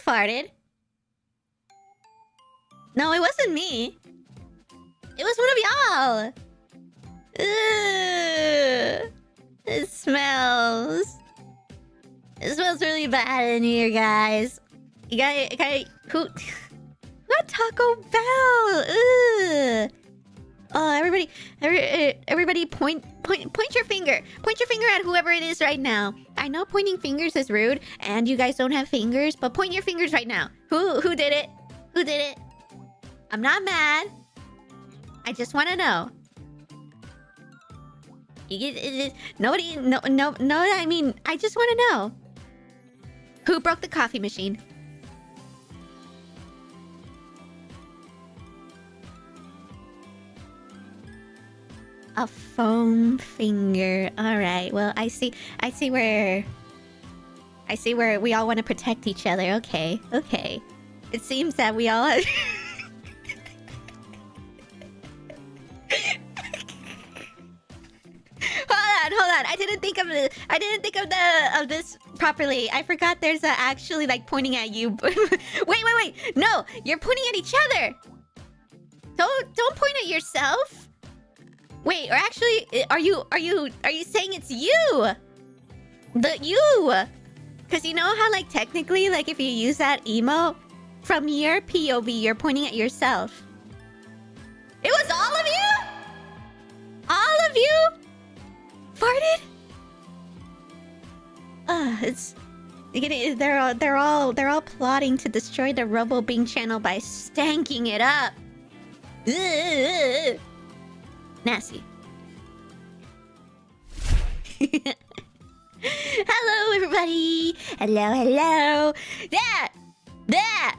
farted. No, it wasn't me. It was one of y'all. It smells. It smells really bad in here, guys. You got who? What Taco Bell? Ugh. Oh, everybody, point your finger. Point your finger at whoever it is right now. I know pointing fingers is rude, and you guys don't have fingers, but point your fingers right now. Who did it? Who did it? I'm not mad. I just want to know. Nobody, no. I mean, I just want to know. Who broke the coffee machine? A foam finger. All right. Well, I see where we all want to protect each other. Okay. It seems that we all have... Hold on. I didn't think of this properly. I forgot there's actually like pointing at you. Wait. No, you're pointing at each other. Don't point at yourself. Wait, or actually, are you saying it's you? Because you know how like technically like if you use that emote from your POV, you're pointing at yourself. It was all of you? All of you? Farted? They're all plotting to destroy the Robo-Bink channel by stanking it up. Ugh. Nasty. Hello, everybody. Hello. That.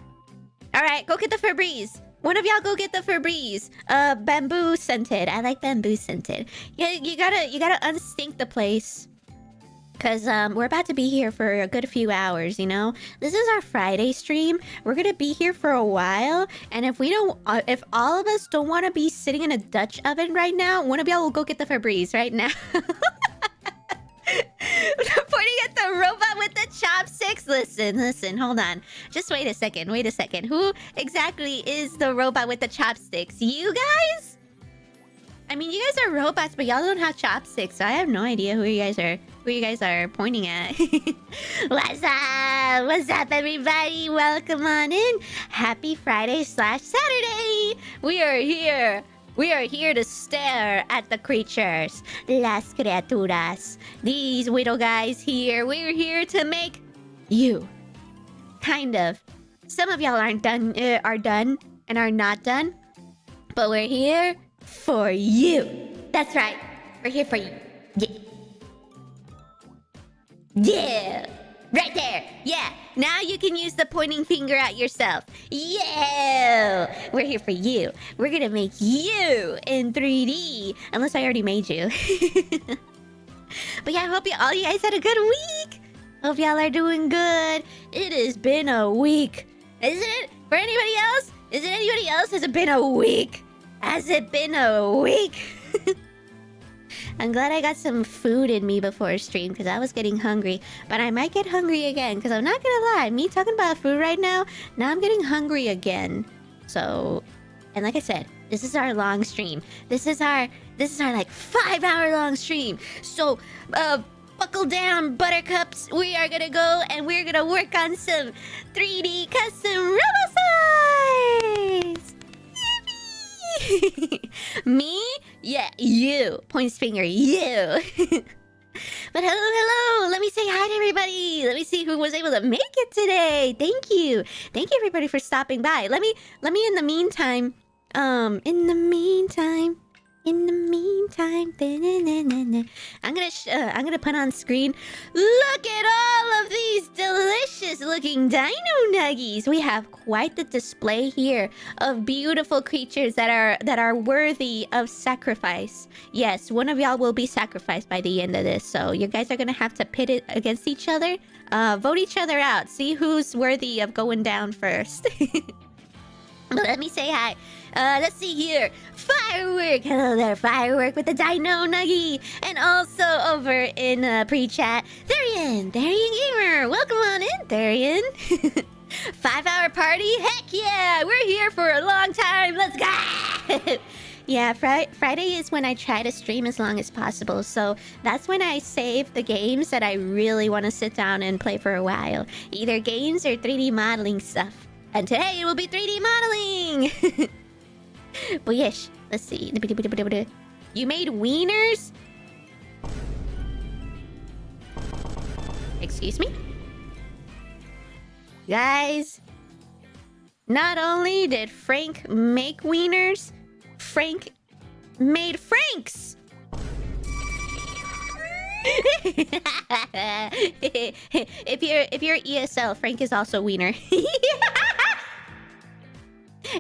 All right, go get the Febreze. One of y'all go get the Febreze. Bamboo scented. I like bamboo scented. Yeah, you gotta unstink the place. Cause we're about to be here for a good few hours, you know? This is our Friday stream. We're gonna be here for a while. And if if all of us don't want to be sitting in a Dutch oven right now, one of y'all will go get the Febreze right now. Pointing at the robot with the chopsticks. Listen, hold on. Just wait a second. Who exactly is the robot with the chopsticks? You guys? I mean, you guys are robots, but y'all don't have chopsticks, so I have no idea who you guys are pointing at. What's up, everybody? Welcome on in. Happy Friday/Saturday. We are here to stare at the creatures. Las criaturas. These little guys here. We're here to make you. Kind of. Some of y'all are done and are not done. But we're here for you. That's right. We're here for you. Yeah. Right there. Yeah. Now you can use the pointing finger at yourself. Yeah. We're here for you. We're gonna make you in 3D. Unless I already made you. But yeah, I hope all you guys had a good week. Hope y'all are doing good. It has been a week. Isn't it? For anybody else? Is it anybody else? Has it been a week? Has it been a week? I'm glad I got some food in me before stream because I was getting hungry. But I might get hungry again because I'm not gonna lie. Me talking about food right now I'm getting hungry again. So, and like I said, this is our long stream. This is our like 5-hour long stream. So, buckle down, buttercups. We are gonna go and we're gonna work on some 3D custom robo-size. Me? Yeah, you. Points finger, you. But hello. Let me say hi to everybody. Let me see who was able to make it today. Thank you everybody for stopping by. Let me in the meantime, I'm gonna put on screen. Look at all of these delicious looking Dino Nuggies. We have quite the display here of beautiful creatures that are worthy of sacrifice. Yes, one of y'all will be sacrificed by the end of this. So you guys are gonna have to pit it against each other. Vote each other out. See who's worthy of going down first. But let me say hi. Let's see here. Firework! Hello there, Firework with the Dino Nuggie. And also over in pre-chat, Therian Gamer. Welcome on in, Therian. 5-hour party? Heck yeah! We're here for a long time. Let's go! Yeah, Friday is when I try to stream as long as possible. So that's when I save the games that I really want to sit down and play for a while. Either games or 3D modeling stuff. And today it will be 3D modeling! Boyish. Let's see. You made wieners? Excuse me? Guys, not only did Frank make wieners, Frank made Franks! if you're ESL, Frank is also wiener.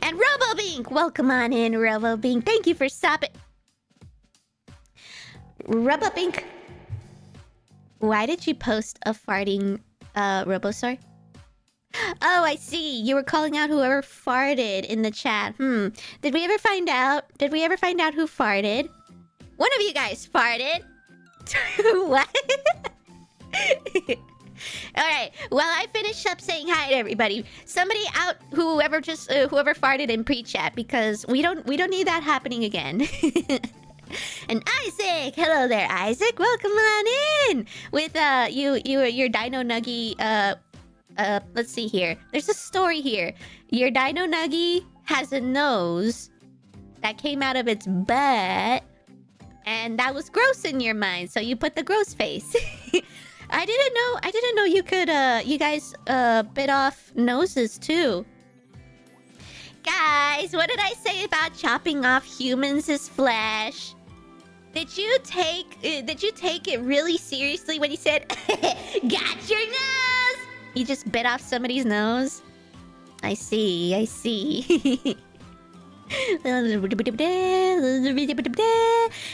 And Robo-Bink! Welcome on in, Robo-Bink. Thank you for stopping. Robo-Bink, why did you post a farting Robosaur? Oh, I see. You were calling out whoever farted in the chat. Did we ever find out? Did we ever find out who farted? One of you guys farted. What? Alright, while I finish up saying hi to everybody, somebody out whoever farted in pre-chat, because we don't need that happening again. And Isaac! Hello there, Isaac! Welcome on in! With your Dino Nuggie, let's see here. There's a story here. Your Dino Nuggie has a nose that came out of its butt, and that was gross in your mind, so you put the gross face. I didn't know you could, you guys, bit off noses too. Guys, what did I say about chopping off humans' flesh? Did you take it really seriously when you said, got your nose? You just bit off somebody's nose? I see.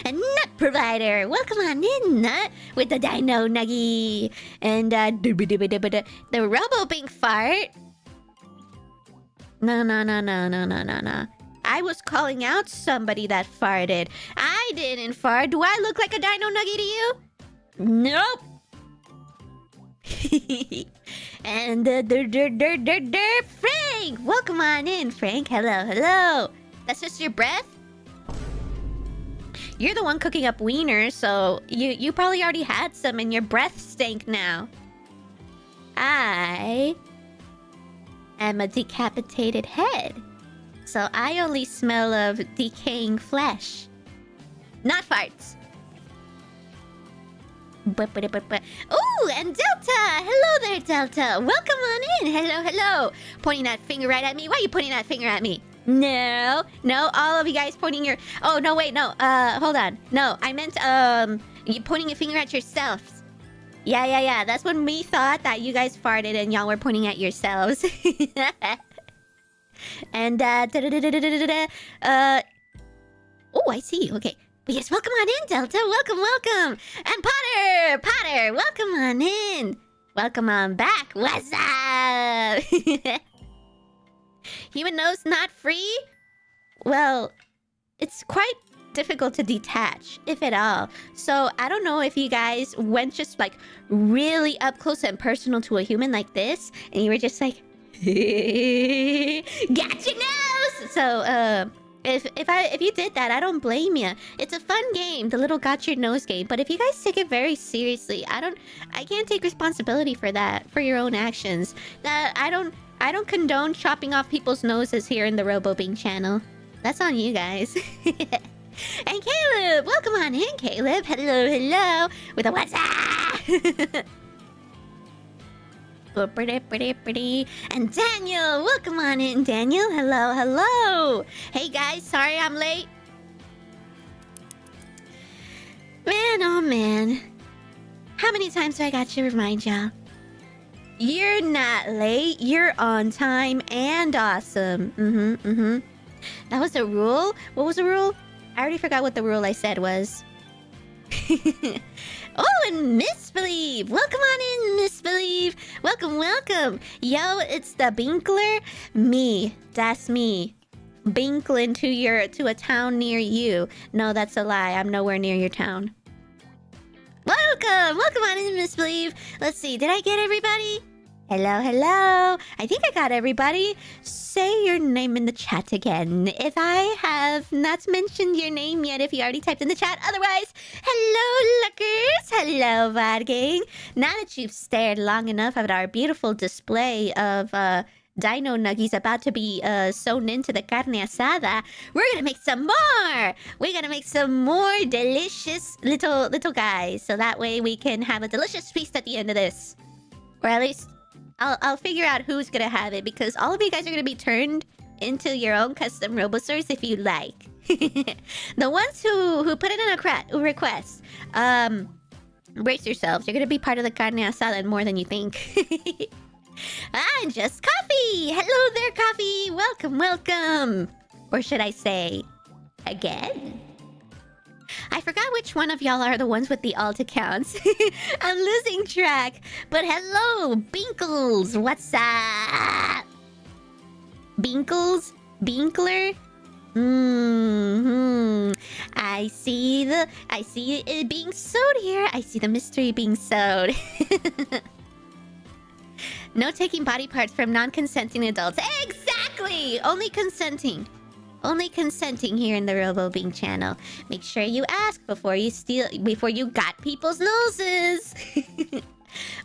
And Nut Provider, welcome on in, Nut, with the Dino Nuggie. And the Robo-Bink fart. No. I was calling out somebody that farted. I didn't fart. Do I look like a Dino Nuggie to you? Nope. And Frank, welcome on in, Frank. Hello. That's just your breath? You're the one cooking up wieners, so you probably already had some and your breath stank now. I am a decapitated head, so I only smell of decaying flesh. Not farts. Ooh, and Delta! Hello there, Delta! Welcome on in! Hello! Pointing that finger right at me. Why are you pointing that finger at me? No, all of you guys pointing your... Oh, no, wait, no. Hold on. No, I meant, you pointing a finger at yourselves. Yeah. That's when we thought that you guys farted and y'all were pointing at yourselves. And, oh, I see. Okay. But yes, welcome on in, Delta. Welcome. And Potter, welcome on in. Welcome on back. What's up? Human nose not free? Well, it's quite difficult to detach, if at all. So I don't know if you guys went just like really up close and personal to a human like this, and you were just like, got your nose. So if you did that, I don't blame you. It's a fun game, the little got your nose game. But if you guys take it very seriously, I can't take responsibility for that, for your own actions. I don't condone chopping off people's noses here in the Robo-Bink channel. That's on you guys. And Caleb, welcome on in, Caleb. Hello. With a what's up? Pretty. And Daniel, welcome on in, Daniel. Hello. Hey guys, sorry I'm late. Man, oh man. How many times do I got to remind y'all? You're not late. You're on time and awesome. That was a rule? What was the rule? I already forgot what the rule I said was. Oh, and Misbelieve! Welcome on in, Misbelieve! Welcome! Yo, it's the Binkler. Me. That's me. Binklin to a town near you. No, that's a lie. I'm nowhere near your town. Welcome on in, Misbelieve. Let's see. Did I get everybody? Hello, hello. I think I got everybody. Say your name in the chat again. If I have not mentioned your name yet, if you already typed in the chat. Otherwise, hello, lookers. Hello, VOD gang. Now that you've stared long enough at our beautiful display of Dino Nuggies about to be sewn into the carne asada, we're gonna make some more. We're gonna make some more delicious little guys, so that way we can have a delicious feast at the end of this, or at least I'll figure out who's gonna have it, because all of you guys are gonna be turned into your own custom Robosaurs if you like. The ones who put in a request, brace yourselves. You're gonna be part of the carne asada more than you think. I'm just Coffee! Hello there, Coffee! Welcome, welcome! Or should I say, again? I forgot which one of y'all are the ones with the alt accounts. I'm losing track. But hello, Binkles! What's up? Binkles? Binkler? I see it being sewed here. I see the mystery being sewed. No taking body parts from non-consenting adults. Exactly! Only consenting. Only consenting here in the Robo-Bink channel. Make sure you ask before you got people's noses.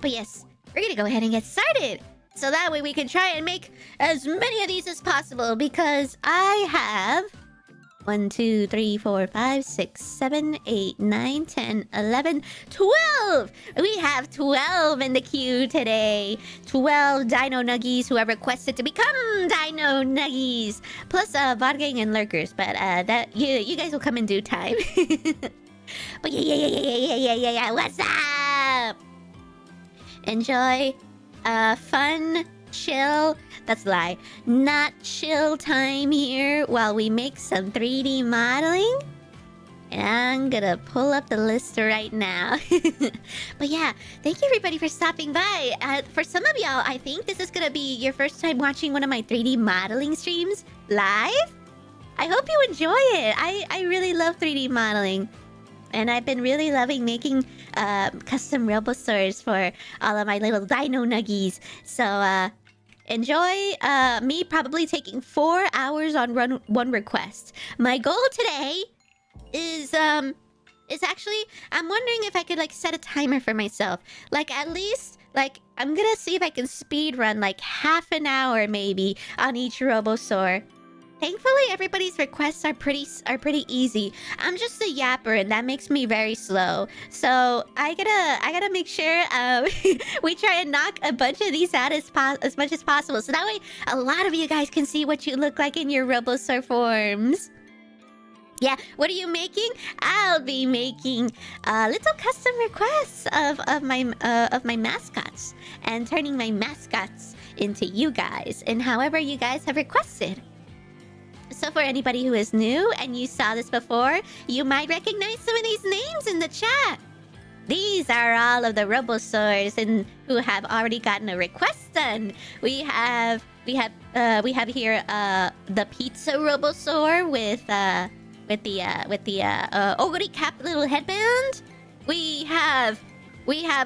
But yes, we're gonna go ahead and get started. So that way we can try and make as many of these as possible, because I have 1, 2, 3, 4, 5, 6, 7, 8, 9, 10, 11, 12! We have 12 in the queue today. 12 Dino Nuggies who have requested to become Dino Nuggies. Plus VOD gang and lurkers, but that you guys will come in due time. But yeah, what's up? Enjoy fun, chill, that's a lie, not chill time here while we make some 3D modeling. And I'm gonna pull up the list right now. But yeah, thank you everybody for stopping by. For some of y'all, I think this is gonna be your first time watching one of my 3D modeling streams live. I hope you enjoy it. I really love 3D modeling. And I've been really loving making custom Robosaurs for all of my little Dino Nuggies. So enjoy me probably taking 4 hours on one request. My goal today is actually, I'm wondering if I could like set a timer for myself. Like at least, like I'm gonna see if I can speed run like half an hour maybe on each Robosaur. Thankfully, everybody's requests are pretty easy. I'm just a yapper, and that makes me very slow. So I gotta make sure we try and knock a bunch of these out as much as possible. So that way, a lot of you guys can see what you look like in your Robosaur forms. Yeah, what are you making? I'll be making little custom requests of my mascots, and turning my mascots into you guys, and however you guys have requested. So for anybody who is new and you saw this before, you might recognize some of these names in the chat. These are all of the Robosaurs and who have already gotten a request done. We have here the Pizza Robosaur with the ogre cap little headband. We have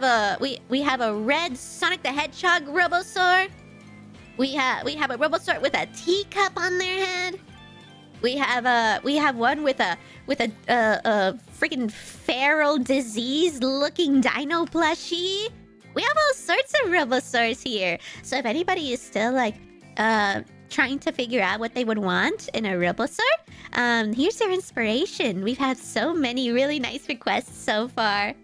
a red Sonic the Hedgehog Robosaur. We have a Robosaur with a teacup on their head. We have one with a freaking feral disease looking dino plushie. We have all sorts of Robosaurs here. So if anybody is still like trying to figure out what they would want in a Robosaur, here's your inspiration. We've had so many really nice requests so far.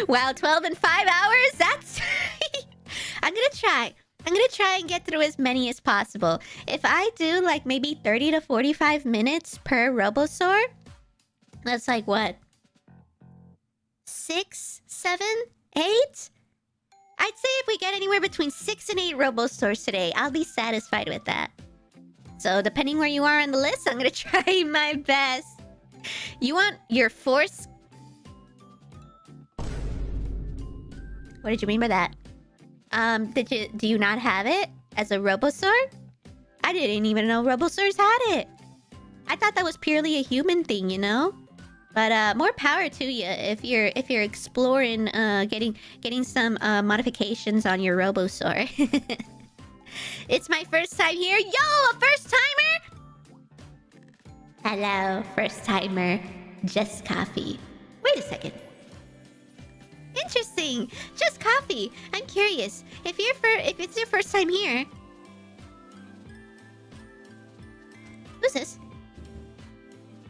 Wow, 12 in 5 hours? That's I'm gonna try and get through as many as possible. If I do like maybe 30 to 45 minutes per Robosaur, that's like what? 6, 7, 8? I'd say if we get anywhere between 6 and 8 Robosaurs today, I'll be satisfied with that. So depending where you are on the list, I'm gonna try my best. You want your force? What did you mean by that? Do you not have it as a Robosaur? I didn't even know Robosaurs had it. I thought that was purely a human thing, you know? But more power to you if you're exploring getting some modifications on your Robosaur. It's my first time here. Yo, a first timer! Hello, first timer. Just coffee. Wait a second. Interesting. Just coffee. I'm curious. If it's your first time here. Who's this?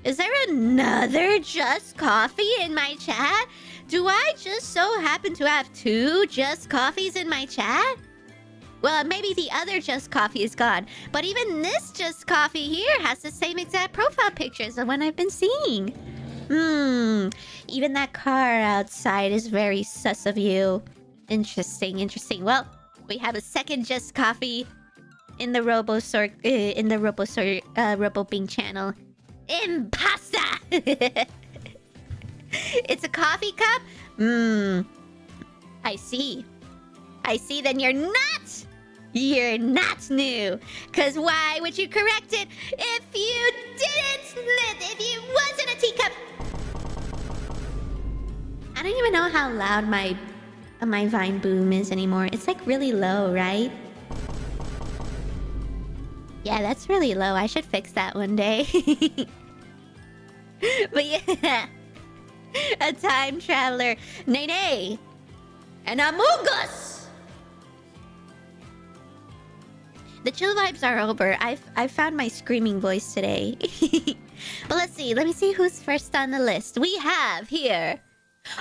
Is there another Just Coffee in my chat? Do I just so happen to have 2 Just Coffees in my chat? Well, maybe the other Just Coffee is gone. But even this Just Coffee here has the same exact profile picture as the one I've been seeing. Even that car outside is very sus of you. Interesting, interesting. Well, we have a second Just Coffee in the Robo-Bink channel. Impasta! It's a coffee cup? I see. I see, then you're not new. Cause why would you correct it if you didn't? If it wasn't a teacup? I don't even know how loud my Vine boom is anymore. It's like really low, right? Yeah, that's really low. I should fix that one day. But yeah. A time traveler. Nay. And Among Us! The chill vibes are over. I've found my screaming voice today. But let's see. Let me see who's first on the list. We have here...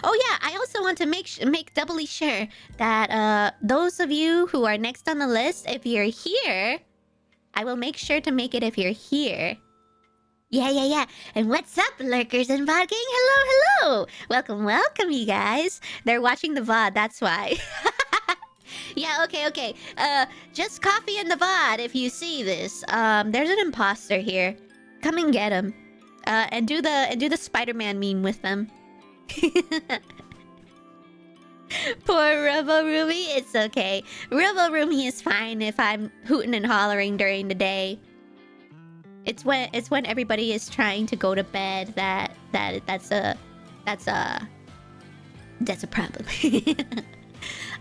Oh yeah, I also want to make doubly sure that those of you who are next on the list, if you're here... I will make sure to make it if you're here. Yeah. And what's up, lurkers and VOD gang? Hello. Welcome, you guys. They're watching the VOD, that's why. Yeah, okay. Just coffee in the VOD if you see this. There's an imposter here. Come and get him. And do the Spider-Man meme with them. Poor Robo-Rumi, it's okay. Robo-Rumi is fine if I'm hooting and hollering during the day. It's when everybody is trying to go to bed that's a problem.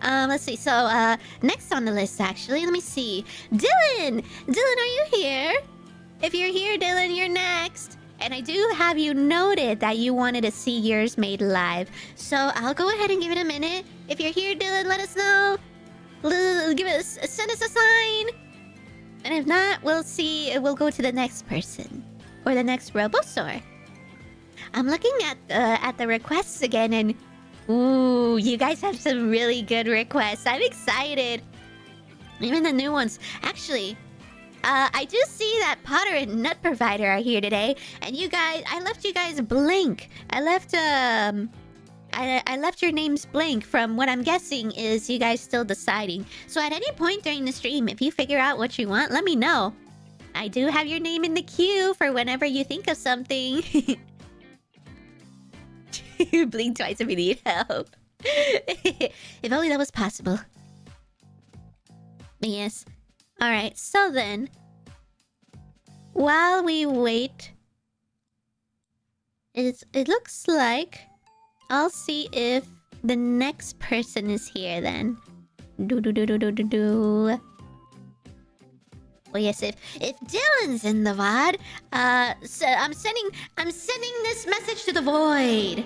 Let's see. So next on the list, actually, let me see. Dylan, are you here? If you're here, Dylan, you're next. And I do have you noted that you wanted to see yours made live. So I'll go ahead and give it a minute. If you're here, Dylan, let us know. Send us a sign. And if not, we'll see. We'll go to the next person. Or the next Robosaur. I'm looking at the requests again and... Ooh, you guys have some really good requests. I'm excited. Even the new ones. Actually... I do see that Potter and Nut Provider are here today, and you guys, I left you guys blank. I left your names blank from what I'm guessing is you guys still deciding. So at any point during the stream, if you figure out what you want, let me know. I do have your name in the queue for whenever you think of something. Blink twice if you need help. If only that was possible. But yes. Alright, so then, while we wait, it looks like I'll see if the next person is here then. Oh yes, if Dylan's in the VOD, so I'm sending this message to the void.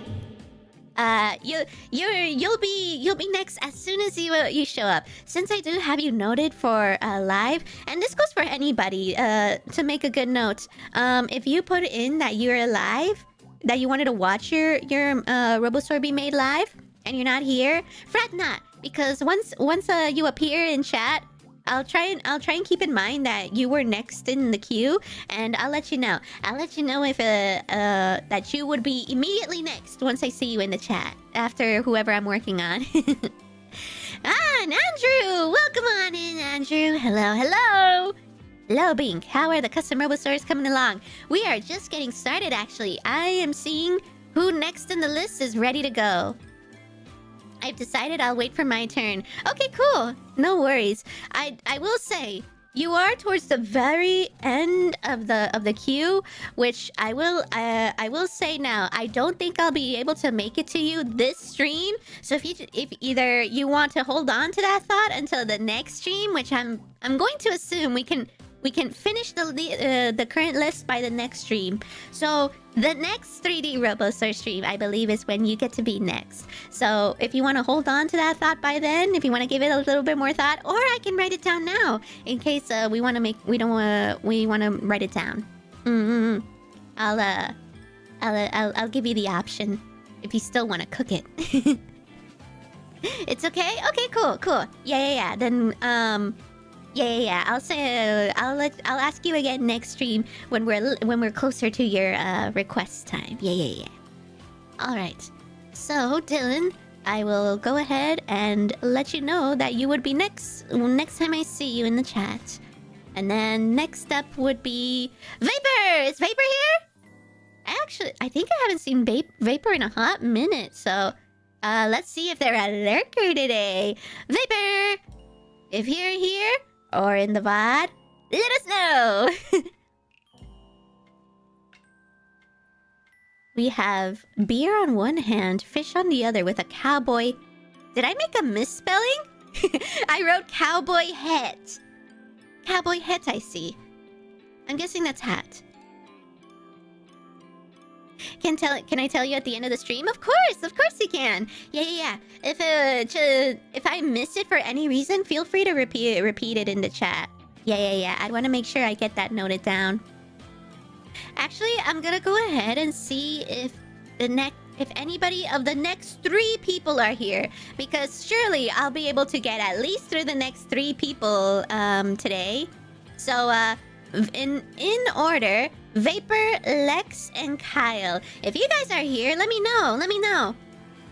You'll be next as soon as you show up. Since I do have you noted for live, and this goes for anybody. To make a good note, if you put in that you're live, that you wanted to watch your Robosaur be made live, and you're not here, fret not, because once you appear in chat, I'll try and keep in mind that you were next in the queue, and I'll let you know. I'll let you know if that you would be immediately next once I see you in the chat after whoever I'm working on. And Andrew, welcome on in, Andrew. Hello. Low-Bink, how are the custom Robosaurs coming along? We are just getting started, actually. I am seeing who next in the list is ready to go. I've decided I'll wait for my turn. Okay, cool. No worries. I will say, you are towards the very end of the queue, which I will say now, I don't think I'll be able to make it to you this stream. So if either you want to hold on to that thought until the next stream, which I'm going to assume we can finish the current list by the next stream. So the next 3D Robo-Star stream, I believe, is when you get to be next. So if you want to hold on to that thought by then, if you want to give it a little bit more thought, or I can write it down now in case we want to write it down. I'll give you the option if you still want to cook it. It's okay. Okay, cool. Yeah. Then Yeah. I'll ask you again next stream when we're closer to your request time. Yeah. All right. So Dylan, I will go ahead and let you know that you would be next time I see you in the chat. And then next up would be Vapor. Is Vapor here? I think I haven't seen Vapor in a hot minute. So let's see if they're a lurker today. Vapor, if you're here or in the VOD, let us know. We have beer on one hand, fish on the other with a cowboy. Did I make a misspelling? I wrote cowboy hat. Cowboy hat, I see. I'm guessing that's hat. Can I tell you at the end of the stream? Of course you can. Yeah. If I miss it for any reason, feel free to repeat it in the chat. Yeah. I want to make sure I get that noted down. Actually, I'm gonna go ahead and see if anybody of the next 3 people are here, because surely I'll be able to get at least through the next 3 people today. So in order, Vapor, Lex, and Kyle. If you guys are here, let me know.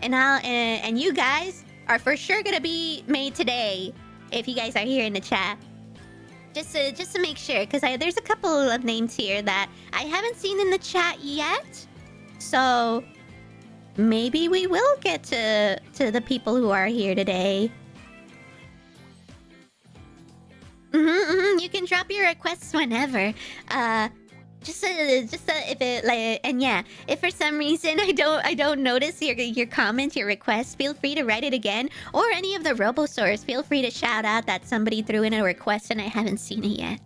And you guys are for sure gonna be made today if you guys are here in the chat. Just to make sure, because there's a couple of names here that I haven't seen in the chat yet. So maybe we will get to the people who are here today. You can drop your requests whenever. If it like, and yeah, if for some reason I don't notice your comment, your request, feel free to write it again. Or any of the Robo-Stars, feel free to shout out that somebody threw in a request and I haven't seen it yet.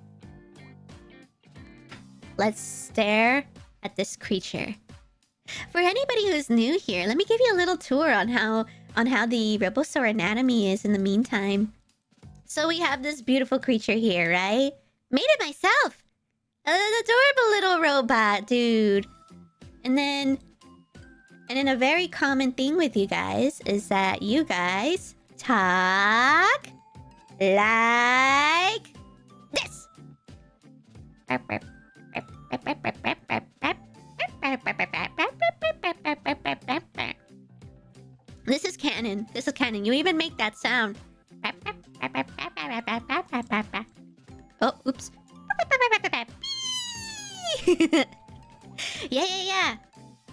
Let's stare at this creature. For anybody who's new here, let me give you a little tour on how the Robo-Star anatomy is in the meantime. So we have this beautiful creature here, right? Made it myself. An adorable little robot, dude. And then a very common thing with you guys is that you guys talk like this. This is canon. You even make that sound. Oh, oops. Yeah.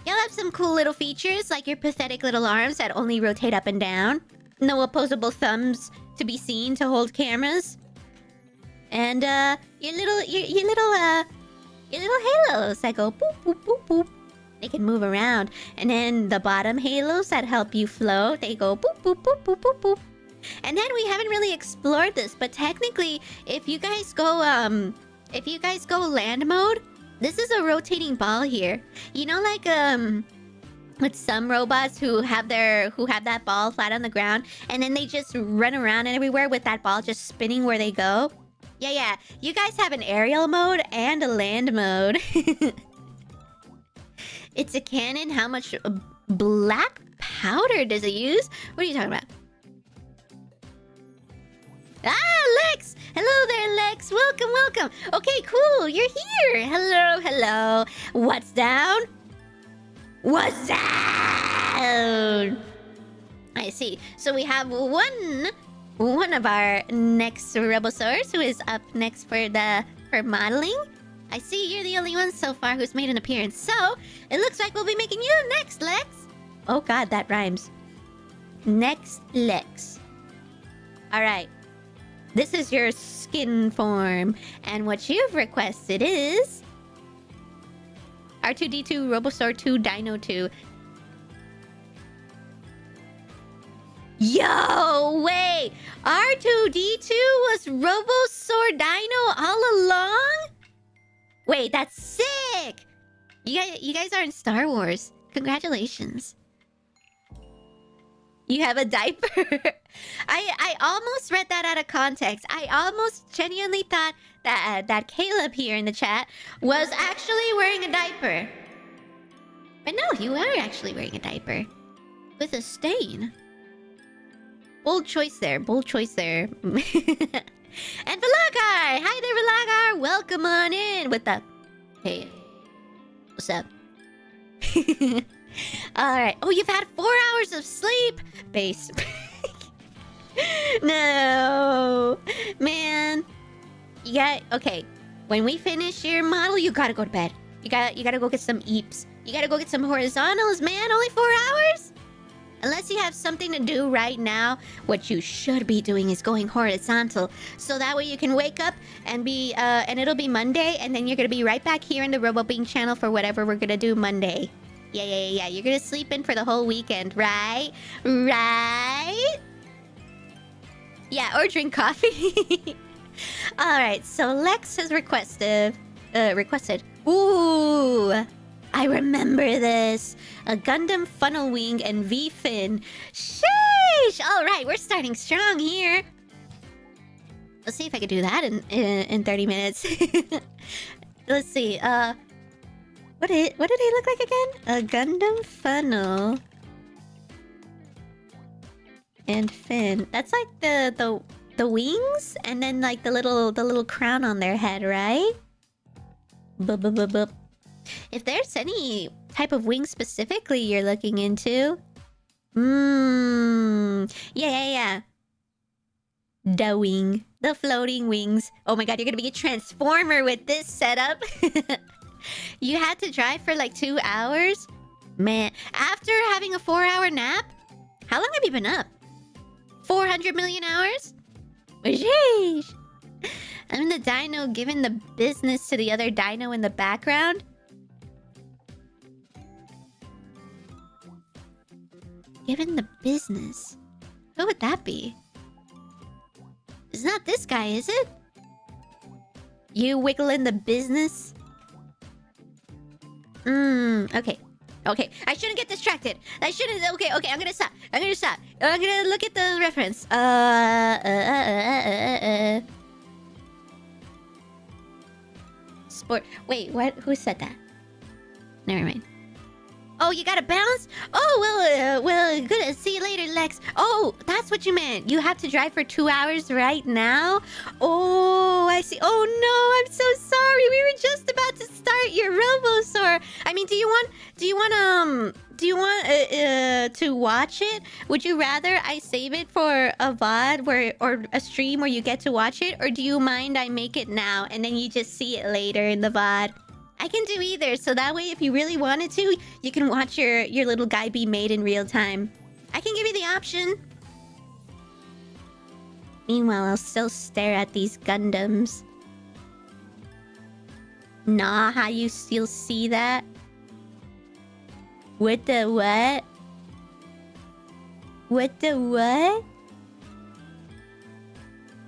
You'll have some cool little features, like your pathetic little arms that only rotate up and down. No opposable thumbs to be seen to hold cameras. And your little halos that go boop boop boop boop. They can move around. And then the bottom halos that help you float, they go boop boop boop boop boop boop. And then we haven't really explored this, but technically, if you guys go land mode, this is a rotating ball here. You know, like with some robots who have that ball flat on the ground, and then they just run around everywhere with that ball just spinning where they go. Yeah. You guys have an aerial mode and a land mode. It's a cannon. How much black powder does it use? What are you talking about? Ah, Lex! Hello there, Lex! Welcome! Okay, cool, you're here! Hello! What's down? What's down? I see. So we have one of our next Robo-Stars who is up next for modeling. I see you're the only one so far who's made an appearance. So, it looks like we'll be making you next, Lex! Oh god, that rhymes. Next, Lex. Alright. This is your skin form. And what you've requested is... R2-D2, Robosaur 2, Dino 2. Yo, wait! R2-D2 was Robosaur Dino all along? Wait, that's sick! You guys are in Star Wars. Congratulations. You have a diaper. I almost read that out of context. I almost genuinely thought that Caleb here in the chat was actually wearing a diaper. But no, you are actually wearing a diaper. With a stain. Bold choice there. Bold choice there. And Valagar! Hi there, Valagar! Welcome on in with the... Hey. What's up? Alright. Oh, you've had 4 hours of sleep! Base. No! Man. You got... Okay. When we finish your model, you gotta go to bed. You gotta go get some eeps. You gotta go get some horizontals, man. Only 4 hours? Unless you have something to do right now, what you should be doing is going horizontal. So that way you can wake up and be, and it'll be Monday, and then you're gonna be right back here in the Robo-Bink channel for whatever we're gonna do Monday. Yeah. You're gonna sleep in for the whole weekend, right? Right? Yeah, or drink coffee. Alright, so Lex has requested... Ooh! I remember this. A Gundam Funnel Wing and V-Fin. Sheesh! Alright, we're starting strong here. Let's see if I can do that in 30 minutes. Let's see, what did he look like again? A Gundam Funnel... and fin. That's like the wings? And then like the little crown on their head, right? Bup. If there's any type of wing specifically you're looking into... Yeah. The wing. The floating wings. Oh my god, you're gonna be a transformer with this setup. You had to drive for like 2 hours? Man, after having a 4-hour nap? How long have you been up? 400 million hours? Sheesh. I'm the dino giving the business to the other dino in the background. Given the business? Who would that be? It's not this guy, is it? You wiggling the business? Okay. Okay, I shouldn't get distracted. I shouldn't... Okay, I'm gonna stop. I'm gonna look at the reference. Sport... Wait, what? Who said that? Never mind. Oh, you gotta bounce? Oh, well, good. See you later, Lex. Oh, that's what you meant. You have to drive for 2 hours right now? Oh, I see. Oh, no, I'm so sorry. We were just about to start your Robosaur. I mean, do you want to watch it? Would you rather I save it for a VOD or a stream where you get to watch it? Or do you mind I make it now and then you just see it later in the VOD? I can do either, so that way if you really wanted to, you can watch your little guy be made in real time. I can give you the option. Meanwhile, I'll still stare at these Gundams. Nah, how you still see that? What the what? What the what?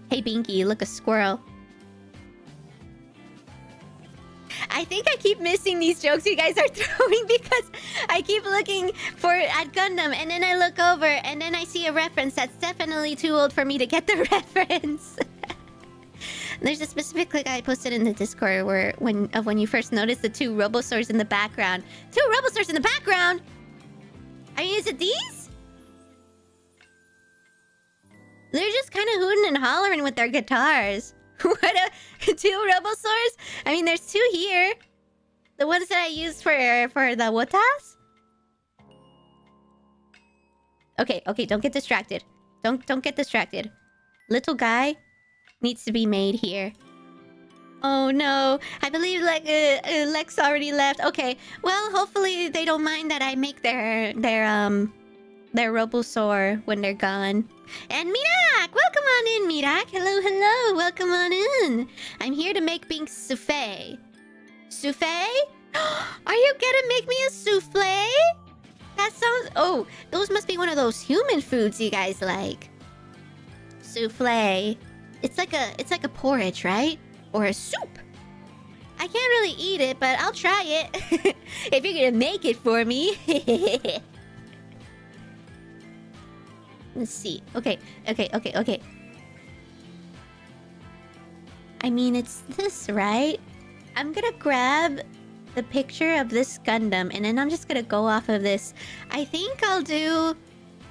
Hey Binky, you look a squirrel. I think I keep missing these jokes you guys are throwing because I keep looking at Gundam and then I look over and then I see a reference that's definitely too old for me to get the reference. There's a specific clip I posted in the Discord where when you first noticed the 2 Robosaurs in the background. 2 Robosaurs in the background? I mean, is it these? They're just kind of hooting and hollering with their guitars. What 2 Robosaurs? I mean, there's 2 here. The ones that I used for the Wotas? Okay, don't get distracted. Don't get distracted. Little guy needs to be made here. Oh no, I believe like Lex already left. Okay, well hopefully they don't mind that I make their their Robosaur when they're gone. And Mirak! Welcome on in, Mirak! Hello, hello! Welcome on in! I'm here to make Bink's souffle. Souffle? Are you gonna make me a souffle? That sounds... Oh, those must be one of those human foods you guys like. Souffle. It's like a porridge, right? Or a soup. I can't really eat it, but I'll try it. If you're gonna make it for me. Let's see. Okay. I mean, it's this, right? I'm gonna grab the picture of this Gundam, and then I'm just gonna go off of this. I think I'll do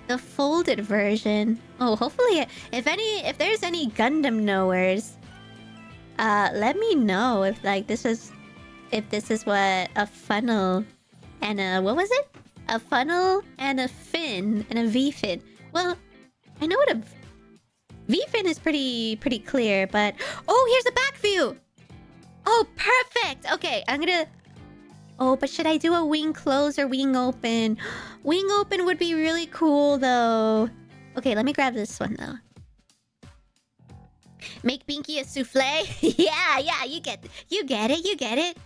the folded version. Oh, hopefully, if there's any Gundam knowers, let me know if this is what a funnel and a, what was it? A funnel and a fin and a V-fin. Well, I know what a V-fin is pretty clear, but... Oh, here's a back view! Oh, perfect! Okay, I'm gonna... Oh, but should I do a wing close or wing open? Wing open would be really cool, though. Okay, let me grab this one, though. Make Binky a souffle? yeah, you get it.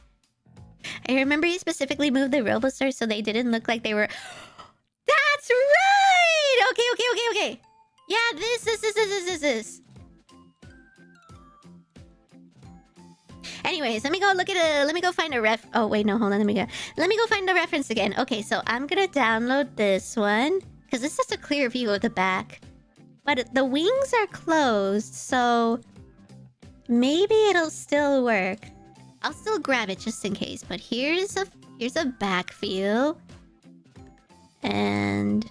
I remember you specifically moved the Robosaur so they didn't look like they were... That's right! Okay. Yeah, this. Anyways, let me go find a ref... Oh, wait, no, hold on, let me go find the reference again. Okay, so I'm gonna download this one, because this is a clear view of the back. But the wings are closed, so... maybe it'll still work. I'll still grab it just in case, but here's a back view. And...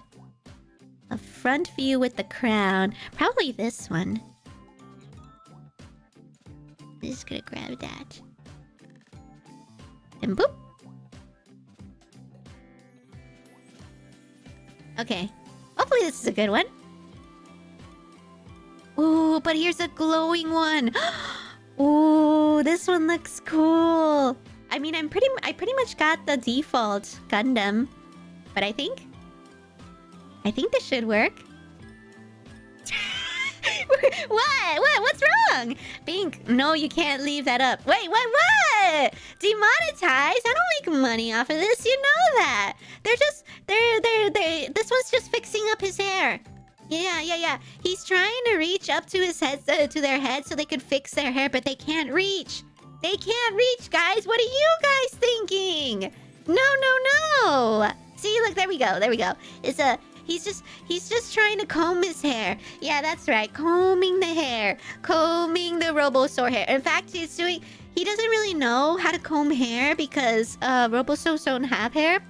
a front view with the crown. Probably this one. Just gonna grab that. And boop. Okay. Hopefully this is a good one. Ooh, but here's a glowing one. Ooh, this one looks cool. I mean, I pretty much got the default Gundam. But I think this should work. What? What's wrong? Bink, no, you can't leave that up. Wait, what? Demonetized? I don't make money off of this, you know that. This one's just fixing up his hair. Yeah. He's trying to reach up to his head, to their head so they could fix their hair, but they can't reach. They can't reach, guys. What are you guys thinking? No. See, look, there we go. He's just trying to comb his hair. Yeah, that's right. Combing the hair. Combing the Robosaur hair. In fact, he doesn't really know how to comb hair because Robosaurs don't have hair.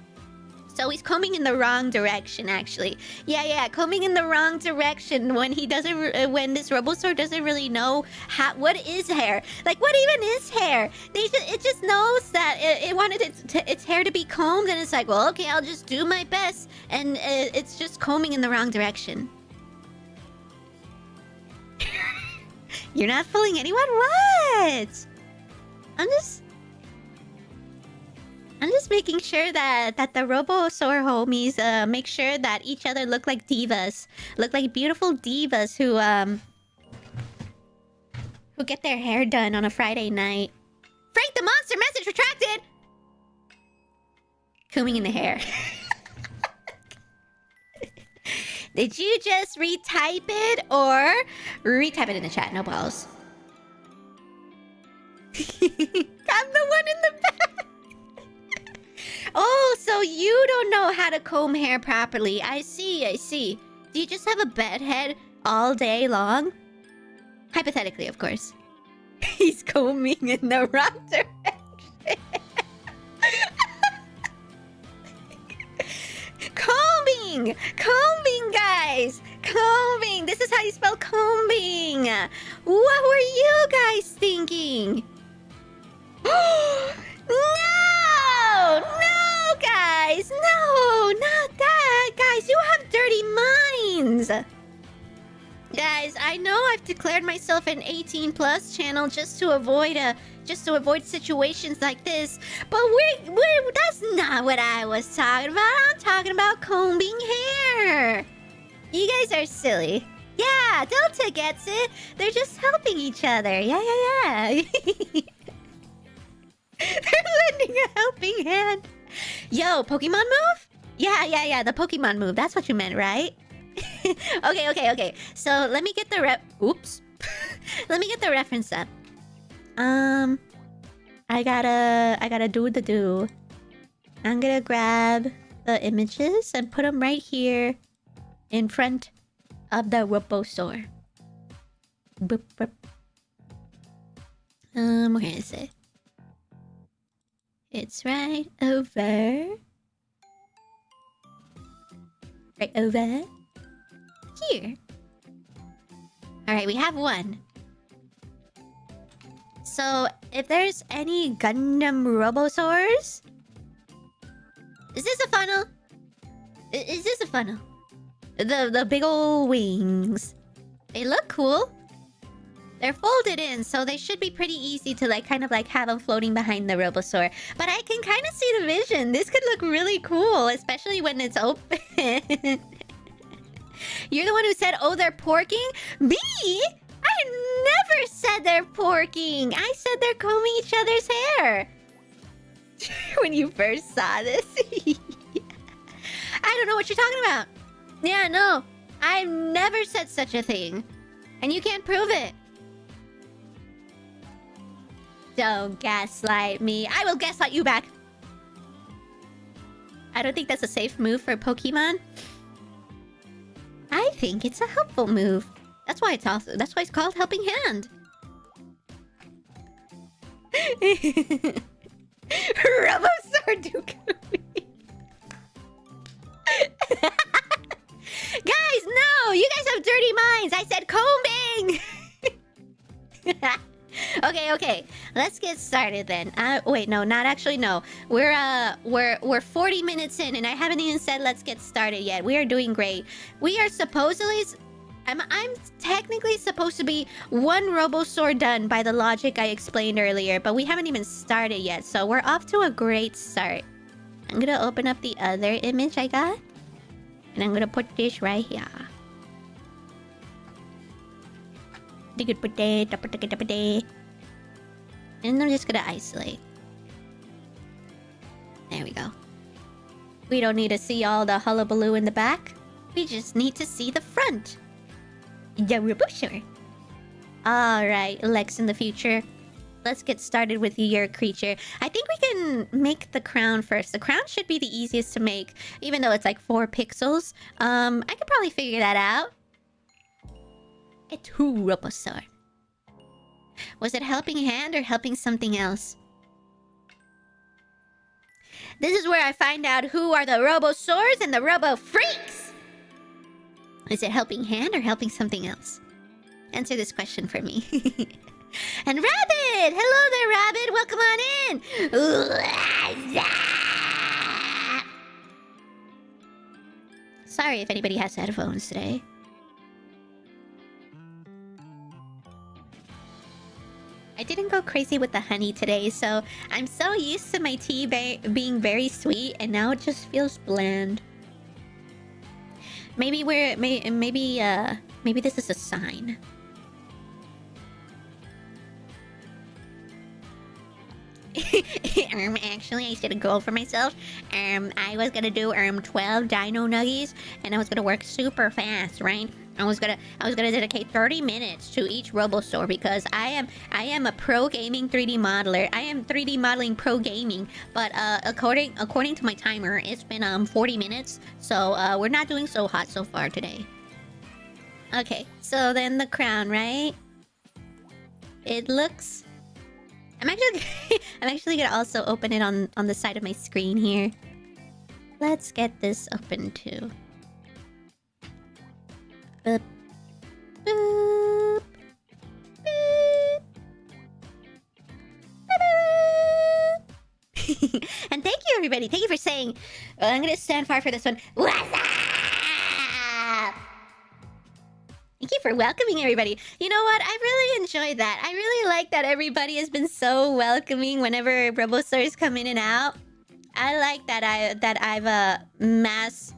So he's combing in the wrong direction, actually. Yeah, combing in the wrong direction when this Robosaur doesn't really know what is hair. Like, what even is hair? It just knows that it wanted its hair to be combed, and it's like, well, okay, I'll just do my best. And it's just combing in the wrong direction. You're not fooling anyone? What? I'm just making sure that the Robosaur homies make sure that each other look like divas. Look like beautiful divas who get their hair done on a Friday night. Frank the Monster, message retracted! Combing in the hair. Did you just retype it or retype it in the chat? No balls. I'm the one in the back. Oh, so you don't know how to comb hair properly. I see. Do you just have a bed head all day long? Hypothetically, of course. He's combing in the wrong direction. Combing, guys. Combing. This is how you spell combing. What were you guys thinking? No, guys. No, not that. Guys, you have dirty minds. Guys, I know I've declared myself an 18 plus channel just to avoid situations like this, but that's not what I was talking about. I'm talking about combing hair. You guys are silly. Yeah, Delta gets it. They're just helping each other. Yeah. They're lending a helping hand. Yo, Pokemon move? Yeah, the Pokemon move. That's what you meant, right? Okay. So let me get the Oops. Let me get the reference up. I gotta do the do. I'm gonna grab the images and put them right here in front of the Robo-Store. Boop, boop. Where is it? It's right over. Right over here. Alright, we have one. So, if there's any Gundam Robosaurs... Is this a funnel? Is this a funnel? The big old wings. They look cool. They're folded in, so they should be pretty easy to kind of have them floating behind the Robosaur. But I can kind of see the vision. This could look really cool, especially when it's open. You're the one who said, oh, they're porking? Me? I never said they're porking. I said they're combing each other's hair. When you first saw this. I don't know what you're talking about. Yeah, no. I've never said such a thing. And you can't prove it. Don't gaslight me. I will gaslight you back. I don't think that's a safe move for Pokemon. I think it's a helpful move. That's why it's called Helping Hand. Robo-Sword Dukumi. Guys, no! You guys have dirty minds! I said combing! Okay. Let's get started then. Wait, no, not actually, no. We're 40 minutes in and I haven't even said let's get started yet. We are doing great. We are supposedly... I'm technically supposed to be one Robosaur done by the logic I explained earlier, but we haven't even started yet, so we're off to a great start. I'm gonna open up the other image I got, and I'm gonna put this right here. And I'm just gonna isolate. There we go. We don't need to see all the hullabaloo in the back. We just need to see the front. The Robo-Saur. Alright, Lex in the future. Let's get started with your creature. I think we can make the crown first. The crown should be the easiest to make, even though it's like 4 pixels. I could probably figure that out. It's who Robo-Saur. Was it helping hand or helping something else? This is where I find out who are the Robo-Saurs and the Robo-Freaks! Is it helping hand or helping something else? Answer this question for me. And Rabbit! Hello there, Rabbit! Welcome on in! Sorry if anybody has headphones today. I didn't go crazy with the honey today, so I'm so used to my tea being very sweet, and now it just feels bland. Maybe maybe this is a sign. Actually, I set a goal for myself. I was gonna do 12 Dino Nuggies, and I was gonna work super fast, right? I was gonna dedicate 30 minutes to each Robosaur because I am a pro gaming 3D modeler. I am 3D modeling pro gaming, but according to my timer, it's been 40 minutes. So we're not doing so hot so far today. Okay, so then the crown, right? It looks. I'm actually gonna also open it on the side of my screen here. Let's get this open too. Boop. Boop. Boop. Boop. And thank you, everybody. Thank you for saying... I'm gonna stand far for this one. What's up? Thank you for welcoming everybody. You know what? I really enjoyed that. I really like that everybody has been so welcoming whenever Robosaurs come in and out. I like that I've mass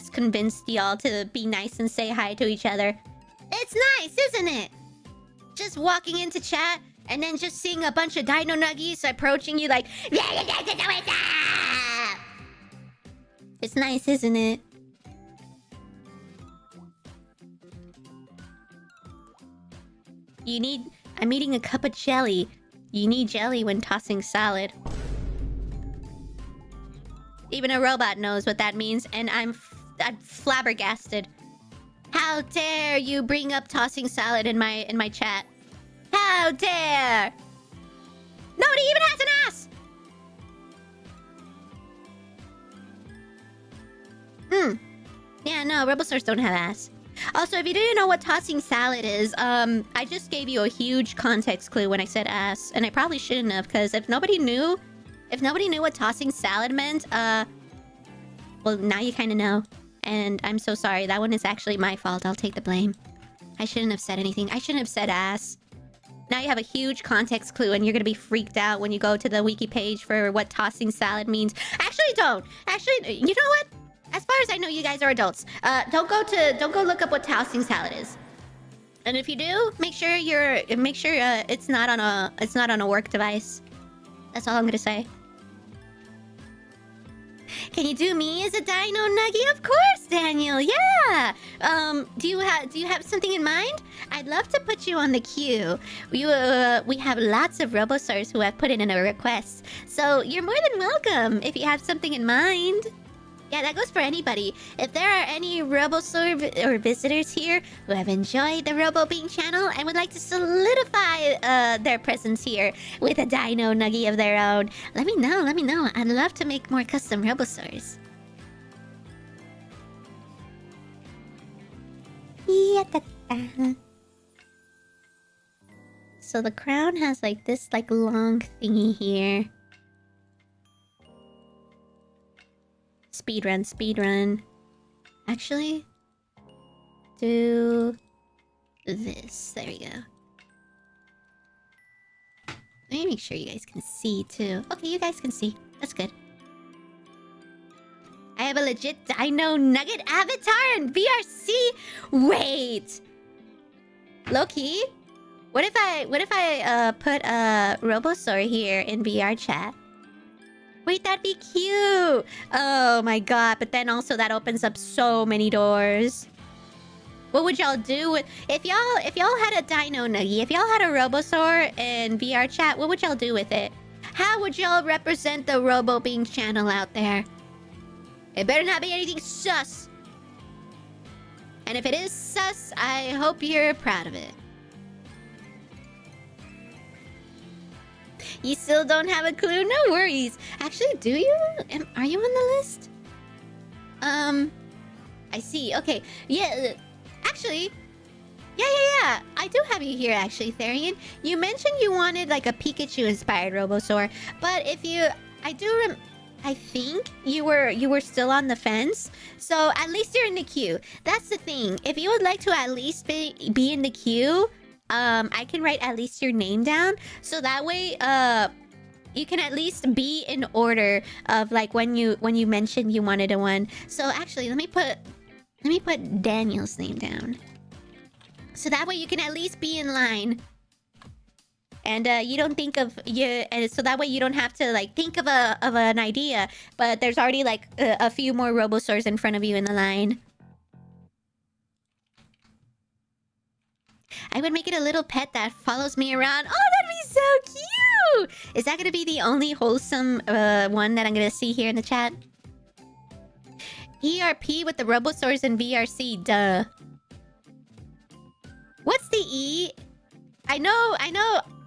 convinced y'all to be nice and say hi to each other. It's nice, isn't it? Just walking into chat and then just seeing a bunch of Dino Nuggies approaching you like, it's nice, isn't it? I'm eating a cup of jelly. You need jelly when tossing salad. Even a robot knows what that means, and I'm flabbergasted. How dare you bring up tossing salad in my chat? How dare! Nobody even has an ass! Yeah, no, Robosaurs don't have ass. Also, if you didn't know what tossing salad is, I just gave you a huge context clue when I said ass, and I probably shouldn't have, because if nobody knew what tossing salad meant, well, now you kind of know. And I'm so sorry, that one is actually my fault. I'll take the blame. I shouldn't have said anything. I shouldn't have said ass. Now you have a huge context clue, and you're gonna be freaked out when you go to the wiki page for what tossing salad means. Actually, don't. Actually, you know what? As far as I know, you guys are adults. Don't go look up what tossing salad is. And if you do, make sure it's not on a work device. That's all I'm gonna say. Can you do me as a Dino Nuggie? Of course, Daniel. Yeah. Do you have something in mind? I'd love to put you on the queue. We have lots of Robosaurs who have put in a request, so you're more than welcome if you have something in mind. Yeah, that goes for anybody. If there are any Robosaur or visitors here who have enjoyed the Robo-Bink channel and would like to solidify their presence here with a Dino Nuggie of their own, let me know, let me know. I'd love to make more custom Robosaurs. So the crown has like this long thingy here. Speedrun. Actually, do this. There we go. Let me make sure you guys can see too. Okay, you guys can see. That's good. I have a legit Dino Nugget avatar in VRC. Wait, Loki. What if I put a Robosaur here in VR chat? Wait, that'd be cute! Oh my god, but then also that opens up so many doors. What would y'all do with... If y'all had a Dino Nuggie, if y'all had a Robosaur in VR chat, what would y'all do with it? How would y'all represent the Robo-Bink channel out there? It better not be anything sus! And if it is sus, I hope you're proud of it. You still don't have a clue? No worries. Actually, do you? Are you on the list? I see. Okay. Yeah. Actually, yeah. I do have you here, actually, Therian. You mentioned you wanted, like, a Pikachu-inspired Robosaur. But if you... I think you were still on the fence. So, at least you're in the queue. That's the thing. If you would like to at least be in the queue... I can write at least your name down, so that way, you can at least be in order of like when you mentioned you wanted a one. So actually, let me put Daniel's name down, so that way you can at least be in line, and you don't think of and so that way you don't have to like think of an idea, but there's already like a few more Robosaurs in front of you in the line. I would make it a little pet that follows me around. Oh, that'd be so cute! Is that gonna be the only wholesome one that I'm gonna see here in the chat? ERP with the Robosaurs in VRC, duh. What's the E? I know,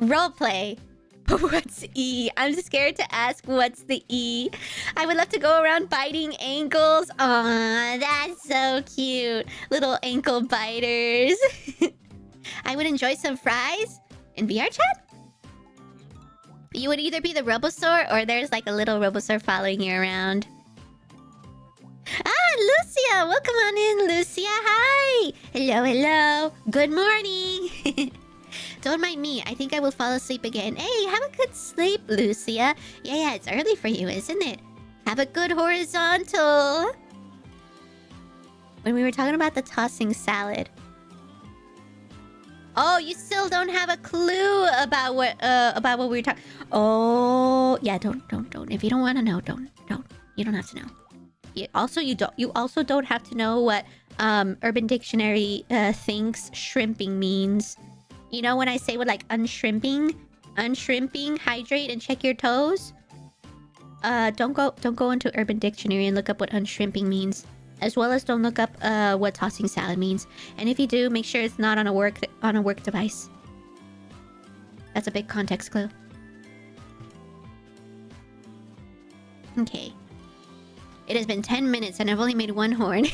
roleplay. But what's E? I'm scared to ask what's the E. I would love to go around biting ankles. Aw, that's so cute. Little ankle biters. I would enjoy some fries in VR chat. You would either be the Robosaur or there's like a little Robosaur following you around. Ah, Welcome on in, Lucia. Hi. Hello, hello. Good morning. Don't mind me. I think I will fall asleep again. Hey, have a good sleep, Lucia. Yeah, it's early for you, isn't it? Have a good horizontal. When we were talking about the tossing salad. Oh, you still don't have a clue about what we were talking. Oh, yeah. Don't. If you don't want to know, don't. You don't have to know. You also don't have to know what Urban Dictionary thinks shrimping means. You know when I say with like unshrimping, hydrate and check your toes. Don't go into Urban Dictionary and look up what unshrimping means. As well as don't look up what tossing salad means. And if you do, make sure it's not on a work device. That's a big context clue. Okay. It has been 10 minutes and I've only made one horn.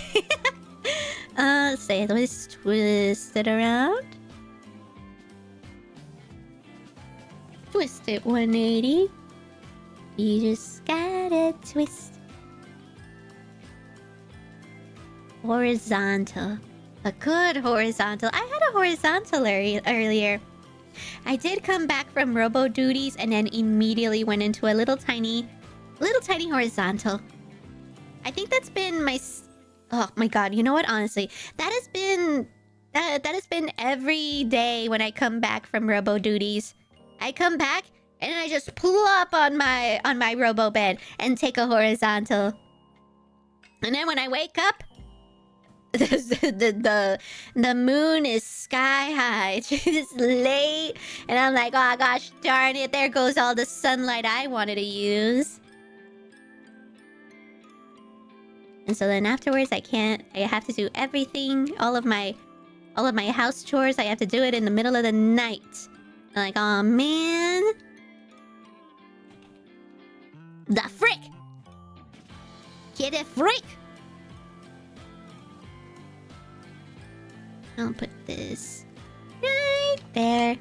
Say let's twist it around. Twist it 180. You just gotta twist. Horizontal. A good horizontal. I had a horizontal earlier. I did come back from robo duties and then immediately went into a little tiny horizontal. I think that's been my... Oh my god, you know what? Honestly, that has been every day when I come back from robo duties. I come back and I just plop on my robo bed and take a horizontal. And then when I wake up, the moon is sky high. It's just late, and I'm like, oh gosh darn it, there goes all the sunlight I wanted to use. And so then afterwards I have to do everything, all of my house chores. I have to do it in the middle of the night. I'm like, oh man, the frick, get it frick. I'll put this right there.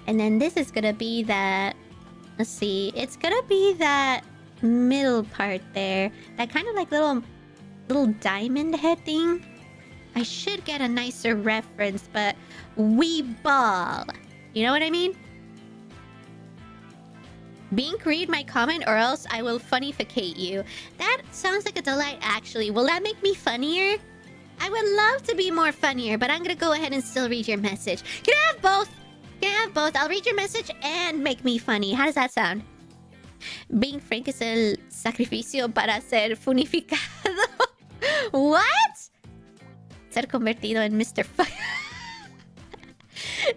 And then this is gonna be that... Let's see. It's gonna be that middle part there. That kind of like little diamond head thing. I should get a nicer reference, but we ball. You know what I mean? Bink, read my comment or else I will funnificate you. That sounds like a delight, actually. Will that make me funnier? I would love to be more funnier, but I'm gonna go ahead and still read your message. Can I have both? Can I have both? I'll read your message and make me funny. How does that sound? Being frank es el sacrificio para ser funificado. What? Ser convertido en Mr.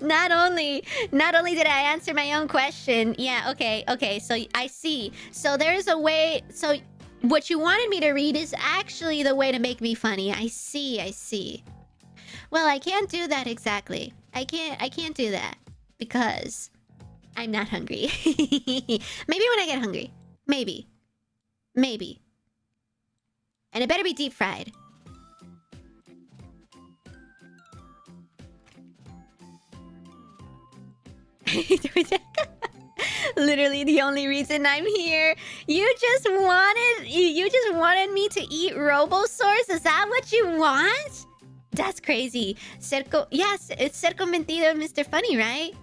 Not only did I answer my own question. Yeah, okay. So I see. So there's a way... So... What you wanted me to read is actually the way to make me funny. I see. Well, I can't do that exactly. I can't do that. Because I'm not hungry. Maybe when I get hungry. Maybe. And it better be deep fried. Literally the only reason I'm here. You just wanted me to eat Robosaurs? Is that what you want? That's crazy. Yes, it's ser convertido en Mr. Funny, right?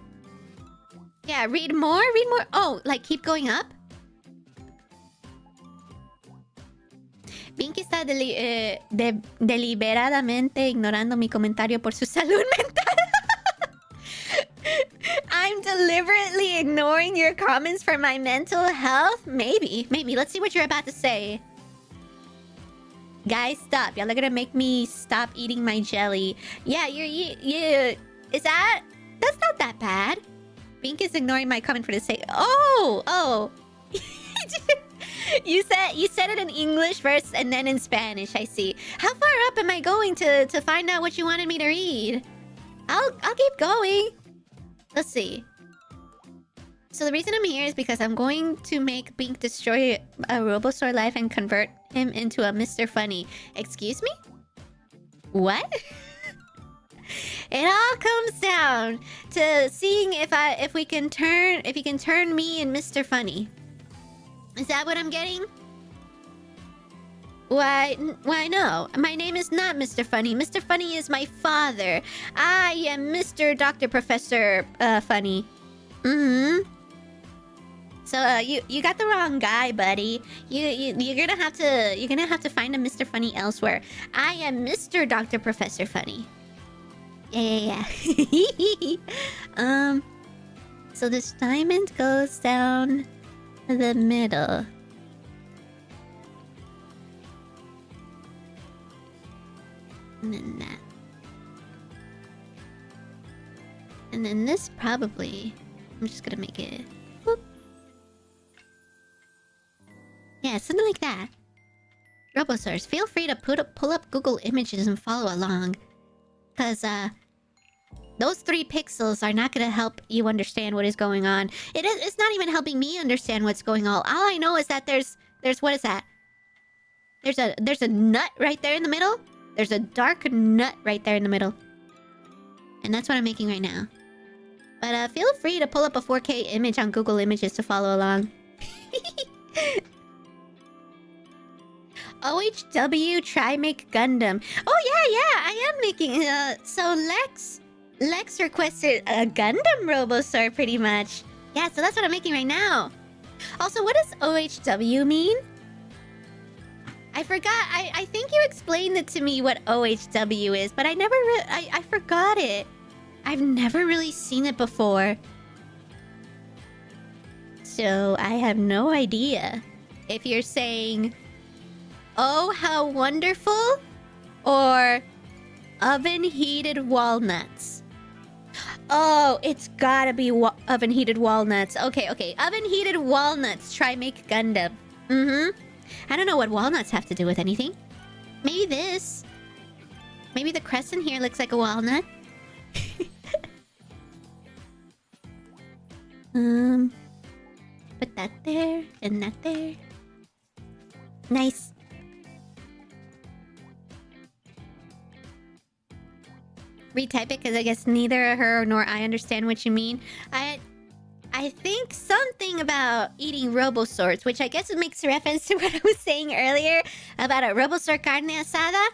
Yeah, read more. Oh, like keep going up? Bink está deliberadamente ignorando mi comentario por su salud mental. I'm deliberately ignoring your comments for my mental health? Maybe. Let's see what you're about to say. Guys, stop. Y'all are gonna make me stop eating my jelly. Yeah, you... Is that... That's not that bad. Bink is ignoring my comment for the sake... Oh! You said it in English first and then in Spanish, I see. How far up am I going to find out what you wanted me to read? I'll keep going. Let's see. So the reason I'm here is because I'm going to make Bink destroy a Robosaur life and convert him into a Mr. Funny. Excuse me? What? It all comes down to seeing if he can turn me in Mr. Funny. Is that what I'm getting? Why no. My name is not Mr. Funny. Mr. Funny is my father. I am Mr. Dr. Professor Funny. Mm-hmm. So you got the wrong guy, buddy. You're gonna have to find a Mr. Funny elsewhere. I am Mr. Dr. Professor Funny. Yeah. So this diamond goes down the middle. And then that. And then this probably... I'm just gonna make it... Whoop. Yeah, something like that. Robosaurs, feel free to pull up Google Images and follow along. Because, those 3 pixels are not gonna help you understand what is going on. It's not even helping me understand what's going on. All I know is that there's what is that? There's a nut right there in the middle. There's a dark nut right there in the middle. And that's what I'm making right now. But feel free to pull up a 4K image on Google Images to follow along. OHW, try make Gundam. Oh yeah, I am making... so Lex requested a Gundam Robosaur, pretty much. Yeah, so that's what I'm making right now. Also, what does OHW mean? I forgot. I think you explained it to me what OHW is, but I never I forgot it. I've never really seen it before. So, I have no idea if you're saying, oh, how wonderful, or oven-heated walnuts. Oh, it's gotta be oven-heated walnuts. Okay. Oven-heated walnuts. Try make Gundam. Mm-hmm. I don't know what walnuts have to do with anything. Maybe this. Maybe the crescent here looks like a walnut. Put that there and that there. Nice. Retype it because I guess neither her nor I understand what you mean. I think something about eating Robosaurs, which I guess it makes reference to what I was saying earlier about a Robosaur carne asada.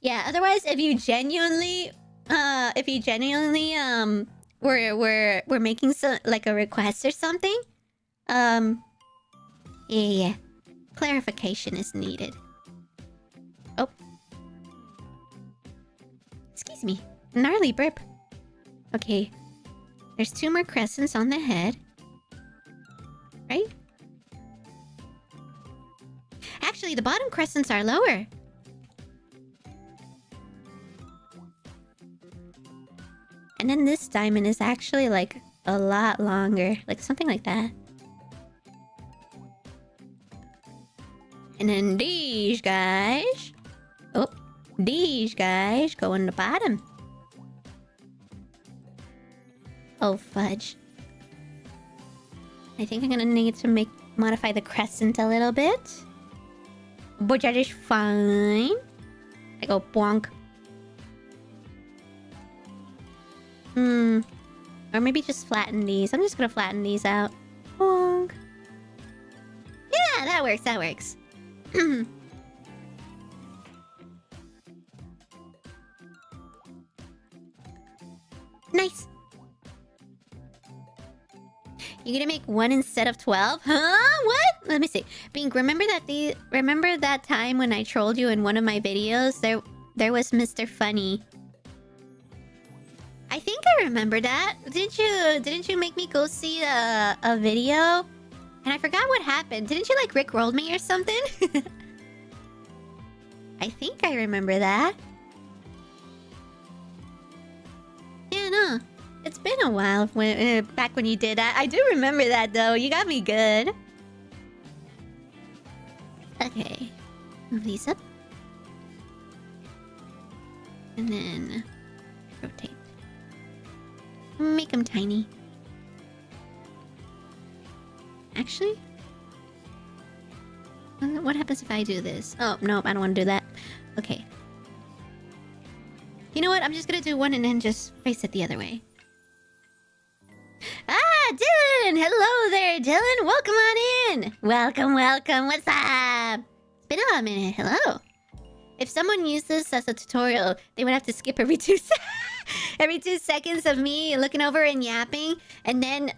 Yeah, otherwise if you genuinely were making some like a request or something, yeah. Clarification is needed. Oh. Excuse me. Gnarly burp. Okay. There's 2 more crescents on the head. Right? Actually, the bottom crescents are lower. And then this diamond is actually like a lot longer. Like something like that. And then these guys... Oh. These guys go on the bottom. Oh, fudge. I think I'm gonna need to modify the crescent a little bit. But that is fine. I go bonk. Or maybe just flatten these. I'm just gonna flatten these out. Bonk. Yeah, that works. Nice. You're gonna make 1 instead of 12? Huh? What? Let me see. Bink, remember that time when I trolled you in one of my videos? There was Mr. Funny. I think I remember that. Didn't you make me go see a video? And I forgot what happened. Didn't you like Rickroll me or something? I think I remember that. Yeah, no. It's been a while back when you did that. I do remember that, though. You got me good. Okay. Move these up. And then... rotate. Make them tiny. Actually... what happens if I do this? Oh, no, I don't want to do that. Okay. You know what? I'm just gonna do one and then just face it the other way. Ah, Dylan! Hello there, Dylan! Welcome on in! Welcome. What's up? It's been a minute. Hello. If someone used this as a tutorial, they would have to skip every every 2 seconds of me looking over and yapping, and then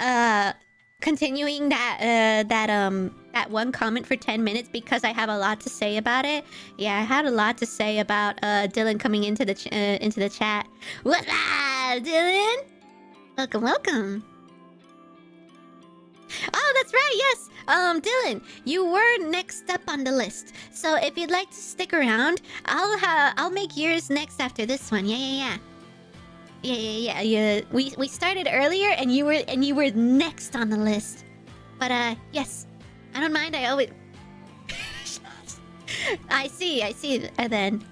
continuing that one comment for 10 minutes because I have a lot to say about it. Yeah, I had a lot to say about Dylan coming into the chat. What's up, Dylan? Welcome, welcome. Oh, that's right, yes. Dylan, you were next up on the list. So if you'd like to stick around, I'll make yours next after this one. Yeah. We started earlier and you were next on the list. But yes. I don't mind, I always I see then.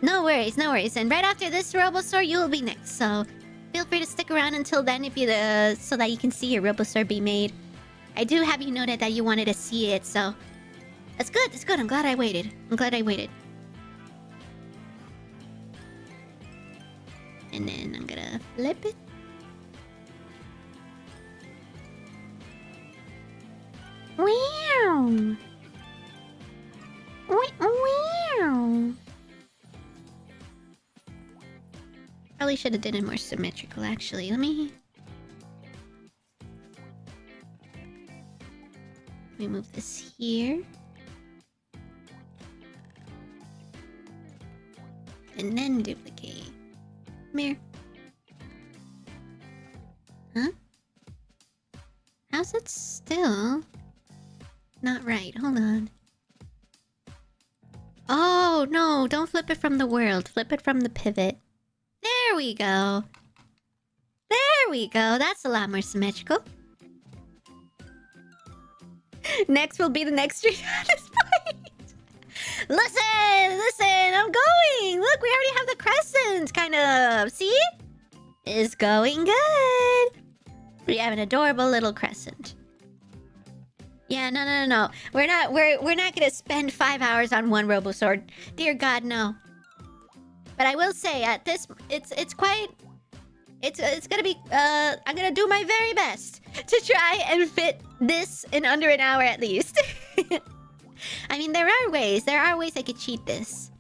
No worries. And right after this Robosaur, you'll be next. So feel free to stick around until then if you so that you can see your Robosaur be made. I do have you noted that you wanted to see it, so that's good. I'm glad I waited. And then I'm gonna flip it. Wow. Probably should have done it more symmetrical, actually. Let me move this here. And then duplicate. Come here. Huh? How's it still not right? Hold on. Oh, no. Don't flip it from the world. Flip it from the pivot. There we go. That's a lot more symmetrical. Next will be the next street at this point. Listen, I'm going. Look, we already have the crescent, kind of. See? It's going good. We have an adorable little crescent. Yeah, no. We're not gonna spend 5 hours on one Robosaur. Dear God, no. But I will say, at this, it's gonna be, I'm gonna do my very best to try and fit this in under an hour at least. I mean, there are ways I could cheat this.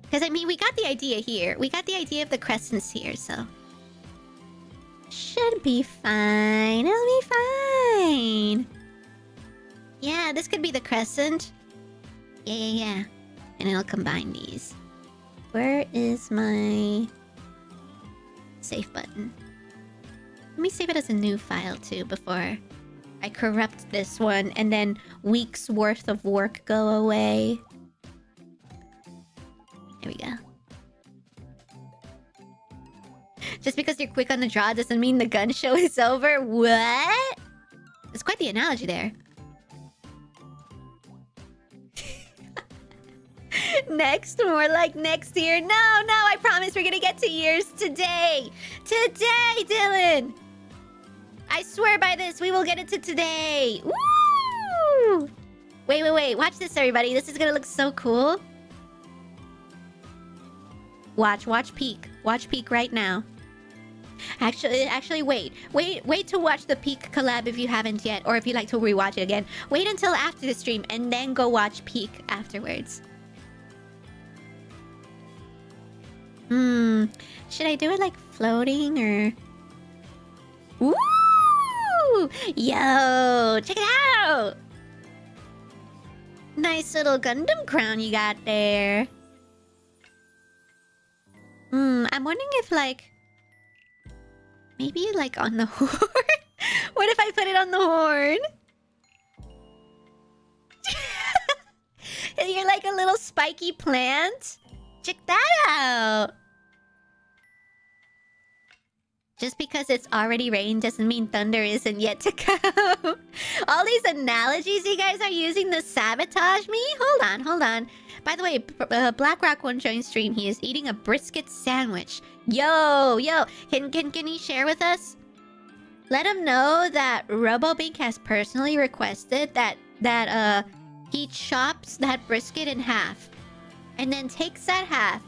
Because, I mean, we got the idea here. We got the idea of the crescents here, so... Should be fine. It'll be fine. Yeah, this could be the crescent. Yeah. And it'll combine these. Where is my... save button? Let me save it as a new file, too, before I corrupt this one, and then weeks worth of work go away. There we go. Just because you're quick on the draw doesn't mean the gun show is over. What? It's quite the analogy there. Next, more like next year. No, I promise we're gonna get to years today. Today, Dylan! I swear by this, we will get it to today. Woo! Wait. Watch this, everybody. This is gonna look so cool. Watch peek. Watch peek right now. Actually, wait to watch the peek collab if you haven't yet, or if you'd like to rewatch it again. Wait until after the stream, and then go watch peek afterwards. Should I do it like floating, or... Woo! Yo, check it out! Nice little Gundam crown you got there. I'm wondering if, like... maybe, like, on the horn? What if I put it on the horn? You're like a little spiky plant? Check that out! Just because it's already rained doesn't mean thunder isn't yet to come. All these analogies you guys are using to sabotage me? Hold on. By the way, BlackRock won't join stream. He is eating a brisket sandwich. Yo. Can you share with us? Let him know that Robo-Bink has personally requested that he chops that brisket in half. And then takes that half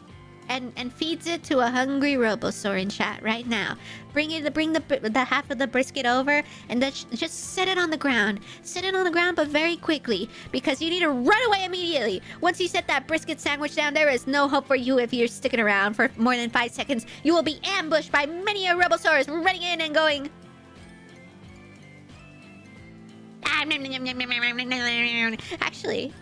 and feeds it to a hungry Robosaur in chat right now. Bring the half of the brisket over and just set it on the ground. Set it on the ground, but very quickly, because you need to run away immediately. Once you set that brisket sandwich down, there is no hope for you if you're sticking around for more than 5 seconds. You will be ambushed by many a Robosaurus running in and going. Actually.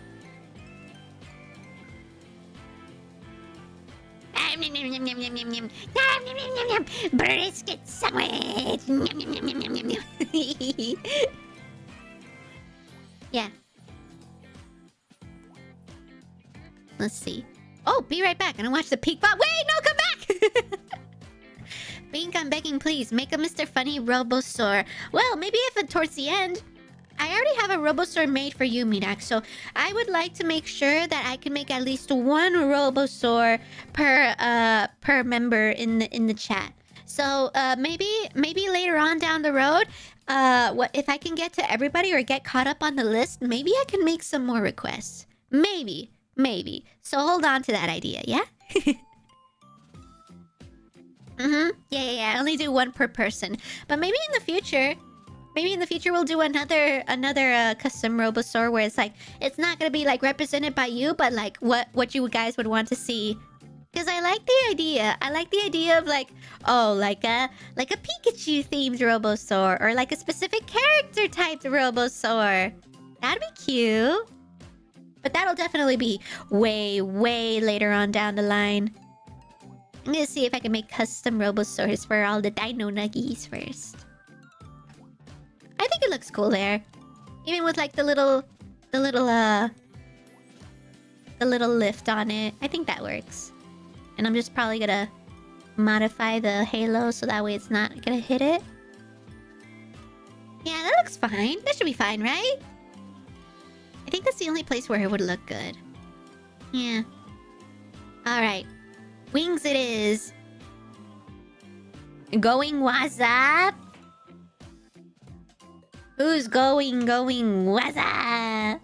Brisket sandwich. Yeah. Let's see. Oh, be right back. I'm gonna watch the peak bot. Wait, no, come back! Bink, I'm begging, please. Make a Mr. Funny Robosaur. Well, maybe if towards the end. I already have a Robosaur made for you, Mirak, so I would like to make sure that I can make at least one Robosaur per member in the chat. So maybe later on down the road, what if I can get to everybody or get caught up on the list, maybe I can make some more requests. Maybe. So hold on to that idea, yeah? Yeah. I only do one per person. But maybe in the future we'll do another custom Robosaur where it's like it's not gonna be like represented by you, but like what you guys would want to see. Because I like the idea. I like the idea of like, oh, like a Pikachu themed Robosaur or like a specific character typed Robosaur. That'd be cute. But that'll definitely be way later on down the line. I'm gonna see if I can make custom Robosaurs for all the Dino Nuggies first. I think it looks cool there. Even with like the little lift on it. I think that works. And I'm just probably gonna modify the halo so that way it's not gonna hit it. Yeah, that looks fine. That should be fine, right? I think that's the only place where it would look good. Yeah. Alright. Wings it is. Going what's up? Who's going what's up?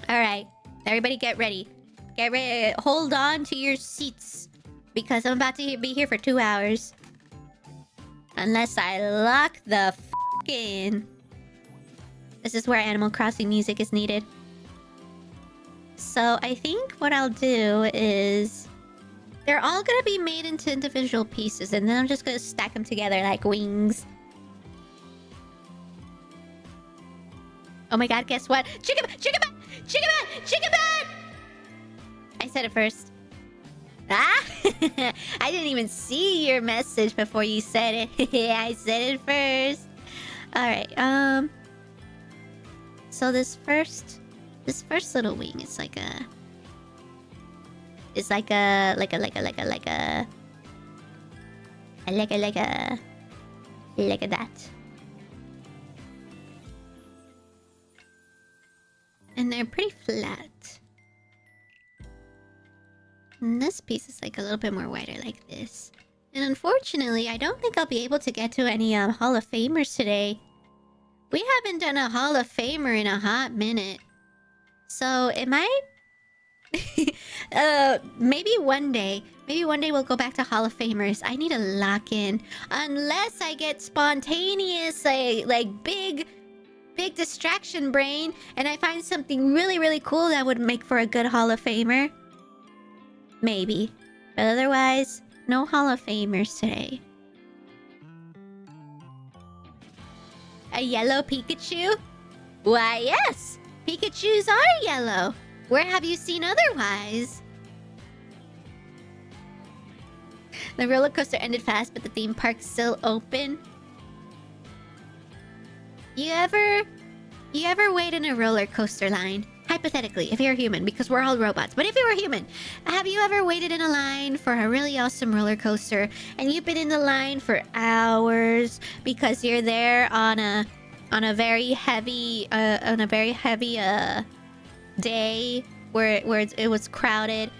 Alright. Everybody get ready. Get ready. Hold on to your seats. Because I'm about to be here for 2 hours. Unless I lock the f*** in. This is where Animal Crossing music is needed. So I think what I'll do is... they're all gonna be made into individual pieces. And then I'm just gonna stack them together like wings. Oh my god, guess what? Chicken bat! I said it first. Ah! I didn't even see your message before you said it. I said it first. Alright, so this first little wing is like a... it's like a that. And they're pretty flat. And this piece is like a little bit more wider like this. And unfortunately, I don't think I'll be able to get to any Hall of Famers today. We haven't done a Hall of Famer in a hot minute. So it might... maybe one day we'll go back to Hall of Famers. I need to lock in. Unless I get spontaneous, like big distraction brain, and I find something really cool that would make for a good Hall of Famer. Maybe. But otherwise, no Hall of Famers today. A yellow Pikachu? Why, yes! Pikachus are yellow. Where have you seen otherwise? The roller coaster ended fast, but the theme park's still open. You ever wait in a roller coaster line? Hypothetically, if you're human, because we're all robots. But if you were human, have you ever waited in a line for a really awesome roller coaster and you've been in the line for hours because you're there on a very heavy day where it was crowded,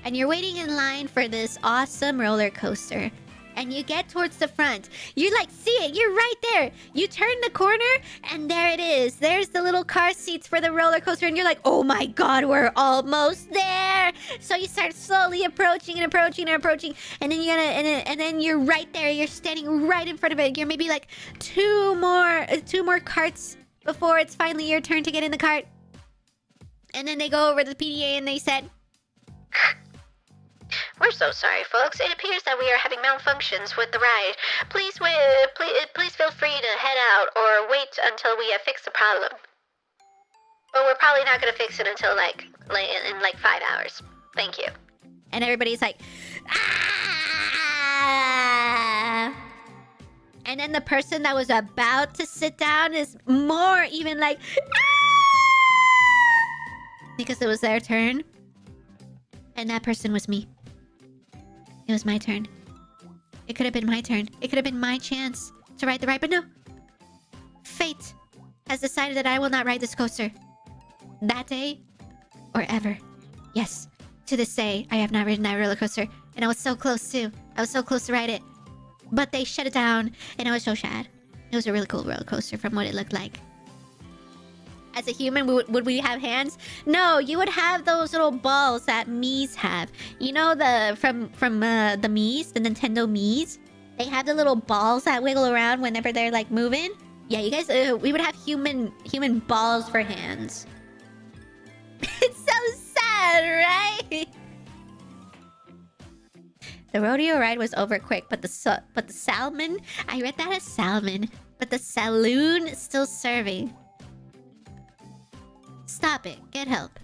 and you're waiting in line for this awesome roller coaster, and you get towards the front. You like see it. You're right there. You turn the corner, and there it is. There's the little car seats for the roller coaster, and you're like, oh my god, we're almost there. So you start slowly approaching and approaching and approaching, and then and then you're right there. You're standing right in front of it. You're maybe like two more carts before it's finally your turn to get in the cart. And then they go over to the PDA and they said, "We're so sorry, folks. It appears that we are having malfunctions with the ride. Please feel free to head out or wait until we have fixed the problem. But we're probably not going to fix it until in 5 hours. Thank you." And everybody's like, ah! And then the person that was about to sit down is more even like, ah! Because it was their turn. And that person was me. It was my turn. It could have been my turn. It could have been my chance to ride the ride, but no. Fate has decided that I will not ride this coaster. That day, or ever. Yes, to this day, I have not ridden that roller coaster. And I was so close, too. I was so close to ride it. But they shut it down, and I was so sad. It was a really cool roller coaster from what it looked like. As a human, would we have hands? No, you would have those little balls that Mii's have. You know from the Mii's, the Nintendo Mii's? They have the little balls that wiggle around whenever they're like moving. Yeah, you guys, we would have human balls for hands. It's so sad, right? The rodeo ride was over quick, but the salmon, I read that as salmon, but the saloon is still serving. Stop it. Get help.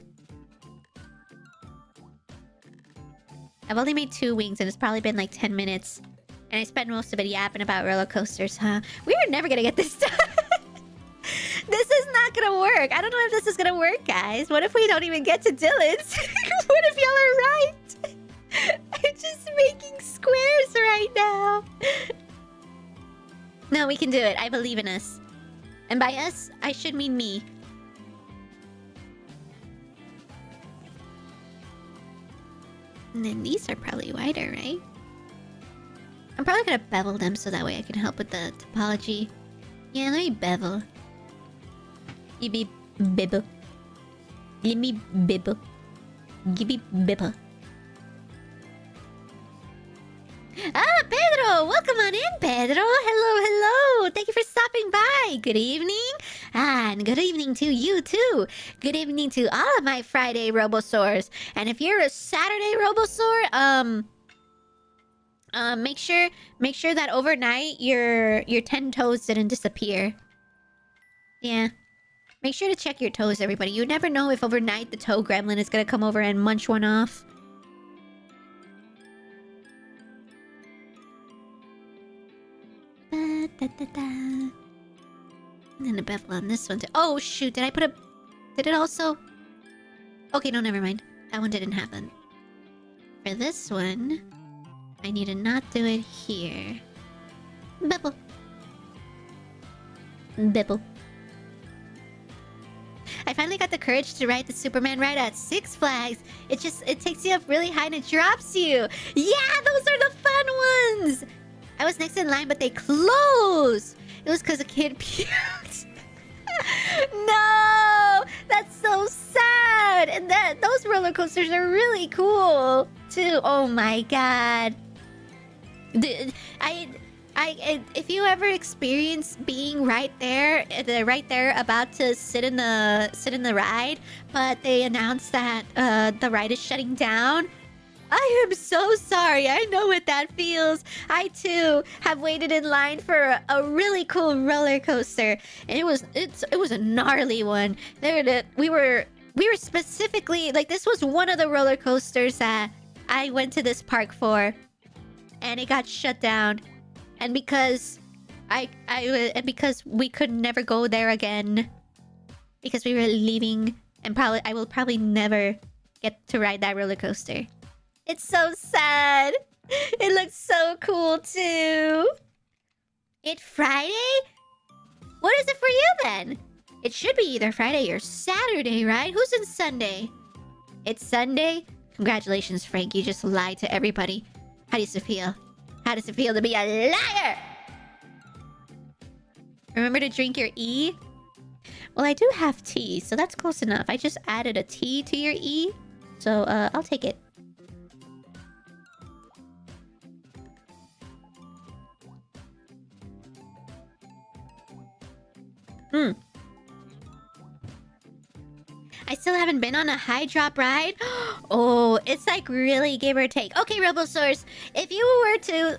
I've only made 2 wings and it's probably been like 10 minutes. And I spent most of it yapping about roller coasters, huh? We are never gonna get this done. This is not gonna work. I don't know if this is gonna work, guys. What if we don't even get to Dylan's? What if y'all are right? I'm just making squares right now. No, we can do it. I believe in us. And by us, I should mean me. And then these are probably wider, right? I'm probably gonna bevel them so that way I can help with the topology. Yeah, let me bevel. You be bibble. Give me bibble. Give me bibble. Ah, Pedro! Welcome on in, Pedro! Hello, hello! Thank you for stopping by! Good evening! Ah, and good evening to you, too! Good evening to all of my Friday Robosaurs! And if you're a Saturday Robosaur, make sure that overnight your 10 toes didn't disappear. Yeah. Make sure to check your toes, everybody. You never know if overnight the toe gremlin is gonna come over and munch one off. And then a bevel on this one too. Oh shoot, did I put a... Did it also... Okay, no, never mind. That one didn't happen. For this one, I need to not do it here. Bevel. Bevel. I finally got the courage to ride the Superman ride at Six Flags. It takes you up really high and it drops you. Yeah, those are the fun ones! I was next in line, but they closed. It was because a kid puked. No! That's so sad! And those roller coasters are really cool, too. Oh my god. If you ever experience being right there about to sit in the ride, but they announced that the ride is shutting down, I am so sorry. I know what that feels. I too have waited in line for a really cool roller coaster, and it was a gnarly one. We were specifically like, this was one of the roller coasters that I went to this park for, and it got shut down. And because because we could never go there again, because we were leaving, and I will probably never get to ride that roller coaster. It's so sad. It looks so cool too. It's Friday? What is it for you then? It should be either Friday or Saturday, right? Who's in Sunday? It's Sunday? Congratulations, Frank. You just lied to everybody. How do you feel? How does it feel to be a liar? Remember to drink your E? Well, I do have T, so that's close enough. I just added a T to your E. So, I'll take it. I still haven't been on a high drop ride. Oh, it's like really give or take. Okay, Robosaurus, if you were to...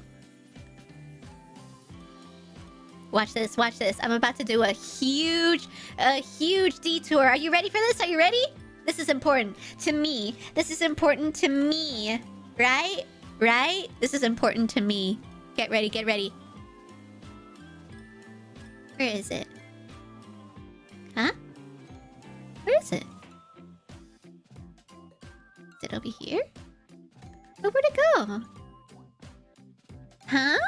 Watch this, watch this. I'm about to do a huge detour. Are you ready for this? Are you ready? This is important to me. This is important to me. Right? Right? This is important to me. Get ready, get ready. Where is it? Huh? Where is it? Is it over here? Oh, where'd it go? Huh?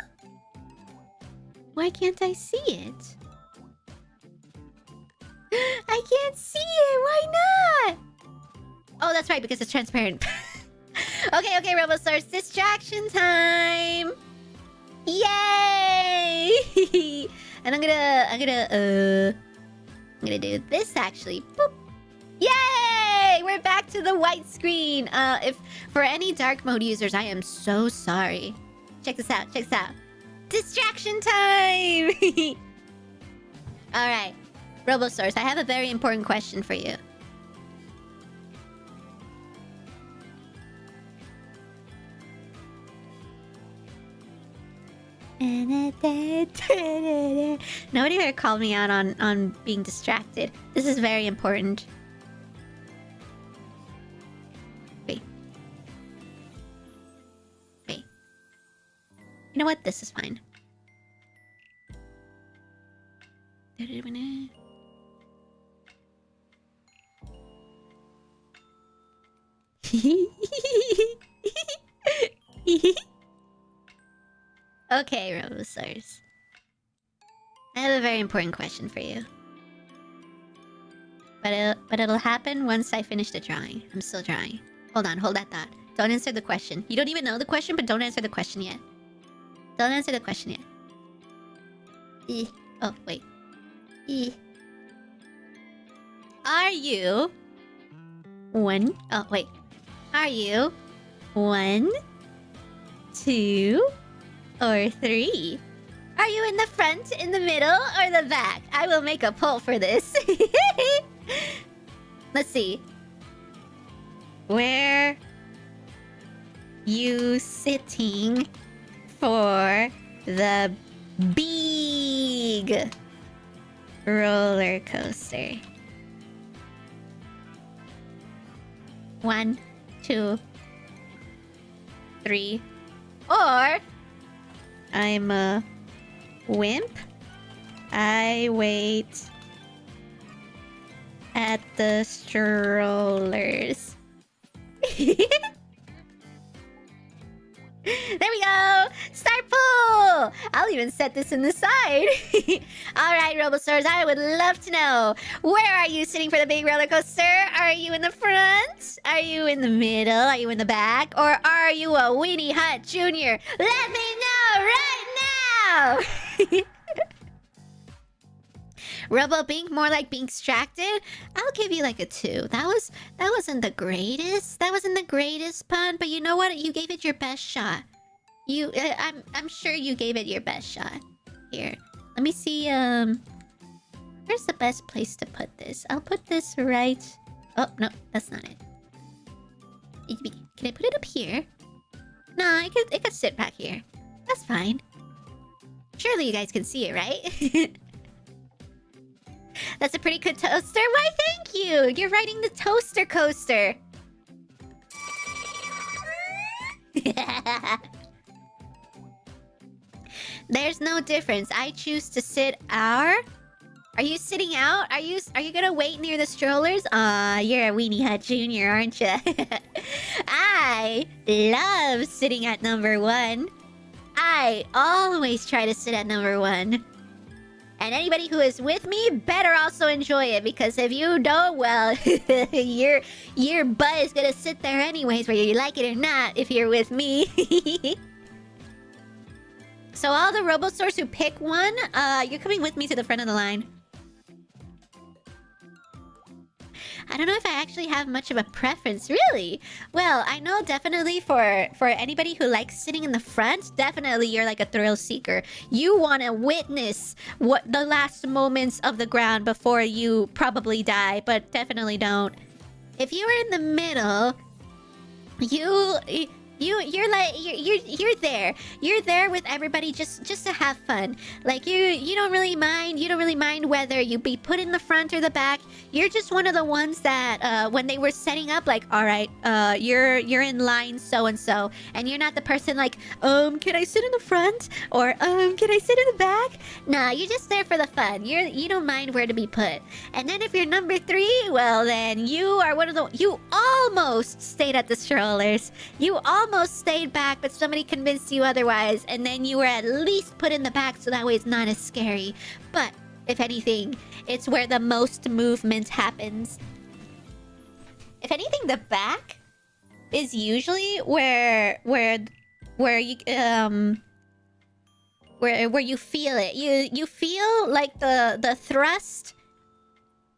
Why can't I see it? I can't see it! Why not? Oh, that's right, because it's transparent. Okay, okay, Robosaurus, distraction time! Yay! And I'm gonna do this actually. Boop. Yay! We're back to the white screen. If for any dark mode users, I am so sorry. Check this out, check this out. Distraction time! Alright. Robosaurus, I have a very important question for you. Nobody ever called me out on being distracted. This is very important. Wait. Wait. You know what? This is fine. Okay, Robosaurus. I have a very important question for you. But it'll happen once I finish the drawing. I'm still drawing. Hold on, hold that thought. Don't answer the question. You don't even know the question, but don't answer the question yet. Don't answer the question yet. Oh, wait. Are you... One... Oh, wait. Are you... 1, 2... or 3? Are you in the front, in the middle, or the back? I will make a poll for this. Let's see. Where you sitting for the big roller coaster? 1, 2, 3, or I'm a wimp. I wait at the strollers. There we go! Start pool! I'll even set this in the side. Alright, Robosaurus, I would love to know. Where are you sitting for the big roller coaster? Are you in the front? Are you in the middle? Are you in the back? Or are you a Weenie Hut Jr.? Let me know right now! Robo-Bink, more like being distracted. I'll give you like a 2. That wasn't the greatest. That wasn't the greatest pun, but you know what? You gave it your best shot. I'm sure you gave it your best shot. Here, let me see. Where's the best place to put this? I'll put this right. Oh no, that's not it. Can I put it up here? No, it could sit back here. That's fine. Surely you guys can see it, right? That's a pretty good toaster. Why, thank you. You're riding the toaster coaster. There's no difference. I choose to sit out. Are you sitting out? Are you gonna wait near the strollers? Aw, you're a Weenie Hut Jr., aren't you? I love sitting at number 1. I always try to sit at number 1. And anybody who is with me better also enjoy it, because if you don't, well, your butt is gonna sit there anyways, whether you like it or not, if you're with me. So all the Robosaurs who pick one, you're coming with me to the front of the line. I don't know if I actually have much of a preference, really. Well, I know definitely for anybody who likes sitting in the front, definitely you're like a thrill seeker. You want to witness what the last moments of the ground before you probably die, but definitely don't. If you were in the middle, you're there. You're there with everybody just to have fun. Like you don't really mind whether you be put in the front or the back. You're just one of the ones that when they were setting up, like, all right, you're in line so and so, and you're not the person like, can I sit in the front, or can I sit in the back? Nah, you're just there for the fun. You don't mind where to be put. And then if you're number 3, well then you are one of the, you almost stayed at the strollers. You almost stayed back, but somebody convinced you otherwise, and then you were at least put in the back so that way it's not as scary. But if anything, it's where the most movement happens. If anything, the back is usually where you where you feel it. You feel like the thrust.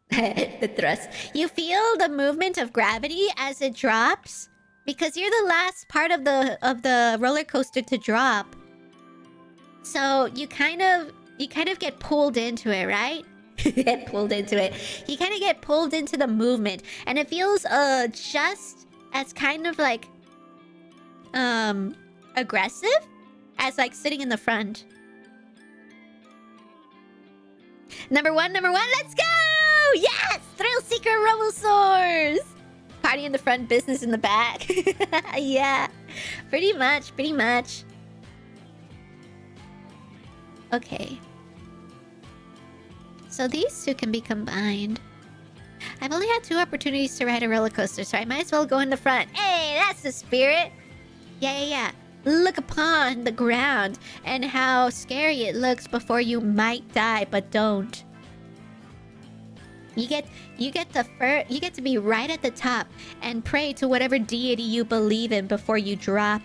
The thrust. You feel the movement of gravity as it drops, because you're the last part of the roller coaster to drop. So you kind of get pulled into it, right? Pulled into it. You kind of get pulled into the movement, and it feels just as kind of like aggressive as like sitting in the front. Number one, let's go! Yes! Thrill Seeker Robosaurs! Party in the front, business in the back. Yeah. Pretty much. Okay. So these two can be combined. I've only had 2 opportunities to ride a roller coaster, so I might as well go in the front. Hey, that's the spirit! Yeah. Look upon the ground and how scary it looks before you might die, but don't. You get to be right at the top and pray to whatever deity you believe in before you drop.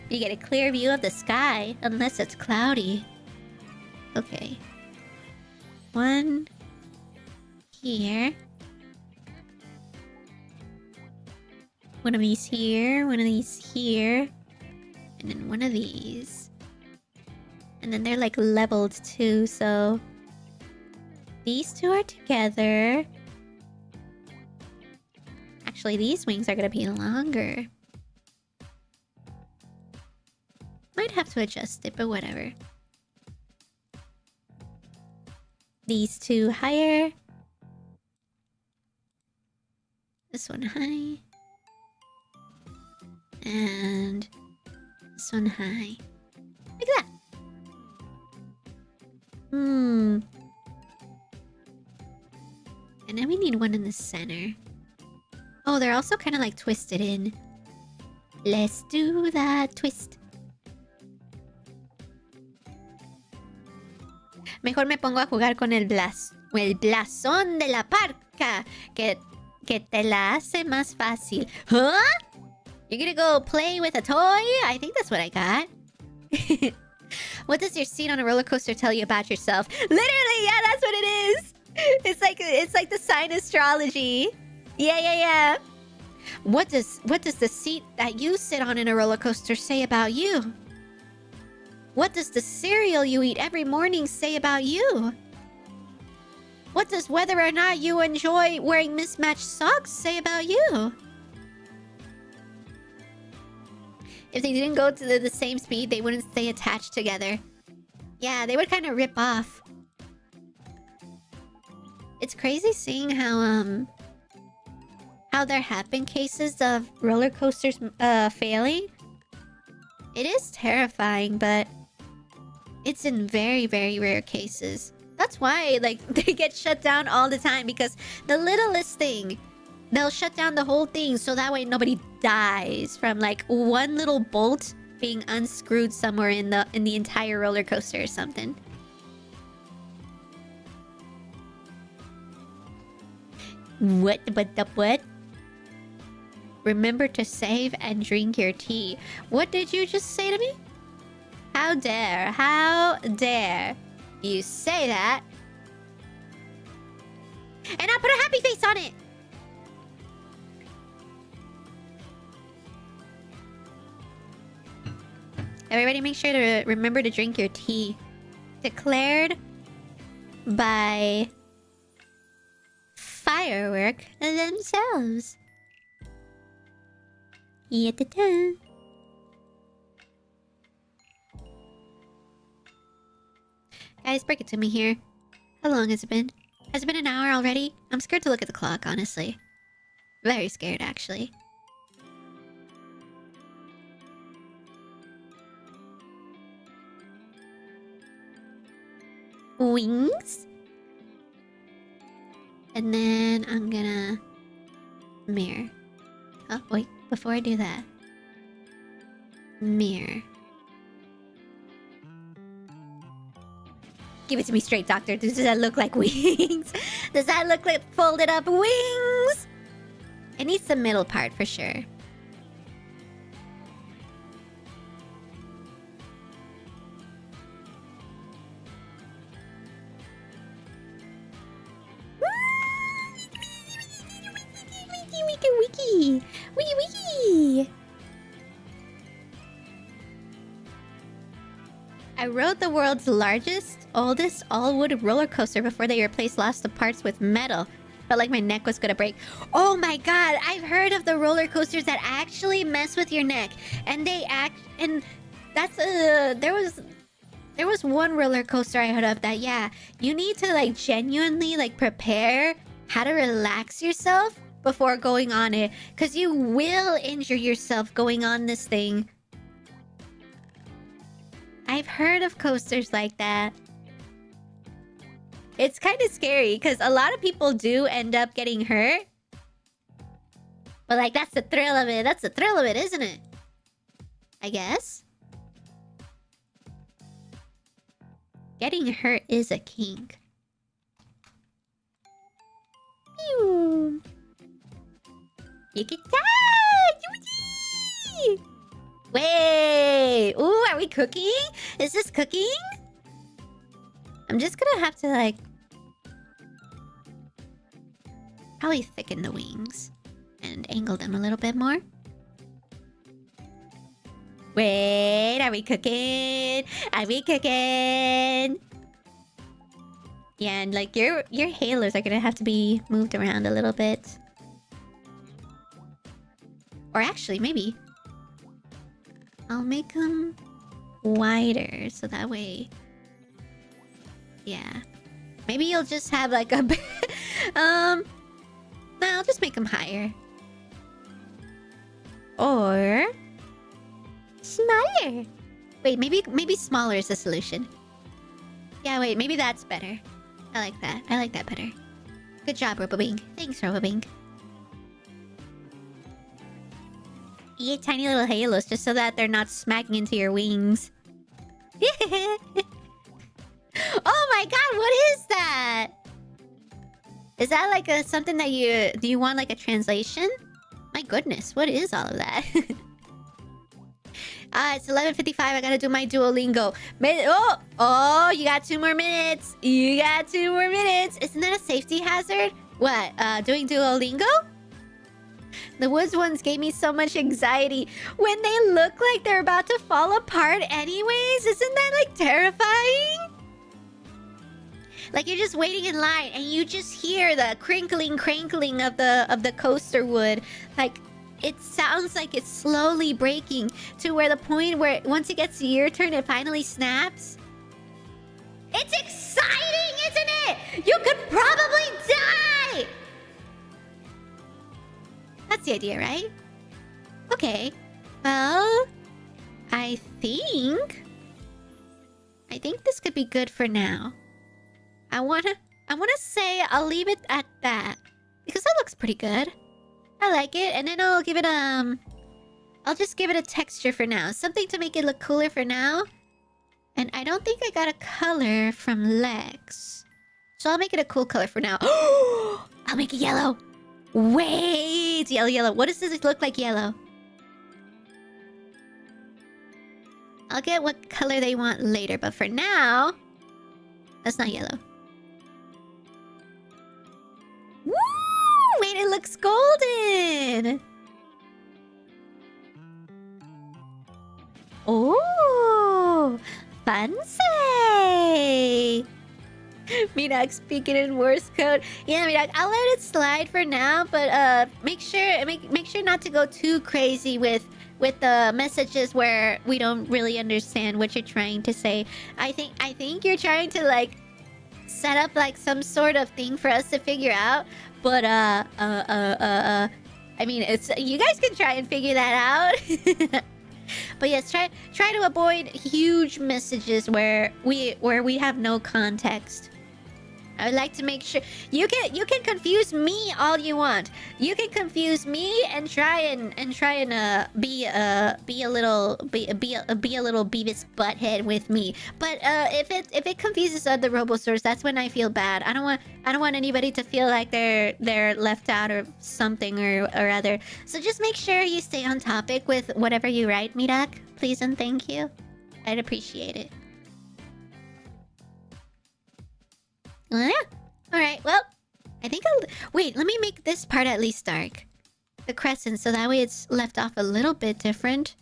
You get a clear view of the sky, unless it's cloudy. Okay. One here. One of these here, one of these here. And then one of these. And then they're like leveled too, so these 2 are together. Actually, these wings are gonna be longer. Might have to adjust it, but whatever. These 2 higher. This one high. And this one high. Like that. And then we need one in the center. Oh, they're also kind of like twisted in. Let's do that twist. Mejor me pongo a jugar con el blasón de la parca, que te la hace más fácil. Huh? You're gonna go play with a toy? I think that's what I got. What does your seat on a roller coaster tell you about yourself? Literally, yeah, that's what it is. It's like the sign astrology. Yeah. What does the seat that you sit on in a roller coaster say about you? What does the cereal you eat every morning say about you? What does whether or not you enjoy wearing mismatched socks say about you? If they didn't go to the same speed, they wouldn't stay attached together. Yeah, they would kind of rip off. It's crazy seeing how there have been cases of roller coasters failing. It is terrifying, but it's in very, very rare cases. That's why, like, they get shut down all the time, because the littlest thing, they'll shut down the whole thing so that way nobody dies from like one little bolt being unscrewed somewhere in the entire roller coaster or something. What? Remember to save and drink your tea. What did you just say to me? How dare? How dare you say that? And I put a happy face on it! Everybody make sure to remember to drink your tea. Declared by Firework themselves. Yata-ta. Guys, break it to me here. How long has it been? Has it been an hour already? I'm scared to look at the clock, honestly. Very scared, actually. Wings. And then I'm gonna mirror. Oh, wait. Before I do that. Mirror. Give it to me straight, doctor. Does that look like wings? Does that look like folded up wings? It needs the middle part for sure. Wiki. Wiki. I rode the world's largest, oldest all-wood roller coaster before they replaced lots of parts with metal. Felt like my neck was gonna break. Oh my god, I've heard of the roller coasters that actually mess with your neck. And that's there was one roller coaster I heard of that, yeah, you need to like genuinely like prepare how to relax yourself before going on it, because you will injure yourself going on this thing. I've heard of coasters like that. It's kind of scary because a lot of people do end up getting hurt. But like, that's the thrill of it. That's the thrill of it, isn't it? I guess. Getting hurt is a kink. Pew. You can die! Wait! Ooh, are we cooking? Is this cooking? I'm just gonna have to, like... probably thicken the wings. And angle them a little bit more. Wait, are we cooking? Are we cooking? Yeah, and like, your halos are gonna have to be moved around a little bit. Or actually, maybe... I'll make them wider, so that way... yeah. Maybe you'll just have like a... no, I'll just make them higher. Or... smaller! Wait, maybe smaller is the solution. Yeah, wait, maybe that's better. I like that. I like that better. Good job, Robo-Bink. Thanks, Robo-Bink. You get tiny little halos just so that they're not smacking into your wings. Oh my god, what is that? Is that like a something that you... do you want like a translation? My goodness, what is all of that? It's 11:55. I gotta do my Duolingo. Oh, you got 2 more minutes. You got 2 more minutes. Isn't that a safety hazard? What? Doing Duolingo? The woods ones gave me so much anxiety. When they look like they're about to fall apart anyways, isn't that like terrifying? Like you're just waiting in line and you just hear the crinkling of the coaster wood. Like it sounds like it's slowly breaking to where the point where once it gets to your turn, it finally snaps. It's exciting, isn't it? You could probably die! That's the idea, right? Okay. Well, I think this could be good for now. I wanna say I'll leave it at that. Because that looks pretty good. I like it, and then I'll give it I'll just give it a texture for now. Something to make it look cooler for now. And I don't think I got a color from legs. So I'll make it a cool color for now. I'll make it yellow. Wait! Yellow. What does this look like yellow? I'll get what color they want later, but for now... That's not yellow. Woo! Wait, it looks golden! Oh! Fancy! Mirak speaking in Morse code. Yeah, Mirak, I'll let it slide for now, but make sure not to go too crazy with the messages where we don't really understand what you're trying to say. I think you're trying to like set up like some sort of thing for us to figure out, but I mean, it's you guys can try and figure that out. But yes, try to avoid huge messages where we have no context. I would like to make sure you can confuse me all you want. You can confuse me and try and be a little Beavis butthead with me. But if it confuses other Robosaurs, that's when I feel bad. I don't want anybody to feel like they're left out or something or other. So just make sure you stay on topic with whatever you write, Mirak, please and thank you. I'd appreciate it. Yeah. Alright, well, I think I'll... Wait, let me make this part at least dark. The crescent, so that way it's left off a little bit different.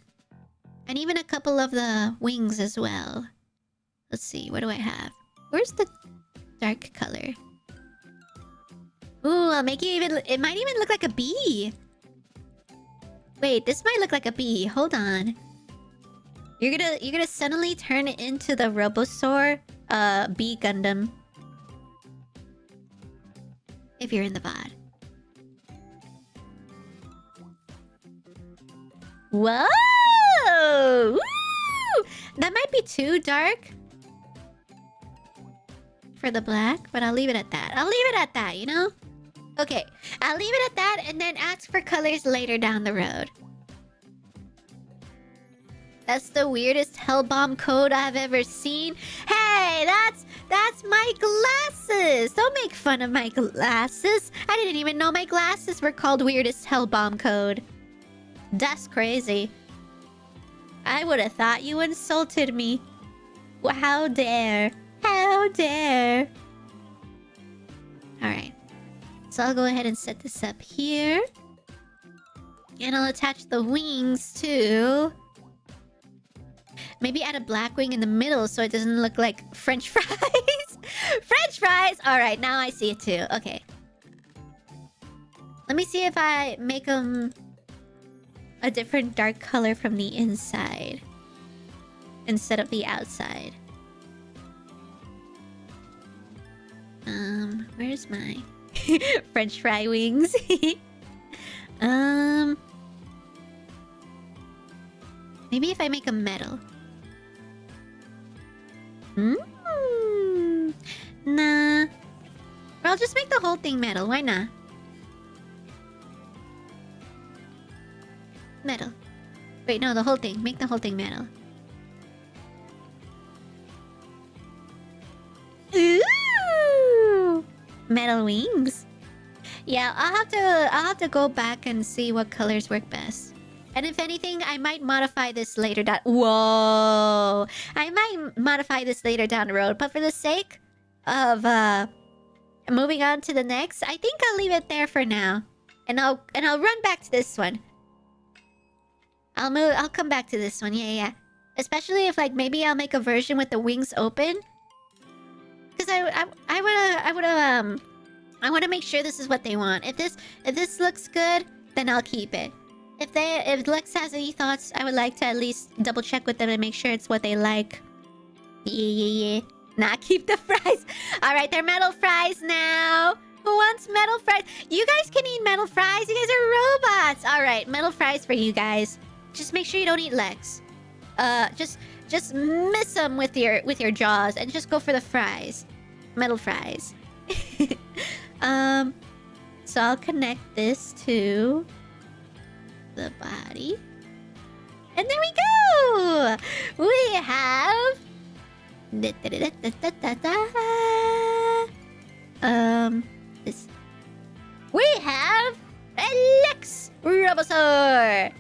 And even a couple of the wings as well. Let's see, what do I have? Where's the dark color? Ooh, I'll make it even... It might even look like a bee. Wait, this might look like a bee. Hold on. You're gonna suddenly turn it into the Robosaur bee Gundam. If you're in the VOD. Whoa! Woo! That might be too dark for the black, but I'll leave it at that. I'll leave it at that, you know? Okay, I'll leave it at that and then ask for colors later down the road. That's the weirdest Hellbomb code I've ever seen. Hey, that's my glasses! Don't make fun of my glasses. I didn't even know my glasses were called weirdest Hellbomb code. That's crazy. I would have thought you insulted me. Well, how dare. How dare. Alright. So I'll go ahead and set this up here. And I'll attach the wings too. Maybe add a black wing in the middle so it doesn't look like French fries. French fries! Alright, now I see it too. Okay. Let me see if I make them a different dark color from the inside instead of the outside. Where's my French fry wings? Maybe if I make a metal. Nah. Or I'll just make the whole thing metal. Why not? Metal. Wait, no, the whole thing. Make the whole thing metal. Ooh! Metal wings. Yeah, I'll have to go back and see what colors work best. And if anything, I might modify this later down... Whoa! I might modify this later down the road. But for the sake of moving on to the next, I think I'll leave it there for now. And I'll run back to this one. I'll come back to this one. Yeah. Especially if like maybe I'll make a version with the wings open. Because I want to make sure this is what they want. If this looks good, then I'll keep it. If Lex has any thoughts, I would like to at least double check with them and make sure it's what they like. Yeah. Nah, keep the fries. Alright, they're metal fries now. Who wants metal fries? You guys can eat metal fries. You guys are robots. Alright, metal fries for you guys. Just make sure you don't eat Lex. Just miss them with your jaws and just go for the fries. Metal fries. So I'll connect this to the body. And there we go! We have... This... We have... Lex Robosaur!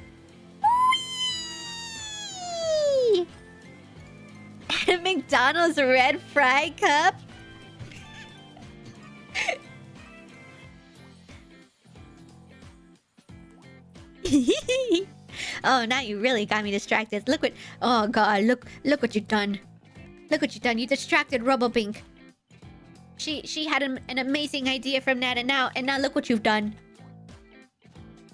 Whee! McDonald's red fry cup? Oh, now you really got me distracted. Look what... Oh, God. Look what you've done. Look what you've done. You distracted Robo-Bink. She had an amazing idea from that, and now look what you've done.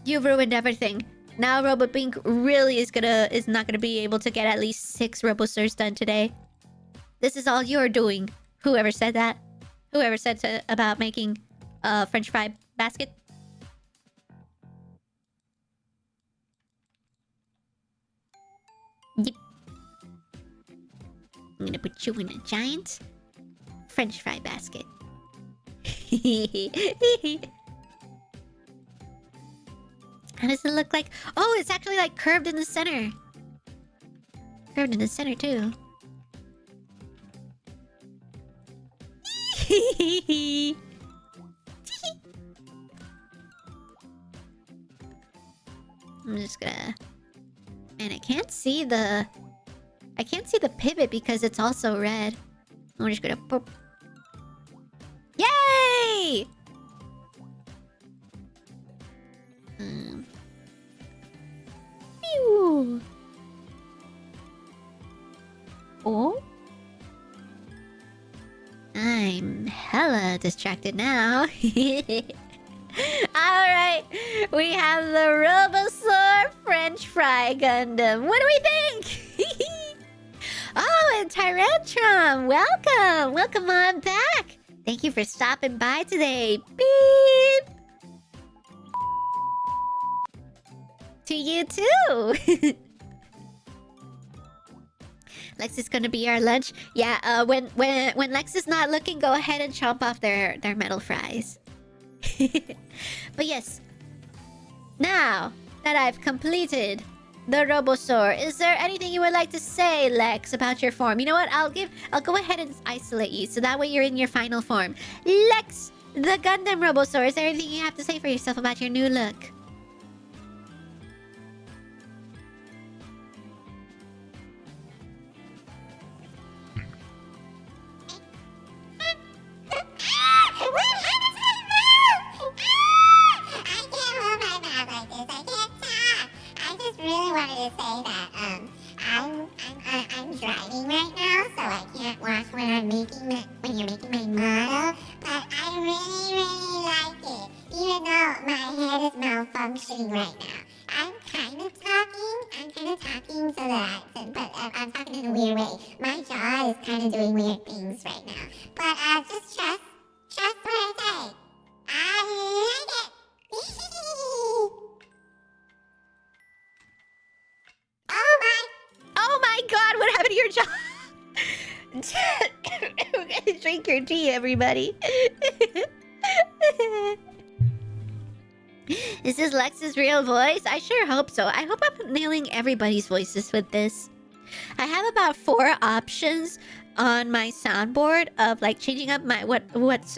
You've ruined everything. Now Robo-Bink really is not gonna be able to get at least 6 Robo-Stars done today. This is all you're doing. Whoever said that? Whoever said about making a French fry basket? Yep. I'm gonna put you in a giant French fry basket. How does it look like? Oh, it's actually like curved in the center. Curved in the center too. I'm just gonna... Man, I can't see the pivot because it's also red. I'm just gonna pop. Yay! Pew. Oh? I'm hella distracted now. Alright, we have the Robosaur French Fry Gundam. What do we think? Oh, and Tyrantrum, welcome! Welcome on back! Thank you for stopping by today. Beep! To you too! Lex is gonna be our lunch. Yeah, when Lex is not looking, go ahead and chomp off their metal fries. But yes, now that I've completed the Robosaur, is there anything you would like to say, Lex, about your form? You know what? I'll go ahead and isolate you, so that way you're in your final form. Lex, the Gundam Robosaur, is there anything you have to say for yourself about your new look? Really wanted to say that I'm driving right now, so I can't watch when you're making my model. But I really like it, even though my head is malfunctioning right now. I'm kind of talking so that but I'm talking in a weird way. My jaw is kind of doing weird things right now. But just trust what I say. I like it. Oh my God, what happened to your jaw? We're gonna drink your tea, everybody. Is this Lex's real voice? I sure hope so. I hope I'm nailing everybody's voices with this. I have about 4 options on my soundboard of like changing up my what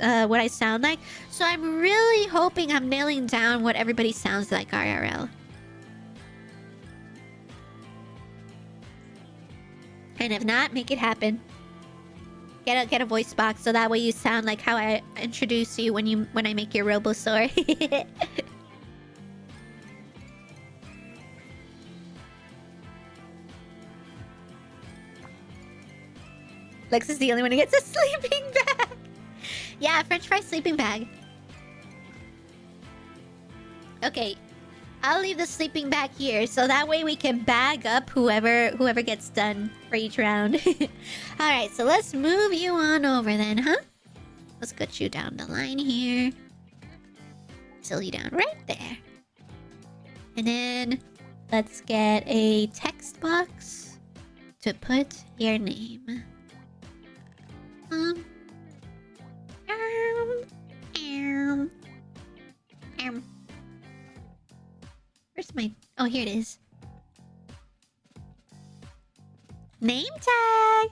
I sound like. So I'm really hoping I'm nailing down what everybody sounds like IRL. And if not, make it happen. Get a voice box so that way you sound like how I introduce you when I make your Robosaur. Lex is the only one who gets a sleeping bag. Yeah, French fry sleeping bag. Okay, I'll leave the sleeping bag here so that way we can bag up whoever gets done for each round. Alright, so let's move you on over then, huh? Let's get you down the line here. Settle you down right there. And then let's get a text box to put your name. Where's my... Oh, here it is. Name tag!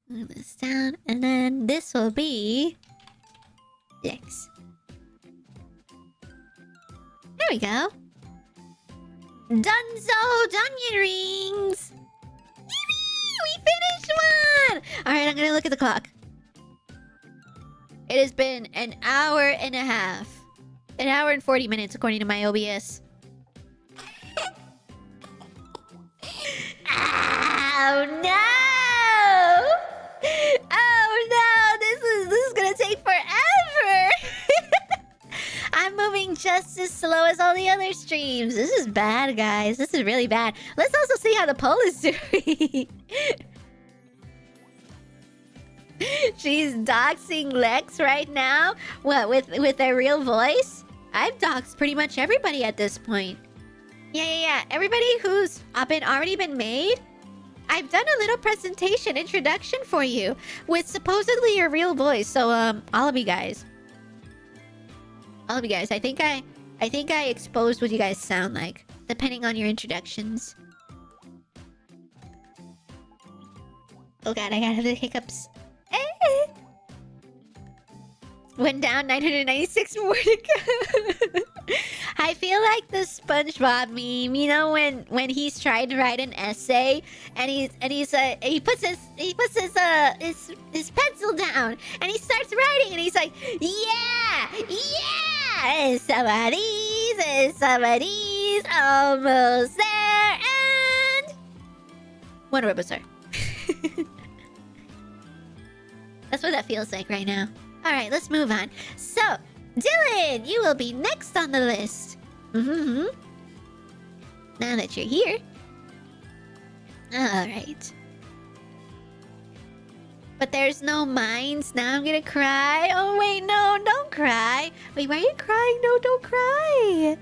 Move this down, and then this will be... Lex. There we go. Dunzo onion rings! Yippee! We finished one! Alright, I'm gonna look at the clock. It has been an hour and a half. An hour and 40 minutes according to my OBS. Oh no! Oh no! This is gonna take forever! I'm moving just as slow as all the other streams. This is bad, guys. This is really bad. Let's also see how the poll is doing. She's doxing Lex right now. What, with their real voice? I've doxed pretty much everybody at this point. Yeah. Everybody who's already been made. I've done a little presentation introduction for you with supposedly your real voice. So all of you guys, I think I exposed what you guys sound like, depending on your introductions. Oh god, I gotta have the hiccups. Went down 996 more to go. I feel like the SpongeBob meme, you know, when he's trying to write an essay and he puts his pencil down and he starts writing and he's like, yeah, and some of these, almost there, and one Robo-Star. That's what that feels like right now. Alright, let's move on. So, Dylan, you will be next on the list. Now that you're here. Alright. But there's no mines. Now I'm gonna cry. Oh, wait, no, don't cry. Wait, why are you crying? No, don't cry.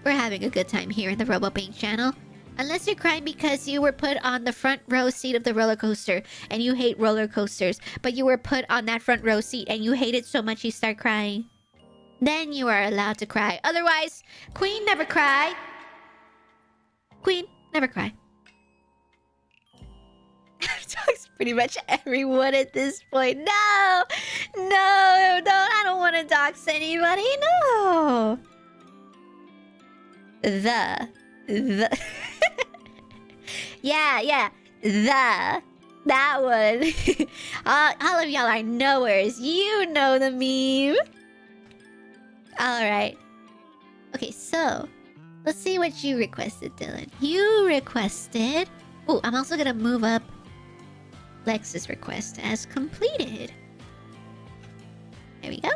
We're having a good time here in the Robo-Bink channel. Unless you're crying because you were put on the front row seat of the roller coaster and you hate roller coasters, but you were put on that front row seat and you hate it so much you start crying. Then you are allowed to cry. Otherwise, Queen never cry. Queen never cry. I've talked to pretty much everyone at this point. No! I don't want to dox anybody. No! The... yeah. That one. all of y'all are knowers. You know the meme. Alright. Okay, so... let's see what you requested, Dylan. You requested... oh, I'm also gonna move up Lex's request as completed. There we go.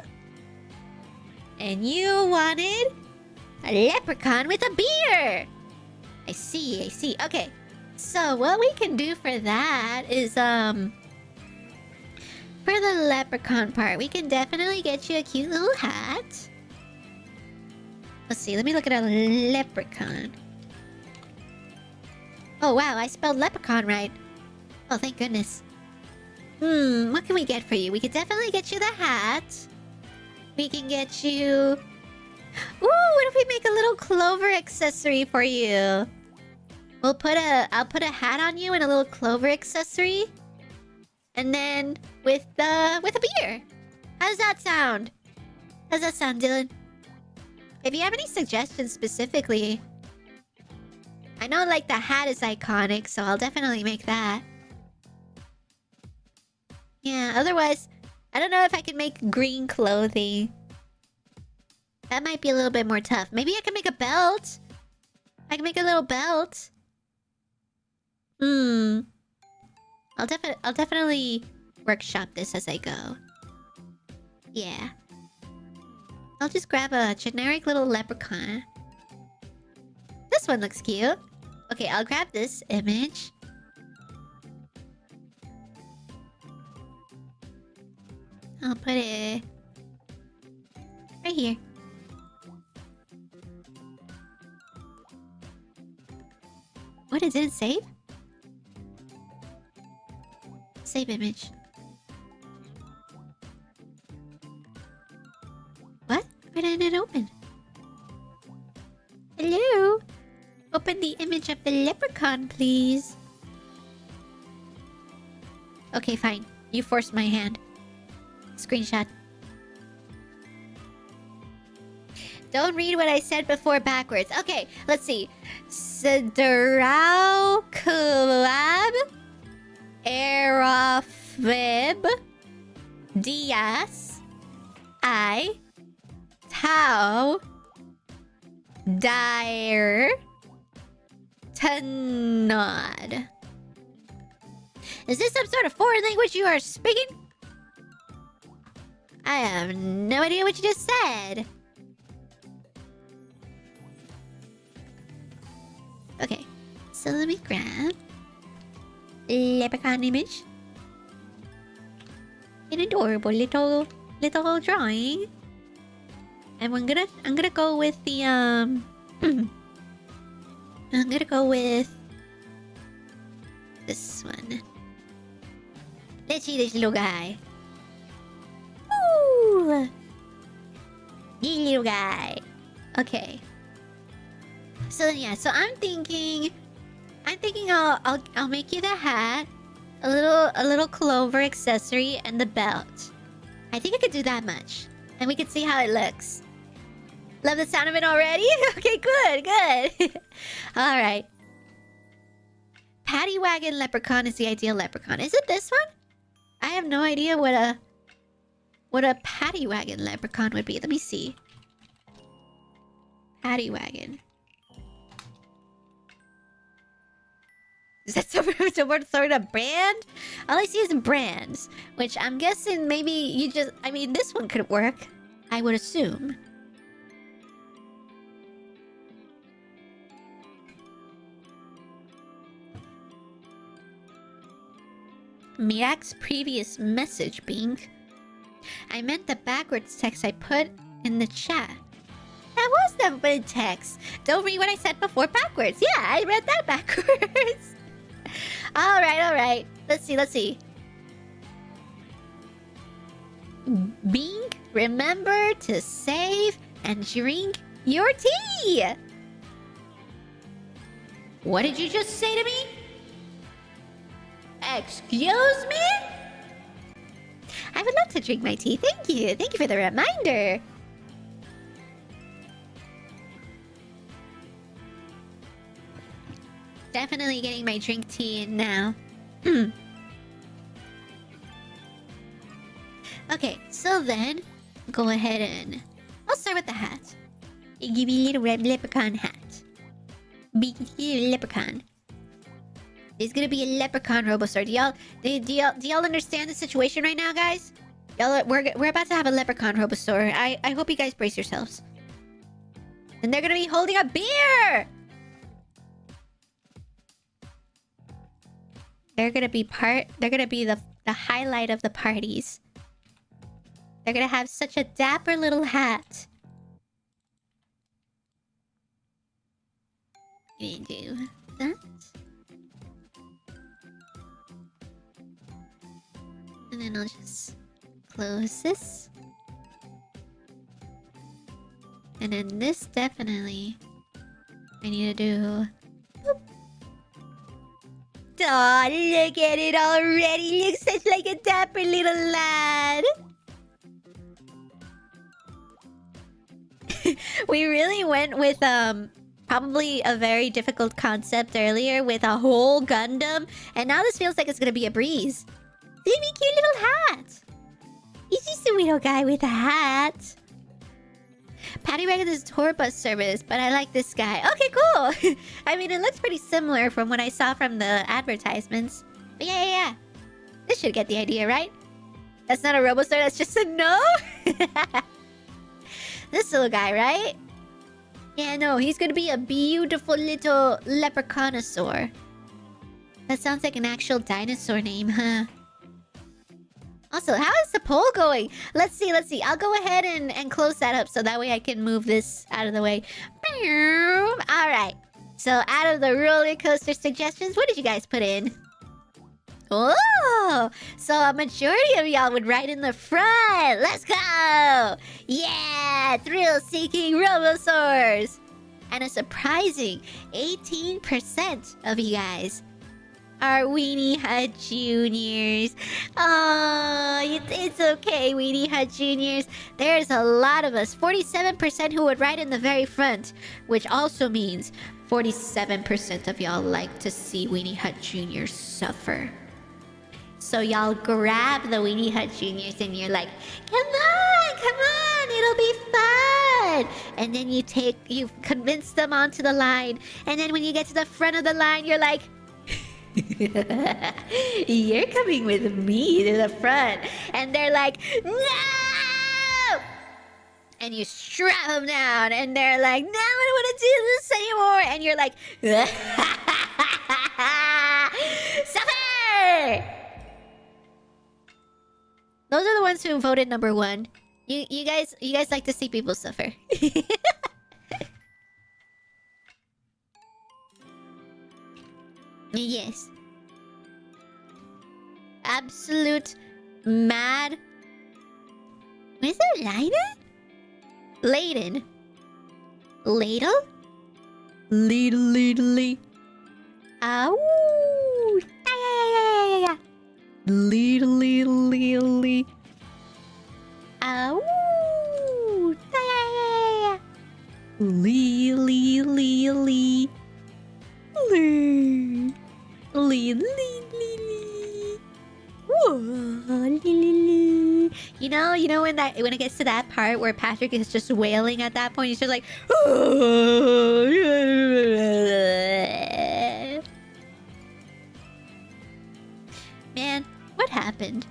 And you wanted... a leprechaun with a beer! I see. Okay. So, what we can do for that is, for the leprechaun part, we can definitely get you a cute little hat. Let's see, let me look at a leprechaun. Oh, wow, I spelled leprechaun right. Oh, thank goodness. What can we get for you? We could definitely get you the hat. We can get you... ooh, what if we make a little clover accessory for you? I'll put a hat on you and a little clover accessory. And then with a beer. How does that sound? How does that sound, Dylan? If you have any suggestions specifically. I know like the hat is iconic, so I'll definitely make that. Yeah, otherwise, I don't know if I can make green clothing. That might be a little bit more tough. Maybe I can make a belt. I can make a little belt. I'll definitely workshop this as I go. Yeah. I'll just grab a generic little leprechaun. This one looks cute. Okay, I'll grab this image. I'll put it right here. What, it didn't save? Save image. What? Why didn't it open? Hello? Open the image of the leprechaun, please. Okay, fine. You forced my hand. Screenshot. Don't read what I said before backwards. Okay, let's see. Sidrau Club Aerofib Dias I Tau Dire Tanod. Is this some sort of foreign language you are speaking? I have no idea what you just said. Okay, so let me grab leprechaun image. An adorable little drawing. And I'm gonna go with the I'm gonna go with this one. Let's see this little guy. Ooh, you little guy. Okay. So yeah, so I'm thinking I'll make you the hat, a little clover accessory, and the belt. I think I could do that much, and we could see how it looks. Love the sound of it already? Okay, good. All right. Paddy wagon leprechaun is the ideal leprechaun. Is it this one? I have no idea what a paddy wagon leprechaun would be. Let me see. Paddy wagon. Is that some sort of brand? All I see is brands, which I'm guessing maybe you just... I mean, this one could work, I would assume. Mirak's previous message, Bink. I meant the backwards text I put in the chat. That was the text. Don't read what I said before backwards. Yeah, I read that backwards. Alright. Let's see. Bink, remember to save and drink your tea. What did you just say to me? Excuse me? I would love to drink my tea. Thank you for the reminder. Definitely getting my drink tea in now. Okay, so then go ahead and I'll start with the hat. Give me a little red leprechaun hat. Big leprechaun. There's gonna be a leprechaun Robo-Store. Do y'all understand the situation right now, guys? We're about to have a leprechaun Robo-Store. I hope you guys brace yourselves. And they're gonna be holding a beer! They're gonna be the highlight of the parties. They're gonna have such a dapper little hat. Gonna do that. And then I'll just close this. And then this definitely I need to do. Boop. Aw, look at it already. Looks such like a dapper little lad. We really went with probably a very difficult concept earlier with a whole Gundam, and now this feels like it's gonna be a breeze. See me cute little hat. He's just a little guy with a hat. Paddy Wagon is a tour bus service, but I like this guy. Okay, cool. I mean, it looks pretty similar from what I saw from the advertisements. But yeah. This should get the idea, right? That's not a Robo-Store, that's just a no? This little guy, right? Yeah, no, he's gonna be a beautiful little leprechaunosaur. That sounds like an actual dinosaur name, huh? Also, how is the poll going? Let's see. I'll go ahead and close that up so that way I can move this out of the way. Alright. So, out of the roller coaster suggestions, what did you guys put in? Oh! So, a majority of y'all would write in the front. Let's go! Yeah! Thrill-seeking Robosaurs! And a surprising 18% of you guys our Weenie Hut Juniors. Oh, it's okay, Weenie Hut Juniors. There's a lot of us. 47% who would ride in the very front, which also means 47% of y'all like to see Weenie Hut Juniors suffer. So y'all grab the Weenie Hut Juniors and you're like, come on, it'll be fun. And then you convince them onto the line. And then when you get to the front of the line, you're like, you're coming with me to the front. And they're like, no! And you strap them down and they're like, no, I don't want to do this anymore. And you're like, suffer! Those are the ones who voted number 1. You guys like to see people suffer. Yes. Absolute mad. Where's that Lina? Ladle? Ladle. Ow! Yeah. Lee. Ow! Yeah. Lee. You know when it gets to that part where Patrick is just wailing at that point, he's just like, man, what happened?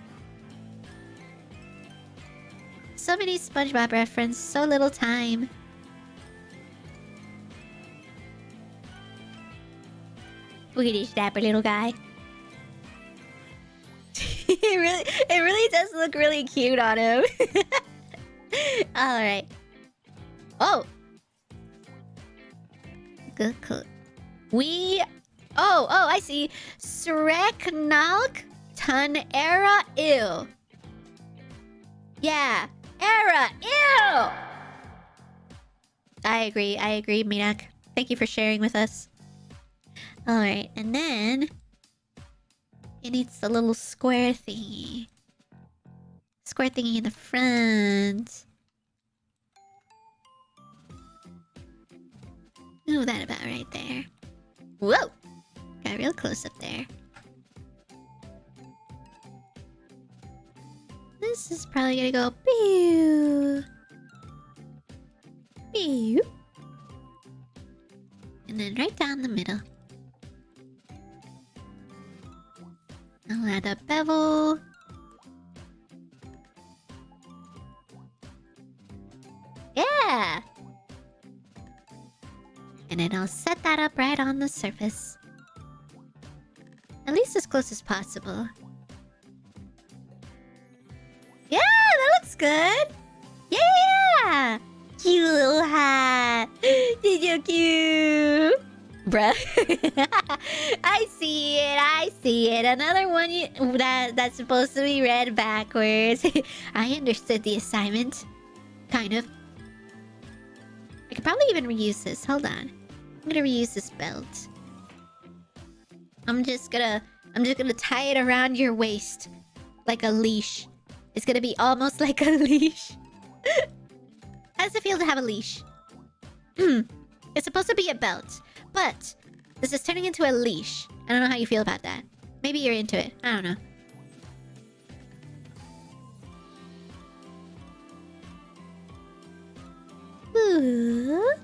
So many SpongeBob references, so little time. Look at this dapper little guy. It really does look really cute on him. Alright. Oh! Good. Oh, I see. Sreknalk Ton Era Ill. Yeah. Era Ill! I agree, Minak. Thank you for sharing with us. Alright, and then it needs the little square thingy. Square thingy in the front. Ooh, that about right there. Whoa! Got real close up there. This is probably gonna go pew. Pew. And then right down the middle. I'll add a bevel. Yeah! And then I'll set that up right on the surface. At least as close as possible. Yeah, that looks good! Yeah! Cute little hat! Did you cute? Bruh. I see it. Another one that's supposed to be read backwards. I understood the assignment. Kind of. I could probably even reuse this. Hold on. I'm gonna reuse this belt. I'm just gonna tie it around your waist. Like a leash. It's gonna be almost like a leash. How does it feel to have a leash? It's supposed to be a belt. But this is turning into a leash. I don't know how you feel about that. Maybe you're into it. I don't know. Ooh.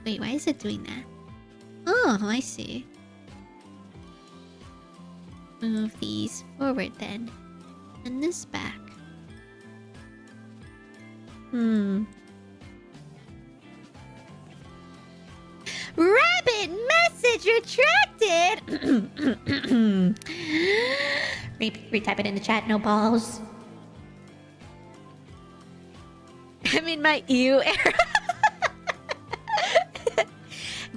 Wait, why is it doing that? Oh, I see. Move these forward then. And this back. Rabbit message retracted! Retype it in the chat, no balls. I'm in my ew era.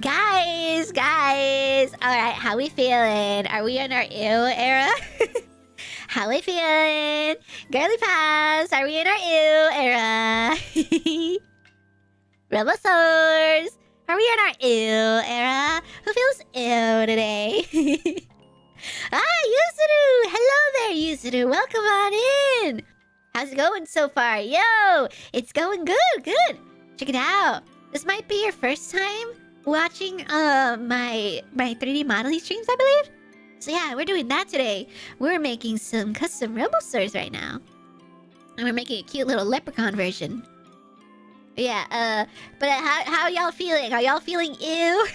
Guys! Alright, how we feeling? Are we in our ew era? How we feeling? Girly Pass, are we in our ew era? Robosaurs! Are we in our ew era? Who feels ill today? Yuzuru! Hello there, Yuzuru. Welcome on in. How's it going so far? Yo! It's going good, good. Check it out. This might be your first time watching my 3D modeling streams, I believe. So yeah, we're doing that today. We're making some custom Robo-Stars right now. And we're making a cute little leprechaun version. Yeah, but how y'all feeling? Are y'all feeling ill?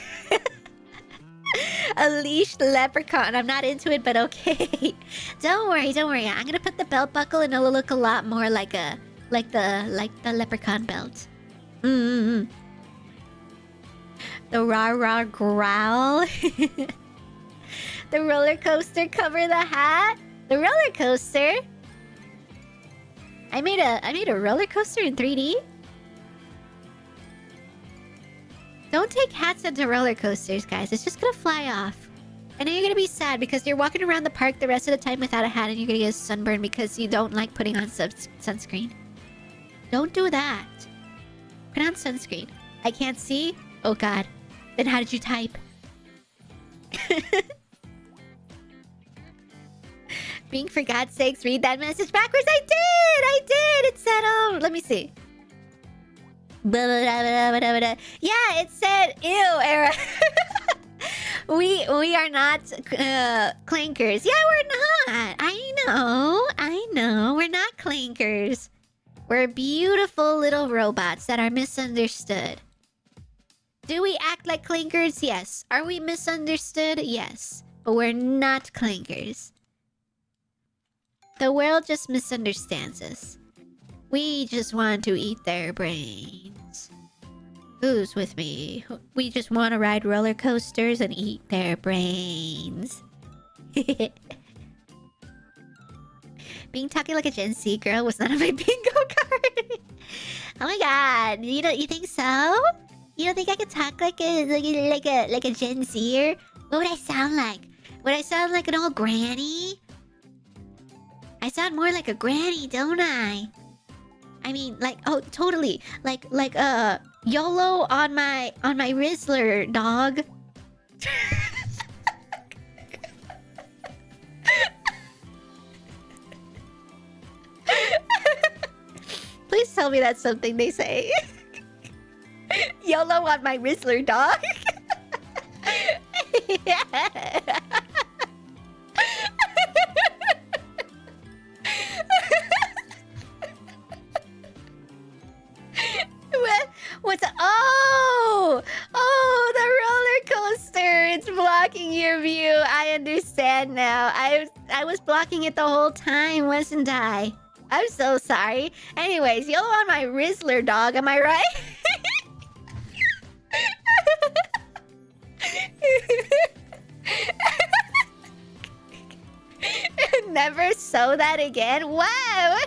A leashed leprechaun. I'm not into it, but okay. Don't worry, don't worry. I'm gonna put the belt buckle and it'll look a lot more like the leprechaun belt. The rah-rah growl. The roller coaster cover the hat. The roller coaster. I made a roller coaster in 3D. Don't take hats into roller coasters, guys. It's just gonna fly off. And then you're gonna be sad because you're walking around the park the rest of the time without a hat and you're gonna get a sunburn because you don't like putting on sunscreen. Don't do that. Put on sunscreen. I can't see? Oh god. Then how did you type? Bink, for God's sakes, read that message backwards. I did! It said, let me see. Yeah, it said, ew, era. We are not clankers. Yeah, we're not. I know. We're not clankers. We're beautiful little robots that are misunderstood. Do we act like clankers? Yes. Are we misunderstood? Yes. But we're not clankers. The world just misunderstands us. We just want to eat their brains. Who's with me? We just want to ride roller coasters and eat their brains. Being talking like a Gen Z girl was not on my bingo card. Oh my god! You think so? You don't think I could talk like a Gen Zer? What would I sound like? Would I sound like an old granny? I sound more like a granny, don't I? I mean, like, oh, totally. Like YOLO on my Rizzler, dog. Please tell me that's something they say. YOLO on my Rizzler, dog. What's the roller coaster. It's blocking your view. I understand now. I was blocking it the whole time, wasn't I? I'm so sorry. Anyways, YOLO on my Rizzler, dog. Am I right? Never sew that again? Wow!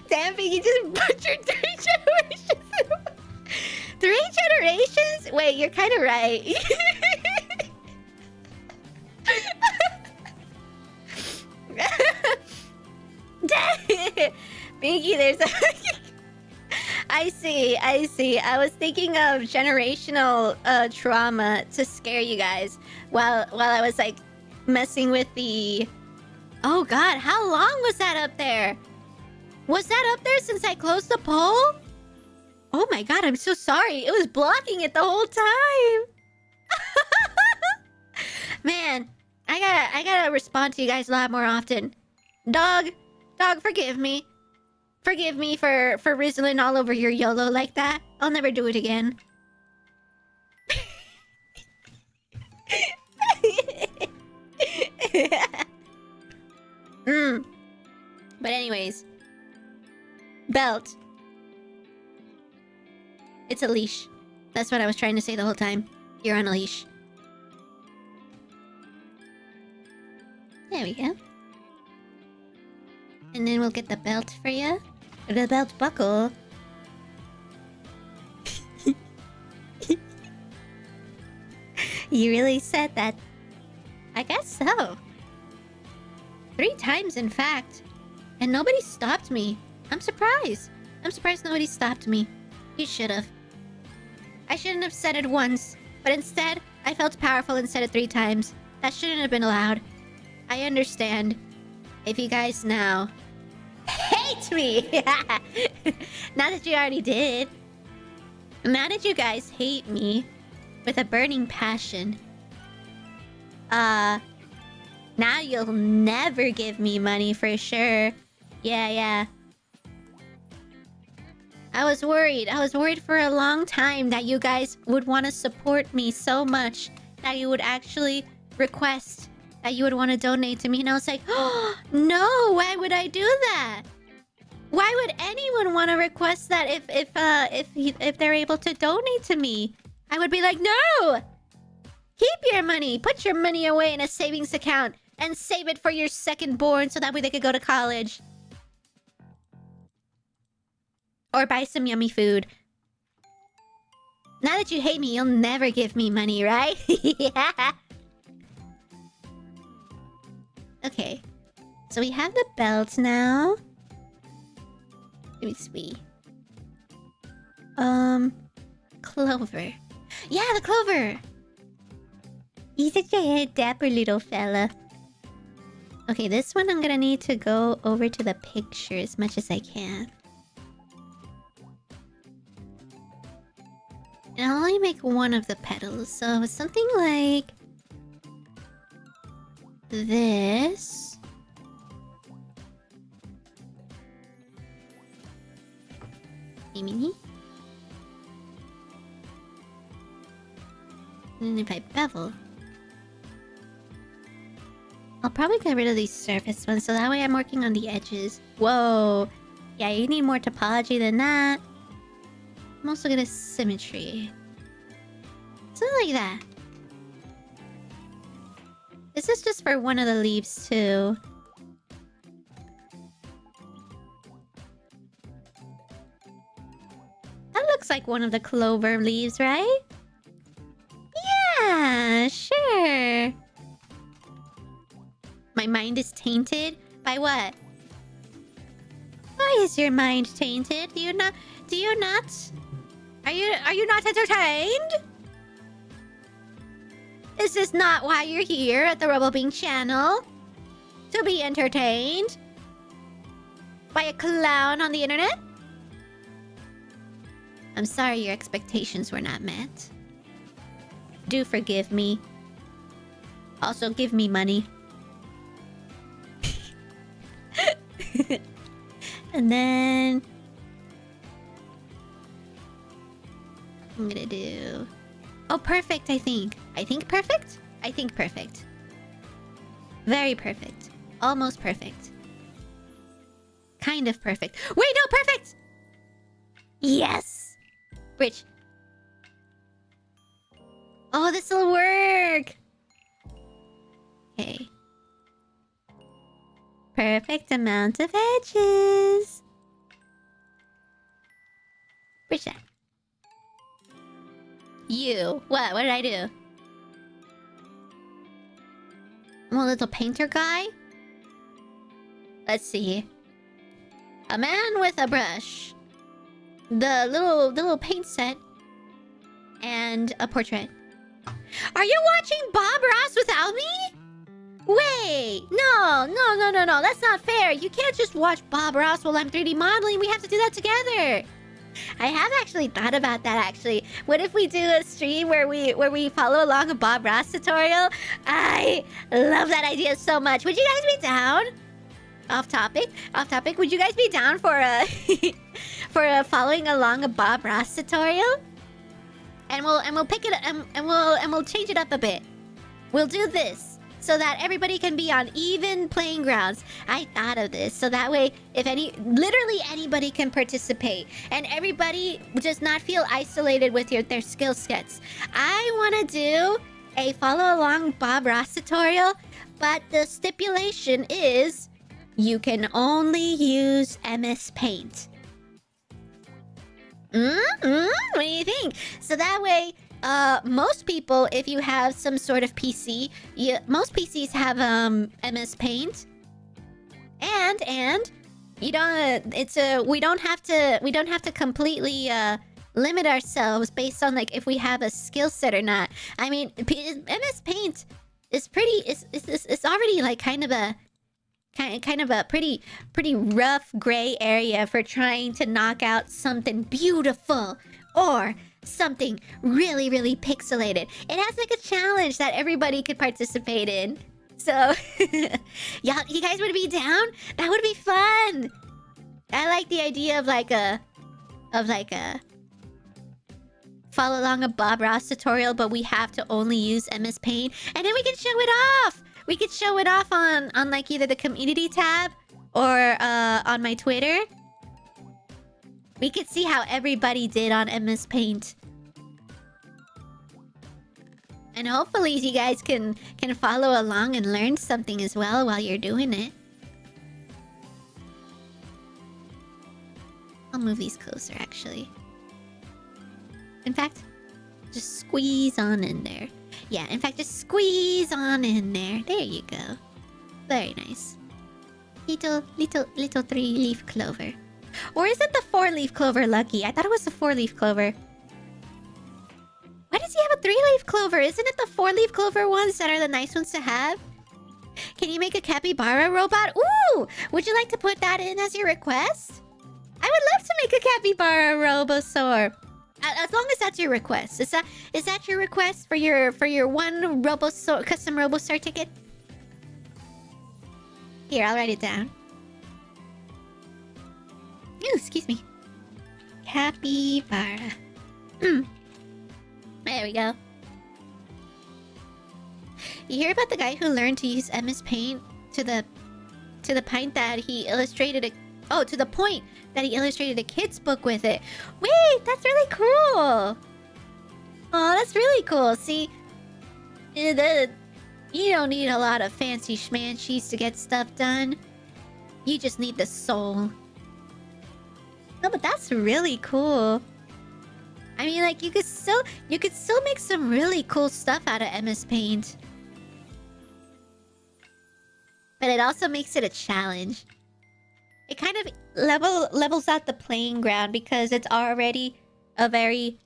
Damn, you just butchered 3 generations. 3 generations? Wait, you're kind of right. Binky, there's a... I see. I was thinking of generational trauma to scare you guys while I was like messing with the... Oh god, how long was that up there? Was that up there since I closed the poll? Oh my god, I'm so sorry. It was blocking it the whole time. Man, I gotta respond to you guys a lot more often. Dog, forgive me. Forgive me for rizzling all over your YOLO like that. I'll never do it again. But anyways. Belt. It's a leash. That's what I was trying to say the whole time. You're on a leash. There we go. And then we'll get the belt for you. The belt buckle. You really said that. I guess so. 3 times, in fact. And nobody stopped me. I'm surprised. I'm surprised nobody stopped me. You should've. I shouldn't have said it once, but instead, I felt powerful and said it 3 times. That shouldn't have been allowed. I understand. If you guys now hate me! Now that you already did. Now that you guys hate me with a burning passion. Now you'll never give me money for sure. Yeah. I was worried. I was worried for a long time that you guys would want to support me so much that you would actually request that you would want to donate to me. And I was like, oh, no, why would I do that? Why would anyone want to request that if they're able to donate to me? I would be like, no! Keep your money. Put your money away in a savings account and save it for your second born so that way they could go to college. Or buy some yummy food. Now that you hate me, you'll never give me money, right? Yeah. Okay. So we have the belt now. Let me see. Clover. Yeah, the clover! He's such a dapper little fella. Okay, this one I'm gonna need to go over to the picture as much as I can. And I'll only make one of the petals, so it's something like this. Mini. And then if I bevel, I'll probably get rid of these surface ones, so that way I'm working on the edges. Whoa! Yeah, you need more topology than that. I'm also gonna symmetry. Something like that. This is just for one of the leaves too. That looks like one of the clover leaves, right? Yeah, sure. My mind is tainted? By what? Why is your mind tainted? Do you not... Are you not entertained? Is this not why you're here at the Robo-Bink channel? To be entertained? By a clown on the internet? I'm sorry your expectations were not met. Do forgive me. Also give me money. And then... I'm gonna do... Oh, perfect, I think. I think perfect? I think perfect. Very perfect. Almost perfect. Kind of perfect. Wait, no, perfect! Yes! Rich. Oh, this'll work! Okay. Perfect amount of edges. Where's that? You. What? What did I do? I'm a little painter guy? Let's see. A man with a brush. The little paint set. And a portrait. Are you watching Bob Ross without me? Wait, no, that's not fair. You can't just watch Bob Ross while I'm 3D modeling. We have to do that together. I have actually thought about that, actually. What if we do a stream where we follow along a Bob Ross tutorial? I love that idea so much. Would you guys be down? Off topic. Would you guys be down for a for a following along a Bob Ross tutorial? And we'll pick it and we'll change it up a bit. We'll do this so that everybody can be on even playing grounds. I thought of this so that way if literally anybody can participate and everybody does not feel isolated with their skill sets. I want to do a follow along Bob Ross tutorial, but the stipulation is you can only use MS Paint. What do you think? So that way, most people, if you have some sort of PC, most PCs have MS Paint, and You don't. We don't have to completely limit ourselves based on like if we have a skill set or not. I mean, MS Paint is pretty. It's already like kind of a pretty rough gray area for trying to knock out something beautiful or something really pixelated. It has like a challenge that everybody could participate in. So, y'all, you guys would be down? That would be fun. I like the idea of like a follow along a Bob Ross tutorial, but we have to only use MS Paint, and then we can show it off. We could show it off on like either the community tab or on my Twitter. We could see how everybody did on MS Paint. And hopefully you guys can follow along and learn something as well while you're doing it. I'll move these closer, actually. In fact, just squeeze on in there. Yeah, in fact, just squeeze on in there. There you go. Very nice. Little 3-leaf clover. Or is it the 4-leaf clover, Lucky? I thought it was the 4-leaf clover. Why does he have a 3-leaf clover? Isn't it the 4-leaf clover ones that are the nice ones to have? Can you make a capybara robot? Ooh! Would you like to put that in as your request? I would love to make a capybara robosaur. As long as that's your request. Is that your request for your one robosaur custom robosaur ticket? Here, I'll write it down. Ooh, excuse me. Capybara. There we go. You hear about the guy who learned to use MS Paint to the point that he illustrated a... Oh, to the point that he illustrated a kid's book with it. Wait, that's really cool. Oh, that's really cool. See, you don't need a lot of fancy schmancies to get stuff done. You just need the soul. No, but that's really cool. I mean, like, you could still make some really cool stuff out of MS Paint. But it also makes it a challenge. It kind of levels out the playing ground because it's already a very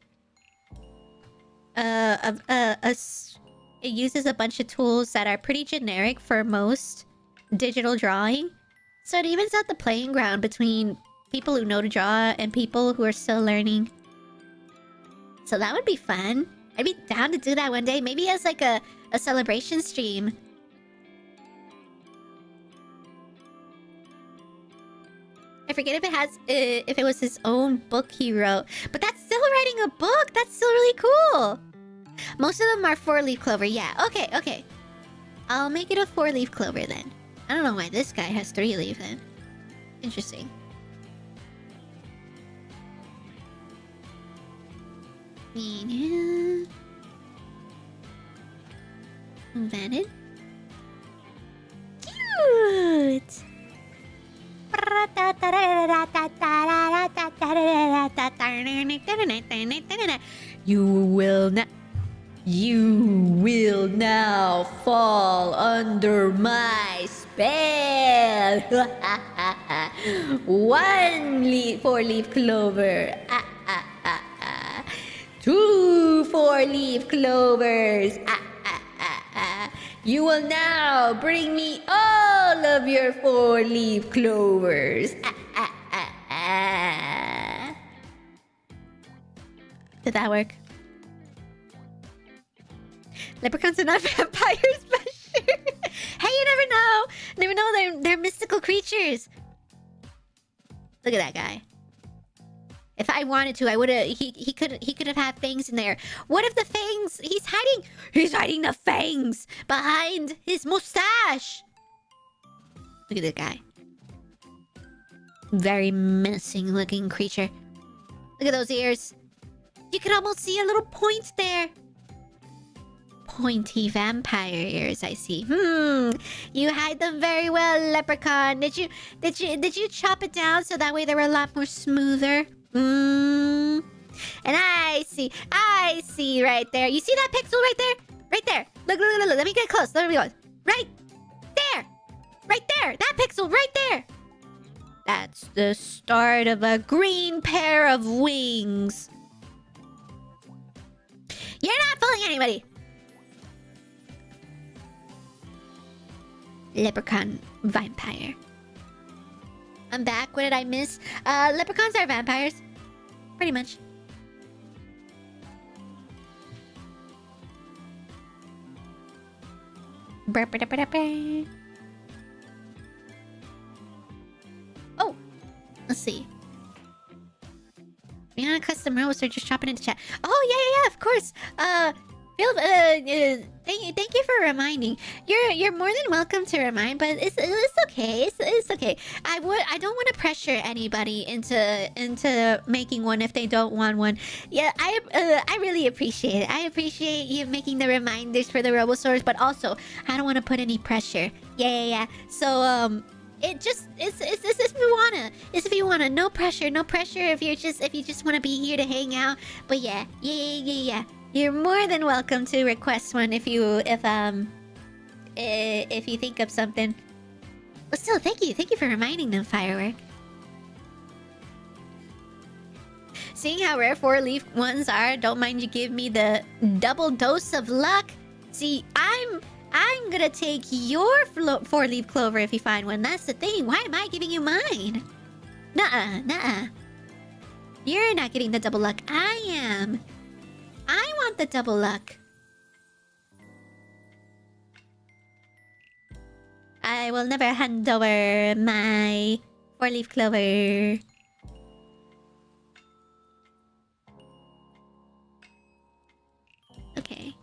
it uses a bunch of tools that are pretty generic for most digital drawing. So it evens out the playing ground between people who know to draw and people who are still learning. So that would be fun. I'd be down to do that one day. Maybe as like a celebration stream. I forget if it was his own book he wrote. But that's still writing a book. That's still really cool. Most of them are 4-leaf clover. Yeah, okay. I'll make it a 4-leaf clover then. I don't know why this guy has 3-leaf then. Interesting. Move that in. Cute! You will now fall under my spell. 4-leaf clover. 2 4-leaf clovers. You will now bring me all of your 4-leaf clovers. Did that work? Leprechauns are not vampires, but sure. Hey, you never know. Never know, they're mystical creatures. Look at that guy. If I wanted to, I would have. He could have had fangs in there. What if the fangs? He's hiding the fangs behind his mustache. Look at that guy. Very menacing looking creature. Look at those ears. You can almost see a little point there. Pointy vampire ears, I see. You hide them very well, Leprechaun. Did you chop it down so that way they were a lot more smoother? And I see right there. You see that pixel right there? Right there. Look. Let me get close. Let me go. Right there. That pixel right there. That's the start of a green pair of wings. You're not fooling anybody. Leprechaun vampire. I'm back. What did I miss? Leprechauns are vampires. Pretty much. Oh, let's see. Being on a custom row, so just drop it into chat. Oh yeah, of course. Phil, thank you for reminding. You're more than welcome to remind, but it's okay. It's okay. I don't want to pressure anybody into making one if they don't want one. Yeah, I really appreciate it. I appreciate you making the reminders for the Robosaurs, but also I don't want to put any pressure. Yeah. So it's if you wanna, no pressure. If you just wanna be here to hang out. But yeah. You're more than welcome to request one if you think of something. But still, thank you for reminding them, Firework. Seeing how rare 4-leaf ones are, don't mind you give me the double dose of luck. See, I'm gonna take your 4-leaf clover if you find one. That's the thing. Why am I giving you mine? Nuh-uh. You're not getting the double luck. I am. I want the double luck. I will never hand over my 4-leaf clover. Okay.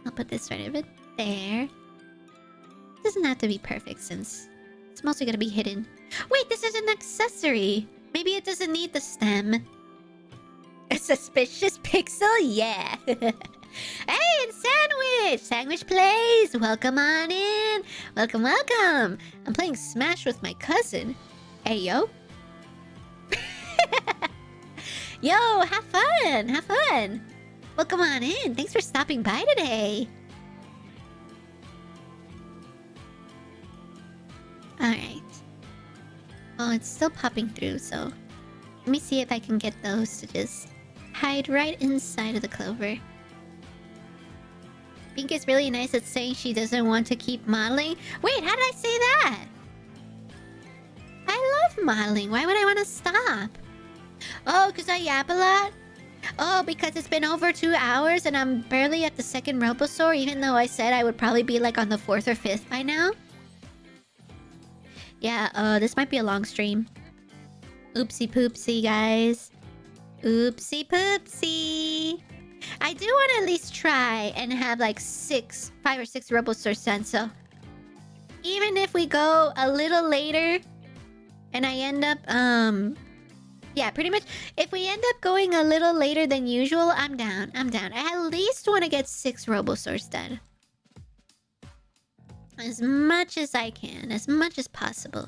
I'll put this right over there. Doesn't have to be perfect since it's mostly gonna be hidden. Wait, this is an accessory. Maybe it doesn't need the stem. A suspicious pixel? Yeah. Hey, and Sandwich! Sandwich Plays! Welcome on in! Welcome. I'm playing Smash with my cousin. Hey, yo. Yo, have fun! Welcome on in. Thanks for stopping by today. Alright. Oh, it's still popping through, so... Let me see if I can get those to just hide right inside of the clover. Pink is really nice at saying she doesn't want to keep modeling. Wait, how did I say that? I love modeling. Why would I want to stop? Oh, because I yap a lot? Oh, because it's been over 2 hours and I'm barely at the second Robosaur, even though I said I would probably be like on the 4th or 5th by now. Yeah, this might be a long stream. Oopsie poopsie, guys. Oopsie poopsie. I do want to at least try and have like 5 or 6 Robosaurs done, so... Even if we go a little later and I end up, yeah, pretty much. If we end up going a little later than usual, I'm down. I at least want to get 6 Robosaurs done. As much as I can. As much as possible.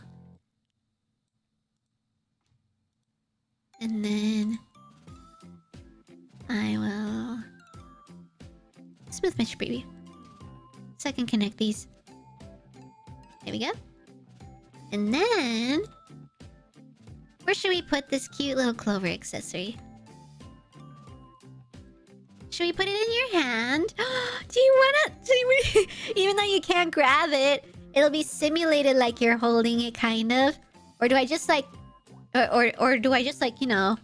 And then... I will... smooth mesh preview. So I can connect these. There we go. And then... where should we put this cute little clover accessory? Should we put it in your hand? Do you wanna... even though you can't grab it, it'll be simulated like you're holding it, kind of. Or do I just like... Or do I just like, you know...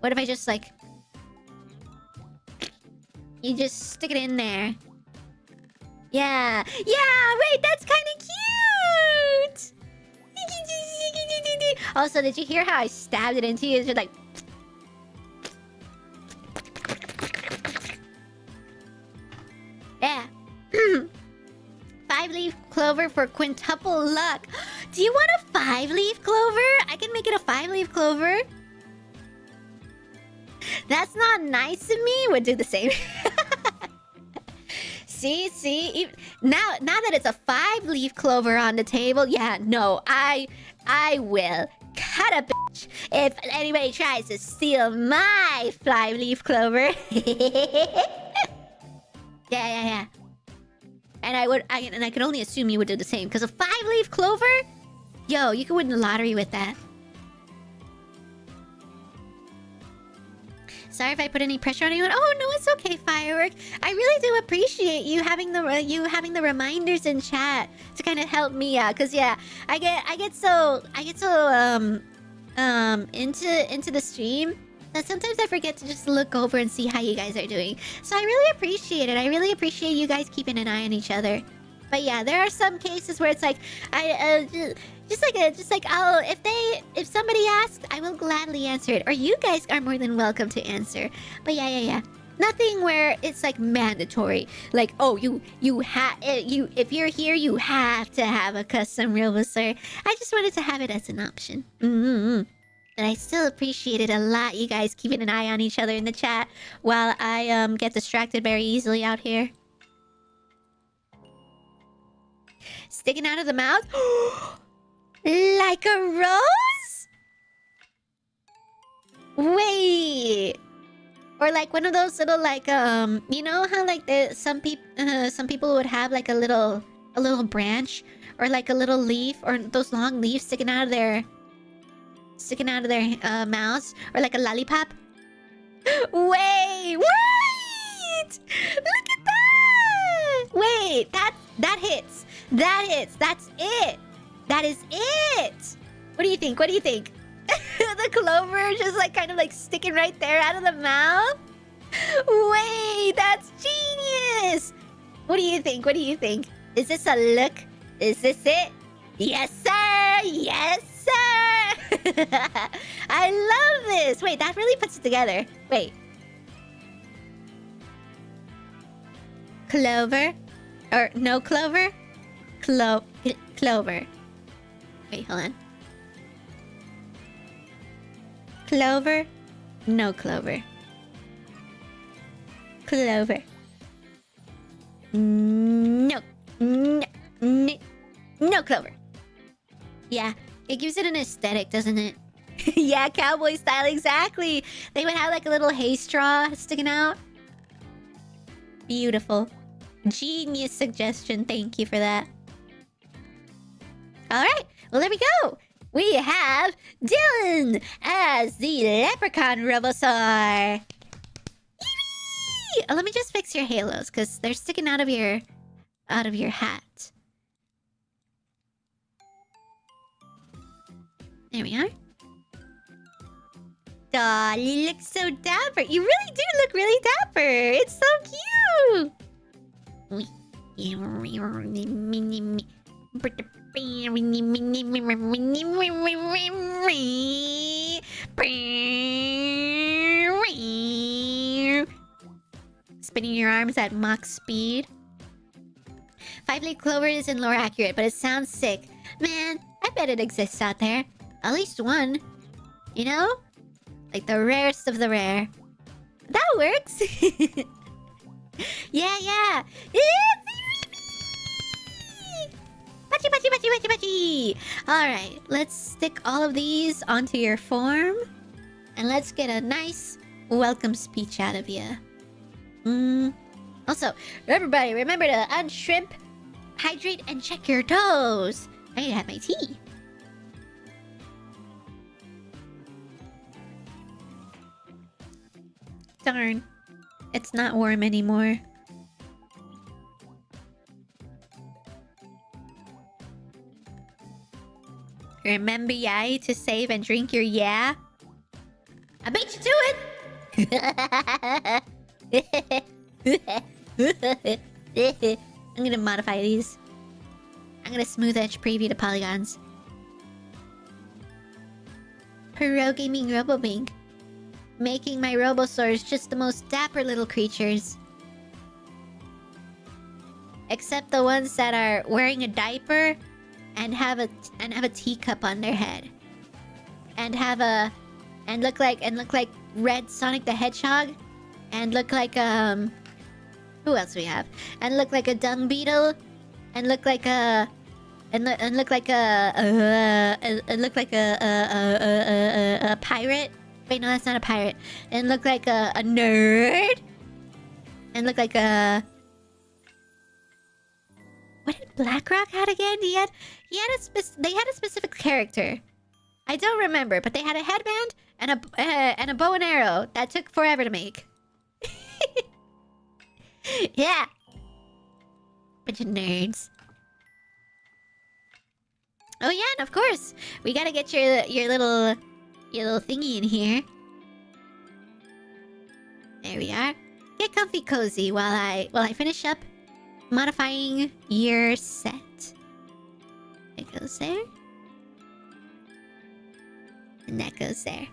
what if I just like... you just stick it in there. Yeah! Yeah! Wait, that's kind of cute! Also, did you hear how I stabbed it into you? It's just like... yeah. 5-leaf clover for quintuple luck. Do you want a 5-leaf clover? I can make it a 5-leaf clover. That's not nice of me. We'll do the same. See? Now that it's a 5-leaf clover on the table, yeah, no, I will cut a bitch if anybody tries to steal my 5-leaf clover. Yeah. And I can only assume you would do the same. Because a 5-leaf clover? Yo, you could win the lottery with that. Sorry if I put any pressure on anyone. Oh no, it's okay, Firework. I really do appreciate you having the reminders in chat to kind of help me out. Cause yeah, I get so into the stream that sometimes I forget to just look over and see how you guys are doing. So I really appreciate it. I really appreciate you guys keeping an eye on each other. But yeah, there are some cases where it's like just like if somebody asks, I will gladly answer it, or you guys are more than welcome to answer. But yeah. Nothing where it's like mandatory. Like, oh, if you're here, you have to have a custom Robo-Sir. I just wanted to have it as an option. But I still appreciate it a lot, you guys keeping an eye on each other in the chat while I get distracted very easily out here. Sticking out of the mouth? Like a rose? Wait. Or like one of those little like you know how like some people would have like a little branch or like a little leaf or those long leaves sticking out of their mouths, or like a lollipop. Wait. Look at that. Wait, that hits. That's it. That is it. What do you think? The clover just like kind of like sticking right there out of the mouth? Wait, that's genius. What do you think? Is this a look? Is this it? Yes, sir. I love this. Wait, that really puts it together. Wait. Clover? Or no clover? Clover. Wait, hold on. Clover? No clover. Clover. No clover. Yeah, it gives it an aesthetic, doesn't it? Yeah, cowboy style, exactly. They would have like a little hay straw sticking out. Beautiful. Genius suggestion. Thank you for that. Alright, well there we go. We have Dylan as the Leprechaun Robo-Sir. Oh, let me just fix your halos, because they're sticking out of your hat. There we are. Aw, you look so dapper. You really do look really dapper. It's so cute. Spinning your arms at Mach speed. 5-leaf clover isn't lore accurate, but it sounds sick. Man, I bet it exists out there. At least one. You know? Like the rarest of the rare. That works. Yeah. Bachi. Alright, let's stick all of these onto your form. And let's get a nice welcome speech out of you. Also, everybody, remember to unshrimp, hydrate, and check your toes. I need to have my tea. Darn. It's not warm anymore. Remember, yay, to save and drink your yeah? I beat you to it! I'm gonna modify these. I'm gonna smooth edge preview the polygons. Pro gaming Robo-Bink. Making my Robo-Sors just the most dapper little creatures. Except the ones that are wearing a diaper and have a teacup on their head. And look like Red Sonic the Hedgehog. And look like who else do we have? And look like a dung beetle. And look like a pirate. Wait, no, that's not a pirate. And look like a nerd. And look like a What did Blackrock had again? They had a specific character. I don't remember, but they had a headband and a bow and arrow that took forever to make. Yeah. Bunch of nerds. Oh yeah, and of course, we gotta get your little thingy in here. There we are. Get comfy cozy while I finish up modifying your set. It goes there. And that goes there.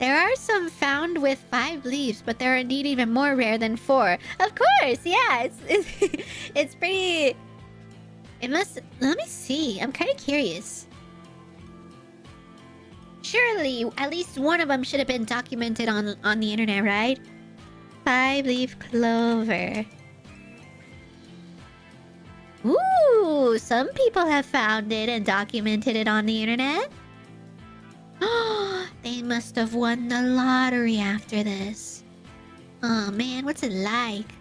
There are some found with 5 leaves, but there are indeed even more rare than 4. Of course, yeah, it's pretty... It must... Let me see, I'm kind of curious. Surely, at least one of them should have been documented on the internet, right? 5-leaf clover. Ooh, some people have found it and documented it on the internet. Oh, they must have won the lottery after this. Oh man, what's it like?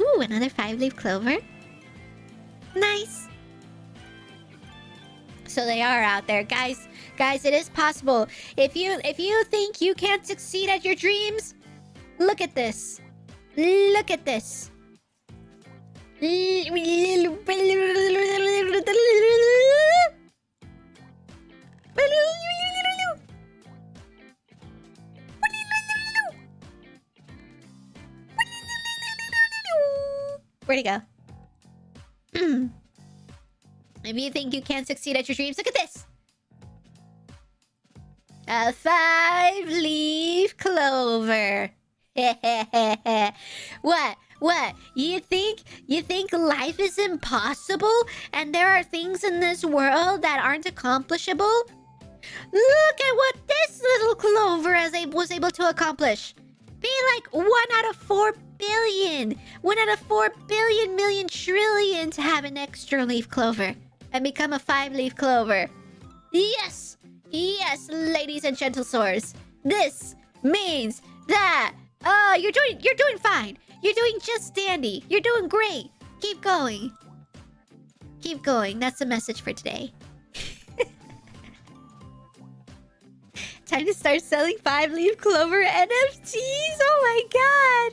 Ooh, another 5-leaf clover. Nice. So they are out there, guys. Guys, it is possible. If you think you can't succeed at your dreams, look at this. Look at this. Where'd it go? If you think you can't succeed at your dreams, look at this. A 5-leaf clover. What? What? You think life is impossible and there are things in this world that aren't accomplishable? Look at what this little clover was able to accomplish. Be like 1 out of 4 billion. 1 out of 4 billion million trillion to have an extra leaf clover and become a 5-leaf clover. Yes! Yes, ladies and gentle sores. This means that you're doing fine. You're doing just dandy. You're doing great. Keep going. Keep going. That's the message for today. Time to start selling 5-leaf clover NFTs. Oh my god.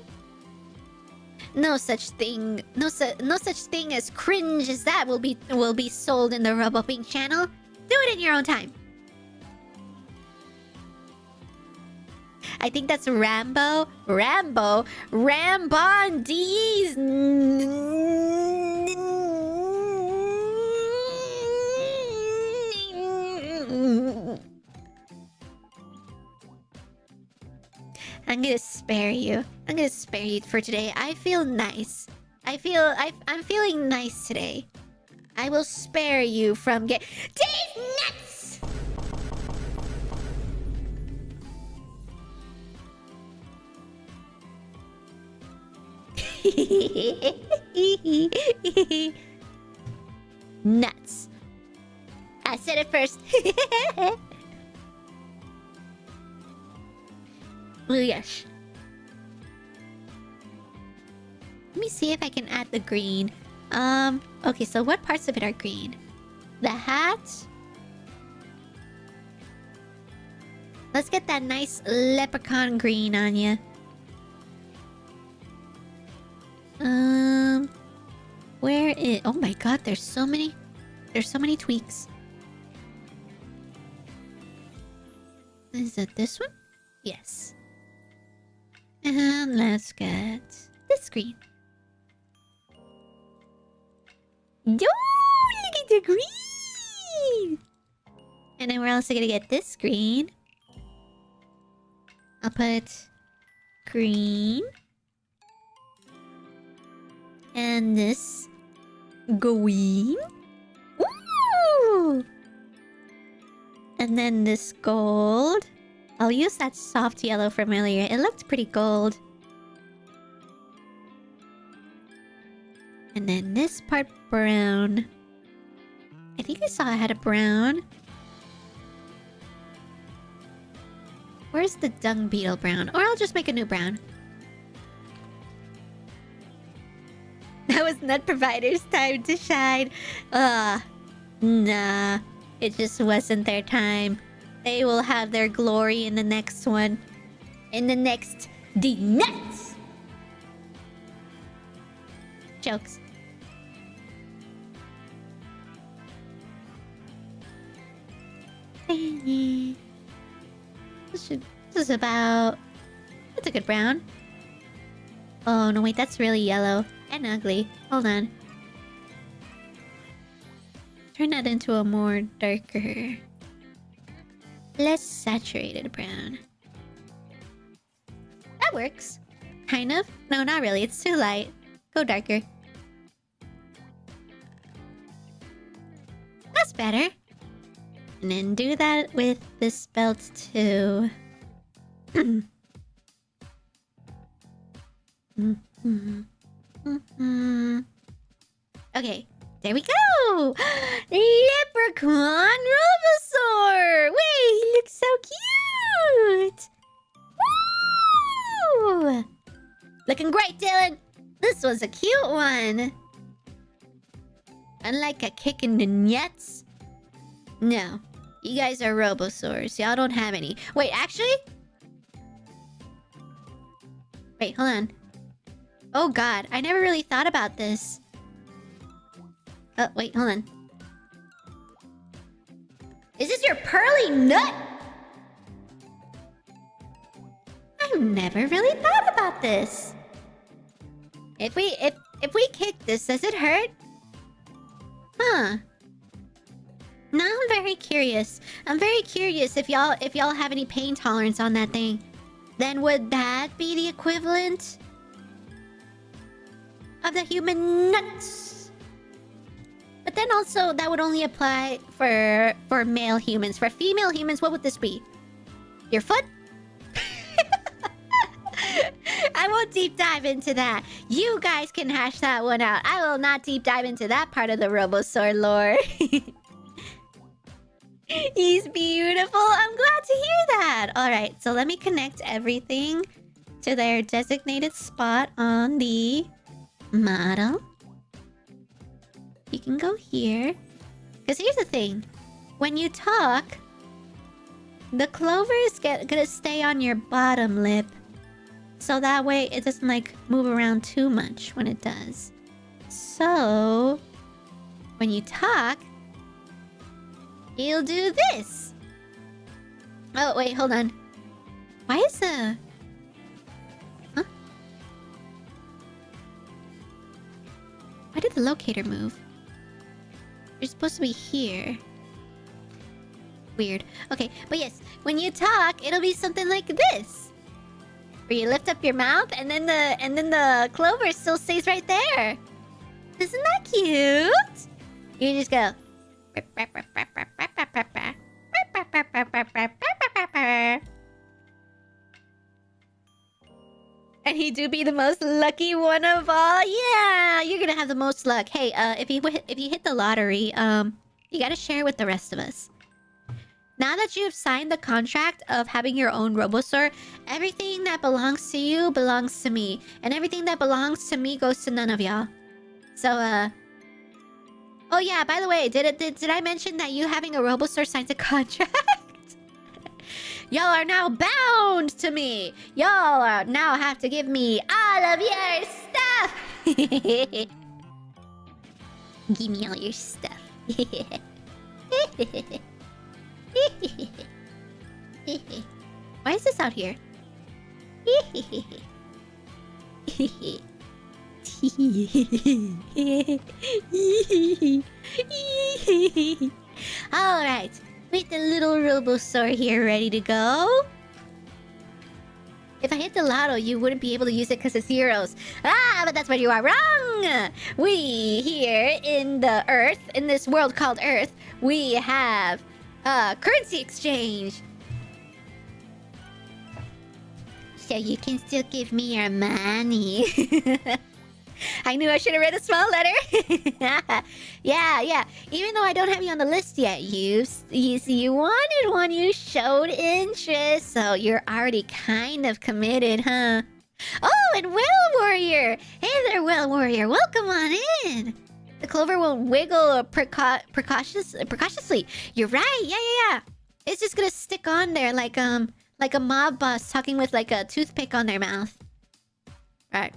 No such thing. No such thing as cringe as that will be sold in the Robo-Bink channel. Do it in your own time. I think that's Rambo. Rambondees. I'm gonna spare you. I'm gonna spare you for today. I feel nice. I'm feeling nice today. I will spare you from these nuts. Nuts. I said it first. Oh yes. Let me see if I can add the green. Okay, so what parts of it are green? The hat. Let's get that nice leprechaun green on you. Where is... Oh my god, there's so many tweaks. Is it this one? Yes. And let's get this green. Oh, look at the green! And then we're also gonna get this green. I'll put green. And this green. Ooh! And then this gold. I'll use that soft yellow from earlier. It looked pretty gold. And then this part brown. I think I saw I had a brown. Where's the dung beetle brown? Or I'll just make a new brown. Nut providers time to shine. Nah. It just wasn't their time. They will have their glory in the next one. In the next D-Nuts! Jokes. This is about... That's a good brown. Oh, no, wait, that's really yellow. And ugly. Hold on. Turn that into a more darker... less saturated brown. That works. Kind of. No, not really. It's too light. Go darker. That's better. And then do that with this belt too. Okay, there we go! Leprechaun Robosaur! Wait, he looks so cute! Woo! Looking great, Dylan! This was a cute one! Unlike a kick in the nuts. No. You guys are Robosaurs. Y'all don't have any. Wait, actually? Wait, hold on. Oh god, I never really thought about this. Oh, wait, hold on. Is this your pearly nut? I've never really thought about this. If we kick this, does it hurt? Huh. Now I'm very curious. I'm very curious if y'all have any pain tolerance on that thing. Then would that be the equivalent of the human nuts? But then also that would only apply for male humans. For female humans, what would this be? Your foot? I won't deep dive into that. You guys can hash that one out. I will not deep dive into that part of the Robosaur lore. He's beautiful. I'm glad to hear that. Alright, so let me connect everything to their designated spot on the model. You can go here. Because here's the thing. When you talk, the clover is gonna stay on your bottom lip. So that way it doesn't like move around too much when it does. So when you talk, you'll do this. Oh, wait, hold on. Why is the... Huh? Why did the locator move? You're supposed to be here. Weird. Okay, but yes, when you talk, it'll be something like this. Where you lift up your mouth and then the clover still stays right there. Isn't that cute? You just go. And he do be the most lucky one of all. Yeah, you're gonna have the most luck. Hey, if you hit the lottery, you gotta share with the rest of us. Now that you've signed the contract of having your own Robosaur, everything that belongs to you belongs to me, and everything that belongs to me goes to none of y'all. So, oh yeah, by the way, did I mention that you having a Robosaur signs a contract? Y'all are now bound to me. Y'all are now have to give me all of your stuff. Give me all your stuff. Why is this out here? Alright, with the little Robosaur here ready to go. If I hit the lotto, you wouldn't be able to use it because it's zeros. Ah, but that's where you are wrong! We here in the Earth, in this world called Earth, we have currency exchange. So you can still give me your money. I knew I should have read a small letter. Yeah. Even though I don't have you on the list yet, you wanted one. You showed interest, so you're already kind of committed, huh? Oh, and Well Warrior! Hey there, Well Warrior. Welcome on in. The clover won't wiggle precautiously. You're right. Yeah. It's just gonna stick on there like a mob boss talking with like a toothpick on their mouth. Right.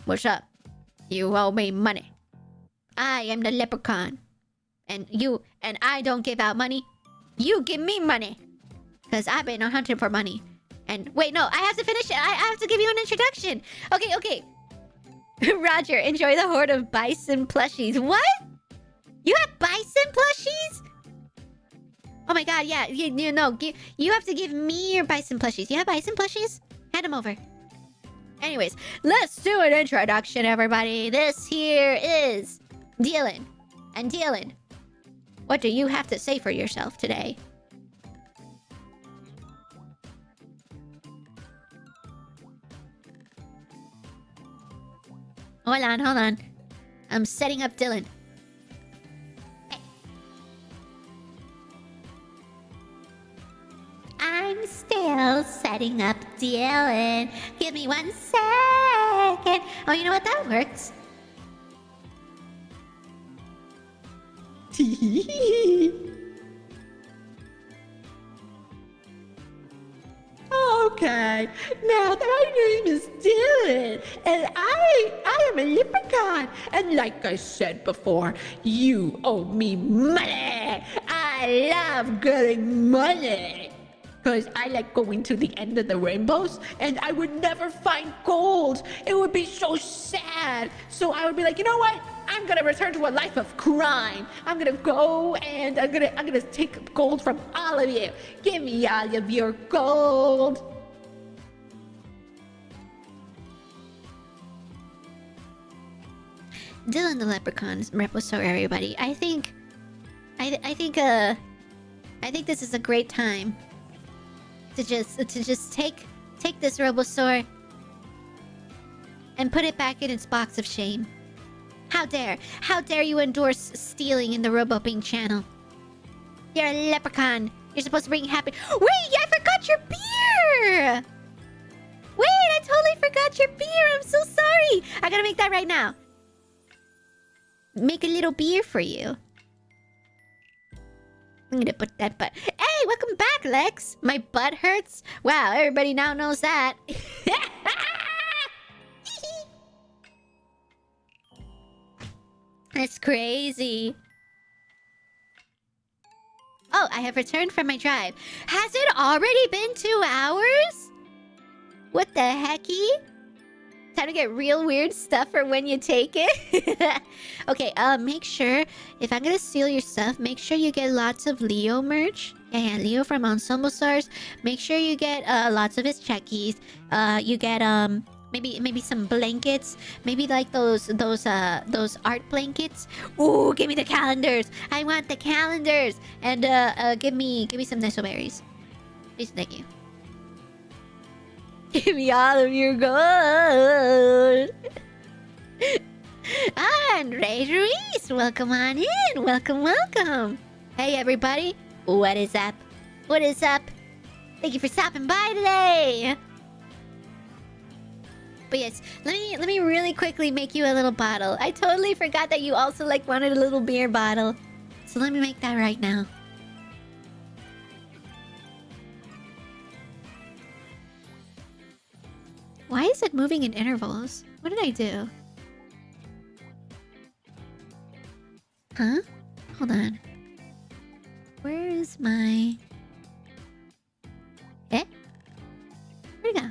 What's up? You owe me money. I am the leprechaun. And I don't give out money. You give me money. Because I've been hunting for money. And wait, no, I have to finish it. I have to give you an introduction. Okay. Roger, enjoy the horde of bison plushies. What? You have bison plushies? Oh my god, yeah. You have to give me your bison plushies. You have bison plushies? Hand them over. Anyways, let's do an introduction, everybody. This here is Dylan. And Dylan, what do you have to say for yourself today? Hold on. I'm setting up Dylan. I'm still setting up Dylan. Give me 1 second. Oh, you know what? That works. Okay, now my name is Dylan, and I am a leprechaun. And like I said before, you owe me money. I love getting money. Because I like going to the end of the rainbows, and I would never find gold. It would be so sad. So I would be like, you know what? I'm gonna return to a life of crime. I'm gonna go and I'm gonna take gold from all of you. Give me all of your gold. Dylan the Leprechaun repository, everybody. I think this is a great time to just take this Robosaur and put it back in its box of shame. How dare you endorse stealing in the Robo-Bink channel? You're a leprechaun. You're supposed to bring happy. Wait, I forgot your beer. Wait, I totally forgot your beer. I'm so sorry. I gotta make that right now. Make a little beer for you. I'm gonna put that butt. Hey, welcome back, Lex. My butt hurts. Wow, everybody now knows that. That's crazy. Oh, I have returned from my drive. Has it already been 2 hours? What the hecky? Time to get real weird stuff for when you take it. Okay, make sure, if I'm gonna steal your stuff, make sure you get lots of Leo merch. Yeah, Leo from Ensemble Stars. Make sure you get lots of his checkies. You get maybe some blankets. Maybe like those art blankets. Ooh, give me the calendars. I want the calendars. And give me some Nesoberries. Please, thank you. Give me all of your gold. Andre Ruiz, welcome on in. Welcome. Hey, everybody. What is up? Thank you for stopping by today. But yes, let me really quickly make you a little bottle. I totally forgot that you also wanted a little beer bottle. So let me make that right now. Why is it moving in intervals? What did I do? Huh? Hold on. Where is my... Where'd it go?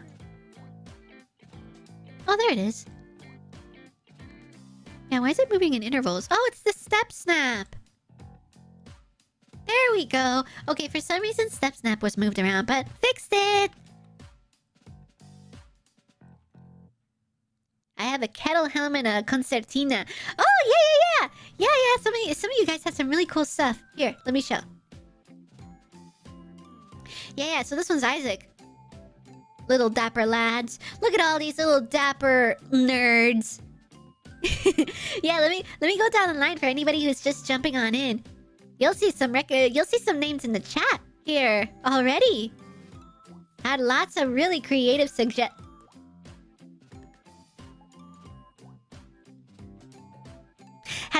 Oh, there it is. Yeah, why is it moving in intervals? Oh, it's the step snap! There we go! Okay, for some reason step snap was moved around, but fixed it! I have a kettle helm and a concertina. Oh, yeah! Yeah, some of you guys have some really cool stuff. Here, let me show. Yeah, so this one's Isaac. Little dapper lads. Look at all these little dapper nerds. Yeah, let me go down the line for anybody who's just jumping on in. You'll see some names in the chat here already. Had lots of really creative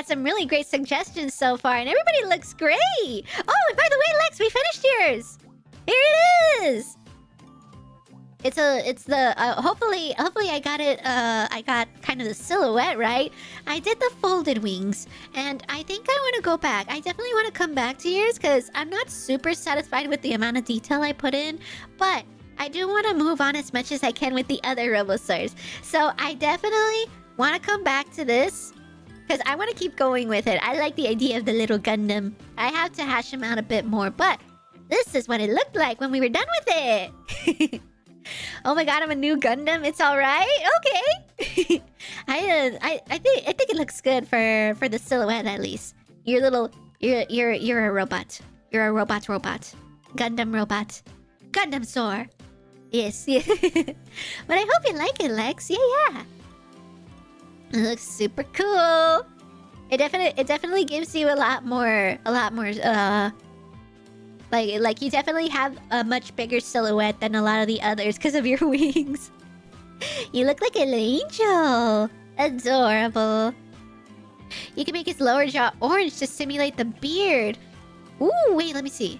had some really great suggestions so far, and everybody looks great. Oh, and by the way, Lex, we finished yours. Here it is. Hopefully I got it, I got kind of the silhouette right. I did the folded wings, and I think I want to go back. I definitely want to come back to yours, because I'm not super satisfied with the amount of detail I put in, but I do want to move on as much as I can with the other Robosaurs. So I definitely want to come back to this, because I want to keep going with it. I like the idea of the little Gundam. I have to hash him out a bit more, but this is what it looked like when we were done with it. Oh my god, I'm a new Gundam. It's all right. Okay. I think it looks good for the silhouette at least. You're a robot. You're a robot. Gundam robot. Gundam Soar. Yes. Yeah. But I hope you like it, Lex. Yeah. It looks super cool. It definitely gives you a lot more like you definitely have a much bigger silhouette than a lot of the others because of your wings. You look like an angel. Adorable. You can make his lower jaw orange to simulate the beard. Ooh, wait, let me see.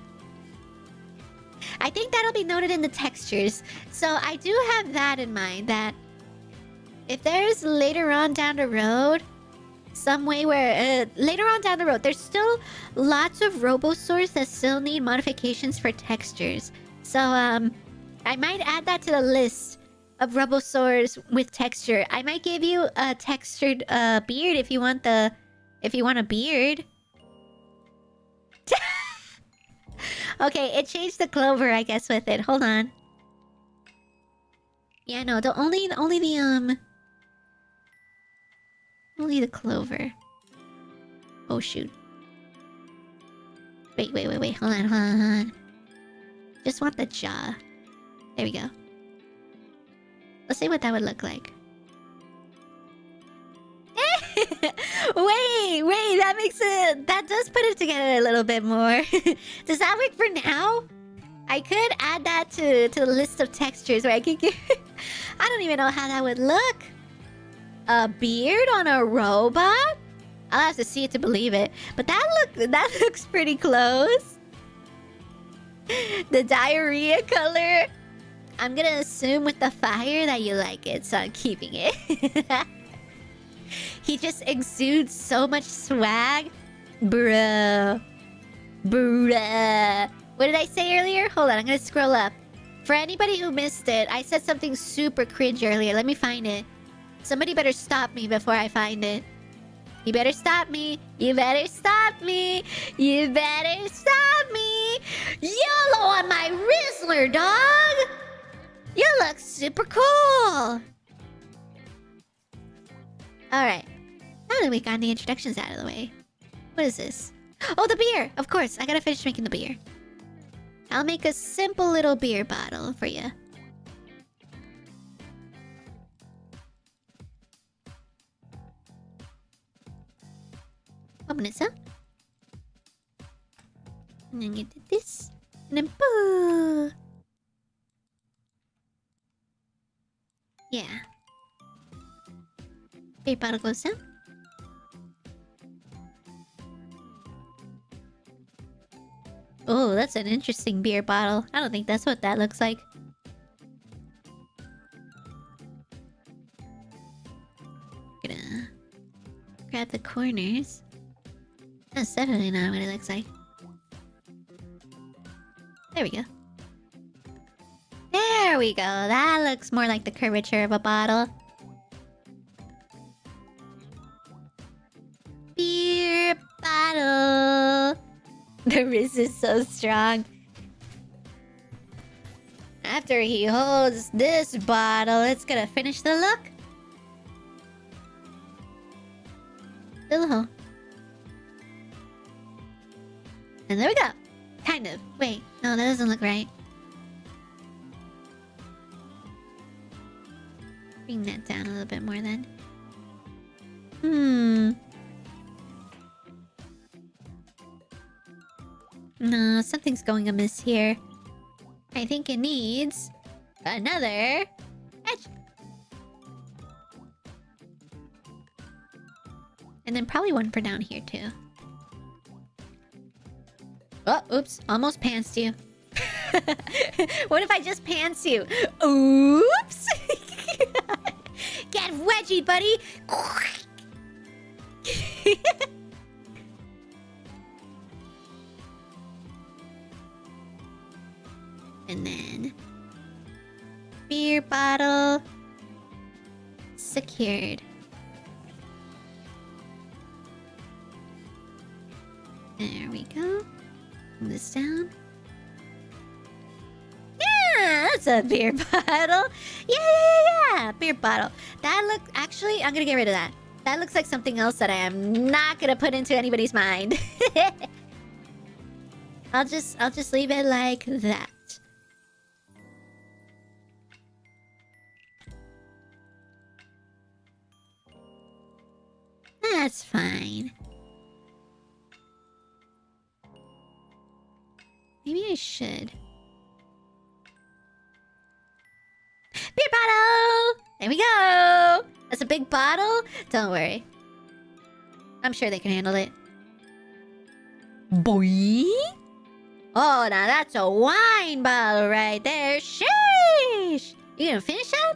I think that'll be noted in the textures. So I do have that in mind, that if there's later on down the road some way where later on down the road there's still lots of Robosaurs that still need modifications for textures. So I might add that to the list of Robosaurs with texture. I might give you a textured beard if you want a beard. Okay, it changed the clover, I guess, with it. Hold on. Yeah, no, only the clover. Oh shoot. Wait. Hold on. Just want the jaw. There we go. Let's see what that would look like. Wait, that does put it together a little bit more. Does that work for now? I could add that to the list of textures where I could get... I don't even know how that would look. A beard on a robot? I'll have to see it to believe it. But that looks pretty close. The diarrhea color. I'm gonna assume with the fire that you like it, so I'm keeping it. He just exudes so much swag. Bruh. What did I say earlier? Hold on, I'm gonna scroll up. For anybody who missed it, I said something super cringe earlier. Let me find it. Somebody better stop me before I find it. You better stop me. You better stop me. You better stop me. YOLO on my Rizzler, dog! You look super cool! Alright. Now that we got the introductions out of the way. What is this? Oh, the beer! Of course, I gotta finish making the beer. I'll make a simple little beer bottle for you. Open this up. And then get this. And then boo! Yeah. Beer bottle goes down. Oh, that's an interesting beer bottle. I don't think that's what that looks like. Gonna grab the corners. That's definitely not what it looks like. There we go. There we go. That looks more like the curvature of a bottle. Beer bottle. The Riz is so strong. After he holds this bottle, it's gonna finish the look. Hello. And there we go. Kind of. Wait, no, that doesn't look right. Bring that down a little bit more then. No, something's going amiss here. I think it needs another edge. And And then probably one for down here too. Oh, oops. Almost pantsed you. What if I just pants you? Oops! Get wedgied, buddy! And then... beer bottle... secured. There we go. Move this down. Yeah, that's a beer bottle. Yeah. Beer bottle. That look. Actually, I'm gonna get rid of that. That looks like something else that I am not gonna put into anybody's mind. I'll just leave it like that. That's fine. Maybe I should. Beer bottle! There we go! That's a big bottle? Don't worry. I'm sure they can handle it. Boy! Oh, now that's a wine bottle right there. Sheesh! You gonna finish that?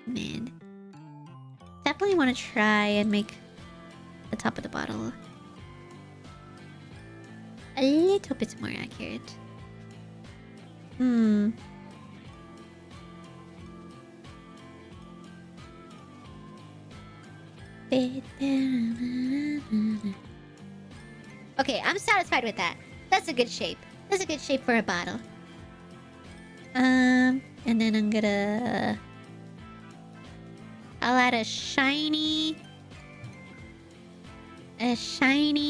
Man. Definitely want to try and make the top of the bottle a little bit more accurate. Okay, I'm satisfied with that. That's a good shape. That's a good shape for a bottle. And then I'm gonna... I'll add a shiny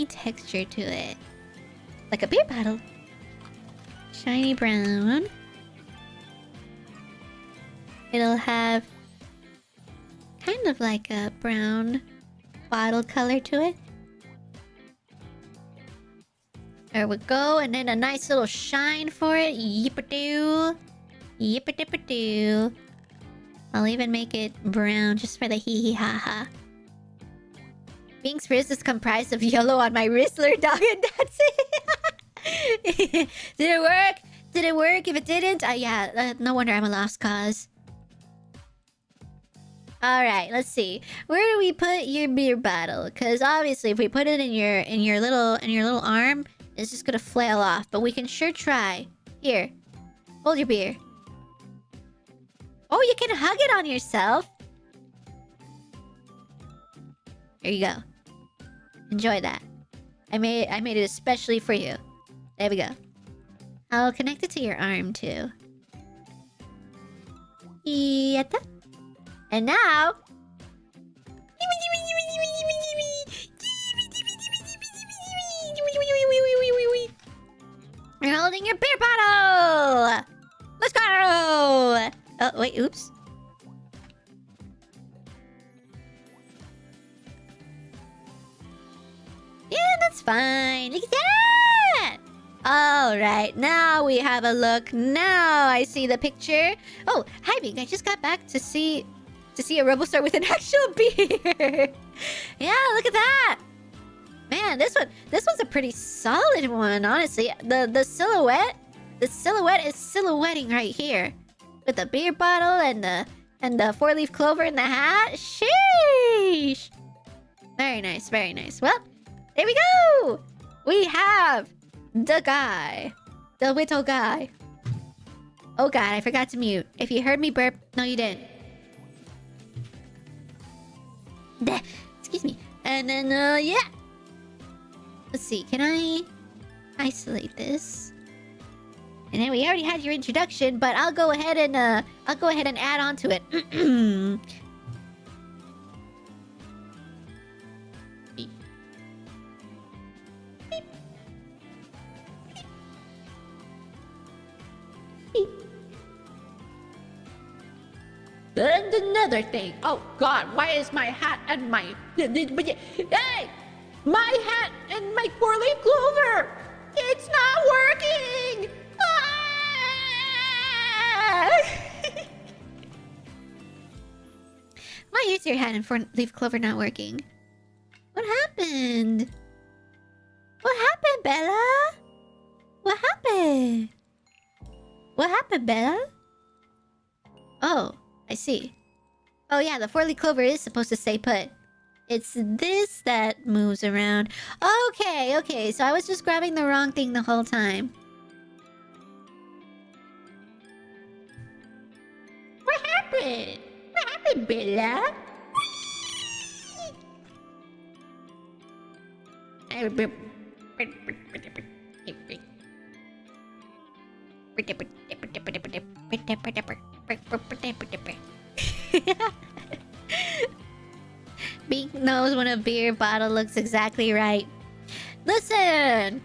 texture to it. Like a beer bottle. Shiny brown. It'll have kind of like a brown bottle color to it. There we go, and then a nice little shine for it. Yippa-doo. Yippa-dippa-doo. I'll even make it brown just for the hee-hee-ha-ha. Bink's wrist is comprised of yellow on my wristler, dog, and that's it. Did it work? Did it work? If it didn't, yeah, no wonder I'm a lost cause. Alright, let's see. Where do we put your beer bottle? Because obviously if we put it in your little arm, it's just gonna flail off. But we can sure try. Here. Hold your beer. Oh, you can hug it on yourself. There you go. Enjoy that. I made it especially for you. There we go. I'll connect it to your arm too. Yatta. And now... You're holding your beer bottle! Let's go! Oh, wait, oops. Yeah, that's fine. Look at that! Alright, now we have a look. Now I see the picture. Oh, hi, Bink. I just got back to see a Robo-Star with an actual beer. Yeah, look at that. Man, this one's a pretty solid one, honestly. The silhouette is silhouetting right here. With the beer bottle and the four-leaf clover in the hat. Sheesh! Very nice, very nice. Well, there we go! We have the guy. The little guy. Oh god, I forgot to mute. If you heard me burp, no you didn't. Excuse me. And then, yeah. Let's see, can I isolate this? And then we already had your introduction, but I'll go ahead and add on to it. And another thing. Oh God, why is my hat and my... Hey! My hat and my four-leaf clover! It's not working! Ah! Why is your hat and four-leaf clover not working? What happened? What happened, Bella? What happened? What happened, Bella? Oh, I see. Oh yeah, the four-leaf clover is supposed to stay put. It's this that moves around. Okay, okay, so I was just grabbing the wrong thing the whole time. What happened? What happened, Bella? Bink knows when a beer bottle looks exactly right. Listen!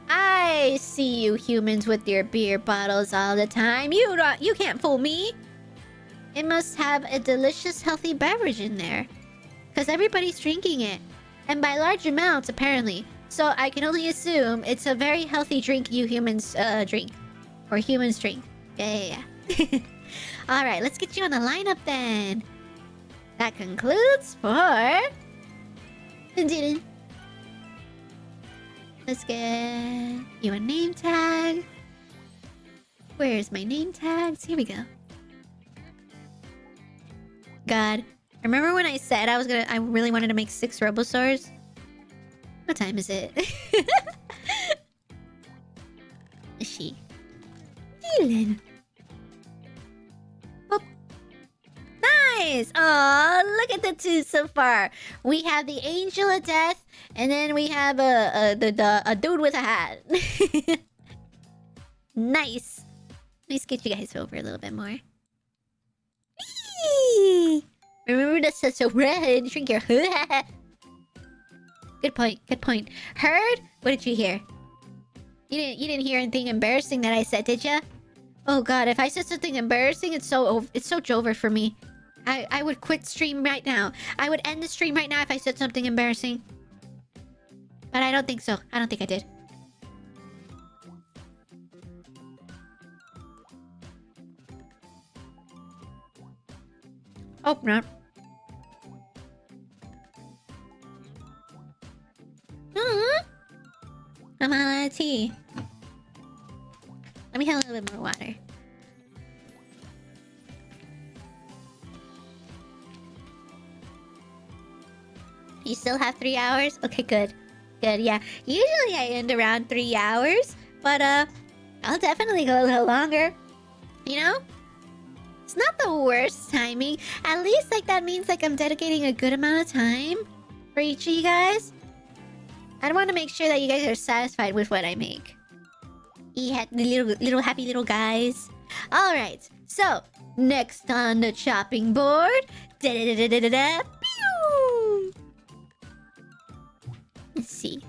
I see you humans with your beer bottles all the time. You can't fool me. It must have a delicious, healthy beverage in there. Because everybody's drinking it. And by large amounts, apparently. So I can only assume it's a very healthy drink you humans drink. Or humans drink. Yeah. Alright, let's get you on the lineup then. That concludes for... Let's get you a name tag. Where's my name tags? Here we go. God, remember when I said I really wanted to make 6 Robosaurs? What time is it? Is she? Dylan. Oh. Nice! Oh, look at the 2 so far. We have the Angel of Death, and then we have a dude with a hat. Nice. Let's get you guys over a little bit more. Whee! Remember to set so red. Drink your Good point. Good point. Heard? What did you hear? You didn't hear anything embarrassing that I said, did ya? Oh god, if I said something embarrassing, it's so over for me. I would quit stream right now. I would end the stream right now if I said something embarrassing. But I don't think so. I don't think I did. Oh, no. I'm out of tea. Let me have a little bit more water. You still have 3 hours? Okay, good. Good, yeah. Usually I end around 3 hours, but I'll definitely go a little longer. You know? It's not the worst timing. At least like that means like I'm dedicating a good amount of time for each of you guys. I want to make sure that you guys are satisfied with what I make. Yeah, the little happy little guys. All right. So next on the chopping board, pew! Let's see.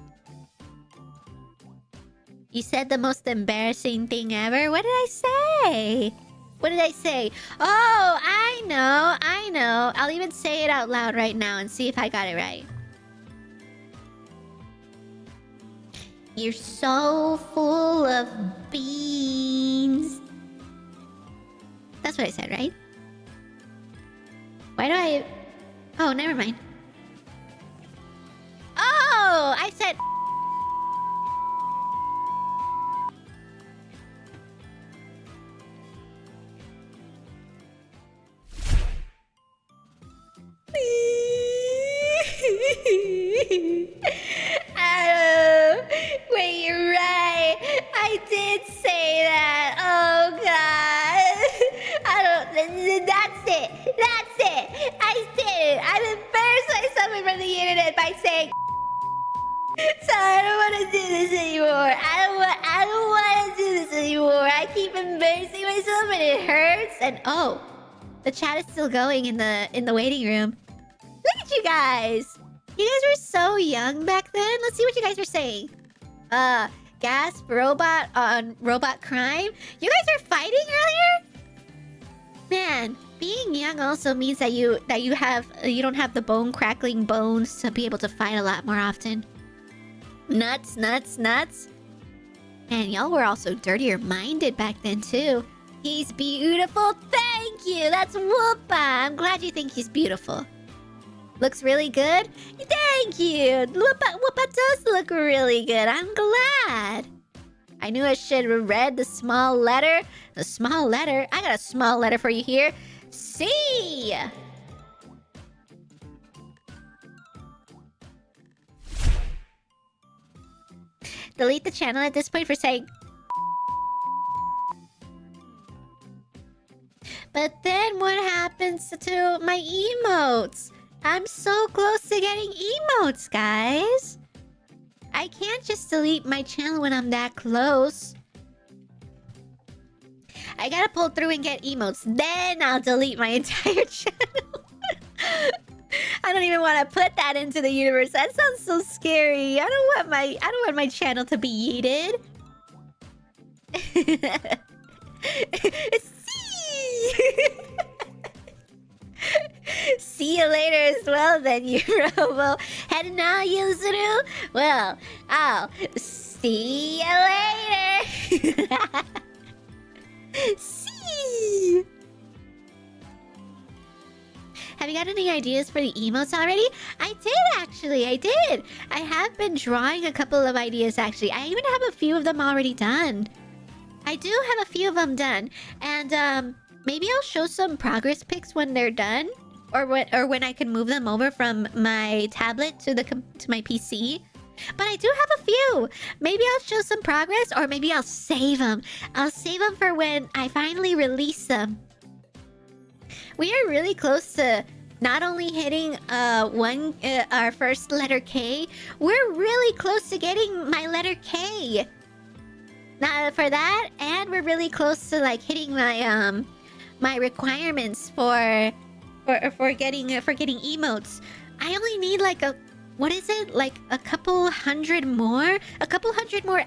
You said the most embarrassing thing ever. What did I say? What did I say? Oh, I know. I'll even say it out loud right now and see if I got it right. You're so full of beans. That's what I said, right? Why do I... Oh, never mind. Oh, I said... Wait, you're right. I did say that. Oh god. That's it. I did it. I've embarrassed myself in front of the internet by saying so I don't want to do this anymore. I don't want to do this anymore. I keep embarrassing myself and it hurts. And oh, the chat is still going in the waiting room. Look at you guys. You guys were so young back then. Let's see what you guys were saying. Gasp robot on robot crime. You guys were fighting earlier? Man, being young also means that you don't have the bone crackling bones to be able to fight a lot more often. Nuts. And y'all were also dirtier minded back then too. He's beautiful. Thank Thank you. That's Whoopa. I'm glad you think he's beautiful. Looks really good? Thank you. Whoopa does look really good. I'm glad. I knew I should have read the small letter. The small letter? I got a small letter for you here. C. Delete the channel at this point for saying... But then what happens to my emotes? I'm so close to getting emotes, guys. I can't just delete my channel when I'm that close. I gotta pull through and get emotes. Then I'll delete my entire channel. I don't even want to put that into the universe. That sounds so scary. I don't want my channel to be yeeted. See you later as well then, you Robo. And now, Yuzuru? Well, I'll see you later. See. Have you got any ideas for the emotes already? I did, actually. I did. I have been drawing a couple of ideas, actually. I even have a few of them already done. I do have a few of them done. And, maybe I'll show some progress pics when they're done. Or when I can move them over from my tablet to my PC. But I do have a few. Maybe I'll show some progress, or maybe I'll save them. I'll save them for when I finally release them. We are really close to not only hitting our first letter K, we're really close to getting my letter K. Now for that, and we're really close to like hitting my my requirements for getting emotes. I only need like what is it? Like a couple hundred more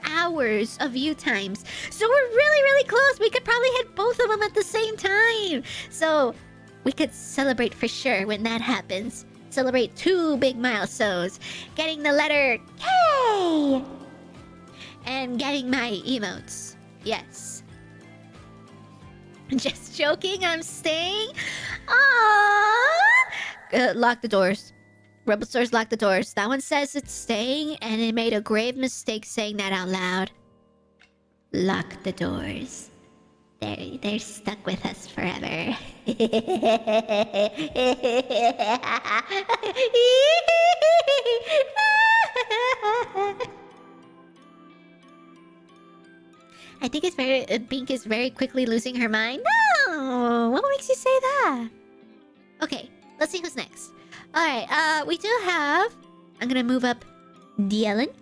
hours of view times. So we're really close. We could probably hit both of them at the same time. So we could celebrate for sure when that happens. Celebrate 2 big milestones. Getting the letter K! And getting my emotes. Yes. Just joking, I'm staying. Aww! Lock the doors. Rebel Stores, lock the doors. That one says it's staying, and it made a grave mistake saying that out loud. Lock the doors. They're stuck with us forever. I think it's very... Bink is very quickly losing her mind. No! What makes you say that? Okay, let's see who's next. Alright, we do have... I'm gonna move up Dylan.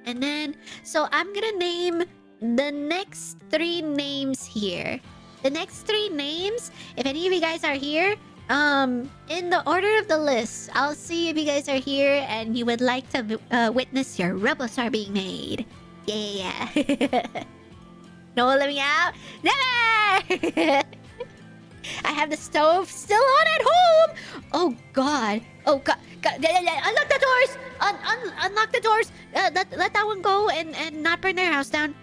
And then... So I'm gonna name the next 3 names here. The next 3 names, if any of you guys are here, in the order of the list, I'll see if you guys are here and you would like to witness your Robo-Star being made. Yeah. No one let me out? Never! I have the stove still on at home! Oh god. Oh god. Unlock the doors! Unlock the doors! Let that one go and not burn their house down.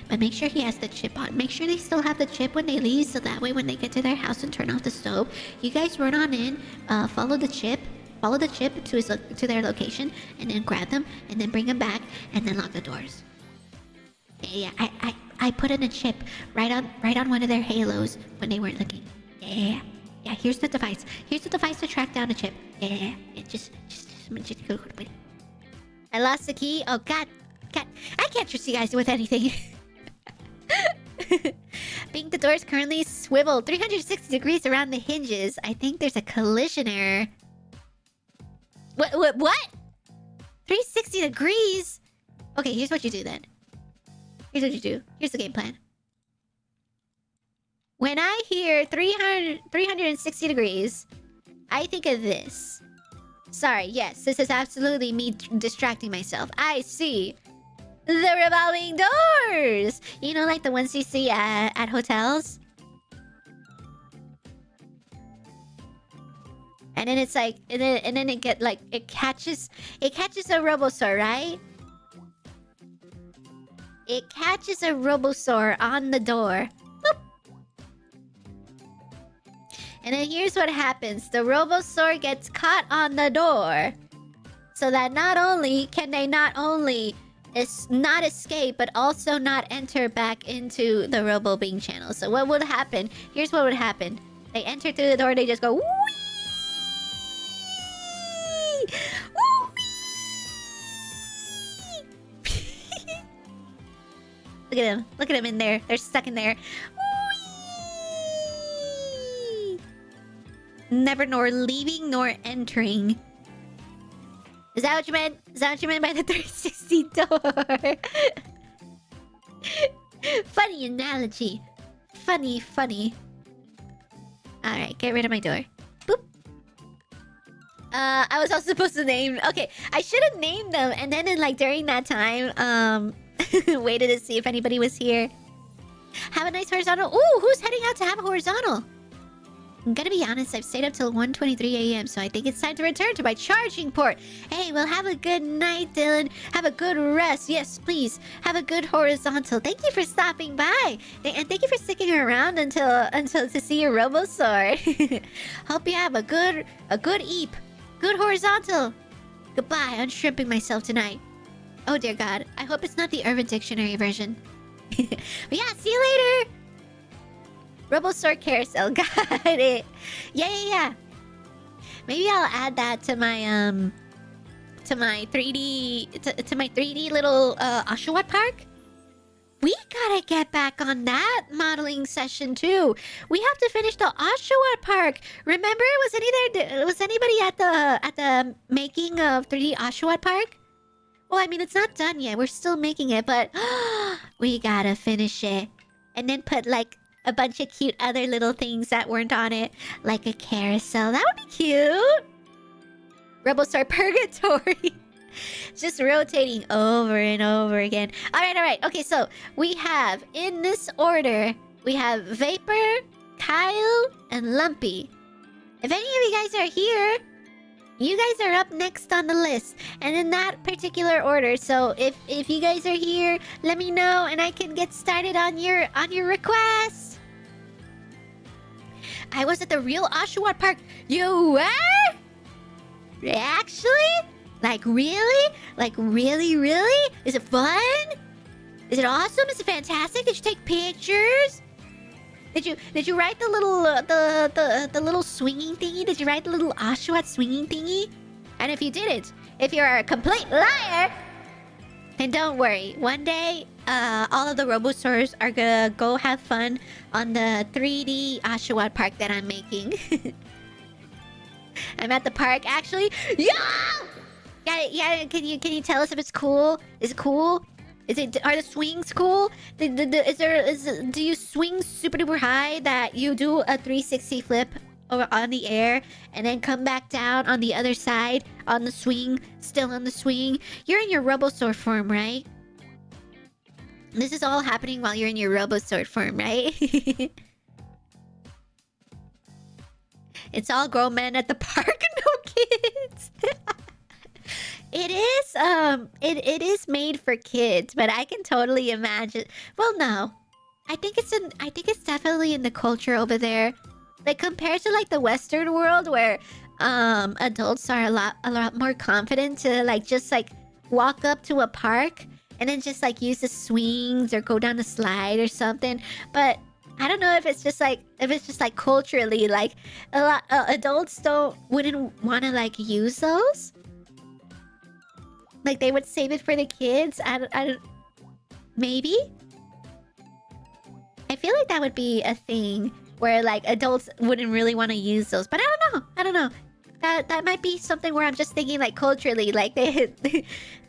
But make sure he has the chip on. Make sure they still have the chip when they leave, so that way when they get to their house and turn off the stove, you guys run on in, follow the chip to their location, and then grab them, and then bring them back, and then lock the doors. Yeah, I put in a chip right on one of their halos when they weren't looking. Yeah. Here's the device. Here's the device to track down a chip. Yeah. Just go. I lost the key. Oh god. I can't trust you guys with anything. Being the doors currently swivel 360 degrees around the hinges. I think there's a collision error. What? 360 degrees? Okay, here's what you do then. Here's what you do. Here's the game plan. When I hear 360 degrees, I think of this. Sorry, yes, this is absolutely me distracting myself. I see the revolving doors! You know, like the ones you see at hotels? And then it's like, and then it catches a Robosaur, right? It catches a Robosaur on the door. And then here's what happens. The Robosaur gets caught on the door. So that not only can they not escape, but also not enter back into the Robo-Bink channel. So what would happen? Here's what would happen. They enter through the door, they just go... Whee! Look at him. Look at him in there. They're stuck in there. Whee! Never nor leaving nor entering. Is that what you meant? Is that what you meant by the 360 door? Funny analogy. Funny, funny. Alright, get rid of my door. Boop. I was also supposed to name... Okay, I should have named them. And then during that time, waited to see if anybody was here. Have a nice horizontal. Ooh, who's heading out to have a horizontal? I'm gonna be honest, I've stayed up till 1:23 a.m. So I think it's time to return to my charging port. Hey, well, have a good night, Dylan. Have a good rest. Yes, please. Have a good horizontal. Thank you for stopping by. And thank you for sticking around until to see your Robosaur. Hope you have a good eep. Good horizontal. Goodbye. I'm shrimping myself tonight. Oh, dear God. I hope it's not the Urban Dictionary version. But yeah, see you later. Robosaur carousel. Got it. Yeah. Maybe I'll add that to my 3D to my 3D little Oshawott Park. We gotta get back on that modeling session too. We have to finish the Oshawott Park. Remember, was anybody at the making of 3D Oshawott Park? Well, I mean, it's not done yet. We're still making it, but we gotta finish it. And then put, a bunch of cute other little things that weren't on it. Like a carousel. That would be cute! Robosaur Purgatory. Just rotating over and over again. Alright. Okay, so we have, in this order, we have Vapor, Kyle, and Lumpy. If any of you guys are here... You guys are up next on the list, and in that particular order. So if you guys are here, let me know, and I can get started on your request. I was at the real Oshawott Park. You were? Actually? Really? Is it fun? Is it awesome? Is it fantastic? Did you take pictures? Did you ride the little the little swinging thingy? Did you ride the little Oshawott swinging thingy? And if you didn't, if you're a complete liar, then don't worry. One day, all of the Robosaurs are gonna go have fun on the 3D Oshawott Park that I'm making. I'm at the park actually. Yeah. Can you tell us if it's cool? Is it cool? Are the swings cool? Do you swing super duper high that you do a 360 flip over on the air and then come back down on the other side on the swing, still on the swing? You're in your Robosaur form, right? This is all happening while you're in your Robosaur form, right? It's all grown men at the park, no kids. It is made for kids, but I can totally imagine. Well, no, I think it's definitely in the culture over there, compared to the Western world where adults are a lot more confident to just walk up to a park and then just use the swings or go down the slide or something. But I don't know if it's just culturally a lot adults wouldn't want to use those. They would save it for the kids. I don't... Maybe? I feel like that would be a thing where, adults wouldn't really want to use those. But I don't know. That might be something where I'm just thinking, culturally.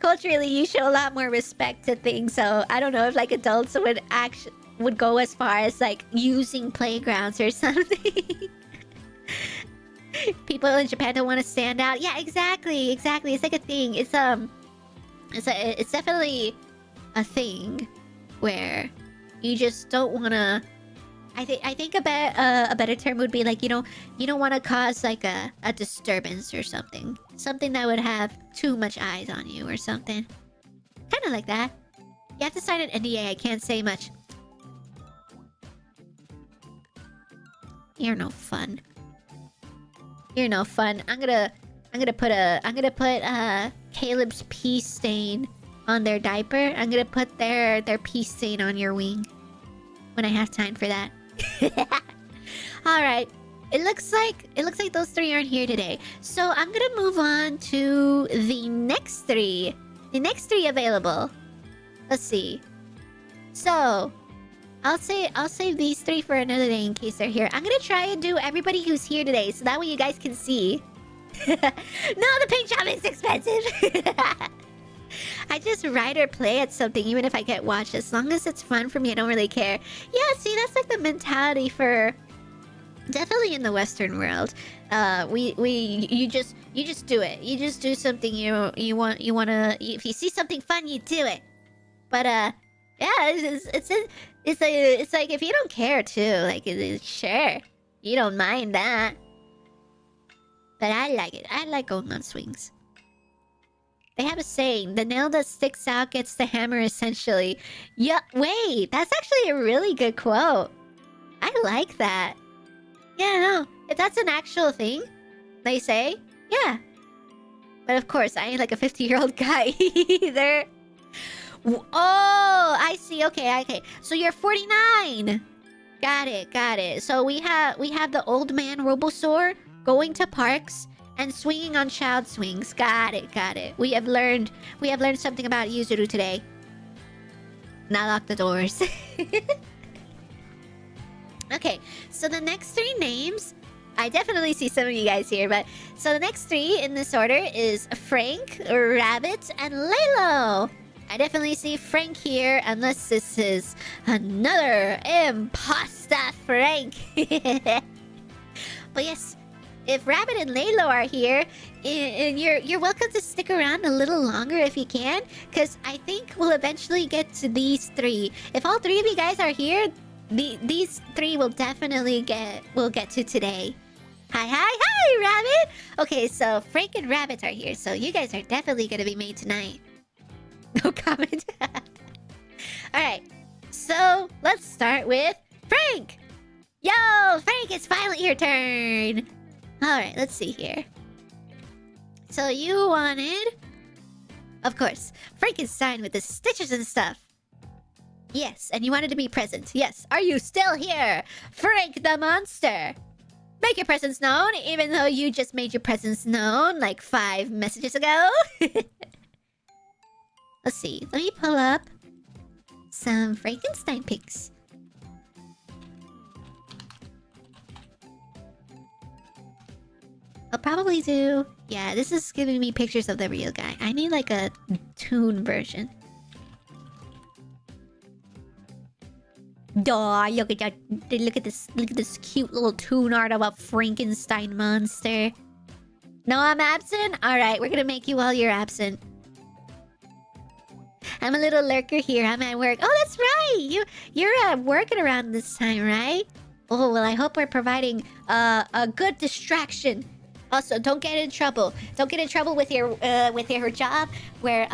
Culturally, you show a lot more respect to things. So, I don't know if, adults would go as far as, using playgrounds or something. People in Japan don't want to stand out. Yeah, exactly. It's a thing. It's definitely a thing where you just don't want to. I think a better term would be you don't want to cause a disturbance or something that would have too much eyes on you or something, kind of like that. You have to sign an NDA. I can't say much. You're no fun. You're no fun. I'm gonna put Caleb's pee stain on their diaper. I'm gonna put their pee stain on your wing when I have time for that. All right. It looks like those three aren't here today. So I'm gonna move on to the next three. The next three available. Let's see. So I'll save these three for another day in case they're here. I'm gonna try and do everybody who's here today, so that way you guys can see. No, the paint job is expensive. I just write or play at something even if I get watched. As long as it's fun for me, I don't really care. Yeah, see, that's like the mentality for definitely in the Western world. You just do it. You just do something you wanna. If you see something fun, you do it. But yeah, it's like if you don't care too, like sure, you don't mind that. But I like it. I like going on swings. They have a saying: the nail that sticks out gets the hammer. Essentially, yeah. Wait, that's actually a really good quote. I like that. Yeah, no. If that's an actual thing, they say, yeah. But of course, I ain't like a 50-year-old guy either. Oh, I see. Okay. So you're 49. Got it. So we have the old man Robosaur going to parks and swinging on child swings. Got it. We have learned something about Yuzuru today. Now lock the doors. Okay, so the next three names, I definitely see some of you guys here, but so the next three in this order is Frank, Rabbit, and Lalo. I definitely see Frank here, unless this is another imposter Frank. But yes, if Rabbit and Lalo are here, and you're welcome to stick around a little longer if you can, because I think we'll eventually get to these three. If all three of you guys are here, these three will definitely get to today. Hi, Rabbit! Okay, so Frank and Rabbit are here, so you guys are definitely gonna be made tonight. No comment. Alright, so let's start with Frank! Yo, Frank, it's finally your turn! Alright, let's see here. So you wanted... Of course, Frankenstein with the stitches and stuff. Yes, and you wanted to be present. Yes. Are you still here? Frank the monster! Make your presence known, even though you just made your presence known like 5 messages ago. Let's see. Let me pull up some Frankenstein pics. I'll probably do... Yeah, this is giving me pictures of the real guy. I need like a toon version. Duh, look at that. Look at this cute little toon art of a Frankenstein monster. No, I'm absent? Alright, we're gonna make you while you're absent. I'm a little lurker here. I'm at work. Oh, that's right! You're working around this time, right? Oh, well, I hope we're providing a good distraction. Also, don't get in trouble. Don't get in trouble with your job where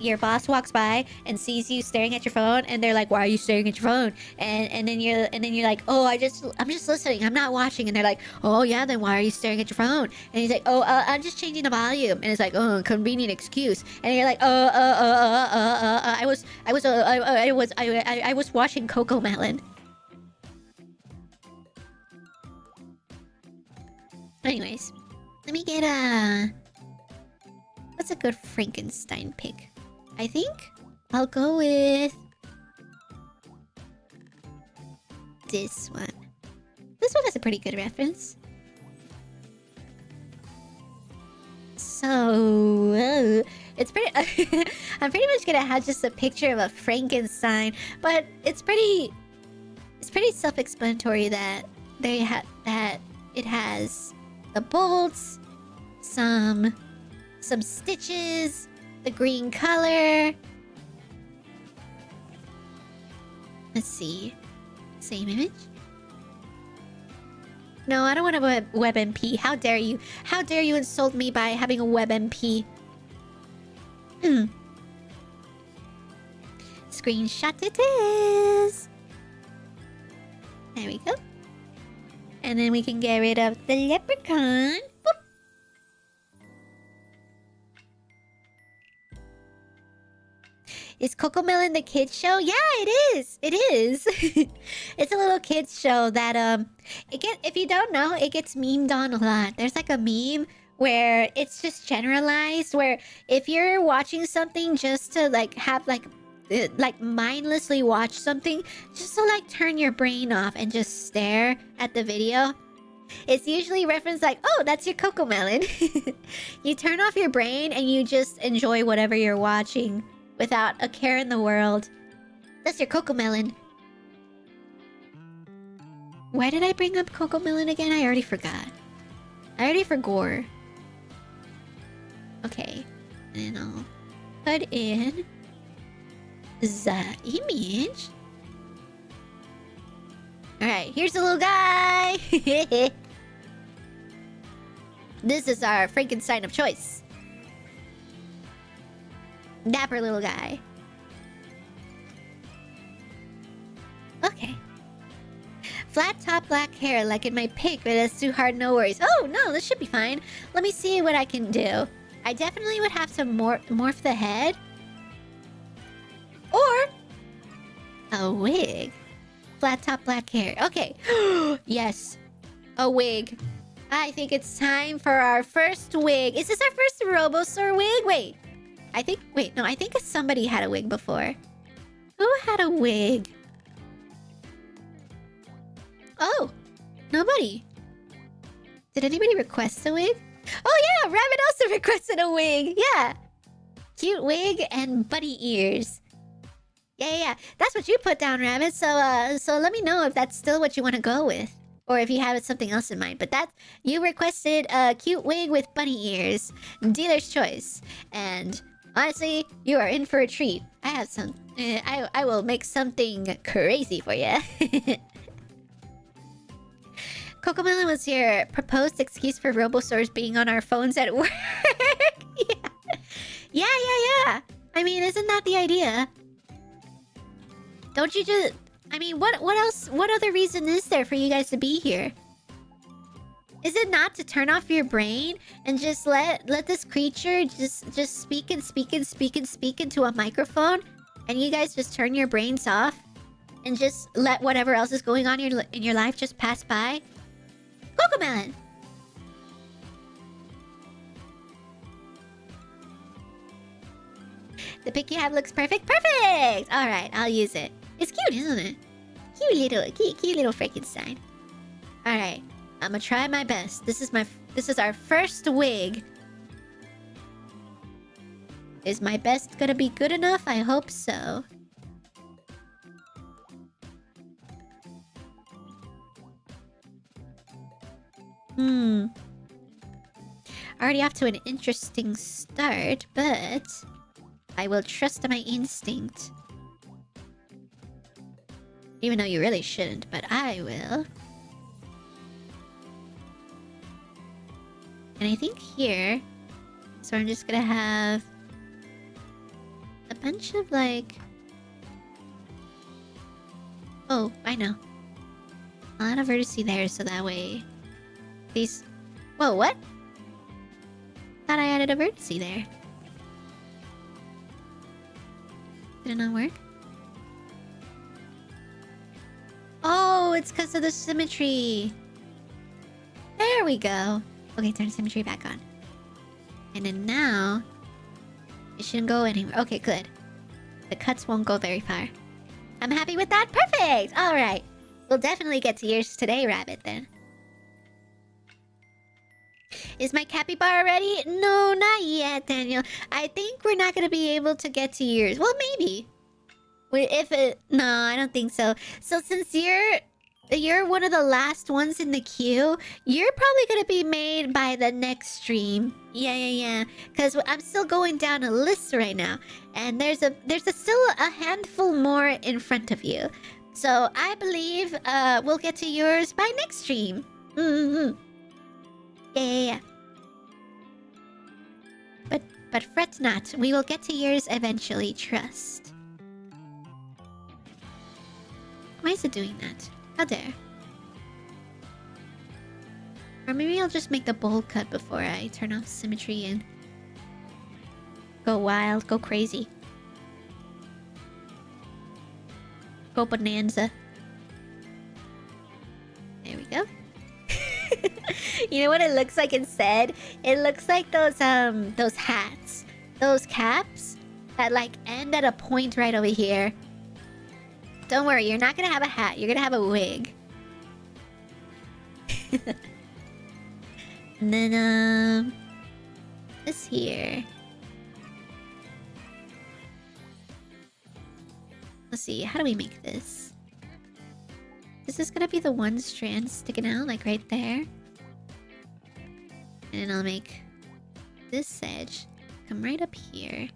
your boss walks by and sees you staring at your phone and they're like, "Why are you staring at your phone?" And then you're like, "Oh, I'm just listening. I'm not watching." And they're like, "Oh yeah, then why are you staring at your phone?" And he's like, "Oh, I'm just changing the volume." And it's like, "Oh, convenient excuse." And you're like, I was watching Coco Melon." Anyways. Let me get what's a good Frankenstein pick? I think I'll go with this one. This one has a pretty good reference. So it's pretty. I'm pretty much gonna have just a picture of a Frankenstein, but it's pretty self-explanatory that it has the bolts, some stitches, the green color. Let's see. Same image? No, I don't want a WebMP. How dare you? How dare you insult me by having a WebMP? Screenshot it is. There we go. And then we can get rid of the leprechaun. Is Cocomelon the kids show? Yeah, it is. It is. It's a little kids show that if you don't know, it gets memed on a lot. There's like a meme where it's just generalized, where if you're watching something just to like have like mindlessly watch something, just to like turn your brain off and just stare at the video, it's usually referenced like, oh, that's your Cocomelon. You turn off your brain and you just enjoy whatever you're watching without a care in the world. That's your Cocomelon. Why did I bring up Cocomelon again? I already forgot. I already forgot. Okay. And I'll put in the image. Alright, here's the little guy. This is our Frankenstein of choice. Dapper little guy. Okay. Flat top, black hair, like in my pic, but it's too hard, no worries. Oh, no, this should be fine. Let me see what I can do. I definitely would have to morph the head. Or a wig. Flat top, black hair. Okay. Yes. A wig. I think it's time for our first wig. Is this our first Robosaur wig? Wait. I think somebody had a wig before. Who had a wig? Oh, nobody. Did anybody request a wig? Oh yeah, Rabbit also requested a wig. Yeah. Cute wig and bunny ears. Yeah. That's what you put down, Rabbit. So let me know if that's still what you want to go with. Or if you have something else in mind. But you requested a cute wig with bunny ears. Dealer's choice. And honestly, you are in for a treat. I have some... I will make something crazy for you. Cocomelon was your proposed excuse for Robosaurs being on our phones at work. Yeah. I mean, isn't that the idea? Don't you just... I mean, what else? What other reason is there for you guys to be here? Is it not to turn off your brain and just let this creature just speak into a microphone, and you guys just turn your brains off and just let whatever else is going on in your life just pass by? Cocomelon! The pic you have looks perfect. Perfect! Alright, I'll use it. It's cute, isn't it? Cute little Frankenstein. Alright. I'm gonna try my best. This is our first wig. Is my best gonna be good enough? I hope so. Already off to an interesting start, but I will trust my instinct. Even though you really shouldn't, but I will. And I think here... So I'm just gonna have... a bunch of, like... Oh, I know. I'll add a vertice there, so that way... These... Whoa, what? Thought I added a vertice there. Did it not work? Oh, it's because of the symmetry. There we go. Okay, turn symmetry back on. And then now... it shouldn't go anywhere. Okay, good. The cuts won't go very far. I'm happy with that. Perfect! Alright. We'll definitely get to yours today, Rabbit, then. Is my capybara ready? No, not yet, Daniel. I think we're not going to be able to get to yours. Well, maybe. No, I don't think so. So since you're one of the last ones in the queue, you're probably gonna be made by the next stream. Yeah. Because I'm still going down a list right now, and there's still a handful more in front of you. So I believe we'll get to yours by next stream. Yeah. But fret not, we will get to yours eventually. Trust. Why is it doing that? How dare? Or maybe I'll just make the bold cut before I turn off symmetry and go wild, go crazy. Turbo Bonanza. There we go. You know what it looks like instead? It looks like those hats. Those caps that like end at a point right over here. Don't worry, you're not gonna have a hat. You're gonna have a wig. And then, this here. Let's see, how do we make this? This is gonna be the one strand sticking out, like right there. And then I'll make this edge come right up here.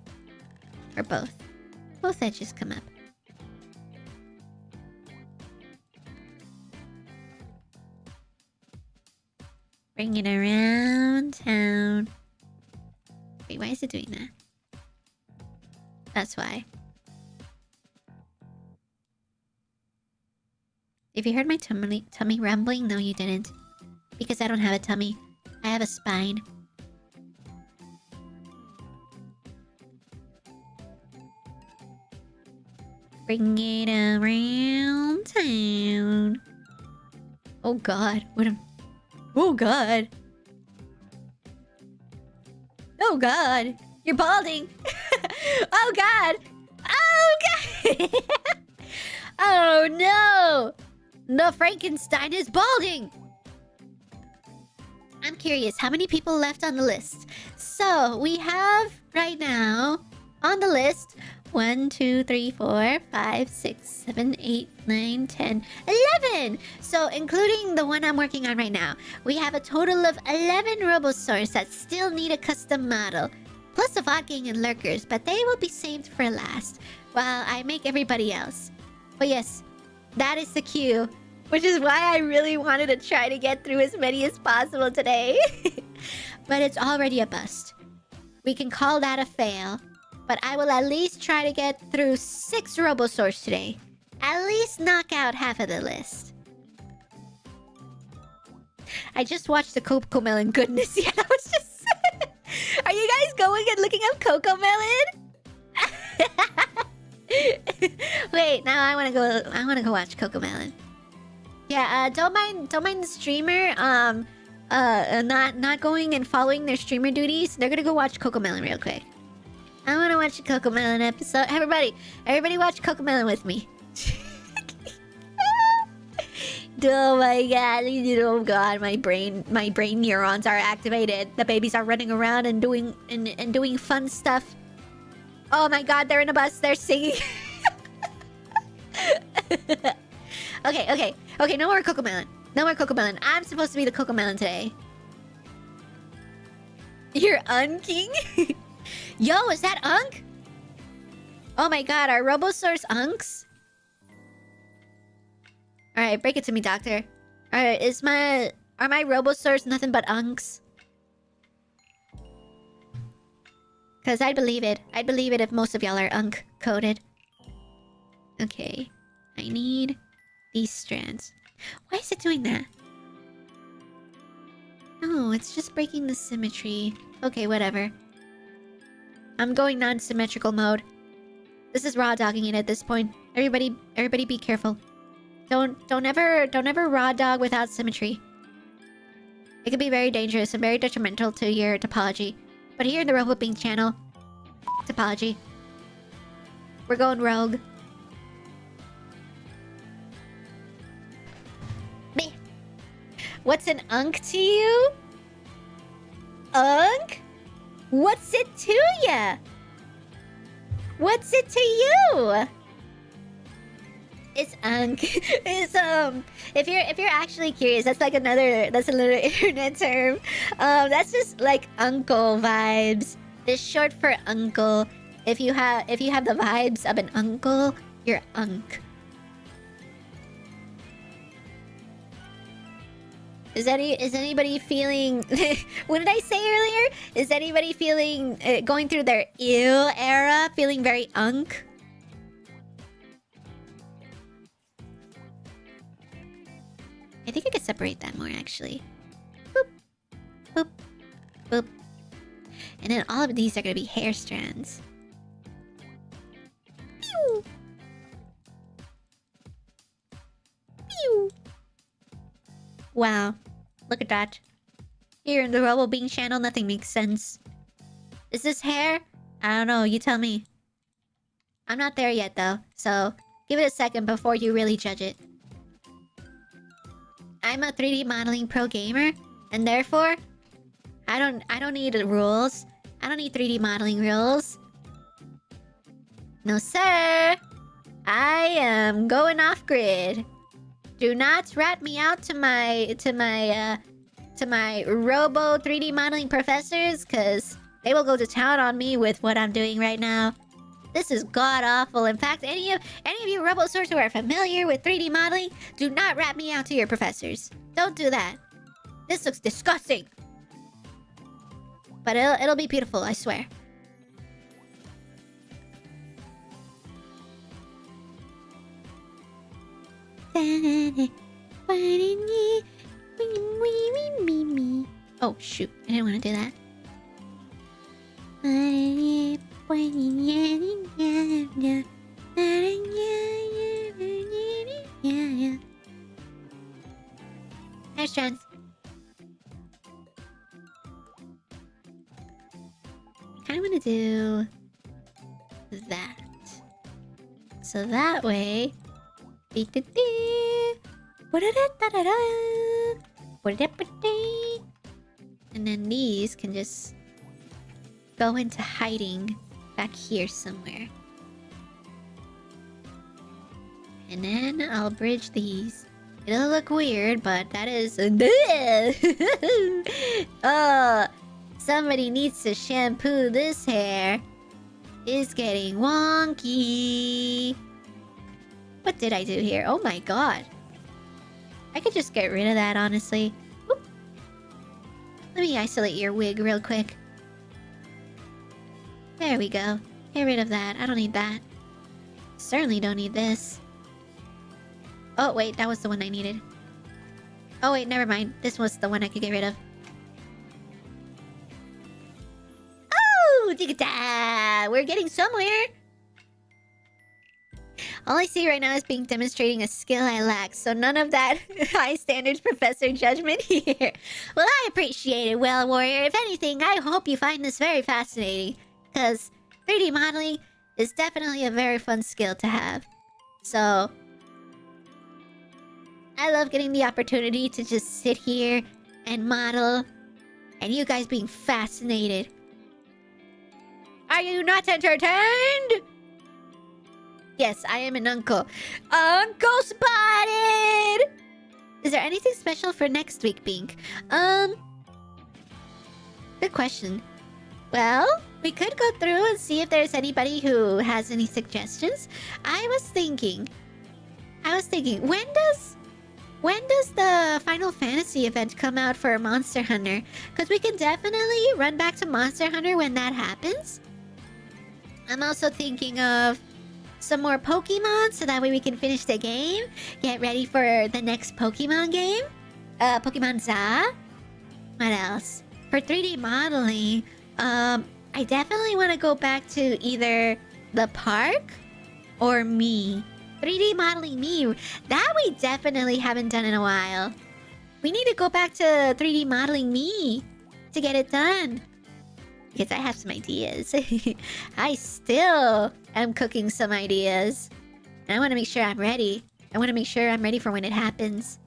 Or both. Both edges come up. Bring it around town. Wait, why is it doing that? That's why. If you heard my tummy rumbling, no you didn't. Because I don't have a tummy. I have a spine. Bring it around town. Oh god, what am... Oh god. Oh god. You're balding. Oh god. Oh god. Oh no. The Frankenstein is balding. I'm curious, how many people left on the list? So, we have right now on the list 1, 2, 3, 4, 5, 6, 7, 8, 9, 10, 11! So, including the one I'm working on right now, we have a total of 11 Robosaurs that still need a custom model. Plus a VOD gang and lurkers, but they will be saved for last, while I make everybody else. But yes, that is the queue. Which is why I really wanted to try to get through as many as possible today. But it's already a bust. We can call that a fail. But I will at least try to get through 6 Robosaurs today. At least knock out half of the list. I just watched the Coco Melon. Goodness, yeah, that was just... Are you guys going and looking up Coco Melon? Wait, now I wanna go watch Coco Melon. Yeah, don't mind the streamer not going and following their streamer duties. They're gonna go watch Coco Melon real quick. I wanna watch a Coco Melon episode. Everybody watch Coco Melon with me. Oh my god, oh god, my brain neurons are activated. The babies are running around and doing fun stuff. Oh my god, they're in a bus, they're singing. Okay, no more Coco Melon. No more Coco Melon. I'm supposed to be the Coco Melon today. You're unking? Yo, is that Unk? Oh my god, are Robosaurs Unks? Alright, break it to me, doctor. Alright, are my Robosaurs nothing but Unks? Cause I'd believe it. I'd believe it if most of y'all are Unk coded. Okay. I need these strands. Why is it doing that? No, it's just breaking the symmetry. Okay, whatever. I'm going non-symmetrical mode. This is raw dogging it at this point. Everybody be careful. Don't ever raw dog without symmetry. It can be very dangerous and very detrimental to your topology. But here in the Robo-Bink channel, topology, we're going rogue. Me. What's an unk to you? Unk? What's it to ya? What's it to you? It's unk. It's if you're actually curious, that's like another internet term. That's just like uncle vibes. It's short for uncle. If you have the vibes of an uncle, you're unk. Is anybody feeling... What did I say earlier? Is anybody feeling... going through their ew era? Feeling very unk? I think I could separate that more, actually. Boop. Boop. Boop. And then all of these are going to be hair strands. Pew! wow. Look at that. Here in the Robo-Bink channel, nothing makes sense. Is this hair? I don't know, you tell me. I'm not there yet though, so give it a second before you really judge it. I'm a 3D modeling pro gamer, and therefore, I don't need rules. I don't need 3D modeling rules. No sir! I am going off grid. Do not rat me out to my Robo 3D modeling professors, cause they will go to town on me with what I'm doing right now. This is god-awful. In fact, any of you Robo-Source who are familiar with 3D modeling, do not rat me out to your professors. Don't do that. This looks disgusting. But it'll be beautiful, I swear. Oh, shoot. I didn't want to do that. Nice chance. I want to do that. So that way... And then these can just go into hiding back here somewhere. And then I'll bridge these. It'll look weird, but that is... Oh, somebody needs to shampoo this hair. It's getting wonky. What did I do here? Oh my god. I could just get rid of that, honestly. Oop. Let me isolate your wig real quick. There we go. Get rid of that. I don't need that. Certainly don't need this. Oh, wait. That was the one I needed. Oh, wait. Never mind. This was the one I could get rid of. Oh! Digga-da! We're getting somewhere! All I see right now is being demonstrating a skill I lack, so none of that high standards professor judgment here. Well, I appreciate it, Well Warrior. If anything, I hope you find this very fascinating, because 3D modeling is definitely a very fun skill to have. So, I love getting the opportunity to just sit here and model, and you guys being fascinated. Are you not entertained? Yes, I am an uncle. Uncle spotted! Is there anything special for next week, Bink? Good question. Well, we could go through and see if there's anybody who has any suggestions. I was thinking, when does the Final Fantasy event come out for Monster Hunter? Because we can definitely run back to Monster Hunter when that happens. I'm also thinking of some more Pokemon, so that way we can finish the game. Get ready for the next Pokemon game. Pokemon Za. What else? For 3D modeling, I definitely want to go back to either the park or me. 3D modeling me. That we definitely haven't done in a while. We need to go back to 3D modeling me to get it done. Because I have some ideas. I still am cooking some ideas. And I want to make sure I'm ready. I want to make sure I'm ready for when it happens.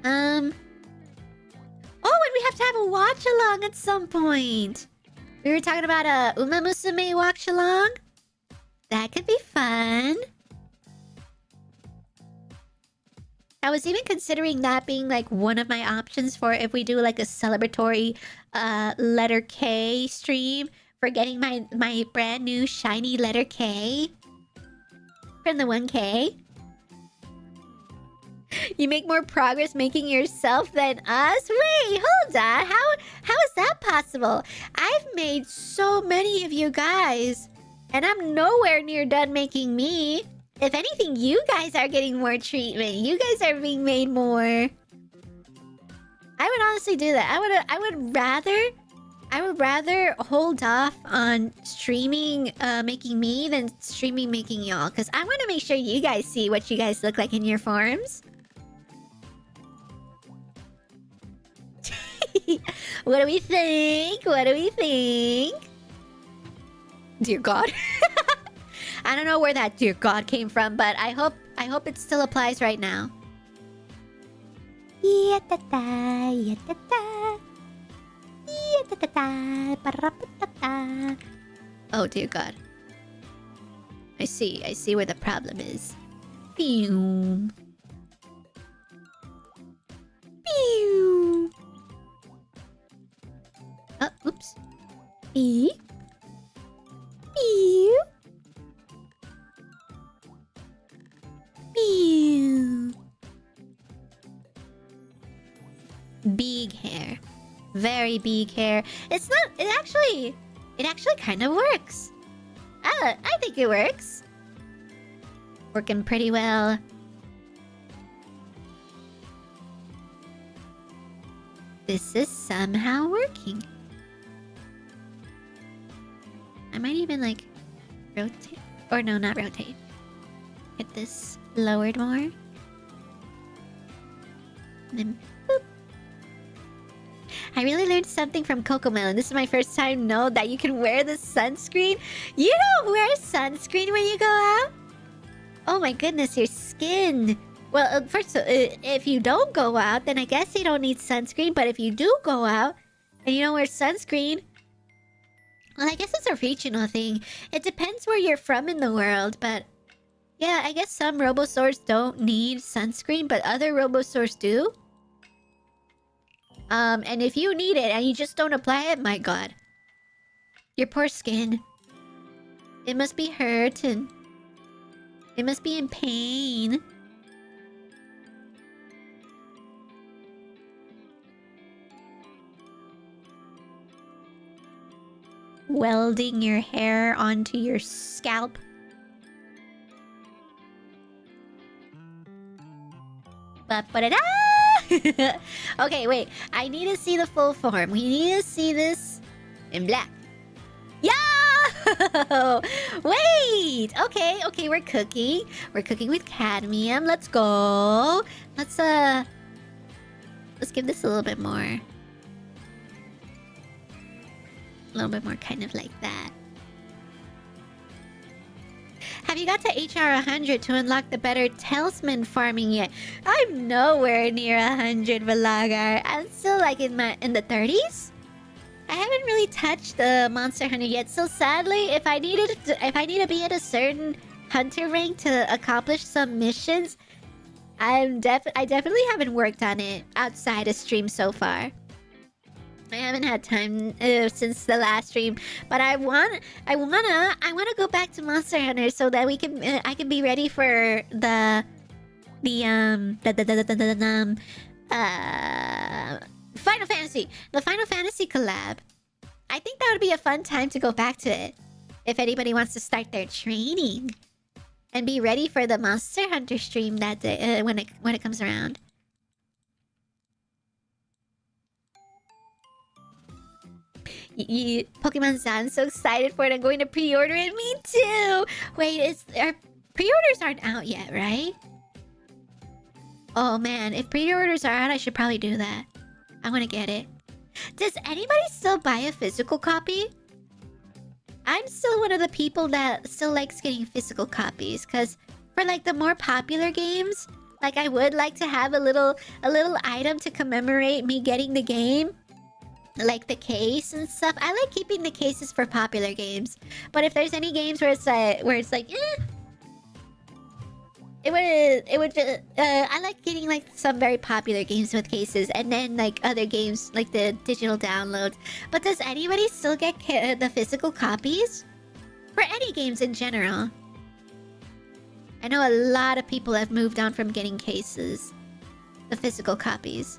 Oh, and we have to have a watch-along at some point. We were talking about a Uma Musume watch-along. That could be fun. I was even considering that being like one of my options for if we do like a celebratory letter K stream for getting my brand new shiny letter K from the 1K. You make more progress making yourself than us? Wait, hold on. How is that possible? I've made so many of you guys, and I'm nowhere near done making me. If anything, you guys are getting more treatment. You guys are being made more. I would honestly do that. I would rather hold off on streaming making me than streaming making y'all, because I want to make sure you guys see what you guys look like in your forms. What do we think? What do we think? Dear God. I don't know where that dear God came from, but I hope it still applies right now. Ya-ta-ta, ya-ta-ta. Ya-ta-ta-ta, ba-ra-ba-ta-ta. Oh dear God. I see where the problem is. Pew. Pew. Oh, oops. Pew. Pew. Pew. Big hair. Very big hair. It actually kind of works. I think it works. Working pretty well. This is somehow working. I might even like rotate. Or no, not rotate. Get this lowered more. And then boop. I really learned something from Cocomelon. This is my first time know that you can wear the sunscreen. You don't wear sunscreen when you go out? Oh my goodness, your skin. Well, first, if you don't go out, then I guess you don't need sunscreen. But if you do go out and you don't wear sunscreen, well, I guess it's a regional thing. It depends where you're from in the world, but yeah, I guess some Robosaurs don't need sunscreen, but other Robosaurs do. And if you need it and you just don't apply it, my God. Your poor skin. It must be hurt and it must be in pain. Welding your hair onto your scalp. Ba-ba-da-da! Okay, wait. I need to see the full form. We need to see this in black. Yeah! Wait! Okay, we're cooking. We're cooking with cadmium. Let's go. Let's give this a little bit more. A little bit more kind of like that. Have you got to HR 100 to unlock the better talisman farming yet? I'm nowhere near 100, Valagar. I'm still like in the 30s. I haven't really touched the Monster Hunter yet. So sadly, if I need to be at a certain hunter rank to accomplish some missions, I definitely haven't worked on it outside of stream so far. I haven't had time since the last stream, but I wanna go back to Monster Hunter so that I can be ready for the Final Fantasy collab. I think that would be a fun time to go back to it if anybody wants to start their training and be ready for the Monster Hunter stream that day, when it comes around. Pokemon sounds so excited for it. I'm going to pre-order it. Me too. Wait, our pre-orders aren't out yet, right? Oh man, if pre-orders are out, I should probably do that. I want to get it. Does anybody still buy a physical copy? I'm still one of the people that still likes getting physical copies, because for like the more popular games, like I would like to have a little item to commemorate me getting the game. Like the case and stuff. I like keeping the cases for popular games. But if there's any games where it's like I like getting like some very popular games with cases, and then like other games like the digital downloads. But does anybody still get the physical copies? For any games in general. I know a lot of people have moved on from getting cases. The physical copies.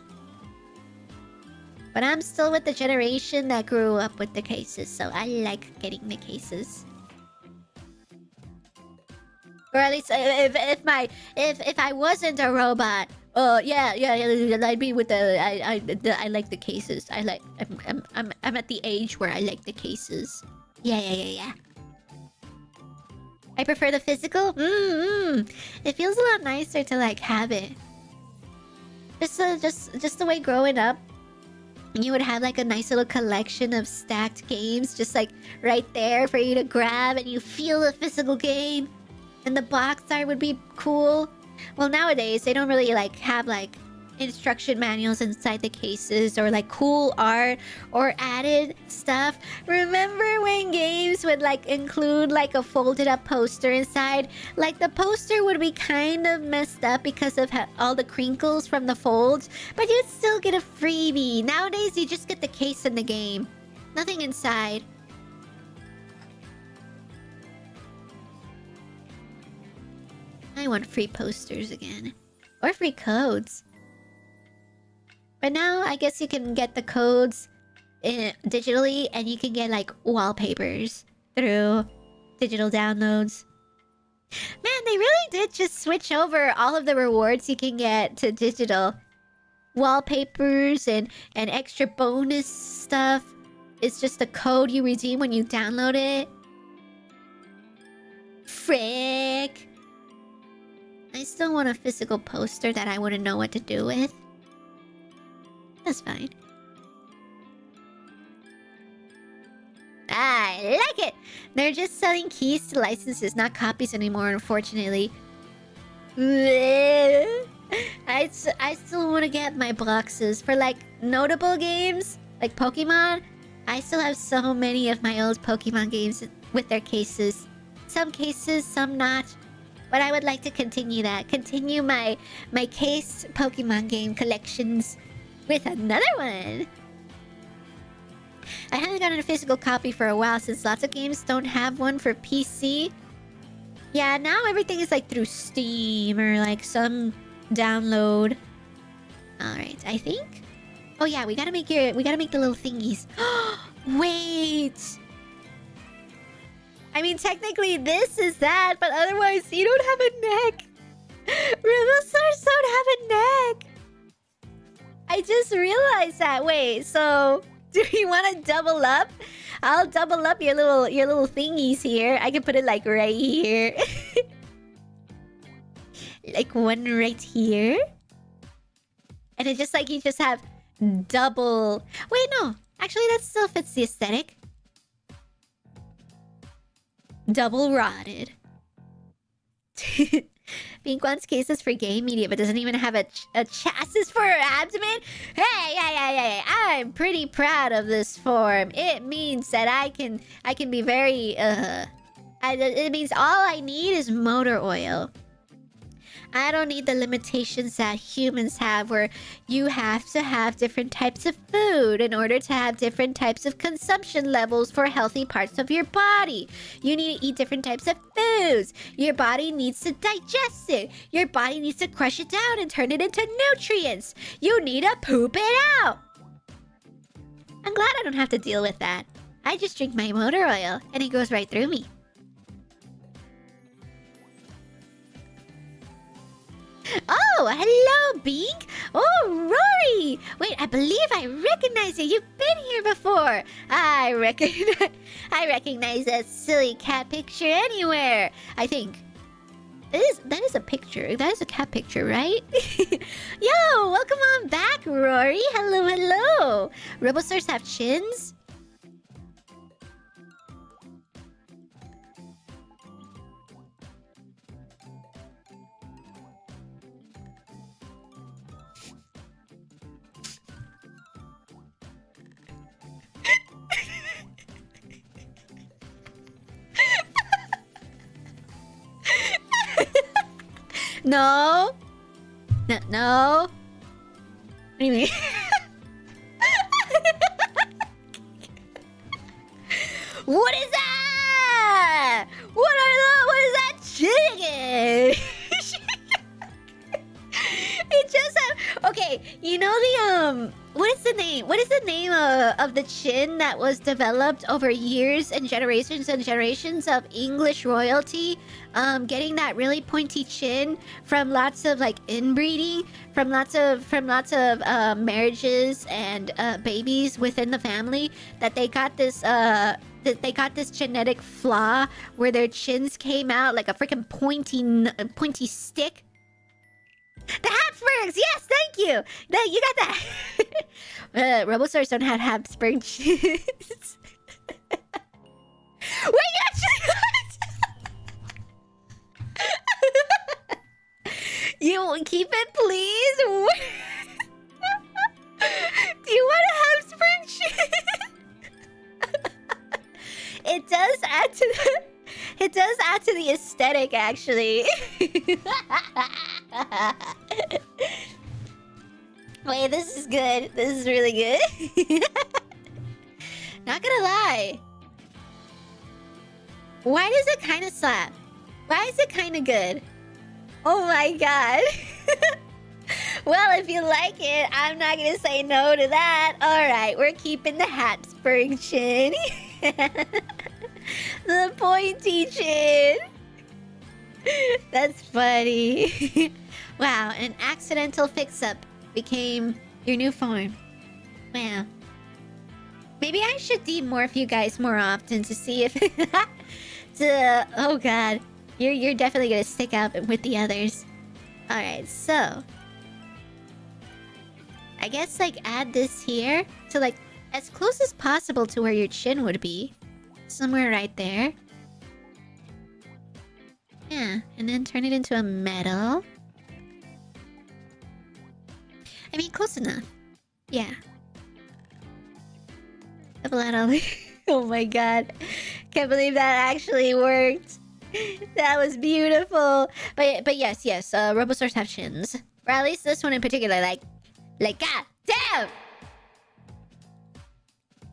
But I'm still with the generation that grew up with the cases, so I like getting the cases. Or at least if I wasn't a robot, yeah, I'd be with I like the cases. I'm at the age where I like the cases. Yeah. I prefer the physical. It feels a lot nicer to like have it. Just the way growing up. You would have like a nice little collection of stacked games just like right there for you to grab, and you feel the physical game. And the box art would be cool. Well, nowadays they don't really like have like instruction manuals inside the cases or like cool art or added stuff. Remember when games would like include like a folded up poster inside? Like the poster would be kind of messed up because of all the crinkles from the folds, but you'd still get a freebie. Nowadays you just get the case in the game, nothing inside. I want free posters again, or free codes. But now, I guess you can get the codes digitally, and you can get, like, wallpapers through digital downloads. Man, they really did just switch over all of the rewards you can get to digital. Wallpapers and extra bonus stuff. It's just a code you redeem when you download it. Frick. I still want a physical poster that I wouldn't know what to do with. That's fine. I like it! They're just selling keys to licenses, not copies anymore, unfortunately. I still want to get my boxes for, like, notable games, like Pokemon. I still have so many of my old Pokemon games with their cases. Some cases, some not. But I would like to continue that. Continue my case Pokemon game collections with another one. I haven't gotten a physical copy for a while since lots of games don't have one for PC. Yeah, now everything is like through Steam or like some download. Alright, I think. Oh yeah, we gotta make the little thingies. Wait! I mean, technically this is that, but otherwise you don't have a neck. Ribosaurs don't have a neck. I just realized that. Wait, so do you want to double up? I'll double up your little thingies here. I can put it like right here. Like one right here. And it's just like you just have double... Wait, no. Actually, that still fits the aesthetic. Double rotted. Pink wants cases for game media, but doesn't even have a chassis for her abdomen? Hey, I'm pretty proud of this form. It means that I can be very, it means all I need is motor oil. I don't need the limitations that humans have, where you have to have different types of food in order to have different types of consumption levels for healthy parts of your body. You need to eat different types of foods. Your body needs to digest it. Your body needs to crush it down and turn it into nutrients. You need to poop it out. I'm glad I don't have to deal with that. I just drink my motor oil and it goes right through me. Oh, hello, Bink. Oh, Rory. Wait, I believe I recognize you. You've been here before. I recognize that silly cat picture anywhere. I think. That is a picture. That is a cat picture, right? Yo, welcome on back, Rory. Hello, hello. Robosaurs have chins? No. No. What do you mean? What is that? What is that chicken? It just okay, you know the what is the name? What is the name of the chin that was developed over years and generations of English royalty? Getting that really pointy chin from lots of like inbreeding, from lots of marriages and babies within the family, that they got this genetic flaw where their chins came out like a freaking pointy stick. The hat Habsburgs! Yes, thank you! You got that! Robosaurs don't have Habsburg chins. Wait, you actually got... You keep it, please? Do you want a Habsburg chin? It does add to the... It does add to the aesthetic, actually. Wait, this is good. This is really good. Not gonna lie. Why does it kind of slap? Why is it kind of good? Oh my god. Well, if you like it, I'm not gonna say no to that. Alright, we're keeping the Habsburg chin. The pointy chin. That's funny. Wow, an accidental fix-up became your new form. Wow. Maybe I should demorph you guys more often to see if... Oh god. You're definitely gonna stick out with the others. Alright, so... I guess, like, add this here to, like, as close as possible to where your chin would be. Somewhere right there. Yeah, and then turn it into a metal. I mean, close enough. Yeah. Double out all the... Oh my god. Can't believe that actually worked. That was beautiful. But yes, Robosaurs have chins. Or at least this one in particular, like, god damn!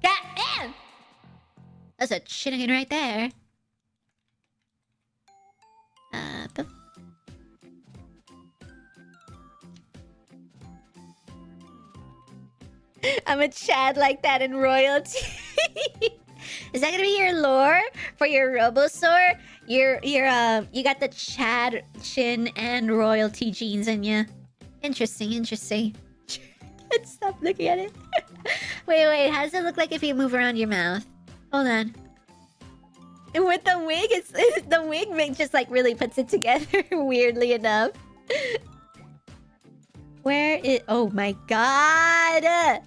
God damn! That's a chin right there. Boom. I'm a Chad like that in royalty. Is that gonna be your lore for your Robosaur? You got the Chad chin and royalty genes in you. Interesting. Let's stop looking at it. Wait, how does it look like if you move around your mouth? Hold on. And with the wig, the wig just like really puts it together, weirdly enough. Where is... Oh my god!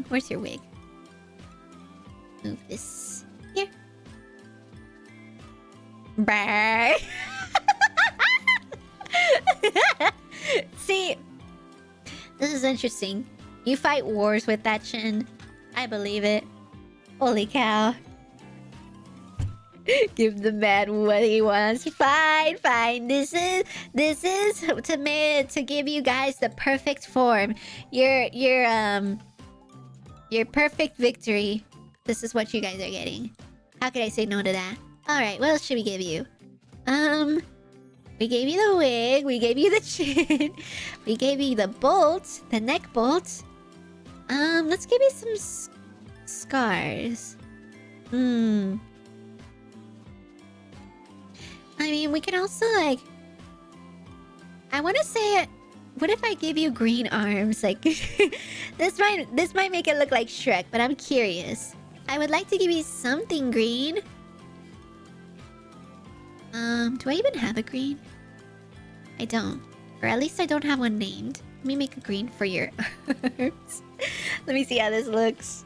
Where's your wig? Move this here. Brrr. See, this is interesting. You fight wars with that chin. I believe it. Holy cow. Give the man what he wants. Fine. This is to give you guys the perfect form. Your perfect victory. This is what you guys are getting. How could I say no to that? Alright, what else should we give you? We gave you the wig, we gave you the chin, we gave you the bolt, the neck bolt. Let's give you some scars. I mean, we can also, like... I want to say... What if I give you green arms? Like, this might make it look like Shrek, but I'm curious. I would like to give you something green. Do I even have a green? I don't. Or at least I don't have one named. Let me make a green for your arms. Let me see how this looks.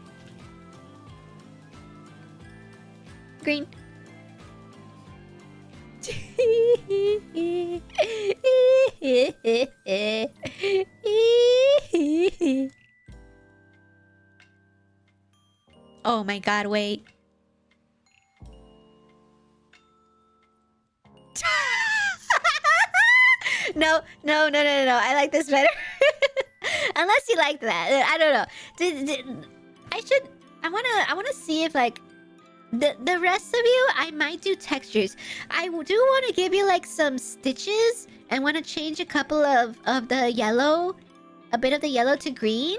Green. Oh my god, wait. No. I like this better. Unless you like that. I don't know. I wanna see if, like, the rest of you, I might do textures. I do want to give you, like, some stitches. And want to change a couple of the yellow. A bit of the yellow to green.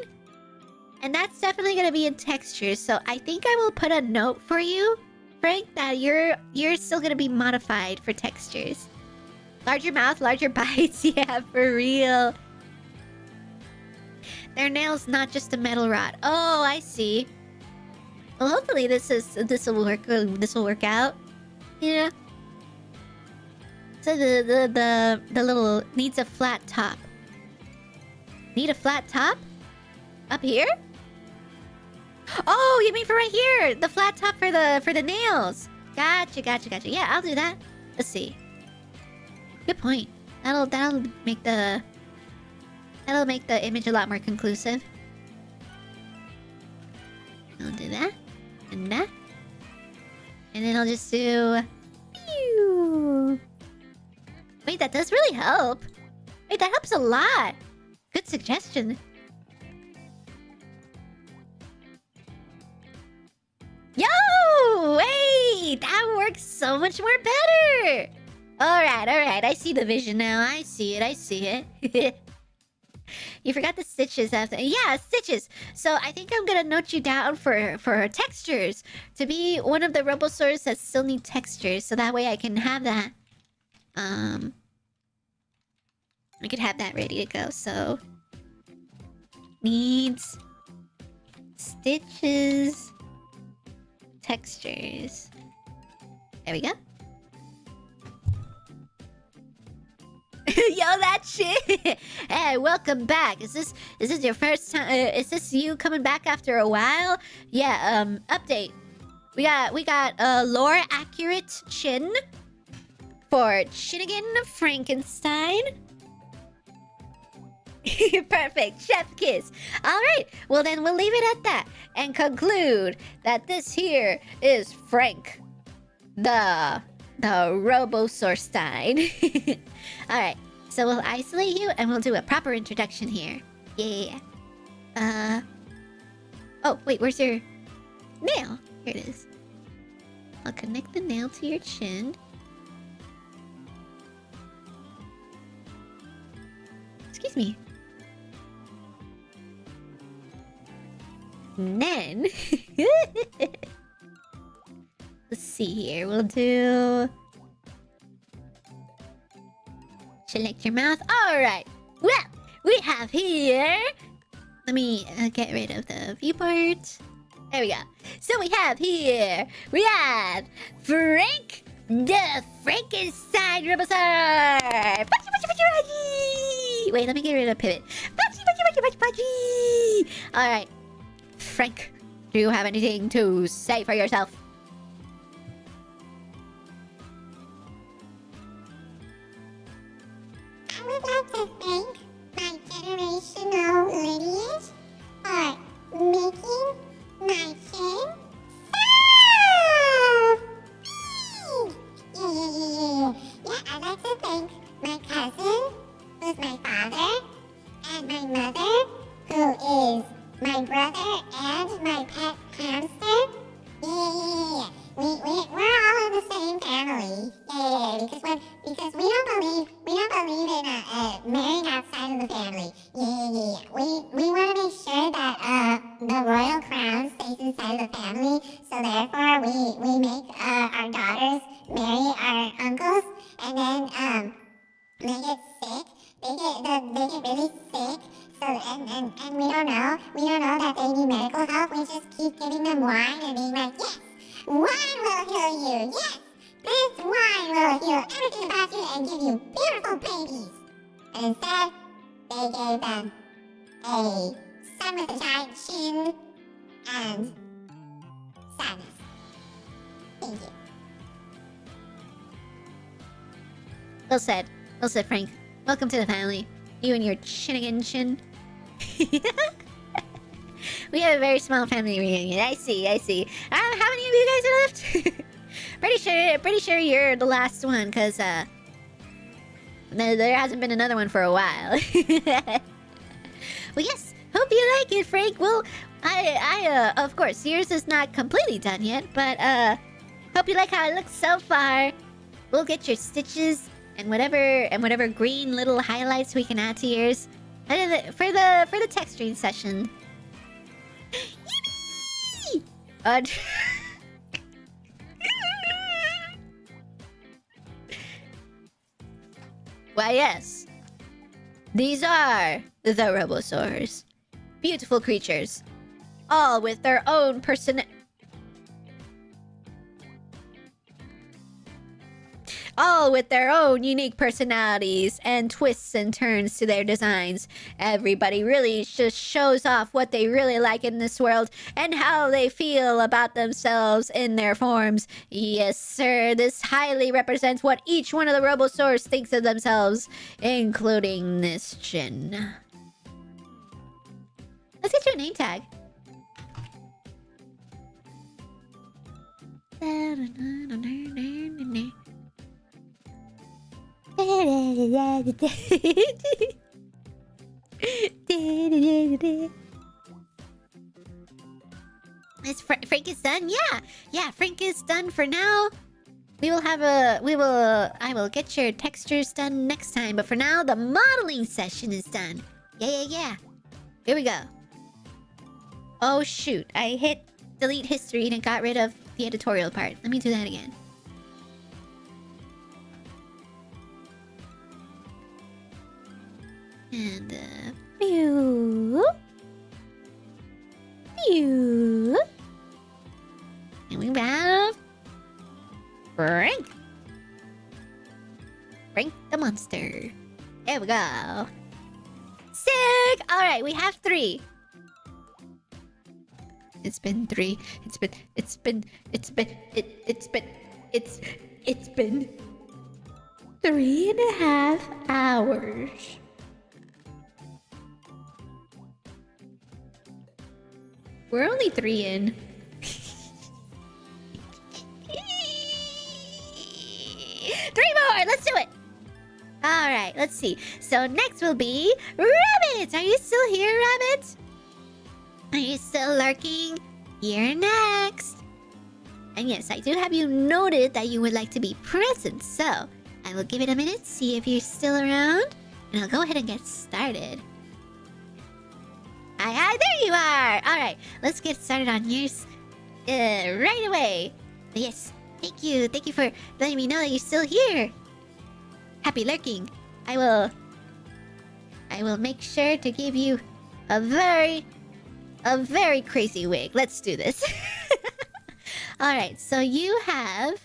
And that's definitely going to be in textures. So I think I will put a note for you, Frank, that you're still going to be modified for textures. Larger mouth, larger bites. Yeah, for real. Their nails, not just a metal rod. Oh, I see. Well, hopefully this will work. This will work out. You know. So the little needs a flat top. Need a flat top? Up here? Oh, you mean for right here? The flat top for the nails. Gotcha. Yeah, I'll do that. Let's see. Good point. That'll make the image a lot more conclusive. I'll do that. And that. And then I'll just do... Pew! Wait, that does really help. Wait, that helps a lot. Good suggestion. Yo! Wait! That works so much more better! Alright. I see the vision now. I see it. You forgot the stitches after. Yeah, stitches. So I think I'm gonna note you down for textures. To be one of the Robosaurs that still need textures. So that way I can have that. I could have that ready to go. So needs stitches, textures. There we go. Yo, that shit. Hey, welcome back. Is this your first time? Is this you coming back after a while? Yeah. Update. We got lore accurate chin for Chinnigan Frankenstein. Perfect. Chef kiss. All right. Well, then we'll leave it at that and conclude that this here is Frank, the Robosaurstein. All right. So we'll isolate you and we'll do a proper introduction here. Yeah. Oh, wait. Where's your nail? Here it is. I'll connect the nail to your chin. Excuse me. And then... Let's see here. We'll do... Select your mouth. Alright. Well, we have here... Let me get rid of the viewport. There we go. So we have here... We have... Frank the Frankenstein Robosaur! Wait, let me get rid of pivot. Alright. Frank, do you have anything to say for yourself? I would like to thank my generational lineage for making my chin so big. Yeah, I'd like to thank my cousin, who's my father, and my mother, who is my brother and my pet hamster. Yeah. We're all in the same family. Yeah. Because we don't believe in marrying outside of the family. Yeah. We want to make sure that the royal crown stays inside of the family. So therefore, we make our daughters marry our uncles, and then they get sick. They get really sick. So and we don't know that they need medical help. We just keep giving them wine and being like, yes, wine will heal you. Yes, this wine will heal everything about you and give you beautiful babies. And instead, they gave them a son with a giant chin and sadness. Thank you. Well said, Frank. Welcome to the family. You and your Chinnigan chin. We have a very small family reunion. I see. How many of you guys are left? Pretty sure you're the last one, because there hasn't been another one for a while. Well, yes. Hope you like it, Frank. Well, I of course, yours is not completely done yet, but hope you like how it looks so far. We'll get your stitches and whatever green little highlights we can add to yours for the texturing session. Yippee! Why, yes. These are the Robosaurs. Beautiful creatures. All with their own all with their own unique personalities and twists and turns to their designs. Everybody really just shows off what they really like in this world and how they feel about themselves in their forms. Yes, sir, this highly represents what each one of the Robosaurs thinks of themselves, including this Jin. Let's get you a name tag. Frank is done? Yeah, Frank is done for now. I will get your textures done next time, but for now, the modeling session is done. Yeah. Here we go. Oh shoot, I hit delete history and it got rid of the editorial part. Let me do that again. And, pew. And we have... Frank the monster. There we go. Sick! Alright, we have 3. It's been 3 3.5 hours. We're only 3 in. 3 more! Let's do it! Alright, let's see. So next will be Rabbit! Are you still here, Rabbit? Are you still lurking? You're next! And yes, I do have you noted that you would like to be present, so I will give it a minute, see if you're still around, and I'll go ahead and get started. Hi, there you are! Alright, let's get started on yours right away. Yes, thank you for letting me know that you're still here. Happy lurking. I will make sure to give you a very crazy wig. Let's do this. Alright, so you have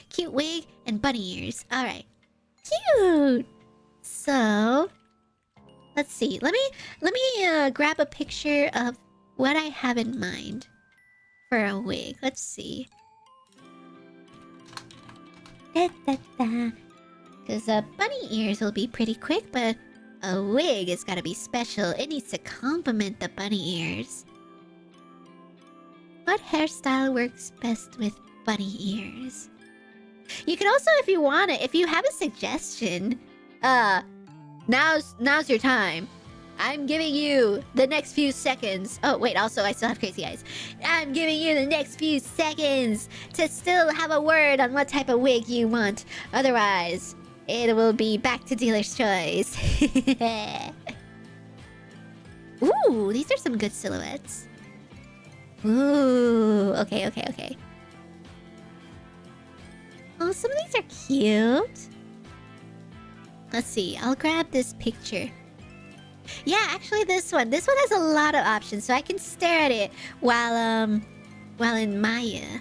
cute wig and bunny ears. Alright. Cute! So let's see. Let me grab a picture of what I have in mind for a wig. Let's see. Because bunny ears will be pretty quick, but a wig has got to be special. It needs to complement the bunny ears. What hairstyle works best with bunny ears? You can also, if you want it, if you have a suggestion, now's your time. I'm giving you the next few seconds. Oh, wait, also, I still have crazy eyes. I'm giving you the next few seconds to still have a word on what type of wig you want. Otherwise, it will be back to dealer's choice. Ooh, these are some good silhouettes. Ooh, okay. Oh, some of these are cute. Let's see, I'll grab this picture. Yeah, actually this one has a lot of options, so I can stare at it while in Maya.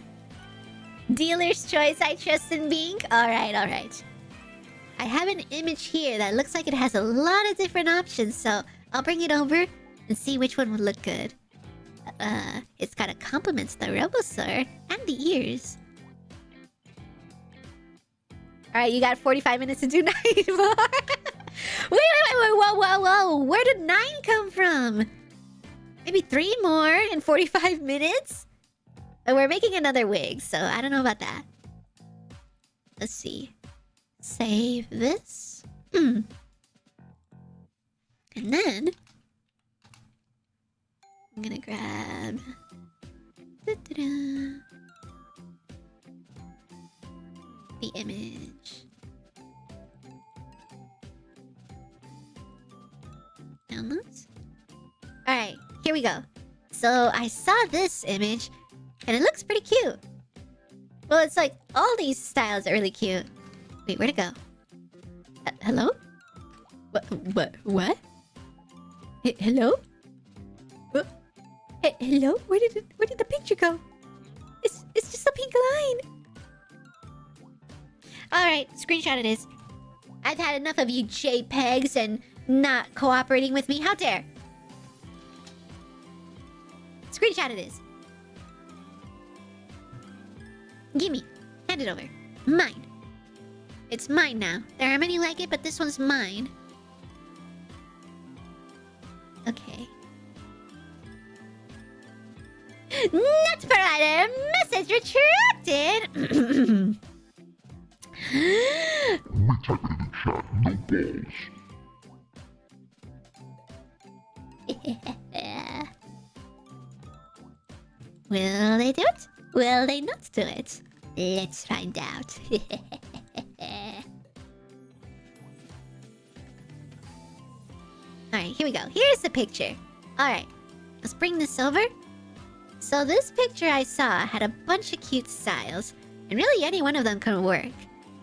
Dealer's choice, I trust in Bink. Alright. I have an image here that looks like it has a lot of different options, so I'll bring it over and see which one would look good. It's gotta complement the Robosaur and the ears. Alright, you got 45 minutes to do 9 more. Wait, whoa. Where did 9 come from? Maybe 3 more in 45 minutes? And we're making another wig, so I don't know about that. Let's see. Save this. And then I'm gonna grab the image. Downloads. Alright, here we go. So I saw this image and it looks pretty cute. Well, it's like all these styles are really cute. Wait, where'd it go? Hello? What? Hello? Hello? Where did the picture go? It's just a pink line. Alright, screenshot it is. I've had enough of you JPEGs and not cooperating with me. How dare? Screenshot it is. Gimme. Hand it over. Mine. It's mine now. There are many like it, but this one's mine. Okay. Not provider! Message retracted! We type it in the chat, no balls. Will they do it? Will they not do it? Let's find out. Alright, here we go. Here's the picture. Alright, let's bring this over. So this picture I saw had a bunch of cute styles, and really any one of them can work.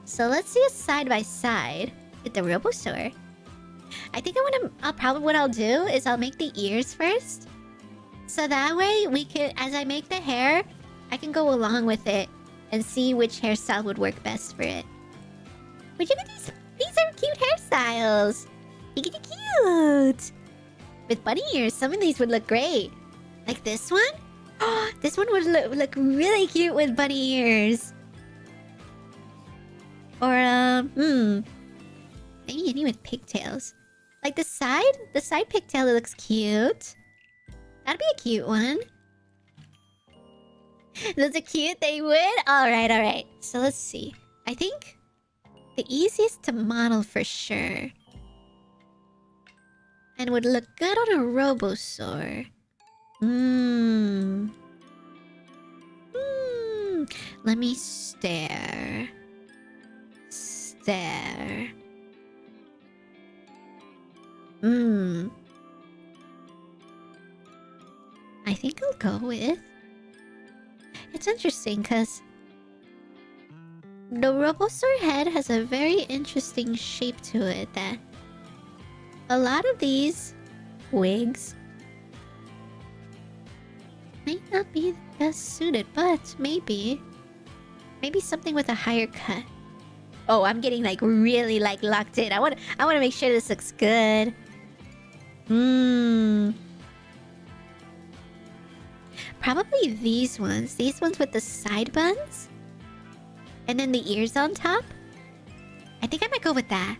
So let's see a side by side with the Robo-Store. I think what I'll do is I'll make the ears first. So that way we could, as I make the hair, I can go along with it and see which hairstyle would work best for it. Would you look at these? These are cute hairstyles. Cute. With bunny ears, some of these would look great. Like this one? Oh, this one would look really cute with bunny ears. Or, maybe any with pigtails. Like the side pigtail looks cute. That'd be a cute one. Those are cute, they would? Alright. So let's see. I think the easiest to model for sure. And would look good on a Robo-Store. Let me stare. I think I'll go with... It's interesting because the Robo-Store head has a very interesting shape to it that a lot of these wigs might not be the best suited, but maybe something with a higher cut. Oh, I'm getting like really like locked in. I want to make sure this looks good. Probably these ones with the side buns and then the ears on top. I think I might go with that.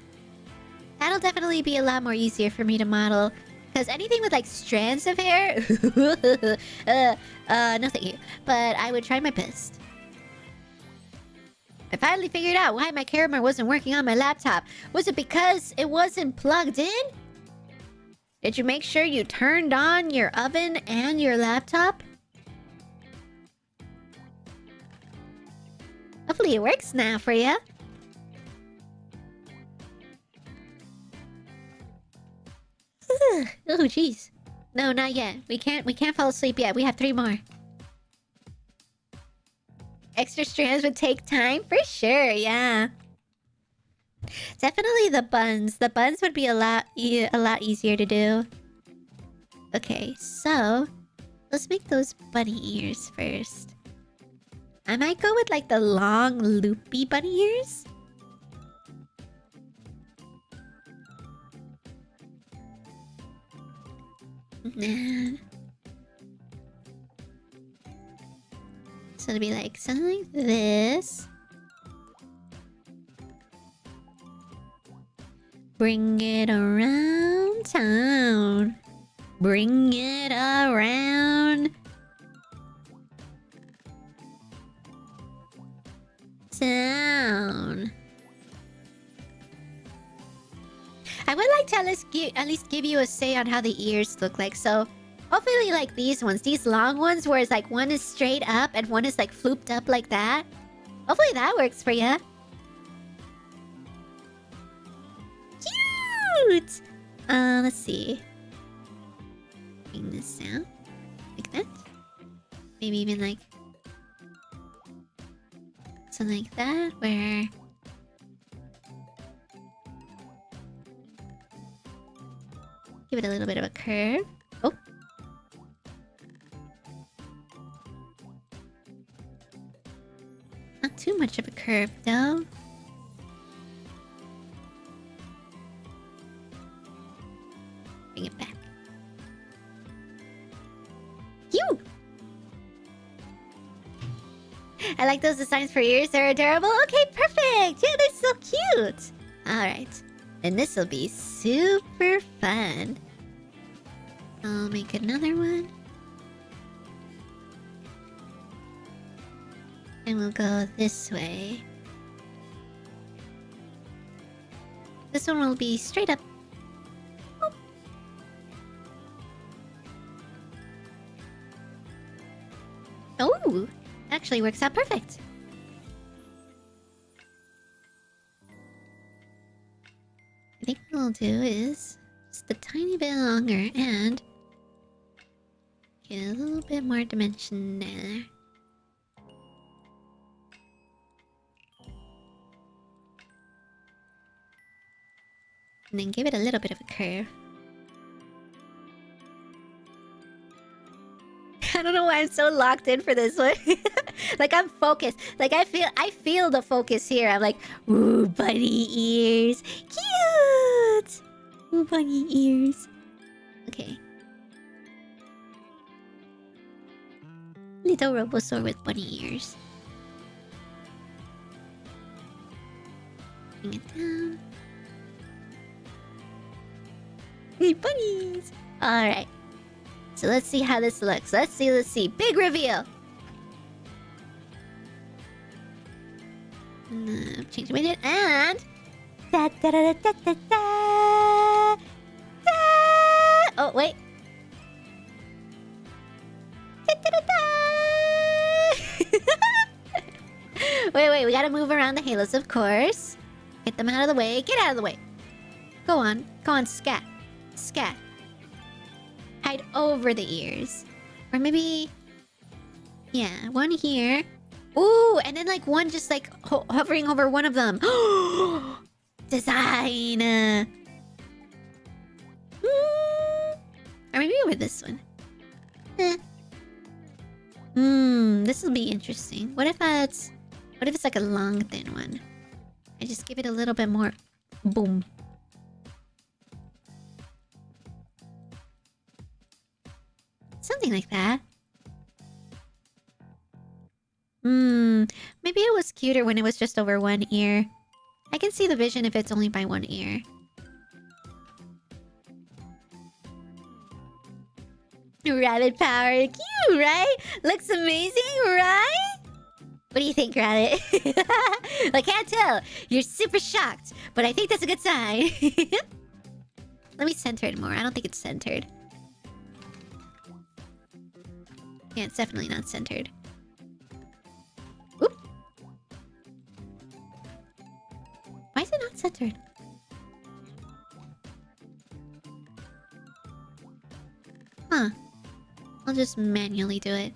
That'll definitely be a lot more easier for me to model. Because anything with like strands of hair... no thank you. But I would try my best. I finally figured out why my camera wasn't working on my laptop. Was it because it wasn't plugged in? Did you make sure you turned on your oven and your laptop? Hopefully it works now for you. Oh, jeez. No, not yet. We can't fall asleep yet. We have 3 more. Extra strands would take time? For sure, yeah. Definitely the buns. The buns would be a lot easier to do. Okay, so... let's make those bunny ears first. I might go with like the long, loopy bunny ears. Nah. So it'll be like something like this. Bring it around town. Bring it around town. I would like to at least give you a say on how the ears look like. So hopefully like these ones, these long ones where it's like one is straight up and one is like flooped up like that. Hopefully that works for you. Cute! Let's see. Bring this out. Like that. Maybe even like... something like that, where... give it a little bit of a curve. Oh! curve though. Bring it back. You. I like those designs for ears. They're adorable. Okay, perfect. Yeah, they're so cute. All right, and this will be super fun. I'll make another one. And we'll go this way. This one will be straight up. Boop. Oh, actually works out perfect. I think what we'll do is just a tiny bit longer and get a little bit more dimension there. And then give it a little bit of a curve. I don't know why I'm so locked in for this one. Like I'm focused. Like I feel the focus here. I'm like, ooh, bunny ears. Cute! Ooh, bunny ears. Okay. Little Robosaur with bunny ears. Bring it down. Hey, bunnies! Alright. So let's see how this looks. Let's see. Big reveal! Change the widget and... Da, da, da, da, da, da, da. Oh, wait. Da, da, da, da. Wait. We gotta move around the halos, of course. Get them out of the way. Get out of the way. Go on, scat. Scat. Hide over the ears. Or maybe... yeah, one here. Ooh, and then like one just like hovering over one of them. Design! Or maybe over this one. This will be interesting. What if it's like a long thin one? I just give it a little bit more boom. Something like that. Maybe it was cuter when it was just over one ear. I can see the vision if it's only by one ear. Rabbit power. Cute, right? Looks amazing, right? What do you think, Rabbit? I can't tell. You're super shocked, but I think that's a good sign. Let me center it more. I don't think it's centered. Yeah, it's definitely not centered. Oop. Why is it not centered? Huh. I'll just manually do it.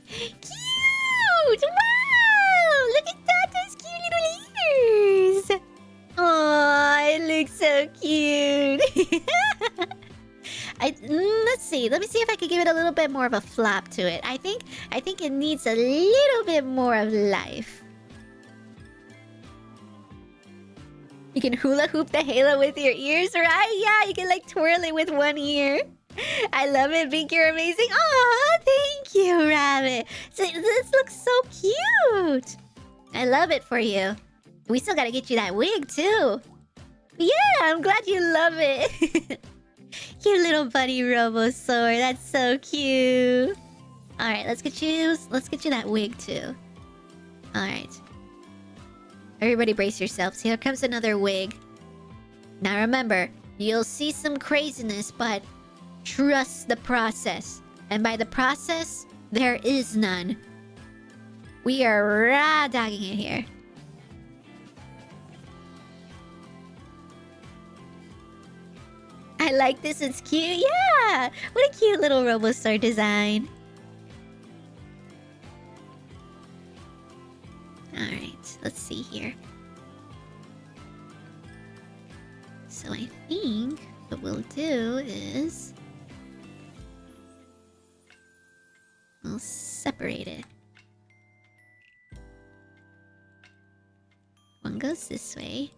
Cute! Wow! Look at that! Those cute little ears! Aww, it looks so cute! Let's see. Let me see if I can give it a little bit more of a flap to it. I think it needs a little bit more of life. You can hula hoop the halo with your ears, right? Yeah, you can like twirl it with one ear. I love it, Bink. You're amazing. Aw, thank you, Rabbit. So, this looks so cute. I love it for you. We still gotta get you that wig too. Yeah, I'm glad you love it. Your little buddy Robosaur. That's so cute. Alright, let's get you that wig too. Alright. Everybody brace yourselves. Here comes another wig. Now remember, you'll see some craziness, but trust the process. And by the process, there is none. We are raw dogging it here. I like this, it's cute. Yeah! What a cute little Robosaur design. Alright, let's see here. So I think what we'll do is... we'll separate it. one goes this way.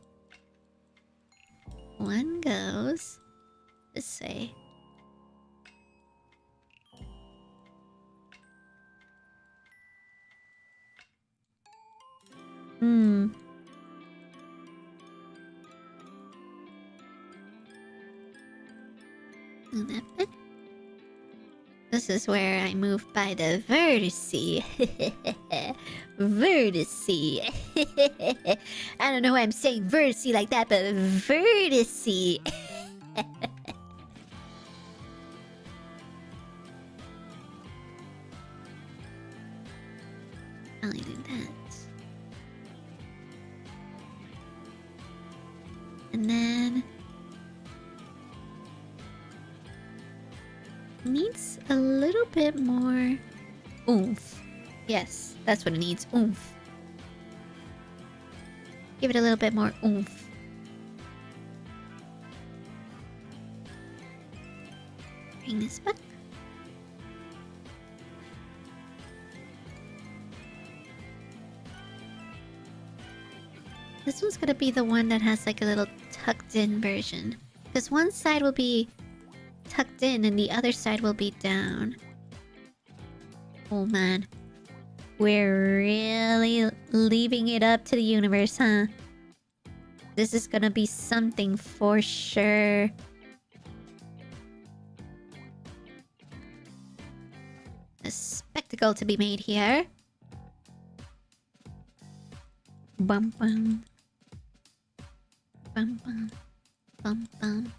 One goes this way. Hmm. This is where I move by the vertice. Vertice. I don't know why I'm saying vertice like that, but vertice. I'll do that. And then needs a little bit more oomph. Yes, that's what it needs. Oomph. Give it a little bit more oomph. Bring this back. This one's gonna be the one that has like a little tucked in version. Because one side will be tucked in and the other side will be down. Oh man. We're really leaving it up to the universe, huh? This is gonna be something for sure. A spectacle to be made here. Bum bum. Bum bum. Bum bum.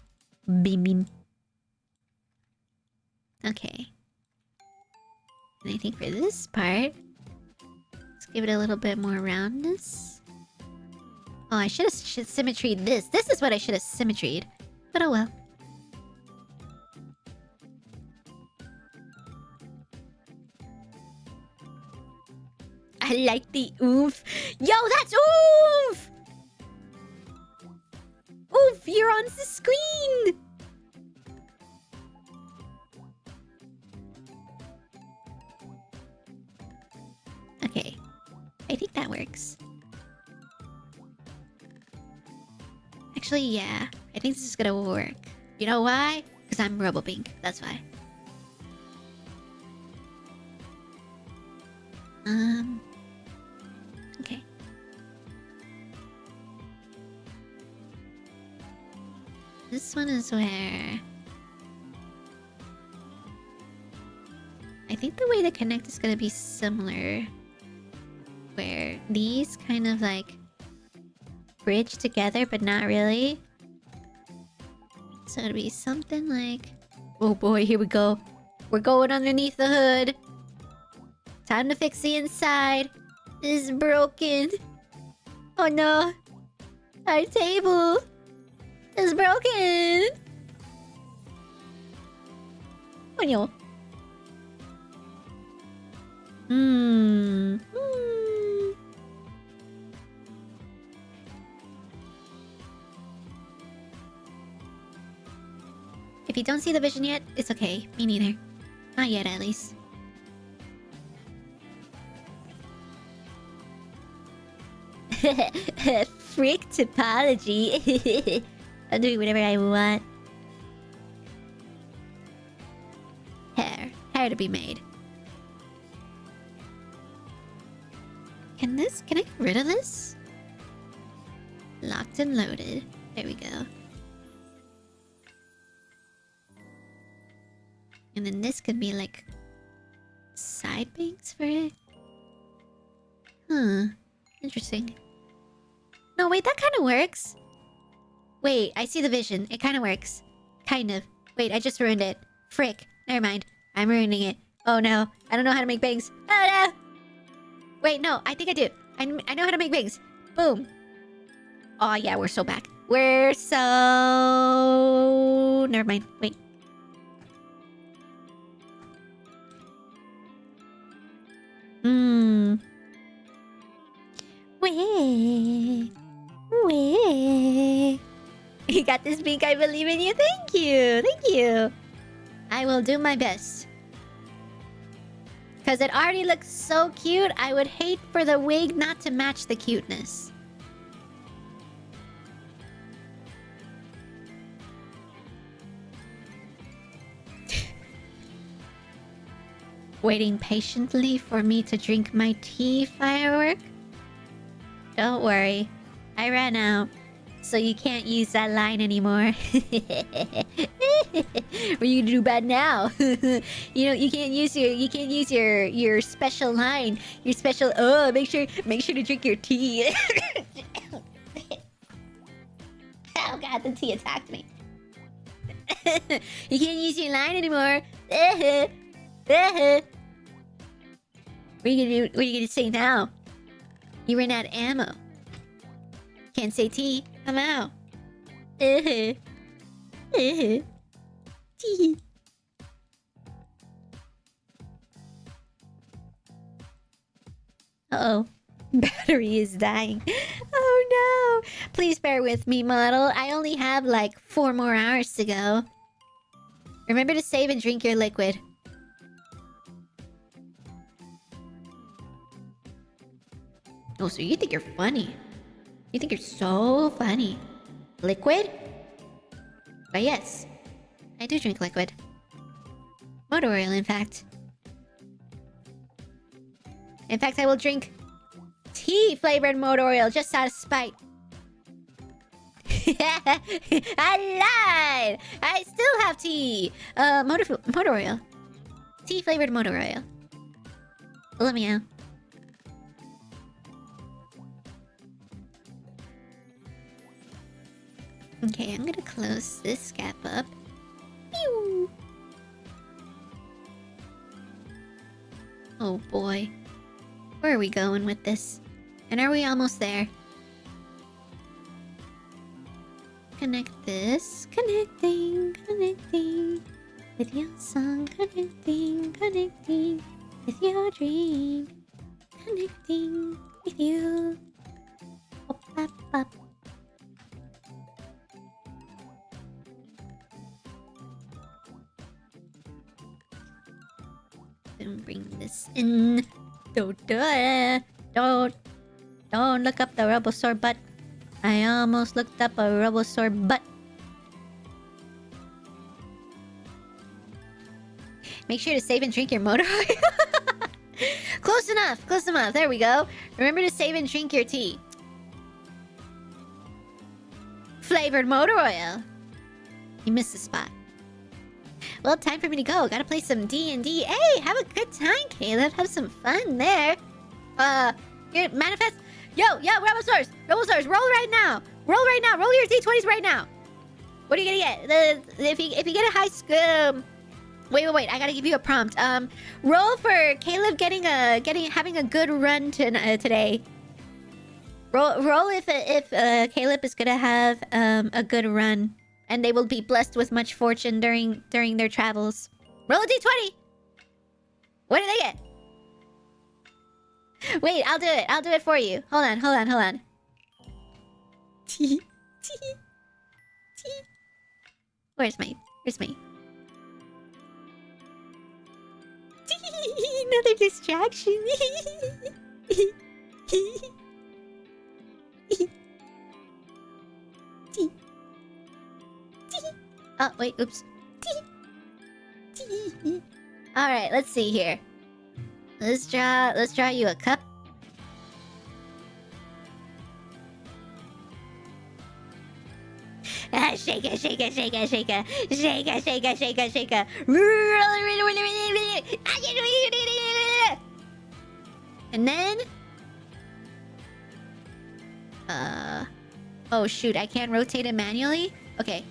Bim bim. Okay. And I think for this part, let's give it a little bit more roundness. Oh, I should have symmetried this. This is what I should have symmetried. But oh well. I like the oomph. Yo, that's oomph! Oomph, you're on the screen! Okay. I think that works. Actually, yeah. I think this is gonna work. You know why? Because I'm Robo-Bink. That's why. Okay. This one is where... I think the way to connect is gonna be similar. Where these kind of like bridge together, but not really. So it'll be something like... Oh boy, here we go. We're going underneath the hood. Time to fix the inside. This is broken. Oh no. Our table is broken. Oh no. If you don't see the vision yet, it's okay. Me neither. Not yet, at least. Frick topology. I'm doing whatever I want. Hair to be made. Can I get rid of this? Locked and loaded. There we go. And then this could be like side bangs for it. Huh. Interesting. No, wait, that kind of works. Wait, I see the vision. It kind of works. Kind of. Wait, I just ruined it. Frick. Never mind. I'm ruining it. Oh no. I don't know how to make bangs. Oh no! Wait, no. I think I do. I know how to make bangs. Boom. Oh yeah, we're so back. We're so... Never mind. Wait. Wait. You got this, Bink. I believe in you. Thank you. Thank you. I will do my best. Because it already looks so cute. I would hate for the wig not to match the cuteness. waiting patiently for me to drink my tea, Firework? Don't worry. I ran out. So you can't use that line anymore. What are you gonna do about now? You can't use your special line. Your special make sure to drink your tea. Oh god, the tea attacked me. You can't use your line anymore. What are you gonna do? What are you gonna say now? You ran out of ammo. Can't say tea. I'm out. Tea. Uh-oh. Battery is dying. Oh no. Please bear with me, model. I only have like 4 more hours to go. Remember to save and drink your liquid. Oh, so you think you're funny. You think you're so funny. Liquid? Why, yes. I do drink liquid. Motor oil, in fact. In fact, I will drink tea-flavored motor oil just out of spite. I lied! I still have tea! Motor oil. Tea-flavored motor oil. Let me out. Okay, I'm gonna close this gap up. Pew! Oh boy. Where are we going with this? And are we almost there? Connect this. Connecting. With your song. Connecting. With your dream. Connecting with you. Pop, pop, pop. Bring this in. Don't do it. Don't look up the Robosaur butt. I almost looked up a Robosaur butt. Make sure to save and drink your motor oil. Close enough. There we go. Remember to save and drink your tea. Flavored motor oil. You missed the spot. Well, time for me to go. Gotta play some D&D. Hey, have a good time, Caleb. Have some fun there. Here, manifest. Yo, Robosaurs, roll right now. Roll your D20s right now. What are you gonna get? If you get a high score. Wait. I gotta give you a prompt. Roll for Caleb having a good run today. Roll if Caleb is gonna have a good run. And they will be blessed with much fortune during their travels. Roll a d20! What do they get? Wait, I'll do it for you. Hold on. T. Where's my... Another distraction. Oh, wait, oops. Alright, let's see here. Let's draw you a cup. Shake it. And then... Oh shoot, I can't rotate it manually? Okay.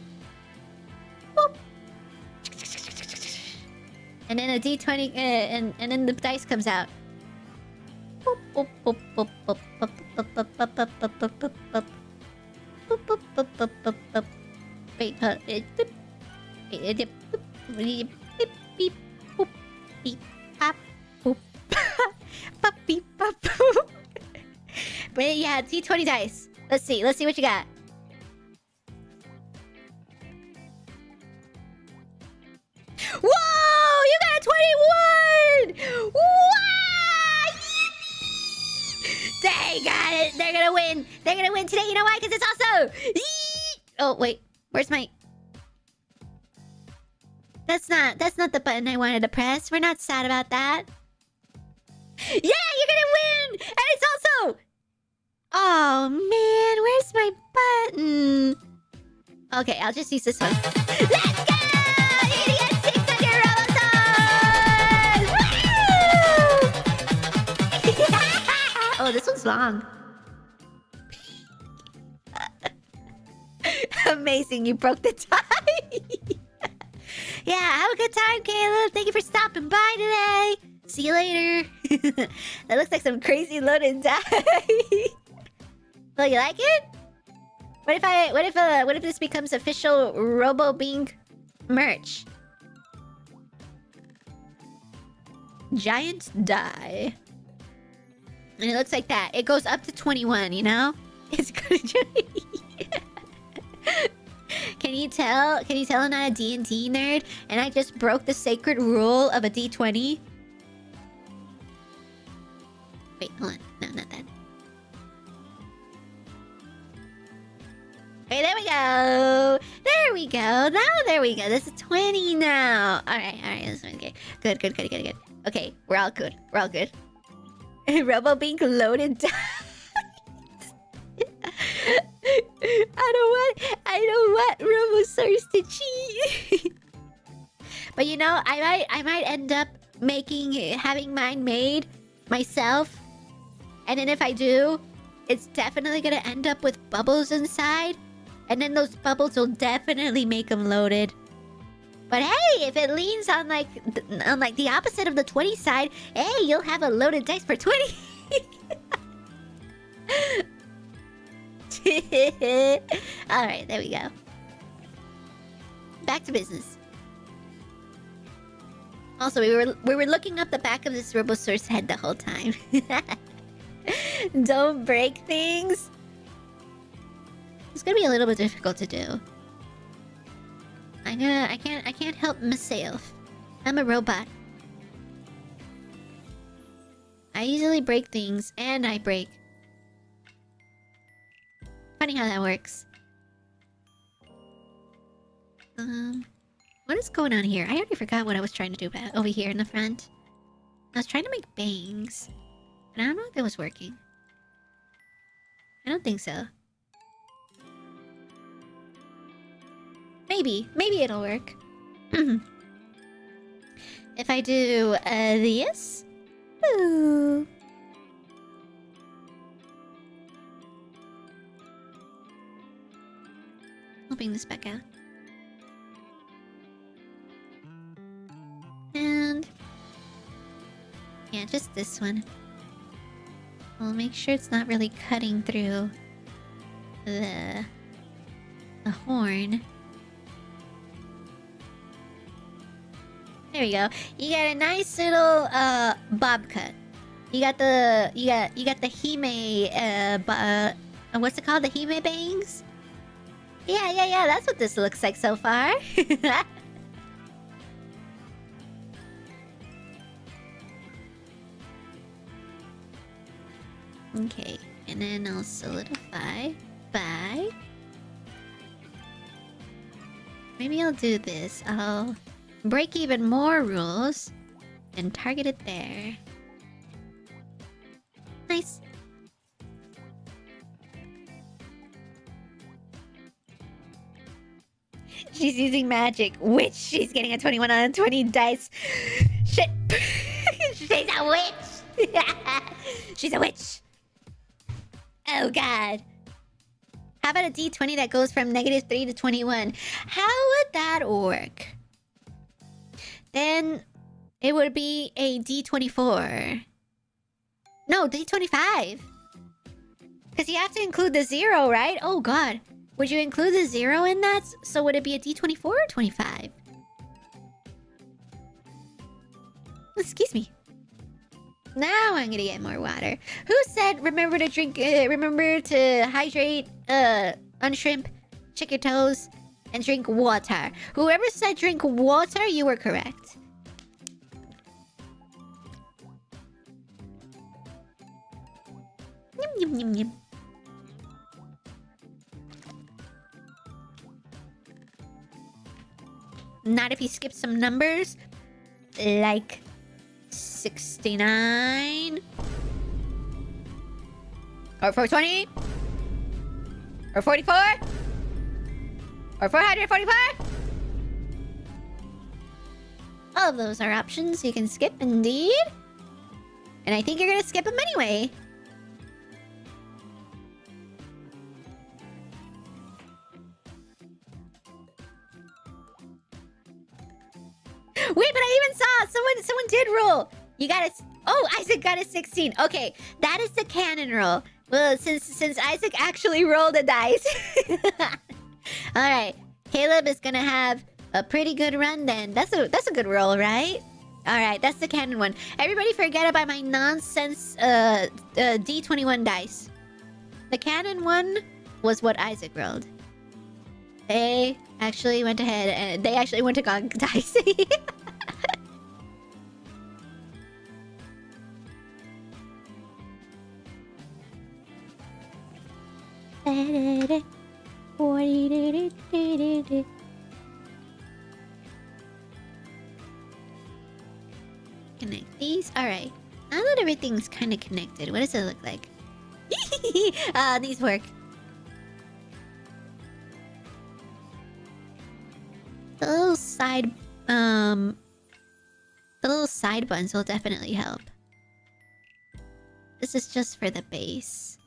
Boop. And then a d20, and then the dice comes out. Boop, boop, boop, boop, boop, boop, boop, boop, boop, boop, boop, boop, boop, boop. Boop, boop, boop, boop, boop, boop. Wait, beep, beep, boop, beep, pop, boop, pop, beep, pop, boop. But yeah, d20 dice. Let's see what you got. Whoa! You got a 21! Wow! They got it! They're gonna win! They're gonna win today! You know why? Because it's also... Oh, wait. Where's my... That's not the button I wanted to press. We're not sad about that. Yeah, you're gonna win! And it's also... Oh, man, where's my button? Okay, I'll just use this one. Let's go! You're gonna get 600 Robo-Stars! Woo! Oh, this one's long. Amazing, you broke the tie. Yeah, have a good time, Caleb. Thank you for stopping by today. See you later. That looks like some crazy loaded die. Well, you like it? What if this becomes official Robo-Bink merch? Giant die. And it looks like that. It goes up to 21, you know? It's good. Can you tell I'm not a D&D nerd and I just broke the sacred rule of a D20? Wait, hold on. No, not that. Okay, there we go. There we go. Now there we go. This is 20 now. Alright, this one. Okay. Good. Okay, we're all good. Robo-Bink loaded dice. I don't want Robo-Stars to cheat. But you know, I might end up having mine made myself. And then if I do, it's definitely gonna end up with bubbles inside. And then those bubbles will definitely make them loaded. But hey, if it leans on like the opposite of the 20 side, hey, you'll have a loaded dice for 20. Alright, there we go. Back to business. Also, we were looking up the back of this Robosaur's head the whole time. Don't break things. It's gonna be a little bit difficult to do. I can't help myself. I'm a robot. I easily break things, and I break. Funny how that works. What is going on here? I already forgot what I was trying to do over here in the front. I was trying to make bangs, but I don't know if it was working. I don't think so. Maybe it'll work. If I do this. Ooh. I'll bring this back out. And yeah, just this one. I'll make sure it's not really cutting through the horn. There we go. You got a nice little bob cut. You got the Hime what's it called? The Hime bangs? Yeah, that's what this looks like so far. Okay, and then I'll solidify by... Maybe I'll do this. I'll break even more rules and target it there. Nice. She's using magic, which she's getting a 21 on 20 dice. Shit. She's a witch. She's a witch. Oh god. How about a D20 that goes from -3 to 21? How would that work? Then it would be a D24. No, D25. Because you have to include the 0, right? Oh god. Would you include the 0 in that? So would it be a D24 or 25? Excuse me. Now I'm gonna get more water. Who said remember to drink, remember to hydrate, unshrimp, check your toes, and drink water? Whoever said drink water, you were correct. Yum, yum, yum, yum. Not if you skip some numbers. Like 69. Or 420. Or 44. Or 444. All of those are options you can skip, indeed. And I think you're gonna skip them anyway. Wait, but I even saw someone did roll. You got a... Oh, Isaac got a 16. Okay, that is the canon roll. Well, since Isaac actually rolled a dice. All right, Caleb is gonna have a pretty good run then. That's a good roll, right? All right, that's the canon one. Everybody forget about my nonsense D21 dice. The canon one was what Isaac rolled. They actually went ahead and they actually went to GAWD dice. Connect these. All right. Now that everything's kind of connected, what does it look like? These work. The little side, the little side buns will definitely help. This is just for the base.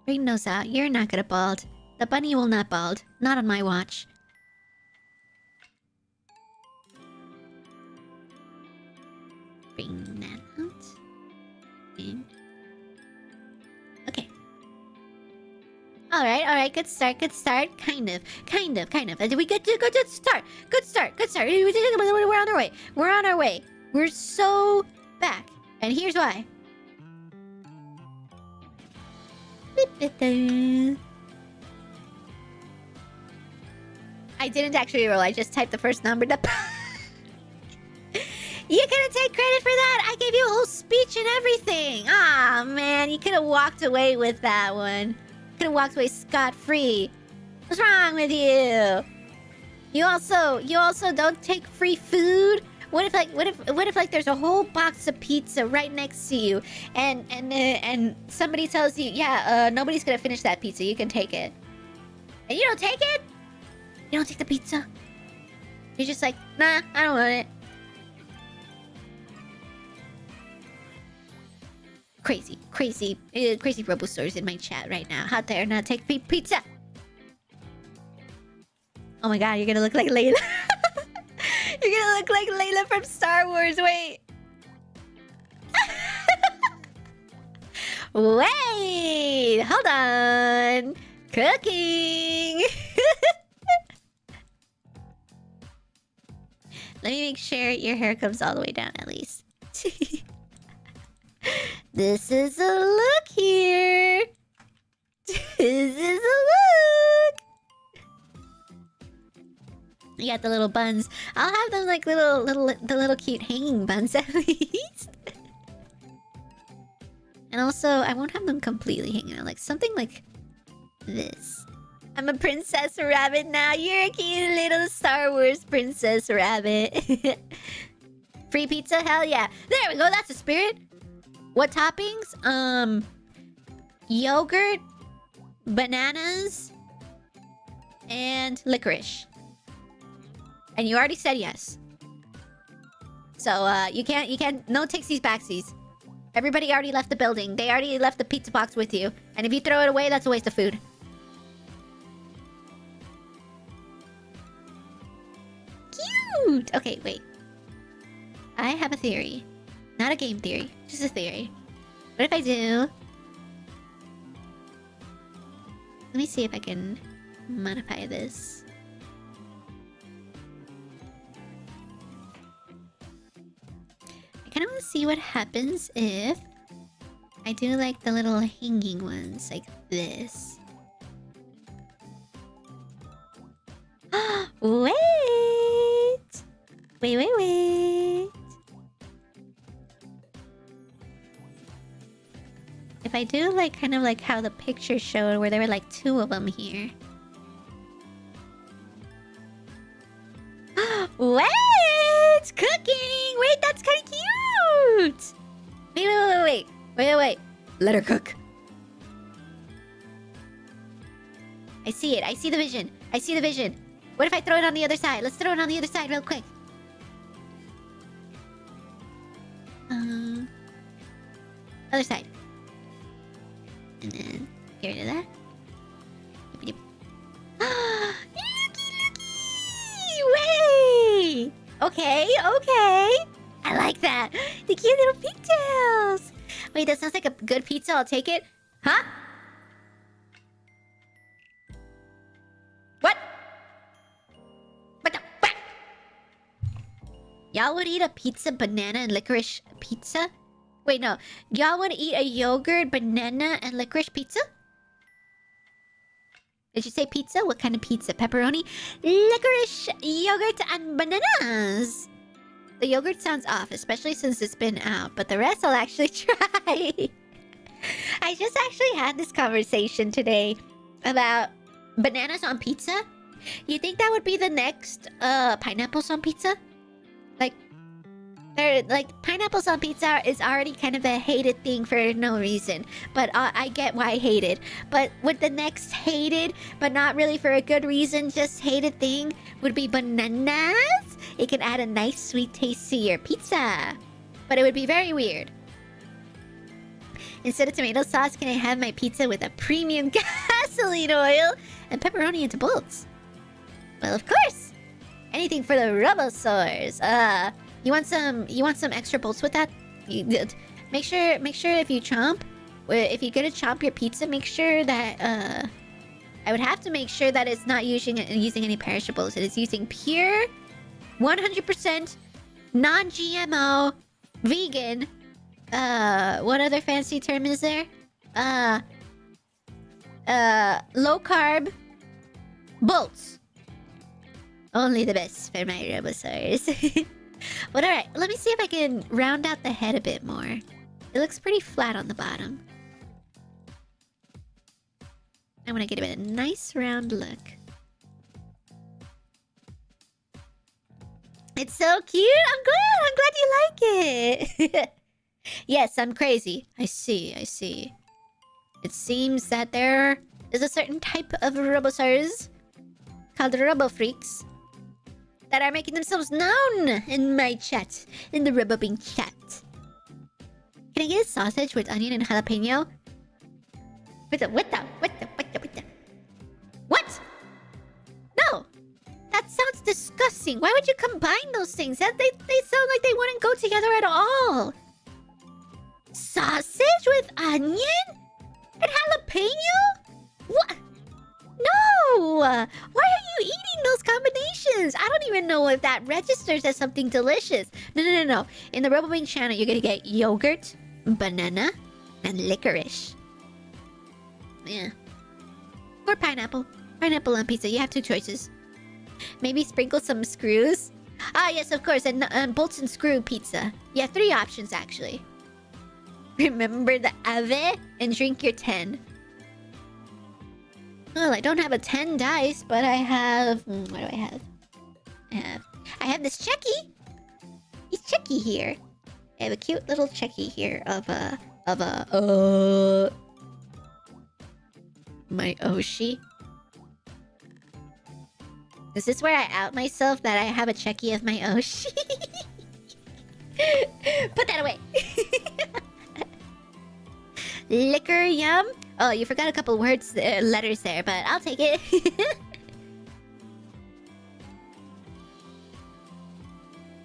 Bring those out. You're not gonna bald. The bunny will not bald. Not on my watch. Bring that out. And... okay. Alright. Good start. Kind of. We good start. Good start. We're on our way. We're so back. And here's why. I didn't actually roll. I just typed the first number. You couldn't take credit for that. I gave you a whole speech and everything. Ah, man, you could have walked away with that one. Could have walked away scot-free. What's wrong with you? You also don't take free food. What if like there's a whole box of pizza right next to you, and somebody tells you, yeah, nobody's gonna finish that pizza. You can take it, and you don't take it. You don't take the pizza. You're just like, nah, I don't want it. Crazy Robo stores in my chat right now. How dare not take free pizza? Oh my god, you're gonna look like Layla. You're gonna look like Layla from Star Wars. Wait. Wait. Hold on. Cooking. Let me make sure your hair comes all the way down at least. This is a look here. This is a look. You got the little buns. I'll have them like the little cute hanging buns at least. And also, I won't have them completely hanging out. Like something like this. I'm a princess rabbit now. You're a cute little Star Wars princess rabbit. Free pizza? Hell yeah. There we go. That's the spirit. What toppings? Yogurt, bananas, and licorice. And you already said yes. So, you can't, no takesies backsies. Everybody already left the building. They already left the pizza box with you. And if you throw it away, that's a waste of food. Cute! Okay, wait. I have a theory. Not a game theory, just a theory. What if I do... Let me see if I can modify this. I kind of want to see what happens if I do like the little hanging ones, like this. Wait! Wait. If I do like kind of like how the picture showed, where there were like 2 of them here. Wait! Cooking! Wait, that's kind of cute! Wait. Let her cook. I see it. I see the vision. What if I throw it on the other side? Let's throw it on the other side real quick. Other side. And then get rid of that. Looky! Way! Okay. I like that. The cute little pigtails. Wait, that sounds like a good pizza. I'll take it. Huh? What? What the fuck? Y'all would eat a pizza, banana, and licorice pizza? Wait, no. Y'all would eat a yogurt, banana, and licorice pizza? Did you say pizza? What kind of pizza? Pepperoni, licorice, yogurt, and bananas. The yogurt sounds off, especially since it's been out, but the rest I'll actually try. I just actually had this conversation today about bananas on pizza. You think that would be the next pineapples on pizza? Like pineapples on pizza is already kind of a hated thing for no reason, but I get why hated. But would the next hated, but not really for a good reason, just hated thing would be bananas? It can add a nice sweet taste to your pizza, but it would be very weird. Instead of tomato sauce, can I have my pizza with a premium gasoline oil and pepperoni into bolts? Well, of course. Anything for the Robosaurs. You want some extra bolts with that? Make sure if you're gonna chomp your pizza, make sure that I would have to make sure that it's not using any perishables. It is using pure 100% non-GMO vegan what other fancy term is there? Low carb bolts. Only the best for my Robosaurs. But alright, let me see if I can round out the head a bit more. It looks pretty flat on the bottom. I want to get a nice round look. It's so cute! I'm glad you like it! Yes, I'm crazy. I see. It seems that there is a certain type of Robosaurs called Robo-Freaks that are making themselves known in my chat, in the Robo-Bink chat. Can I get a sausage with onion and jalapeno? What? No! That sounds disgusting. Why would you combine those things? They sound like they wouldn't go together at all. Sausage with onion? And jalapeno? What? No! Why are you eating those combinations? I don't even know if that registers as something delicious. No. In the Robo-Bink channel, you're gonna get yogurt, banana, and licorice. Yeah. Or pineapple. Pineapple on pizza. You have 2 choices. Maybe sprinkle some screws. Ah, yes, of course. And bolts and screw pizza. You have 3 options, actually. Remember the ave and drink your 10. Well, I don't have a 10 dice, but I have... what do I have? I have this Chucky. He's Chucky here. I have a cute little Chucky here of my Oshi. Is this where I out myself that I have a Chucky of my Oshi? Put that away. Liquor yum. Oh, you forgot a couple words, letters there, but I'll take it.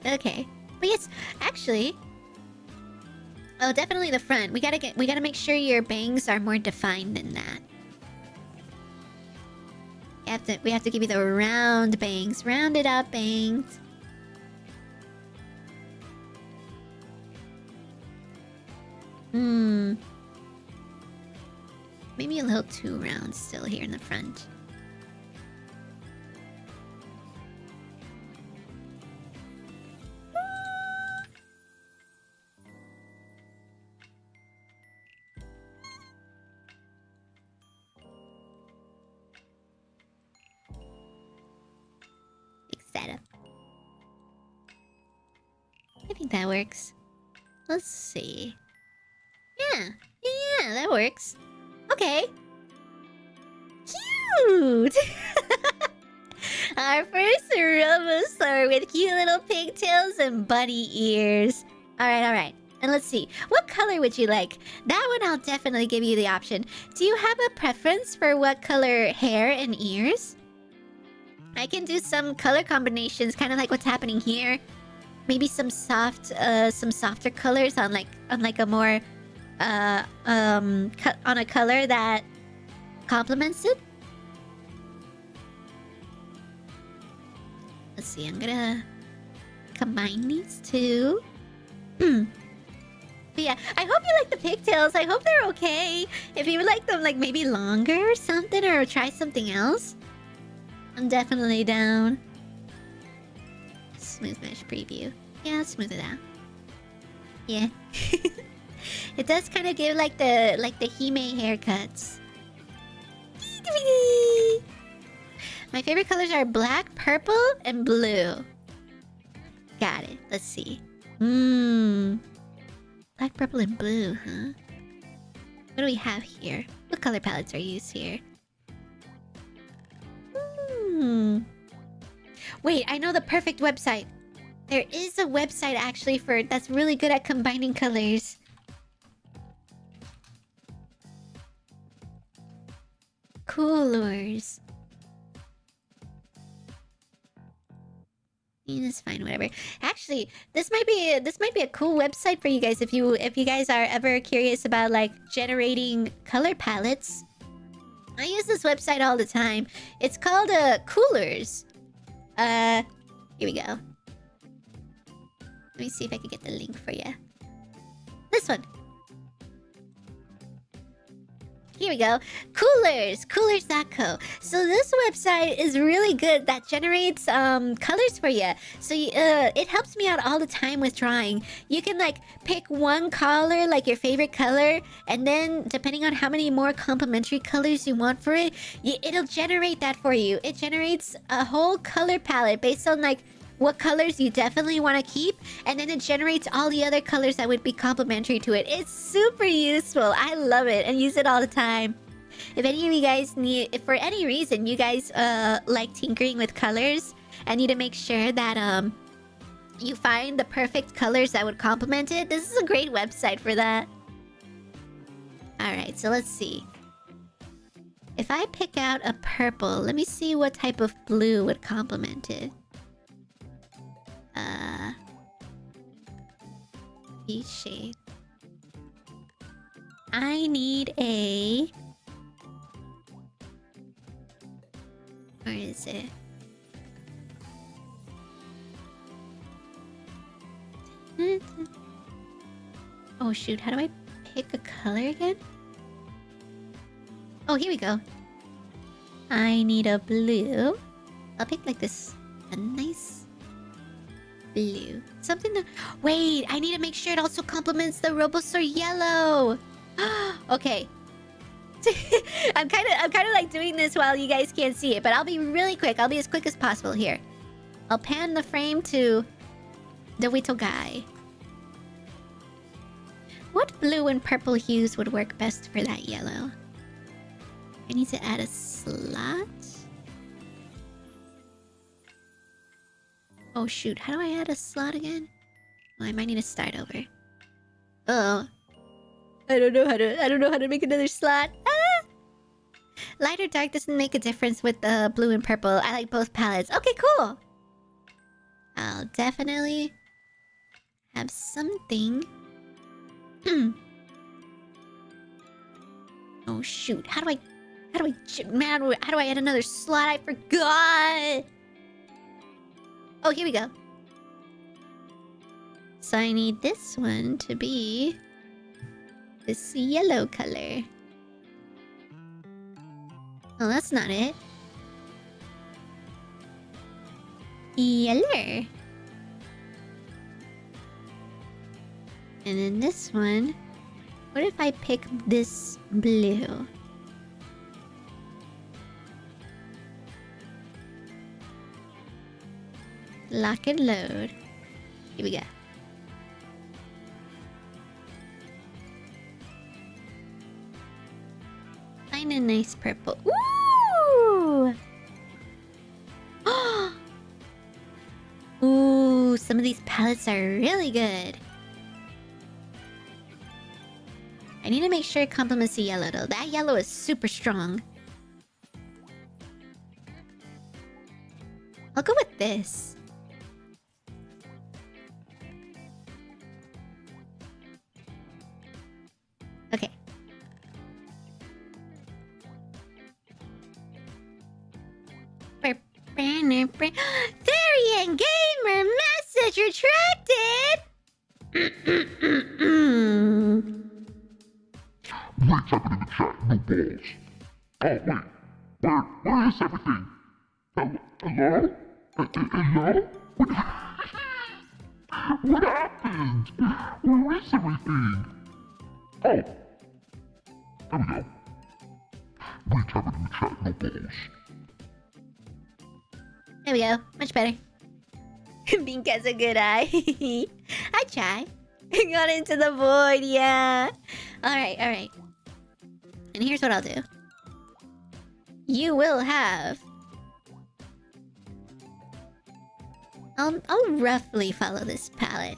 Okay, but yes, actually, oh, definitely the front. We gotta make sure your bangs are more defined than that. We have to give you the round bangs, rounded up bangs. Maybe a little too round still here in the front. that works. Let's see. Yeah, that works. Okay. Cute! Our first Robosaur with cute little pigtails and bunny ears. Alright. And let's see. What color would you like? That one I'll definitely give you the option. Do you have a preference for what color hair and ears? I can do some color combinations, kind of like what's happening here. Maybe some softer colors on a more on a color that complements it. Let's see, I'm gonna combine these two. But yeah, I hope you like the pigtails. I hope they're okay. If you would like them like maybe longer or something, or try something else, I'm definitely down. Smooth mesh preview. Yeah, I'll smooth it out. Yeah. It does kind of give like the Hime haircuts. My favorite colors are black, purple, and blue. Got it. Let's see. Black, purple, and blue, huh? What do we have here? What color palettes are used here? Wait, I know the perfect website. There is a website actually that's really good at combining colors. Coolers. That's fine, whatever. Actually, this might be a cool website for you guys if you guys are ever curious about like generating color palettes. I use this website all the time. It's called Coolers. Here we go. Let me see if I can get the link for you. This one. Here we go. Coolers.co. So this website is really good that generates colors for you. So it helps me out all the time with drawing. You can like pick one color, like your favorite color, and then depending on how many more complementary colors you want for it, it'll generate that for you. It generates a whole color palette based on like what colors you definitely want to keep, and then it generates all the other colors that would be complementary to it. It's super useful. I love it and use it all the time. If any of you guys if for any reason you guys like tinkering with colors and need to make sure that you find the perfect colors that would complement it, this is a great website for that. Alright, so let's see. If I pick out a purple, let me see what type of blue would complement it. Each shade. I need a... Where is it? Oh shoot, how do I pick a color again? Oh, here we go. I need a blue. I'll pick like this. A nice blue. Something that... Wait, I need to make sure it also complements the Robosaur yellow. Okay. I'm kind of like doing this while you guys can't see it, but I'll be really quick. I'll be as quick as possible here. I'll pan the frame to the little guy. What blue and purple hues would work best for that yellow? I need to add a slot. Oh shoot, how do I add a slot again? Oh, I might need to start over. Oh. I don't know how to make another slot. Ah! Light or dark doesn't make a difference with the blue and purple. I like both palettes. Okay, cool. I'll definitely have something. Oh shoot, how do I add another slot? I forgot. Oh, here we go. So I need this one to be this yellow color. Oh, that's not it. Yellow. And then this one. What if I pick this blue? Lock and load. Here we go. Find a nice purple. Ooh! Ooh, some of these palettes are really good. I need to make sure it complements the yellow though. That yellow is super strong. I'll go with this. Okay. Therian Gamer message retracted! Wait, type it in the chat. No balls. Oh, wait. Where is everything? Hello? Hello? What happened? Where is everything? Oh. There we go. Wait, type it in the chat. No balls. There we go. Much better. Bink has a good eye. I try. Got into the void, yeah. Alright, alright. And here's what I'll do. You will have... I'll roughly follow this palette.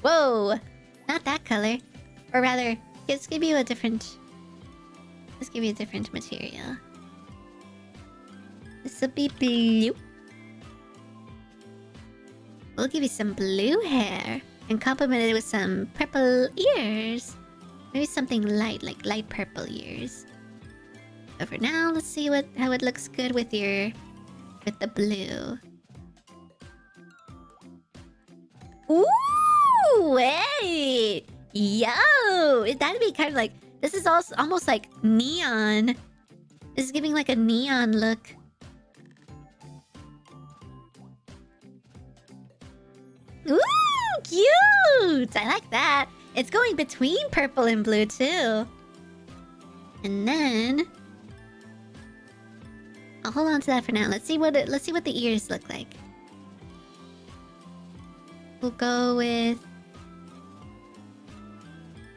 Whoa! Not that color. Or rather, let's give you a different... Let's give you a different material. This will be blue. We'll give you some blue hair. And complement it with some purple ears. Maybe something light, like light purple ears. But for now, let's see how it looks good with the blue. Ooh, wait! Yo! That'd be kind of like... This is also almost like neon. This is giving like a neon look. Ooh, cute! I like that. It's going between purple and blue too. And then I'll hold on to that for now. Let's see what the ears look like. We'll go with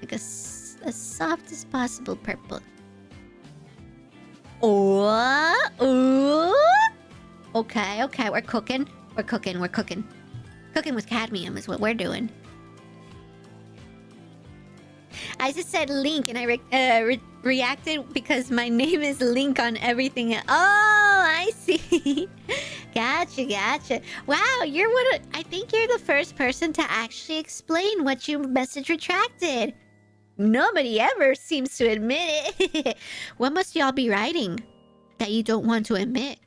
like as soft as possible purple. Oh, ooh. Okay, we're cooking. Cooking with cadmium is what we're doing. I just said Link and I reacted because my name is Link on everything. Oh, I see. Gotcha. Wow, I think you're the first person to actually explain what you message retracted. Nobody ever seems to admit it. What must y'all be writing that you don't want to admit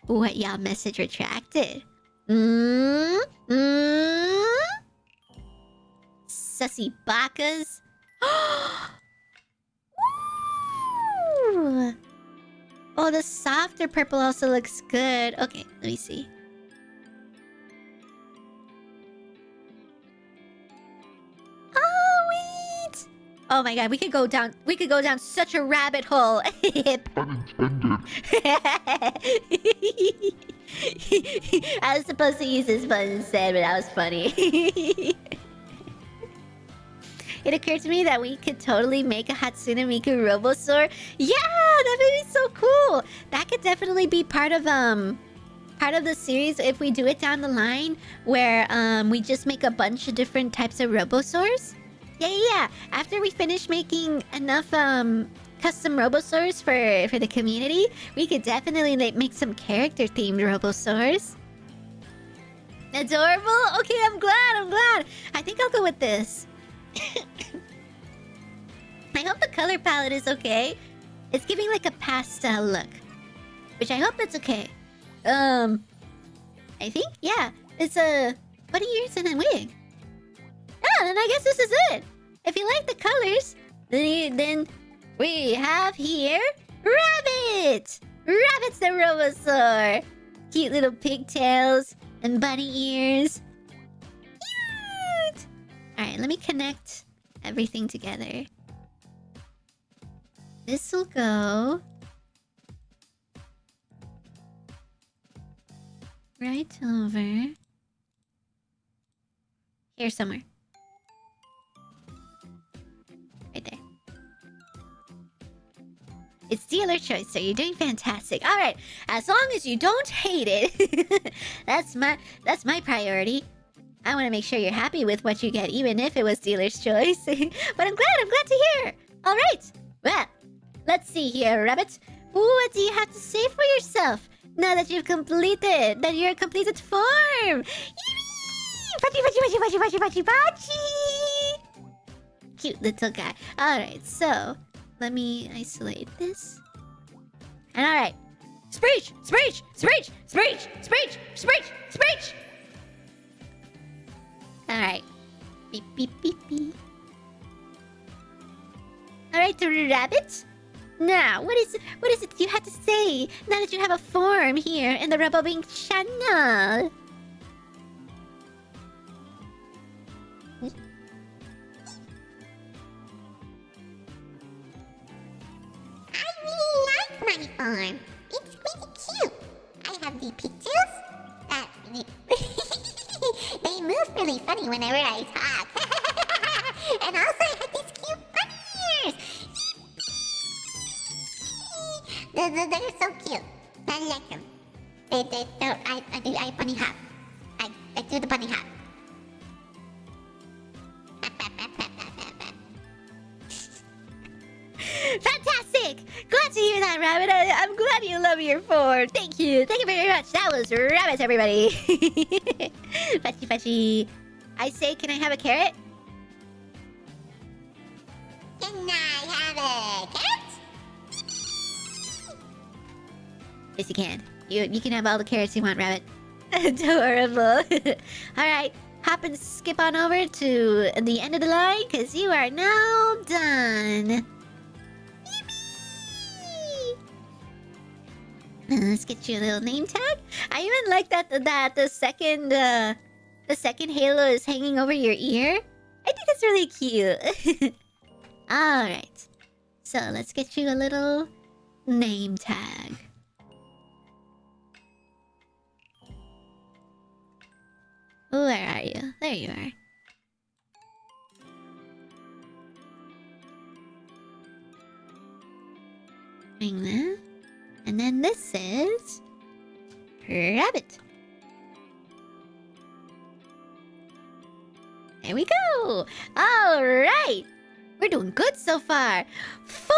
what y'all message retracted? Sussy bakas. Ooh. Oh, the softer purple also looks good. Okay, let me see. Oh, wait. Oh my god, we could go down such a rabbit hole. Unintended. I was supposed to use this button instead, but that was funny. It occurred to me that we could totally make a Hatsune Miku Robosaur. Yeah, that would be so cool. That could definitely be part of the series if we do it down the line, where we just make a bunch of different types of Robosaurs. Yeah. After we finish making enough custom Robosaurs for the community, we could definitely make some character themed Robosaurs. Adorable. Okay, I'm glad. I think I'll go with this. I hope the color palette is okay. It's giving like a pastel look, which I hope that's okay. I think, yeah. It's a bunny ears and a wig. Yeah, then I guess this is it. If you like the colors, then we have here Rabbit! Rabbit's the Robosaur! Cute little pigtails and bunny ears. Cute! Alright, let me connect everything together. This will go right over Here somewhere. Right there. It's dealer choice, so you're doing fantastic. All right, as long as you don't hate it, that's my priority. I want to make sure you're happy with what you get, even if it was dealer's choice. But I'm glad to hear. All right, well, let's see here, Rabbit. What do you have to say for yourself now that you've completed, that you're a completed form? Yippee! Bachi! Cute little guy. All right, so let me isolate this. And all right, Screech! All right, beep beep beep beep. All right, Rabbit. Now, what is it you have to say now that you have a form here in the Robo-Bink channel? I really like my farm. It's pretty cute. I have the pictures that they move really funny whenever I talk. And also I have these cute bunny ears. They're so cute. I like them. I bunny hop. I do the bunny hop. Fantastic! Glad to hear that, Rabbit. I'm glad you love your form. Thank you very much. That was Rabbit, everybody. Fetchy. I say, can I have a carrot? Can I have a carrot? Yes, you can. You can have all the carrots you want, Rabbit. Adorable. Alright, hop and skip on over to the end of the line, because you are now done. Yippee! Let's get you a little name tag. I even like that the second halo is hanging over your ear. I think that's really cute. Alright. So let's get you a little name tag. Where are you? There you are. Doing that. And then this is... Rabbit. There we go. Alright. We're doing good so far. 4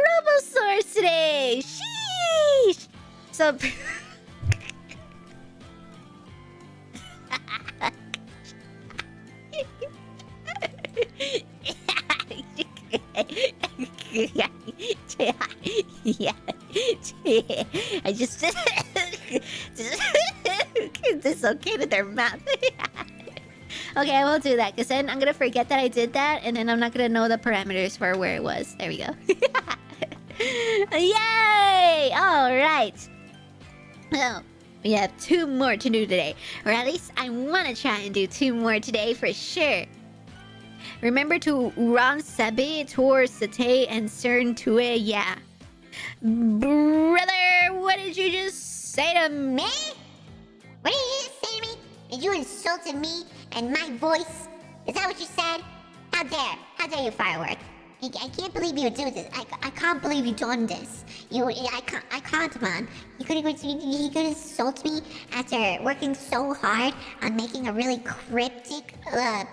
Robosaurs today. Sheesh. So... I just dislocated their mouth. Okay, I won't do that because then I'm gonna forget that I did that, and then I'm not gonna know the parameters for where it was. There we go. Yay! All right. Oh, we have 2 more to do today, or at least I want to try and do 2 more today for sure. Remember to rang sabi tour sate and cern tue yeah. Brother, what did you just say to me? What did you just say to me? Did you insulted me and my voice? Is that what you said? How dare you, Firework? I can't believe you do this. I can't believe you done this. I can't, man. You could insult me after working so hard on making a really cryptic,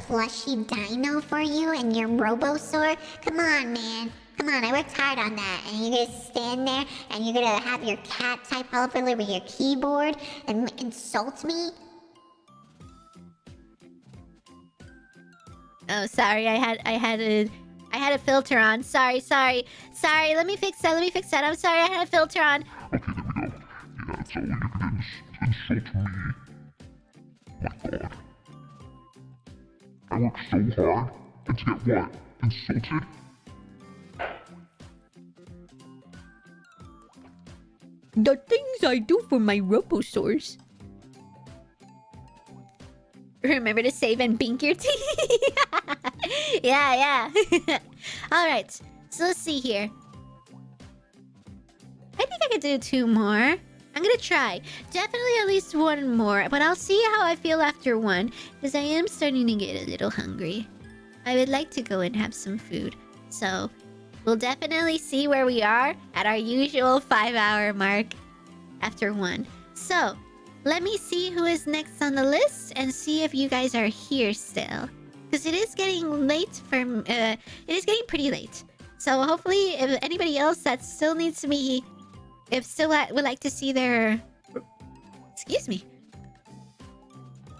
plushy dino for you and your Robosaur. Come on, man. Come on, I worked hard on that. And you're gonna stand there and you're gonna have your cat type all over with your keyboard and insult me? Oh, sorry. I had a filter on. Sorry. Let me fix that. I'm sorry. I had a filter on. Okay, there we go. Yeah, so you can insult me. My god. I worked so hard, and to get what? Insulted? The things I do for my Robosaurs. Remember to save and bink your teeth. Yeah. Alright, so let's see here. I think I could do 2 more. I'm gonna try. Definitely at least one more, but I'll see how I feel after one, because I am starting to get a little hungry. I would like to go and have some food. So, we'll definitely see where we are at our usual 5-hour mark after one. So, let me see who is next on the list and see if you guys are here still. Because it is getting late for... it is getting pretty late. So hopefully, if anybody else that still needs to be... If still would like to see their... Excuse me.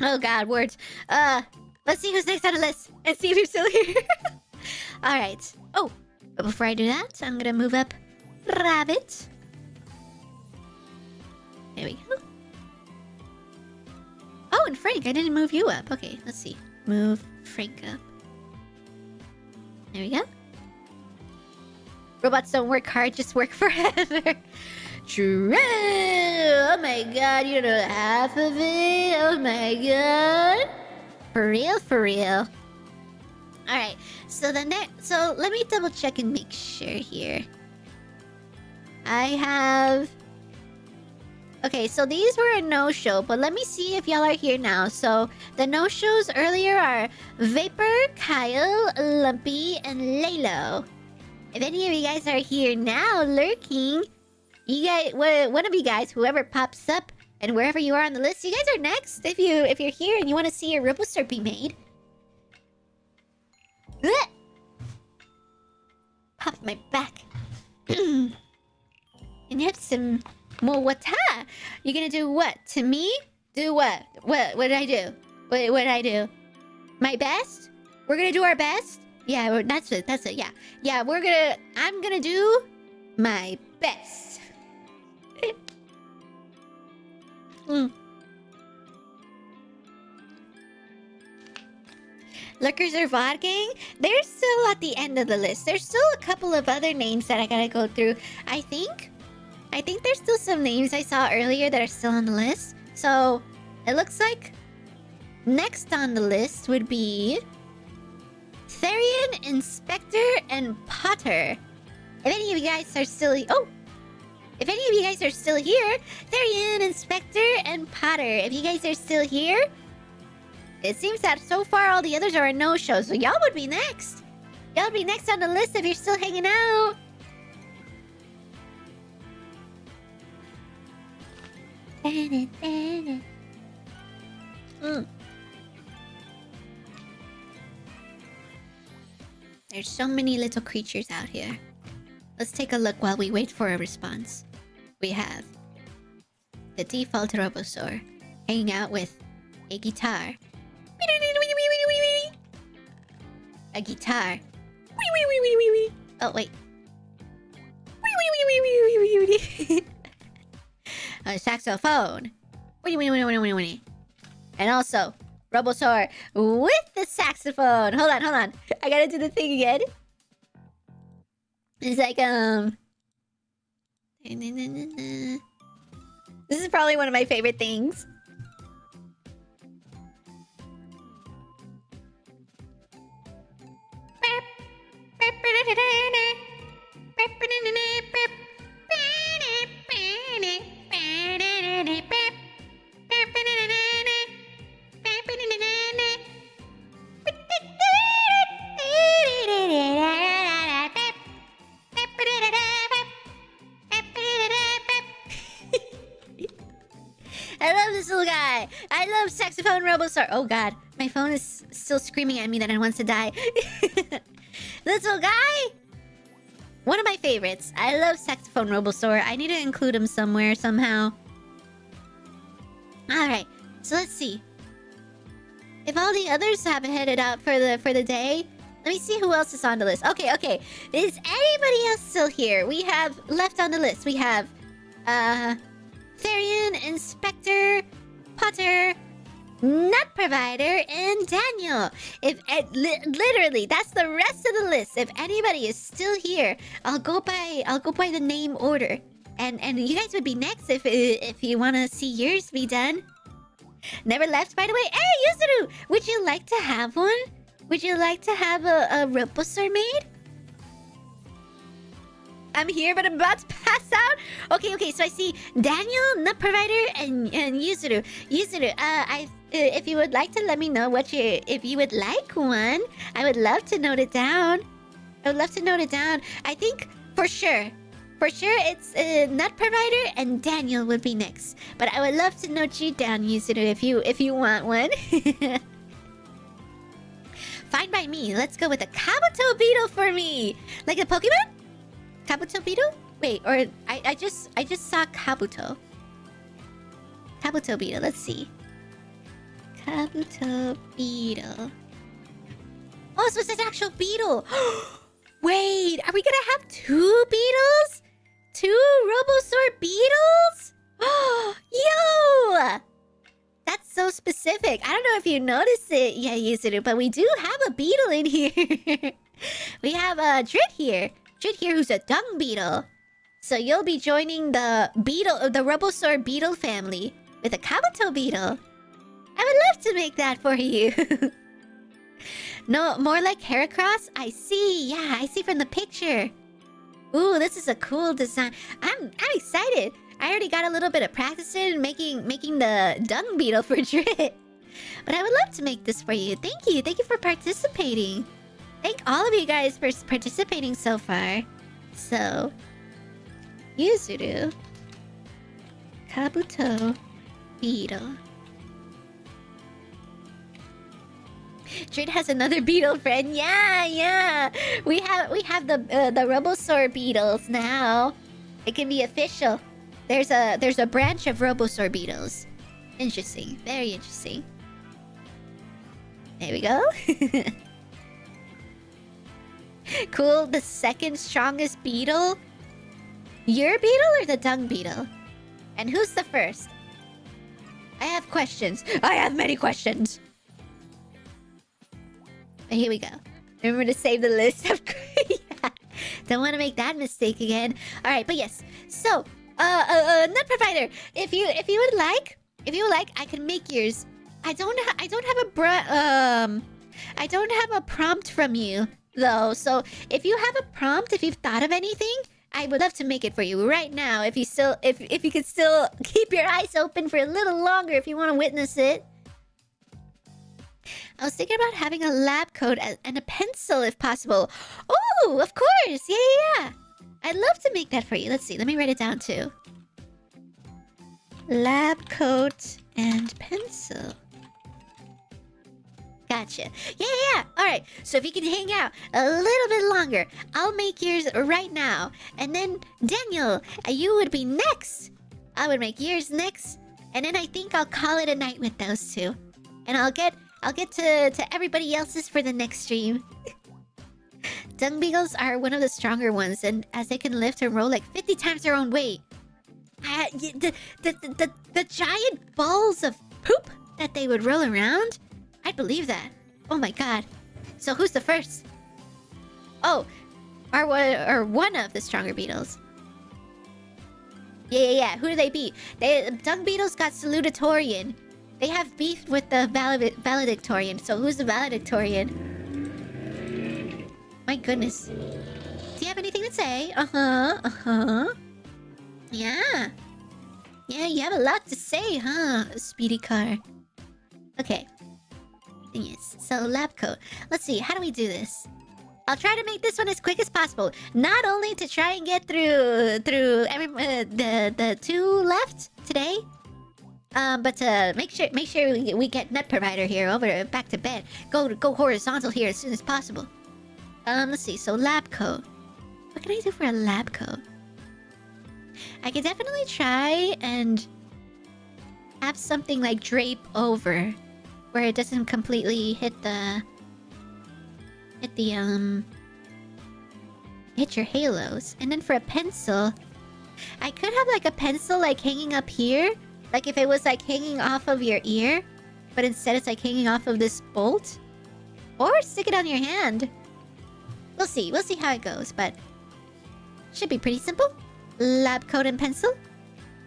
Oh god, words. Let's see who's next on the list and see if you're still here. Alright. Oh, but before I do that, I'm gonna move up Rabbit. There we go. Oh, and Frank, I didn't move you up. Okay, let's see. Move Frank up. There we go. Robots don't work hard, just work forever. True. Oh my god, you know half of it. Oh my god. For real, for real. Alright, so the next... So, let me double check and make sure here. I have... Okay, so these were a no-show, but let me see if y'all are here now. So, the no-shows earlier are Vapor, Kyle, Lumpy, and Lalo. If any of you guys are here now, lurking, you guys, one of you guys, whoever pops up, and wherever you are on the list, you guys are next. If you're here and you want to see your Robo-Star be made. Blech! Pop my back. And you have some more wata. You're gonna do what? To me? Do what? What did I do? What did I do? My best? We're gonna do our best? Yeah, that's it, yeah. Yeah, I'm gonna do my best. Lurkers are VOD gang? They're still at the end of the list. There's still a couple of other names that I gotta go through. I think there's still some names I saw earlier that are still on the list. So, it looks like next on the list would be Therian, Inspector, and Potter. If any of you guys are still... Oh! If any of you guys are still here, Therian, Inspector, and Potter. If you guys are still here, it seems that so far all the others are a no-show, so y'all would be next. Y'all would be next on the list if you're still hanging out. There's so many little creatures out here. Let's take a look while we wait for a response. We have the default Robosaur hanging out with a guitar. A guitar. Oh, wait. A saxophone. And also, Robosaur with the saxophone. Hold on. I gotta do the thing again. It's like, This is probably one of my favorite things. I love this little guy. I love saxophone Robosaur. Oh god, my phone is still screaming at me that it wants to die. Little guy, one of my favorites. I love saxophone Robosaur. I need to include him somewhere somehow. All right, so let's see. If all the others have headed out for the day, let me see who else is on the list. Okay. Is anybody else still here? We have left on the list. We have Therian, Inspector, Potter, Nut Provider, and Daniel. If literally, that's the rest of the list. If anybody is still here, I'll go by the name order, and you guys would be next if you want to see yours be done. Never left, by the way. Hey, Yuzuru, would you like to have one? Would you like to have a Robosaur made? I'm here, but I'm about to pass out. Okay. So I see Daniel, Nut Provider, and Yuzuru. Yuzuru, if you would like to let me know if you would like one, I would love to note it down. I think for sure, it's Nut Provider and Daniel would be next. But I would love to note you down, Yuzuru, if you want one. Fine by me. Let's go with a Kabuto Beetle for me. Like a Pokemon? Kabuto Beetle? Wait, or I just saw Kabuto. Kabuto Beetle. Let's see. Kabuto Beetle. Oh, so it's an actual beetle. Wait, are we gonna have 2 beetles? 2 Robosaur beetles? Yo! That's so specific. I don't know if you noticed it, yeah, Yuzuru, but we do have a beetle in here. We have a Drit here. Drit here, who's a dung beetle. So you'll be joining the Robosaur beetle family with a Kabuto beetle. I would love to make that for you. No, more like Heracross? I see. Yeah, I see from the picture. Ooh, this is a cool design. I'm excited. I already got a little bit of practice in making the dung beetle for Drit. But I would love to make this for you. Thank you. Thank you for participating. Thank all of you guys for participating so far. So, Yuzuru, Kabuto Beetle. Drit has another beetle friend. Yeah. We have the Robosaur beetles now. It can be official. There's a branch of Robosaur beetles. Interesting. Very interesting. There we go. Cool. The second strongest beetle. Your beetle or the dung beetle? And who's the first? I have questions. I have many questions. Here we go. Remember to save the list. Yeah. Don't want to make that mistake again. All right, but yes. So, Nut Provider, if you would like, I can make yours. I don't have a prompt from you though. So if you have a prompt, if you've thought of anything, I would love to make it for you right now. If you could still keep your eyes open for a little longer, if you want to witness it. I was thinking about having a lab coat and a pencil if possible. Oh, of course. Yeah. I'd love to make that for you. Let's see. Let me write it down too. Lab coat and pencil. Gotcha. Yeah. All right. So if you can hang out a little bit longer, I'll make yours right now. And then, Daniel, you would be next. I would make yours next. And then I think I'll call it a night with those two. And I'll get to everybody else's for the next stream. Dung beetles are one of the stronger ones, and as they can lift and roll like 50 times their own weight. The giant balls of poop that they would roll around? I'd believe that. Oh my god. So who's the first? Oh, or one of the stronger beetles. Yeah. Who do they beat? Dung beetles got salutatorian. They have beef with the valedictorian. So who's the valedictorian? My goodness. Do you have anything to say? Yeah. Yeah, you have a lot to say, huh? Speedy car. Okay. Yes. So lab coat. Let's see. How do we do this? I'll try to make this one as quick as possible. Not only to try and get through the 2 left today, but to make sure we get Nut Provider here over back to bed. Go horizontal here as soon as possible. Let's see. So lab coat. What can I do for a lab coat? I could definitely try and have something like drape over, where it doesn't completely hit your halos. And then for a pencil, I could have like a pencil like hanging up here, like if it was like hanging off of your ear, but instead it's like hanging off of this bolt, or stick it on your hand. We'll see how it goes, but should be pretty simple. Lab coat and pencil.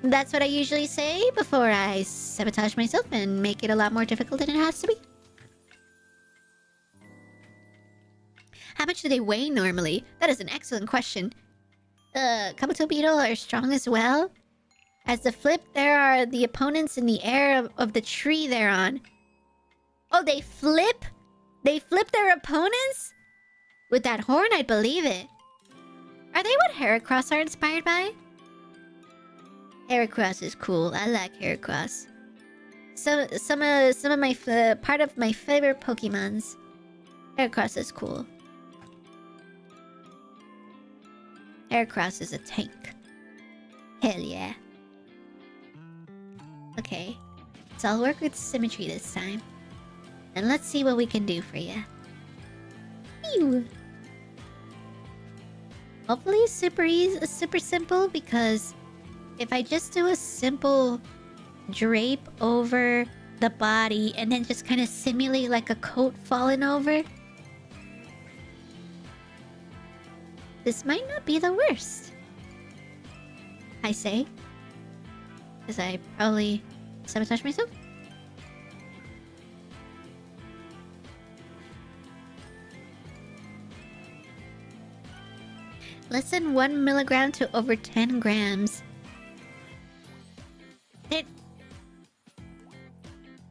That's what I usually say before I sabotage myself and make it a lot more difficult than it has to be. How much do they weigh normally? That is an excellent question. Kabuto beetle are strong as well. As the flip, there are the opponents in the air of the tree they're on. Oh, they flip? They flip their opponents? With that horn, I'd believe it. Are they what Heracross are inspired by? Heracross is cool. I like Heracross. So some of my part of my favorite Pokemons. Heracross is cool. Heracross is a tank. Hell yeah. Okay. So I'll work with symmetry this time. And let's see what we can do for you. Ew. Hopefully super easy, super simple, because if I just do a simple drape over the body and then just kind of simulate like a coat falling over, this might not be the worst. I say. Because I probably sabotage myself. Less than 1 milligram to over 10 grams.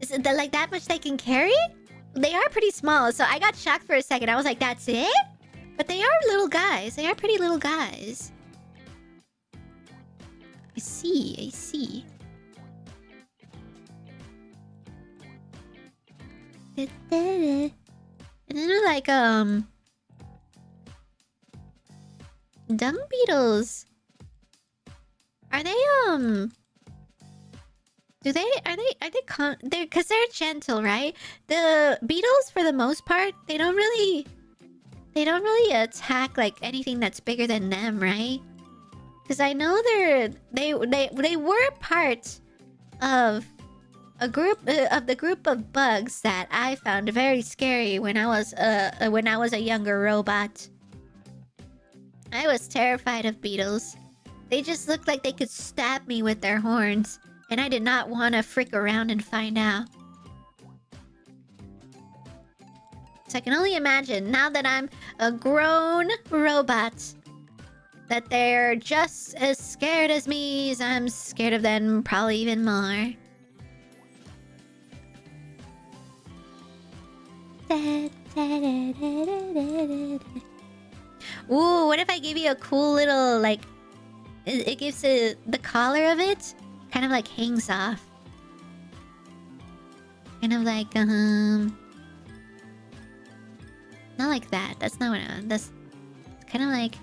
Is it like that much they can carry? They are pretty small, so I got shocked for a second. I was like, that's it? But they are little guys. They are pretty little guys. I see, I see. And then they're like, dung beetles. Are they, they're, cause they're gentle, right? The beetles, for the most part, they don't really attack like anything that's bigger than them, right? Cause I know they were part of a group of the group of bugs that I found very scary when I was a younger robot. I was terrified of beetles. They just looked like they could stab me with their horns, and I did not want to frick around and find out. So I can only imagine, now that I'm a grown robot, that they're just as scared as me as I'm scared of them, probably even more. Ooh, what if I give you a cool little, like... It gives the collar of it kind of like hangs off. Kind of like, not like that. That's not what I want. That's kind of like...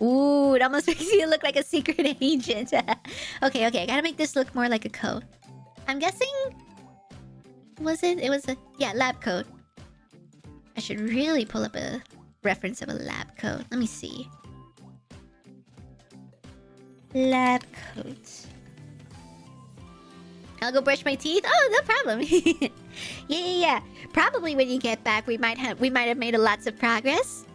Ooh, it almost makes you look like a secret agent. Okay, I gotta make this look more like a coat. I'm guessing... Was it? It was a... Yeah, lab coat. I should really pull up a reference of a lab coat. Let me see. Lab coat. I'll go brush my teeth. Oh, no problem. Yeah. Probably when you get back, we might have made lots of progress.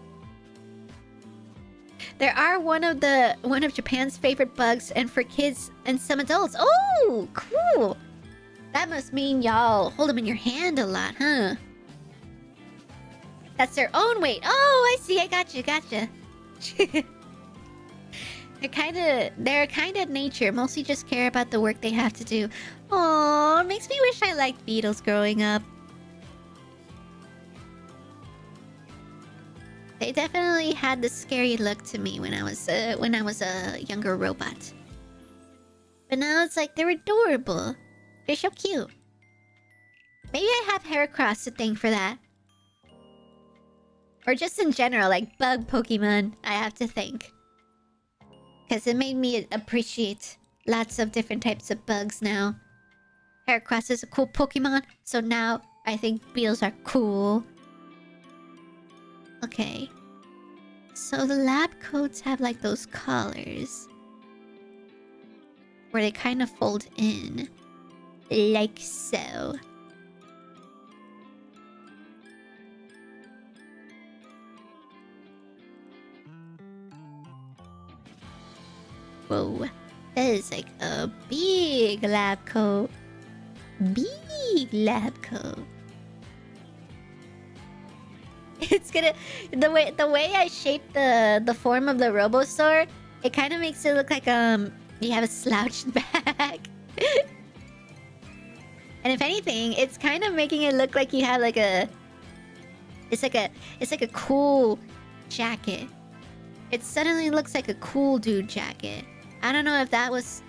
There are one of Japan's favorite bugs, and for kids and some adults. Oh, cool. That must mean y'all hold them in your hand a lot, huh? That's their own weight. Oh, I see. I gotcha. They're kind of nature. Mostly just care about the work they have to do. Aww, makes me wish I liked beetles growing up. They definitely had the scary look to me when I was a younger robot. But now it's like they're adorable. They're so cute. Maybe I have Heracross to thank for that. Or just in general, like bug Pokemon, I have to thank. Because it made me appreciate lots of different types of bugs now. Heracross is a cool Pokemon, so now I think beetles are cool. Okay. So the lab coats have like those collars. Where they kind of fold in. Like so. Whoa. That is like a big lab coat. Big lab coat. It's gonna the way I shaped the form of the Robosaur, it kind of makes it look like you have a slouched back. And if anything, it's kind of making it look like you have like a it's like a cool jacket. It suddenly looks like a cool dude jacket. I don't know if that's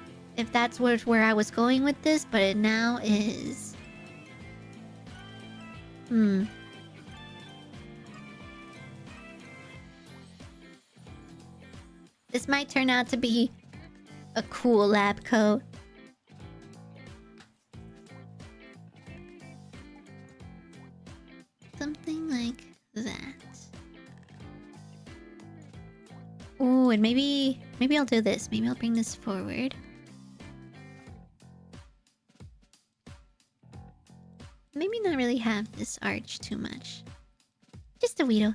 where I was going with this, but it now is. This might turn out to be a cool lab coat. Something like that. Ooh, and maybe I'll do this. Maybe I'll bring this forward. Maybe not really have this arch too much. Just a wheedle.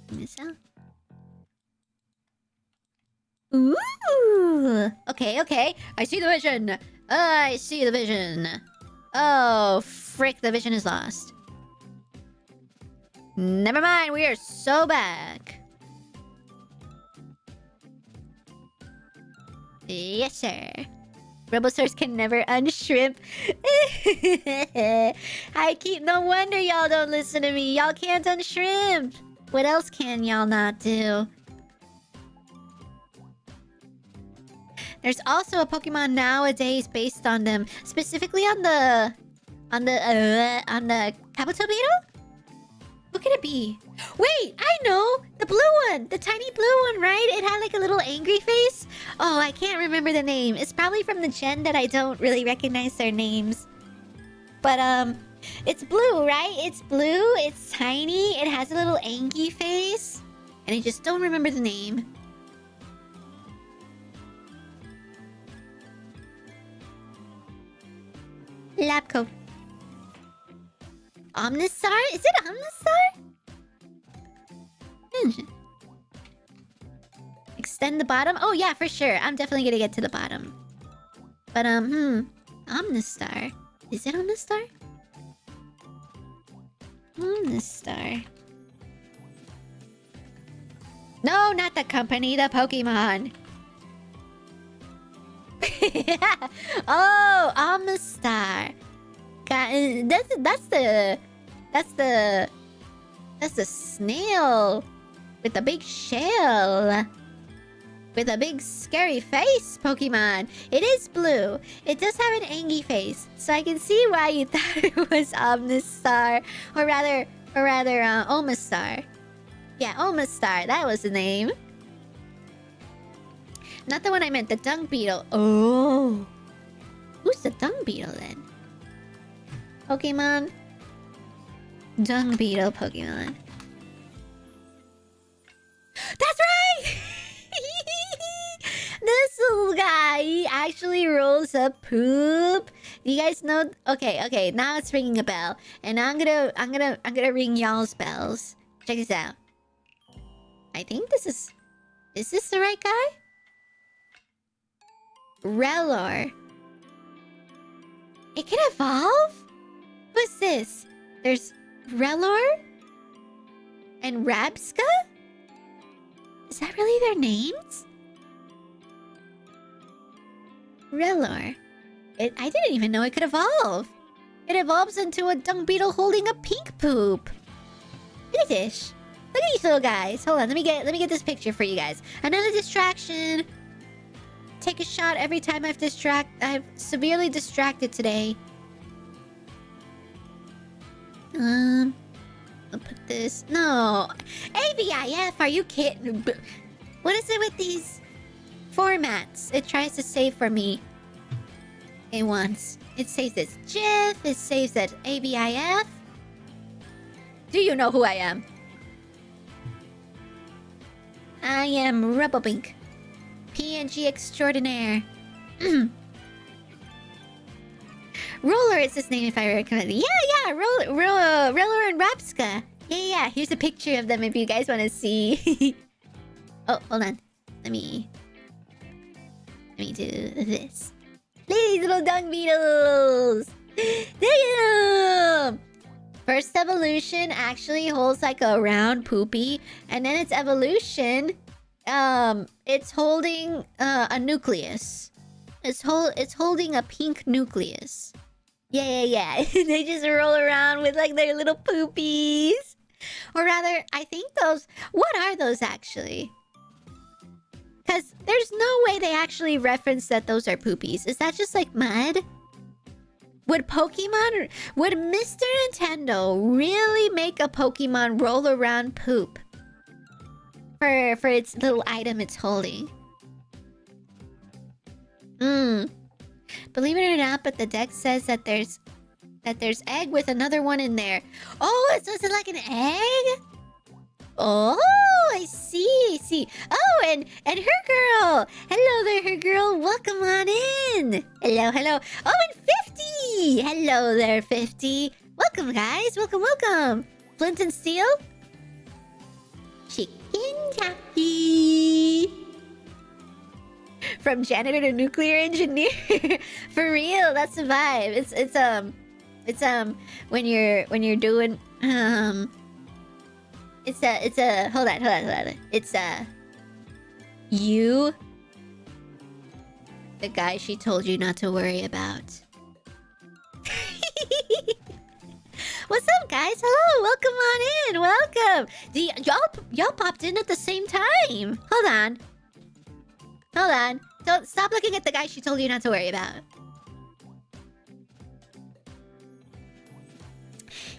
Bring this out. Ooh! Okay. I see the vision! I see the vision! Oh, frick, the vision is lost. Never mind, we are so back. Yes, sir. Robosaurs can never unshrimp. No wonder y'all don't listen to me. Y'all can't unshrimp. What else can y'all not do? There's also a Pokemon nowadays based on them, specifically on the Kabuto Beetle. What could it be? Wait, I know! The blue one! The tiny blue one, right? It had like a little angry face. Oh, I can't remember the name. It's probably from the gen that I don't really recognize their names. But, it's blue, right? It's blue, it's tiny, it has a little angry face. And I just don't remember the name. Lab coat. Omnistar? Is it Omnistar? Extend the bottom? Oh yeah, for sure. I'm definitely gonna get to the bottom. But Omnistar. Is it Omnistar? Omnistar. No, not the company, the Pokemon. Oh, Omnistar. That's the snail with the big shell. With a big scary face, Pokemon. It is blue. It does have an angry face. So I can see why you thought it was Omnistar. Or rather, Omastar. Yeah, Omastar. That was the name. Not the one I meant, the dung beetle. Oh. Who's the dung beetle then? Pokemon. Dung beetle Pokemon. That's right! This little guy, he actually rolls up poop. You guys know? Okay. Now it's ringing a bell, and I'm gonna ring y'all's bells. Check this out. I think this is. Is this the right guy? Relor. It can evolve? Who's this? There's Relor? And Rabska? Is that really their names? Relor. I didn't even know it could evolve. It evolves into a dung beetle holding a pink poop. Look at this. Look at these little guys. Hold on, let me get this picture for you guys. Another distraction. Take a shot every time I've severely distracted today. I'll put this. No. AVIF, are you kidding? What is it with these formats? It tries to save for me. It wants. It saves as GIF. It saves as AVIF. Do you know who I am? I am Robo-Bink. PNG extraordinaire. Roller is his name if I recommend it. Yeah, Roller and Rapska. Yeah. Here's a picture of them if you guys want to see. Oh, hold on. Let me do this. Look at these little dung beetles. Damn! First evolution actually holds like a round poopy, and then its evolution, it's holding a nucleus. It's holding a pink nucleus. Yeah. They just roll around with like their little poopies. Or rather, I think those... What are those actually? Because there's no way they actually reference that those are poopies. Is that just like mud? Would Pokemon... Would Mr. Nintendo really make a Pokemon roll around poop? For its little item it's holding. Believe it or not, but the deck says that there's egg with another one in there. Oh, so is it like an egg? Oh, I see. Oh, and her girl. Hello there, her girl. Welcome on in. Hello. Oh, and 50. Hello there, 50. Welcome, guys. Welcome. Flint and Steel. Chicken jockey. From janitor to nuclear engineer. For real, that's the vibe. It's when you're doing it's a hold on. It's you, the guy she told you not to worry about. What's up, guys? Hello, welcome on in. Welcome. Y'all popped in at the same time. Hold on. Don't stop looking at the guy she told you not to worry about.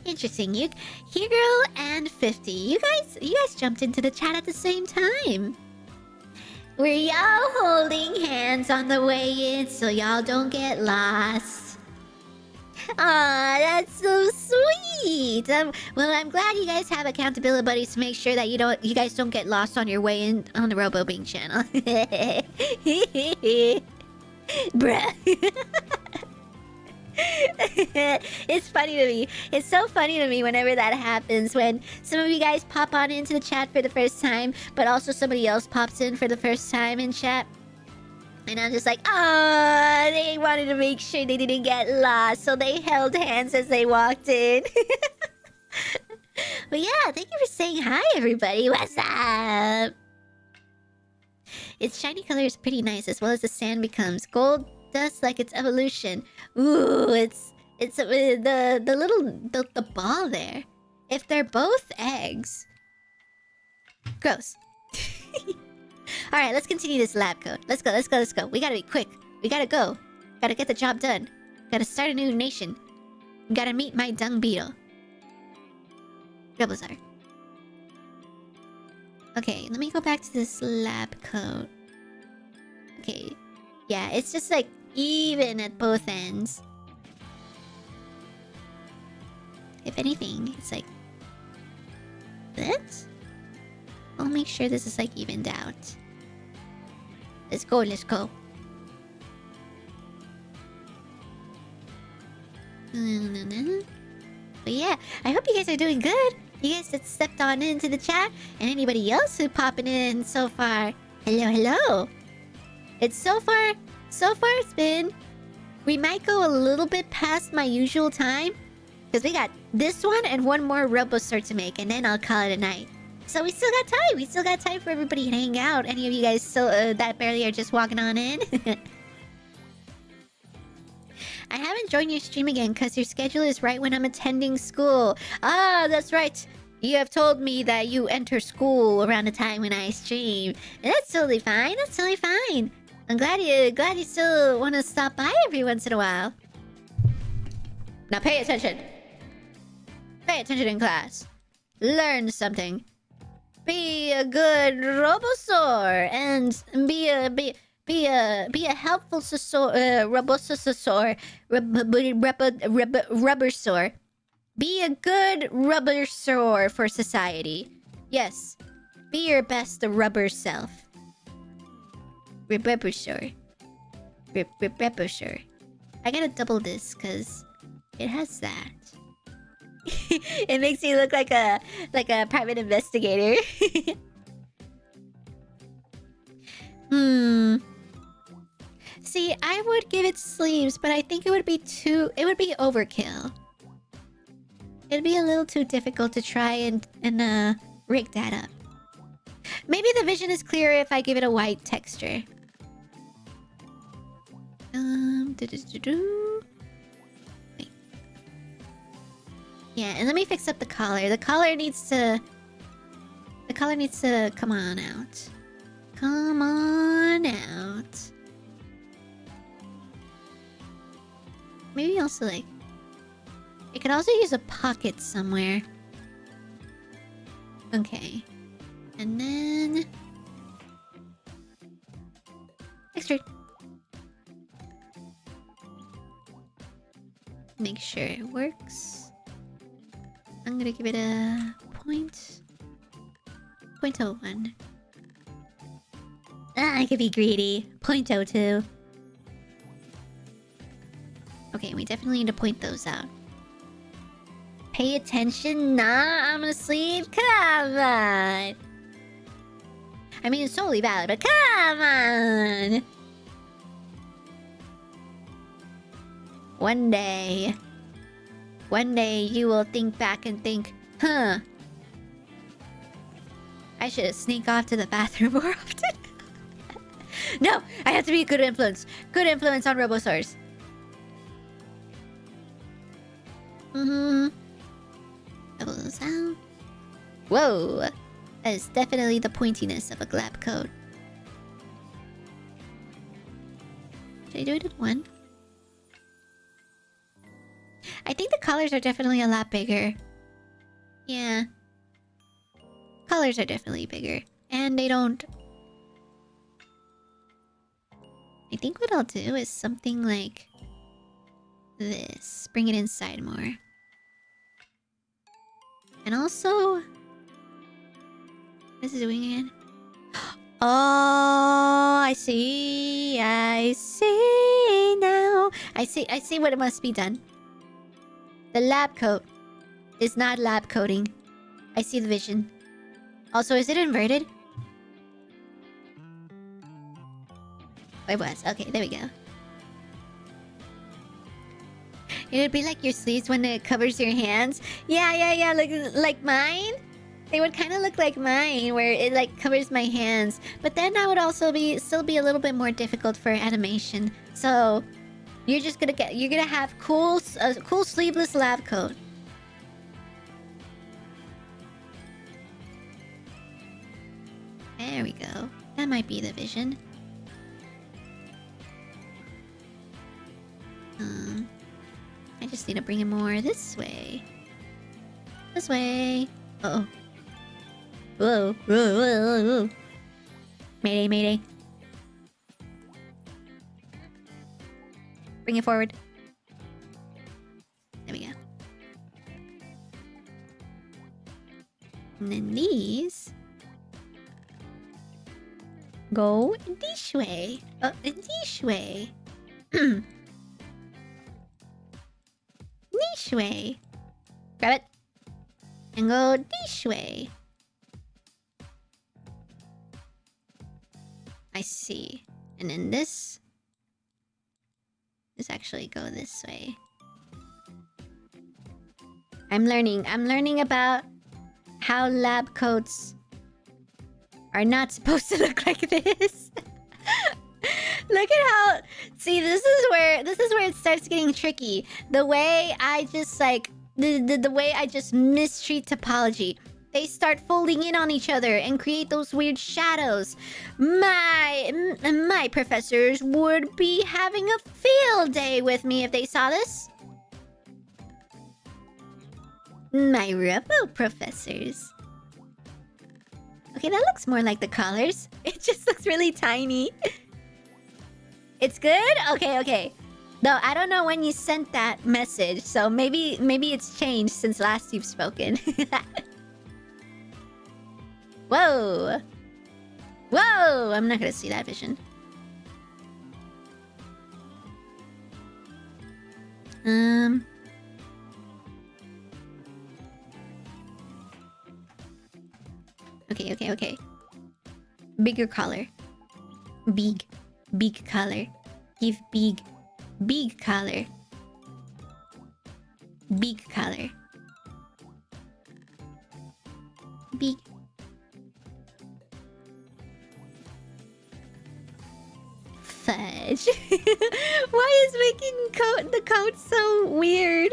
Interesting. You girl and 50. You guys jumped into the chat at the same time. Were y'all holding hands on the way in so y'all don't get lost? Aw, that's so sweet. Well, I'm glad you guys have accountability buddies to make sure that you guys don't get lost on your way in on the Robo-Bink channel. Bruh. It's funny to me. It's so funny to me whenever that happens, when some of you guys pop on into the chat for the first time, but also somebody else pops in for the first time in chat. And I'm just like, they wanted to make sure they didn't get lost, so they held hands as they walked in. But yeah, thank you for saying hi, everybody. What's up? Its shiny color is pretty nice, as well as the sand becomes gold dust like its evolution. Ooh, it's the ball there. If they're both eggs, gross. All right, let's continue this lab code. Let's go. We gotta be quick. We gotta go. Gotta get the job done. Gotta start a new nation. Gotta meet my dung beetle. Rebelzar. Okay, let me go back to this lab code. Okay. Yeah, it's just like even at both ends. If anything, it's like that. I'll make sure this is like evened out. Let's go. But yeah, I hope you guys are doing good. You guys that stepped on into the chat, and anybody else who's popping in so far. Hello. It's so far it's been... We might go a little bit past my usual time, because we got this one and one more Robo-Sort to make, and then I'll call it a night. So we still got time. We still got time for everybody to hang out. Any of you guys still that barely are just walking on in? I haven't joined your stream again because your schedule is right when I'm attending school. Ah, that's right. You have told me that you enter school around the time when I stream. And that's totally fine. I'm glad you still want to stop by every once in a while. Now pay attention. Pay attention in class. Learn something. Be a good Robosaur and be a helpful Robosaur, Rubbersaur. Be a good Rubbersaur for society. Yes, be your best rubber self. Rubbersaur. I gotta double this because it has that. It makes me look like a private investigator. See, I would give it sleeves, but I think it would be overkill. It'd be a little too difficult to try and rig that up. Maybe the vision is clearer if I give it a white texture. Wait. Yeah, and let me fix up the collar. The collar needs to come on out. Come on out. Maybe also like... I could also use a pocket somewhere. Okay. And then... extrude. Make sure it works. I'm gonna give it a 0.01. I could be greedy. 0.02. Okay, we definitely need to point those out. Pay attention. Nah, I'm asleep. Come on. I mean, it's totally valid, but come on. One day you will think back and think, huh, I should sneak off to the bathroom more often. No, I have to be a good influence. Good influence on Robosaurs. Double sound. Whoa! That is definitely the pointiness of a glab code. Should I do it at 1? I think the colors are definitely a lot bigger. Yeah. Colors are definitely bigger. And they don't... I think what I'll do is something like this. Bring it inside more. And also... what is it doing again? Oh, I see. I see now. I see what it must be done. The lab coat is not lab coating. I see the vision. Also, is it inverted? It was. Okay, there we go. It would be like your sleeves when it covers your hands. Yeah. Like mine. They would kind of look like mine, where it like covers my hands. But then that would also still be a little bit more difficult for animation. So you're gonna have cool sleeveless lab coat. There we go. That might be the vision. I just need to bring it more this way. This way. Uh-oh. Whoa. Mayday. Bring it forward. There we go. And then these... go this way. Oh, this way. This way. Grab it. And go this way. I see. And then this... let's actually go this way. I'm learning about how lab coats are not supposed to look like this. Look at how... see, this is where it starts getting tricky. The way I just like... the way I just mistreat topology. They start folding in on each other and create those weird shadows. My professors would be having a field day with me if they saw this. My Robo professors. Okay, that looks more like the colors. It just looks really tiny. It's good? Okay. Though I don't know when you sent that message, so maybe it's changed since last you've spoken. Whoa! I'm not gonna see that vision. Okay. Bigger color. Big color. Give big color. Big color. Beak. Fudge. Why is making the code so weird?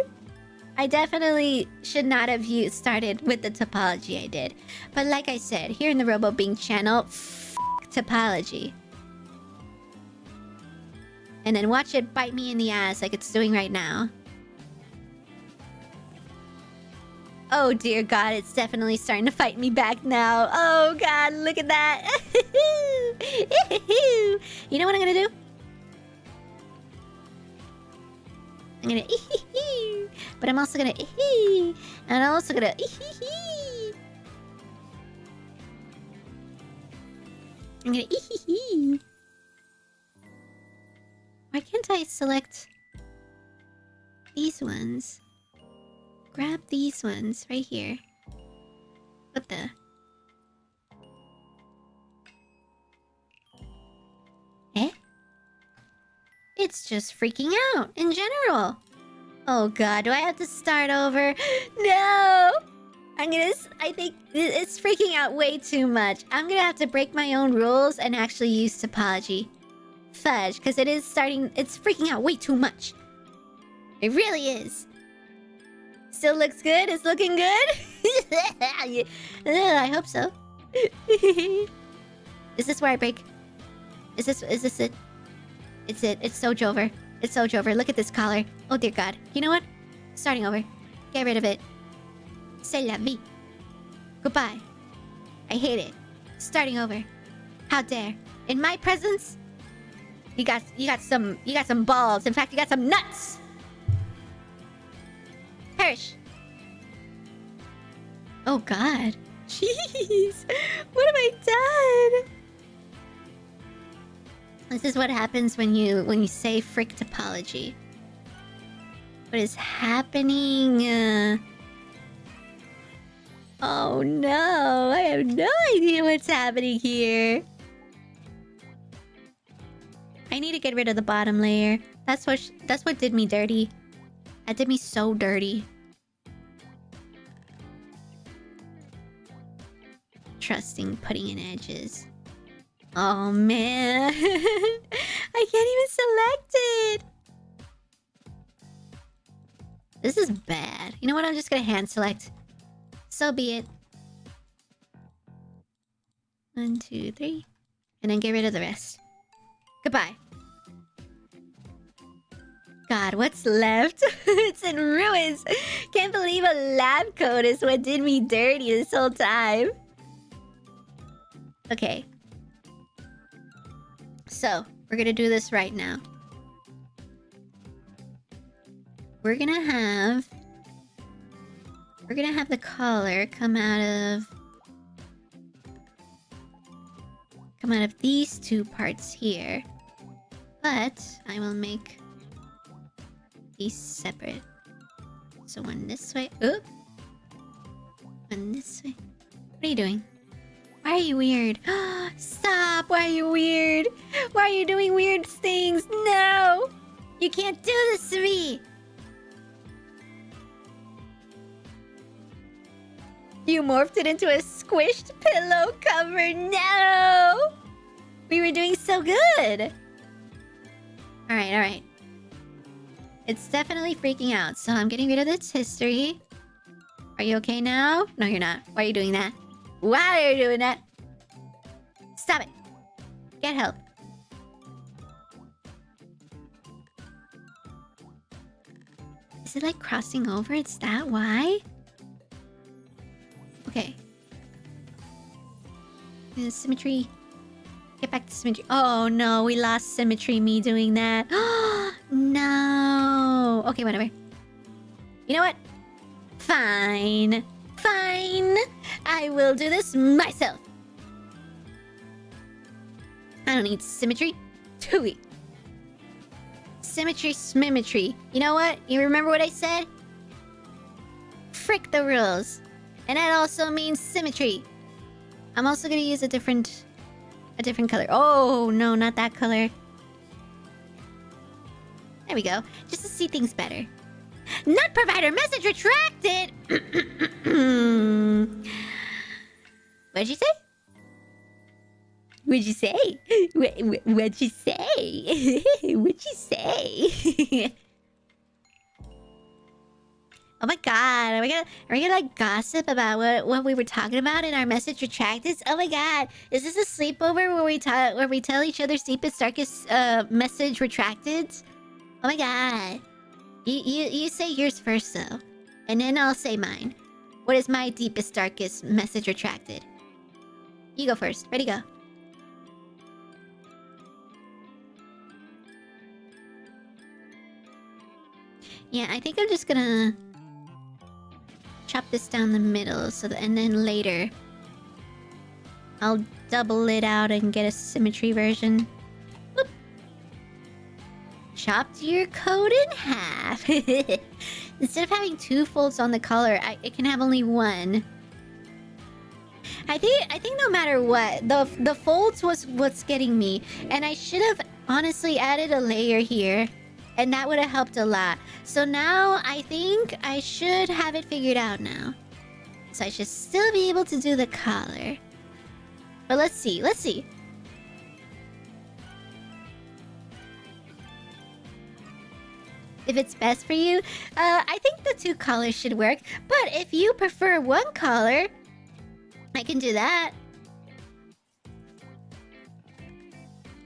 I definitely should not have started with the topology I did. But like I said, here in the Robo-Bink channel, topology. And then watch it bite me in the ass like it's doing right now. Oh dear God, it's definitely starting to fight me back now. Oh God, look at that. You know what I'm gonna do? I'm gonna but I'm also gonna and I'm also gonna I'm gonna Why can't I select these ones? Grab these ones right here. What the? Eh? It's just freaking out in general. Oh God, do I have to start over? No! I think it's freaking out way too much. I'm gonna have to break my own rules and actually use topology. Fudge, because it's freaking out way too much. It really is. Still looks good? It's looking good? I hope so. Is this where I break? Is this it? It's it. It's Sojo over. It's Sojo over. Look at this collar. Oh dear God. You know what? Starting over. Get rid of it. C'est la vie. Goodbye. I hate it. Starting over. How dare. In my presence? You got some balls. In fact, you got some nuts. Perish. Oh God. Jeez. What have I done? This is what happens when you say frick topology. What is happening? Oh no, I have no idea what's happening here. I need to get rid of the bottom layer. That's what did me dirty. That did me so dirty. Trusting putting in edges. Oh man. I can't even select it. This is bad. You know what? I'm just gonna hand select. So be it. 1, 2, 3. And then get rid of the rest. Goodbye. God, what's left? It's in ruins. Can't believe a lab coat is what did me dirty this whole time. Okay. So, we're gonna do this right now. We're gonna have the collar come out of these two parts here. But I will make these separate. So one this way. Oop. One this way. What are you doing? Why are you weird? Stop! Why are you weird? Why are you doing weird things? No! You can't do this to me! You morphed it into a squished pillow cover. No! We were doing so good. Alright, alright. It's definitely freaking out, so I'm getting rid of its history. Are you okay now? No, you're not. Why are you doing that? Why are you doing that? Stop it. Get help. Is it like crossing over? It's that why? Okay. Symmetry. Get back to symmetry. Oh no, we lost symmetry me doing that. No. Okay, whatever. You know what? Fine. Fine. I will do this myself. I don't need symmetry. Tooey. Symmetry, smimmetry. You know what? You remember what I said? Frick the rules. And that also means symmetry. I'm also gonna use a different color. Oh, no, not that color. There we go. Just to see things better. Nut provider message retracted! What'd you say? What'd you say? What'd you say? What'd you say? Oh my god, are we gonna like gossip about what we were talking about in our message retracted? Oh my god, is this a sleepover where we tell each other's deepest darkest message retracted? Oh my god. You say yours first though, and then I'll say mine. What is my deepest darkest message retracted? You go first. Ready, go. Yeah, I think I'm just gonna chop this down the middle, so that, and then later I'll double it out and get a symmetry version. Whoop. Chopped your code in half. Instead of having 2 folds on the color, it can have only 1. I think no matter what, the folds was what's getting me, and I should have honestly added a layer here. And that would have helped a lot. So now, I think I should have it figured out now. So I should still be able to do the collar. But let's see, let's see. If it's best for you, I think the 2 collars should work. But if you prefer 1 collar, I can do that.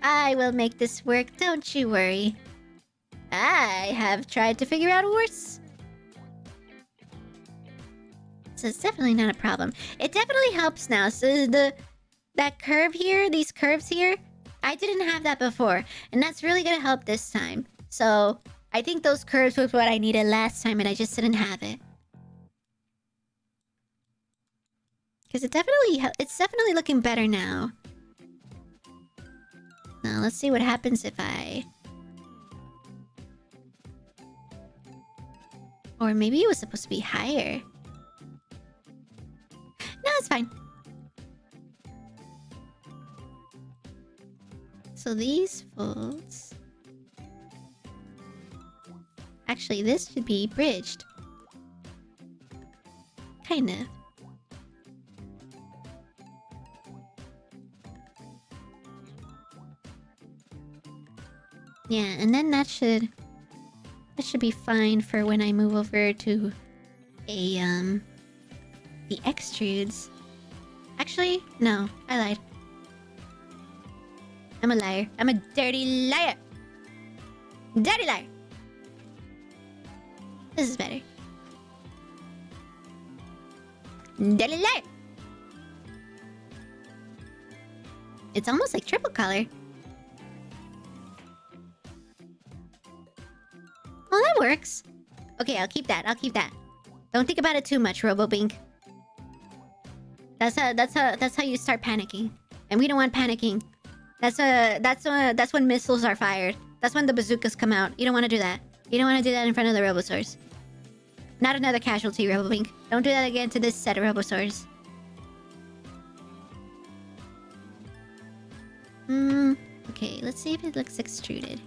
I will make this work, don't you worry. I have tried to figure out worse. So it's definitely not a problem. It definitely helps now. So that curve here, these curves here, I didn't have that before. And that's really gonna help this time. So I think those curves was what I needed last time and I just didn't have it. Because it's definitely looking better now. Now let's see what happens if I... Or maybe it was supposed to be higher. No, it's fine. So these folds... Actually, this should be bridged. Kind of. Yeah, and then that should be fine for when I move over to a the extrudes. Actually, no, I lied. I'm a liar. I'm a dirty liar. Dirty liar. This is better. Dirty liar. It's almost like triple color. Oh, that works. Okay, I'll keep that. I'll keep that. Don't think about it too much, Robo-Bink. That's how you start panicking. And we don't want panicking. That's when missiles are fired. That's when the bazookas come out. You don't want to do that. You don't want to do that in front of the Robosaurs. Not another casualty, Robo-Bink. Don't do that again to this set of Robosaurs. Okay, let's see if it looks extruded.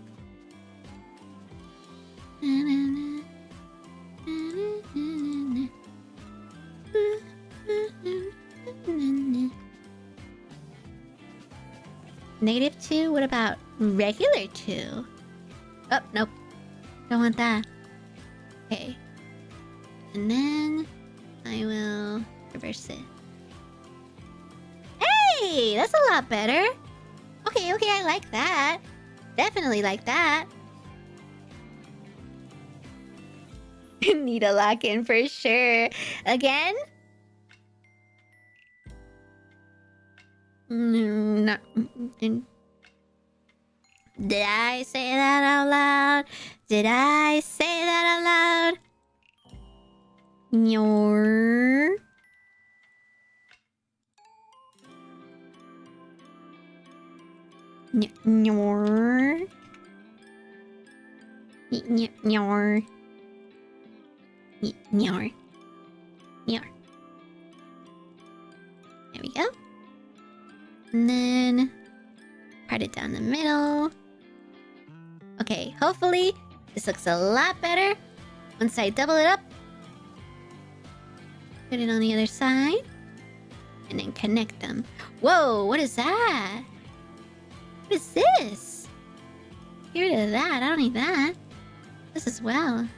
-2? What about regular 2? Oh, nope. Don't want that. Okay. And then I will reverse it. Hey! That's a lot better. Okay, I like that. Definitely like that. Need a lock-in for sure. Again? No. Did I say that out loud? Did I say that out loud? Nyor. Nyor. Nyor. Nyor. Nyor. There we go. And then part it down the middle. Okay, hopefully this looks a lot better once I double it up. Put it on the other side. and then connect them. Whoa, what is that? What is this? Get rid of that. I don't need that. This as well.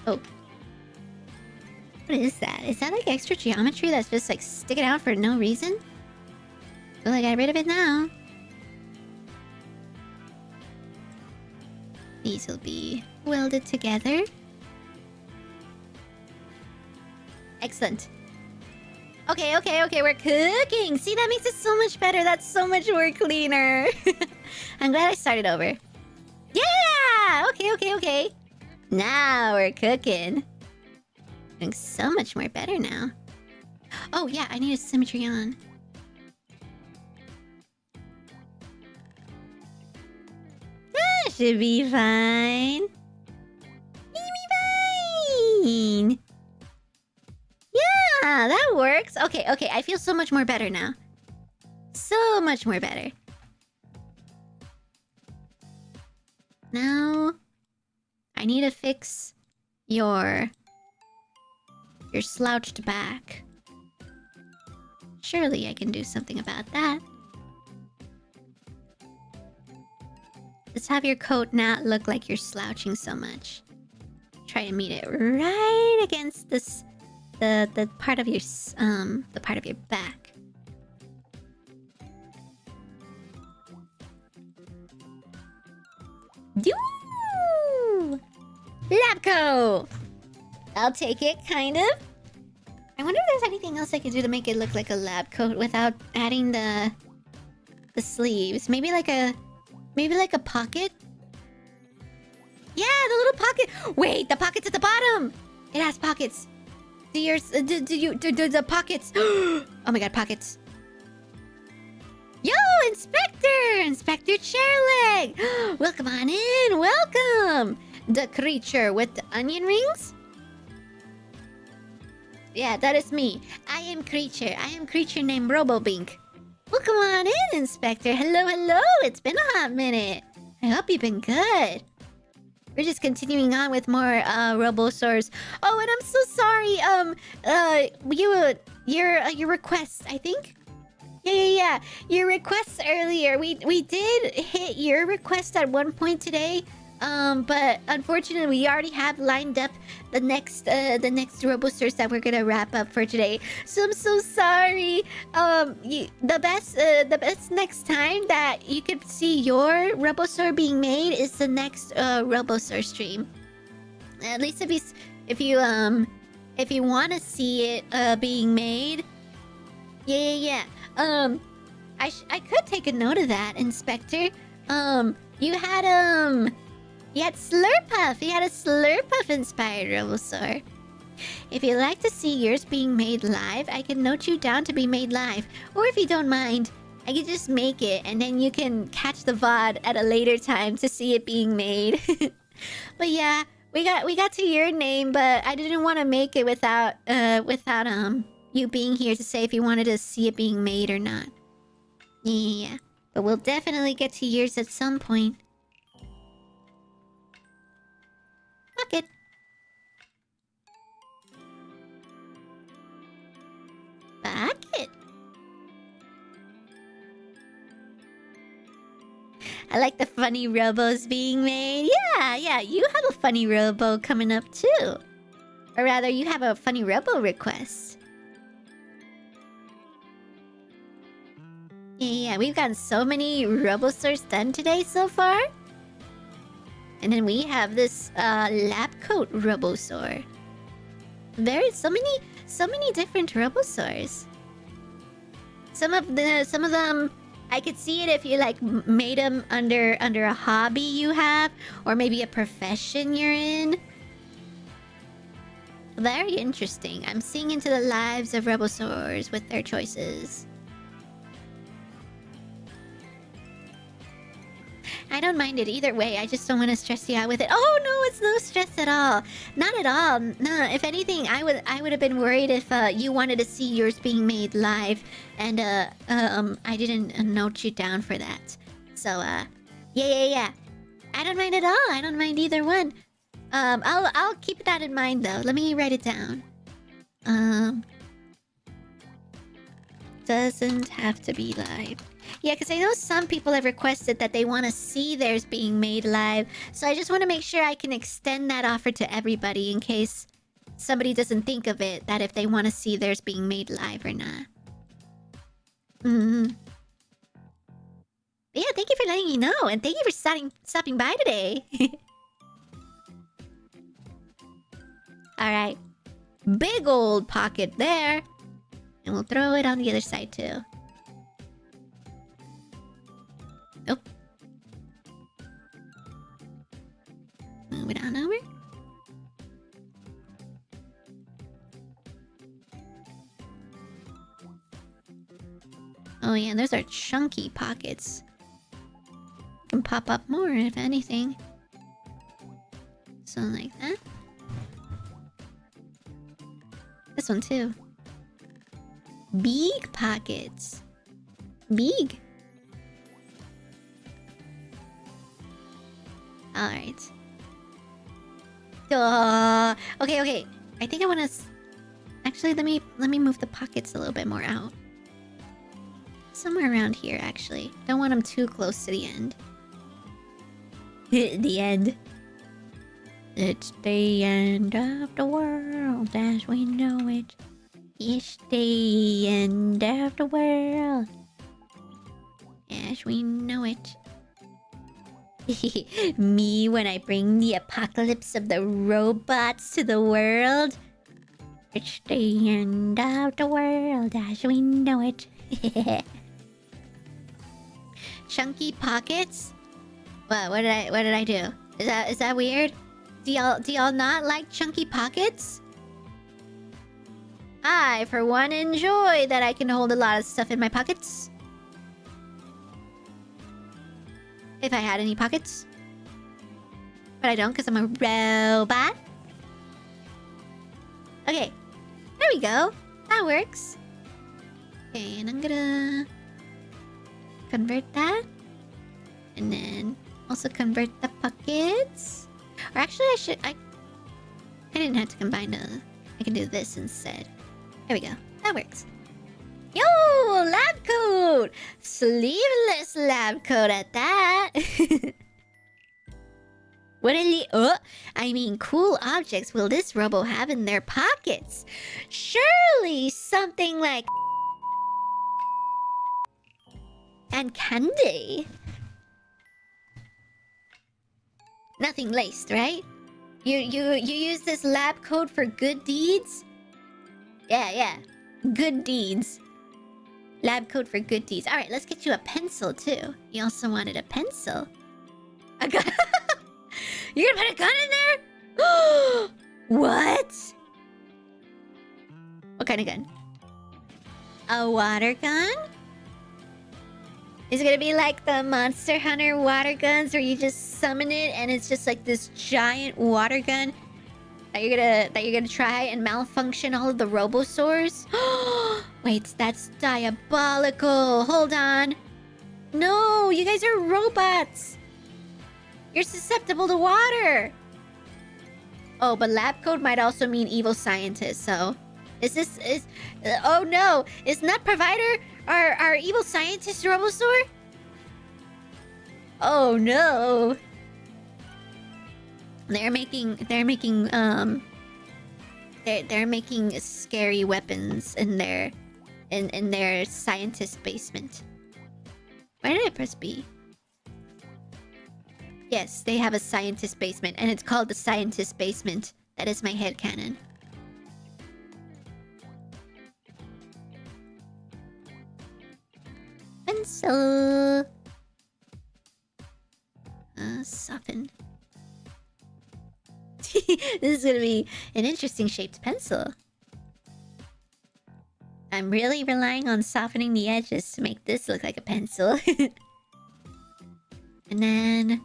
Oh. What is that? Is that like extra geometry that's just like sticking out for no reason? Well, I got rid of it now. These will be welded together. Excellent. Okay, we're cooking! See, that makes it so much better. That's so much more cleaner. I'm glad I started over. Yeah! Okay. Now we're cooking. Doing so much more better now. Oh, yeah, I need a symmetry on. That should be fine. Fine. Yeah, that works. Okay, I feel so much more better now. So much more better. Now, I need to fix your slouched back. Surely I can do something about that. Let's have your coat not look like you're slouching so much. Try to meet it right against this the part of your back. Yoo! Lab coat! I'll take it, kind of. I wonder if there's anything else I can do to make it look like a lab coat without adding the sleeves. Maybe like a pocket? Yeah, the little pocket. Wait, the pocket's at the bottom. It has pockets. Do the pockets? Oh my god, pockets. Yo, Inspector Chairleg. Welcome on in. Welcome. The creature with the onion rings? Yeah, that is me. I am creature named Robo-Bink. Welcome on in, Inspector. Hello. It's been a hot minute. I hope you've been good. We're just continuing on with more Robosaurs. Oh, and I'm so sorry. Your request, I think. Yeah. Your requests earlier. We did hit your request at one point today. But unfortunately, we already have lined up the next Robosaurs that we're gonna wrap up for today. So I'm so sorry. The best next time that you could see your Robosaur being made is the next Robosaur stream. At least if you want to see it being made. Yeah. I could take a note of that, Inspector. You had Slurpuff. You had a Slurpuff inspired Robosaur. If you'd like to see yours being made live, I can note you down to be made live. Or if you don't mind, I can just make it and then you can catch the VOD at a later time to see it being made. But yeah, we got to your name, but I didn't want to make it without you being here to say if you wanted to see it being made or not. Yeah. But we'll definitely get to yours at some point. Bucket. I like the funny robos being made. Yeah, you have a funny robo coming up too. Or rather, you have a funny robo request. Yeah, we've gotten so many Robosaurs done today so far. And then we have this lab coat Robosaur. So many different Robosaurs. Some of them I could see it if you like made them under a hobby you have, or maybe a profession you're in. Very interesting. I'm seeing into the lives of Robosaurs with their choices. I don't mind it either way. I just don't want to stress you out with it. Oh no, it's no stress at all. Not at all. No, if anything, I would have been worried if you wanted to see yours being made live, and I didn't note you down for that. So yeah. I don't mind at all. I don't mind either one. I'll keep that in mind though. Let me write it down. doesn't have to be live. Yeah, because I know some people have requested that they want to see theirs being made live. So I just want to make sure I can extend that offer to everybody in case somebody doesn't think of it, that if they want to see theirs being made live or not. But yeah, thank you for letting me know. And thank you for stopping by today. Alright. Big old pocket there. And we'll throw it on the other side too. Nope. Move it on over. Oh yeah, those are chunky pockets. Can pop up more if anything. Something like that. This one too. Big pockets. Big. Alright. Okay. I think I want to... Actually, let me move the pockets a little bit more out. Somewhere around here, actually. Don't want them too close to the end. The end. It's the end of the world as we know it. It's the end of the world as we know it. Me when I bring the apocalypse of the robots to the world. It's the end of the world as we know it. Chunky pockets? What did I do? Is that weird? Do y'all not like chunky pockets? I, for one, enjoy that I can hold a lot of stuff in my pockets. If I had any pockets. But I don't because I'm a robot. Okay. There we go. That works. Okay, and I'm gonna... convert that. And then also convert the pockets. Or actually I didn't have to combine the... I can do this instead. There we go. That works. Yo! Lab coat! Sleeveless lab coat at that! What I mean, cool objects will this robo have in their pockets? Surely something like... and candy. Nothing laced, right? You use this lab coat for good deeds? Yeah. Good deeds. Lab coat for good deeds. Alright, let's get you a pencil too. You also wanted a pencil. A gun. You're gonna put a gun in there? What? What kind of gun? A water gun? Is it gonna be like the Monster Hunter water guns where you just summon it and it's just like this giant water gun that you're gonna try and malfunction all of the Robosaurs? Wait, that's diabolical. Hold on. No, you guys are robots. You're susceptible to water. Oh, but lab coat might also mean evil scientist, so... oh no! Is Nut Provider our evil scientist Robosaur? Oh no! They're making scary weapons in their scientist basement. Why did I press B? Yes, they have a scientist basement, and it's called the scientist basement. That is my headcanon. Pencil. Soften. This is gonna be an interesting shaped pencil. I'm really relying on softening the edges to make this look like a pencil. And then...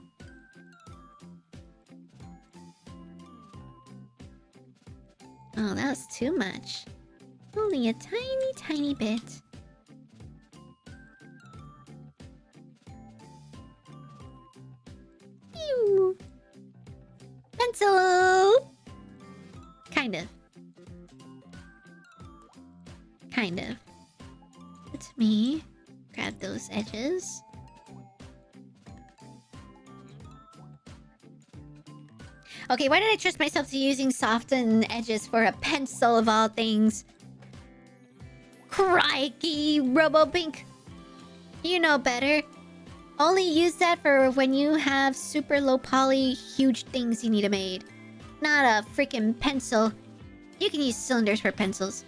oh, that was too much. Only a tiny, tiny bit. Ew. Pencil! Kind of. me grab those edges. Okay, why did I trust myself to using softened edges for a pencil of all things? Crikey, Robo-Bink. You know better. Only use that for when you have super low poly, huge things you need made. Not a freaking pencil. You can use cylinders for pencils.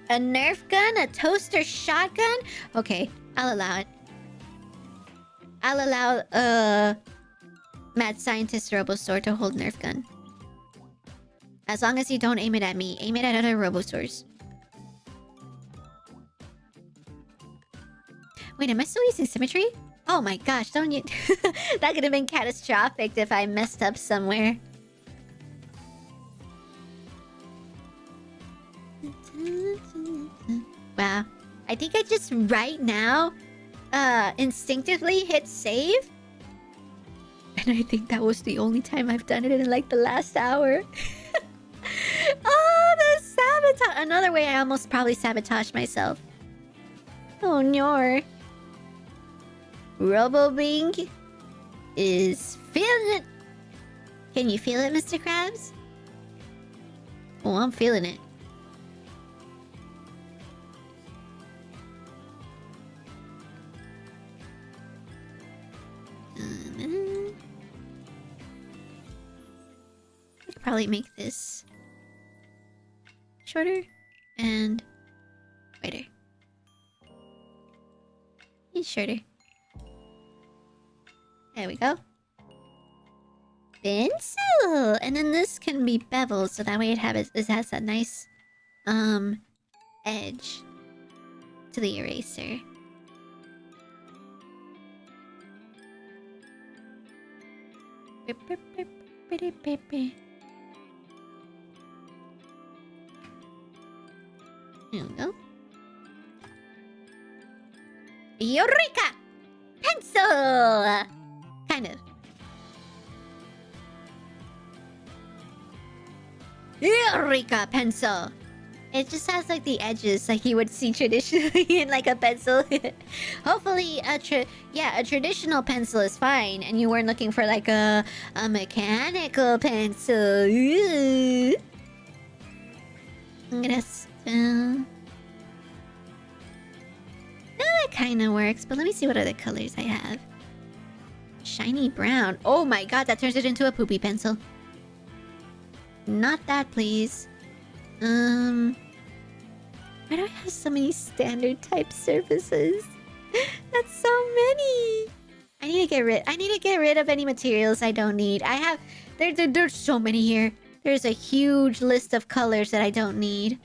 A Nerf gun? A toaster shotgun? Okay, I'll allow it. I'll allow, mad scientist Robosaur to hold Nerf gun. As long as you don't aim it at me. Aim it at other Robosaurs. Wait, am I still using symmetry? Oh my gosh, don't you... That could have been catastrophic if I messed up somewhere. Wow. I think I just right now instinctively hit save. And I think that was the only time I've done it in like the last hour. Oh, the sabotage! Another way I almost probably sabotaged myself. Oh no. Robo-Bink is feeling it. Can you feel it, Mr. Krabs? Oh, I'm feeling it. I could probably make this shorter and wider. And shorter. There we go. Pencil! And then this can be beveled, so that way it has a nice edge to the eraser. There we go. Eureka! Pencil! Kind of. Eureka pencil! It just has like the edges like you would see traditionally in like a pencil. Hopefully a traditional pencil is fine and you weren't looking for like a mechanical pencil. Ooh. I'm gonna no, that kind of works, but let me see what other colors I have. Shiny brown. Oh my god, that turns it into a poopy pencil. Not that, please. Why do I have so many standard type surfaces? That's so many. I need to get rid of any materials I don't need. There's so many here. There's a huge list of colors that I don't need.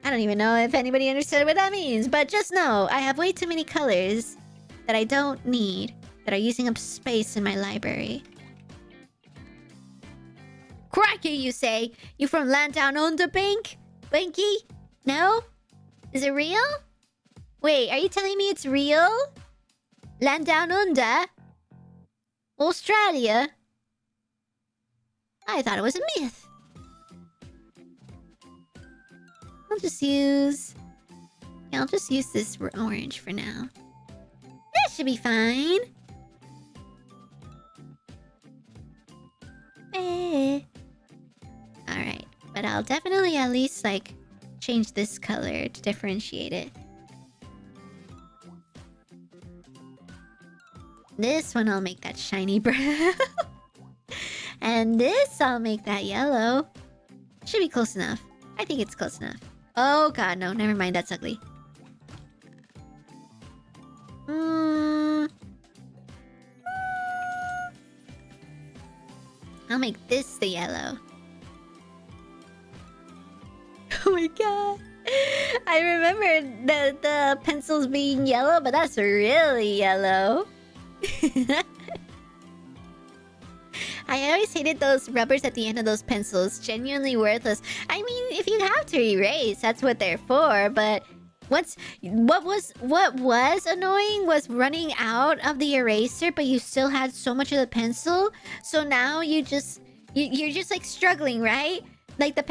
I don't even know if anybody understood what that means, but just know I have way too many colors that I don't need that are using up space in my library. Crikey, you say? You from land down under, Bink? Binky? No? Is it real? Wait, are you telling me it's real? Land down under? Australia? I thought it was a myth. I'll just use this orange for now. That should be fine. Alright, but I'll definitely at least like change this color to differentiate it. This one I'll make that shiny brown. And this I'll make that yellow. Should be close enough. I think it's close enough. Oh god, no, never mind, that's ugly. I'll make this the yellow. Oh my god. I remember the pencils being yellow, but that's really yellow. I always hated those rubbers at the end of those pencils. Genuinely worthless. I mean, if you have to erase, that's what they're for, but... what was annoying was running out of the eraser, but you still had so much of the pencil. So now you're just like struggling, right? like the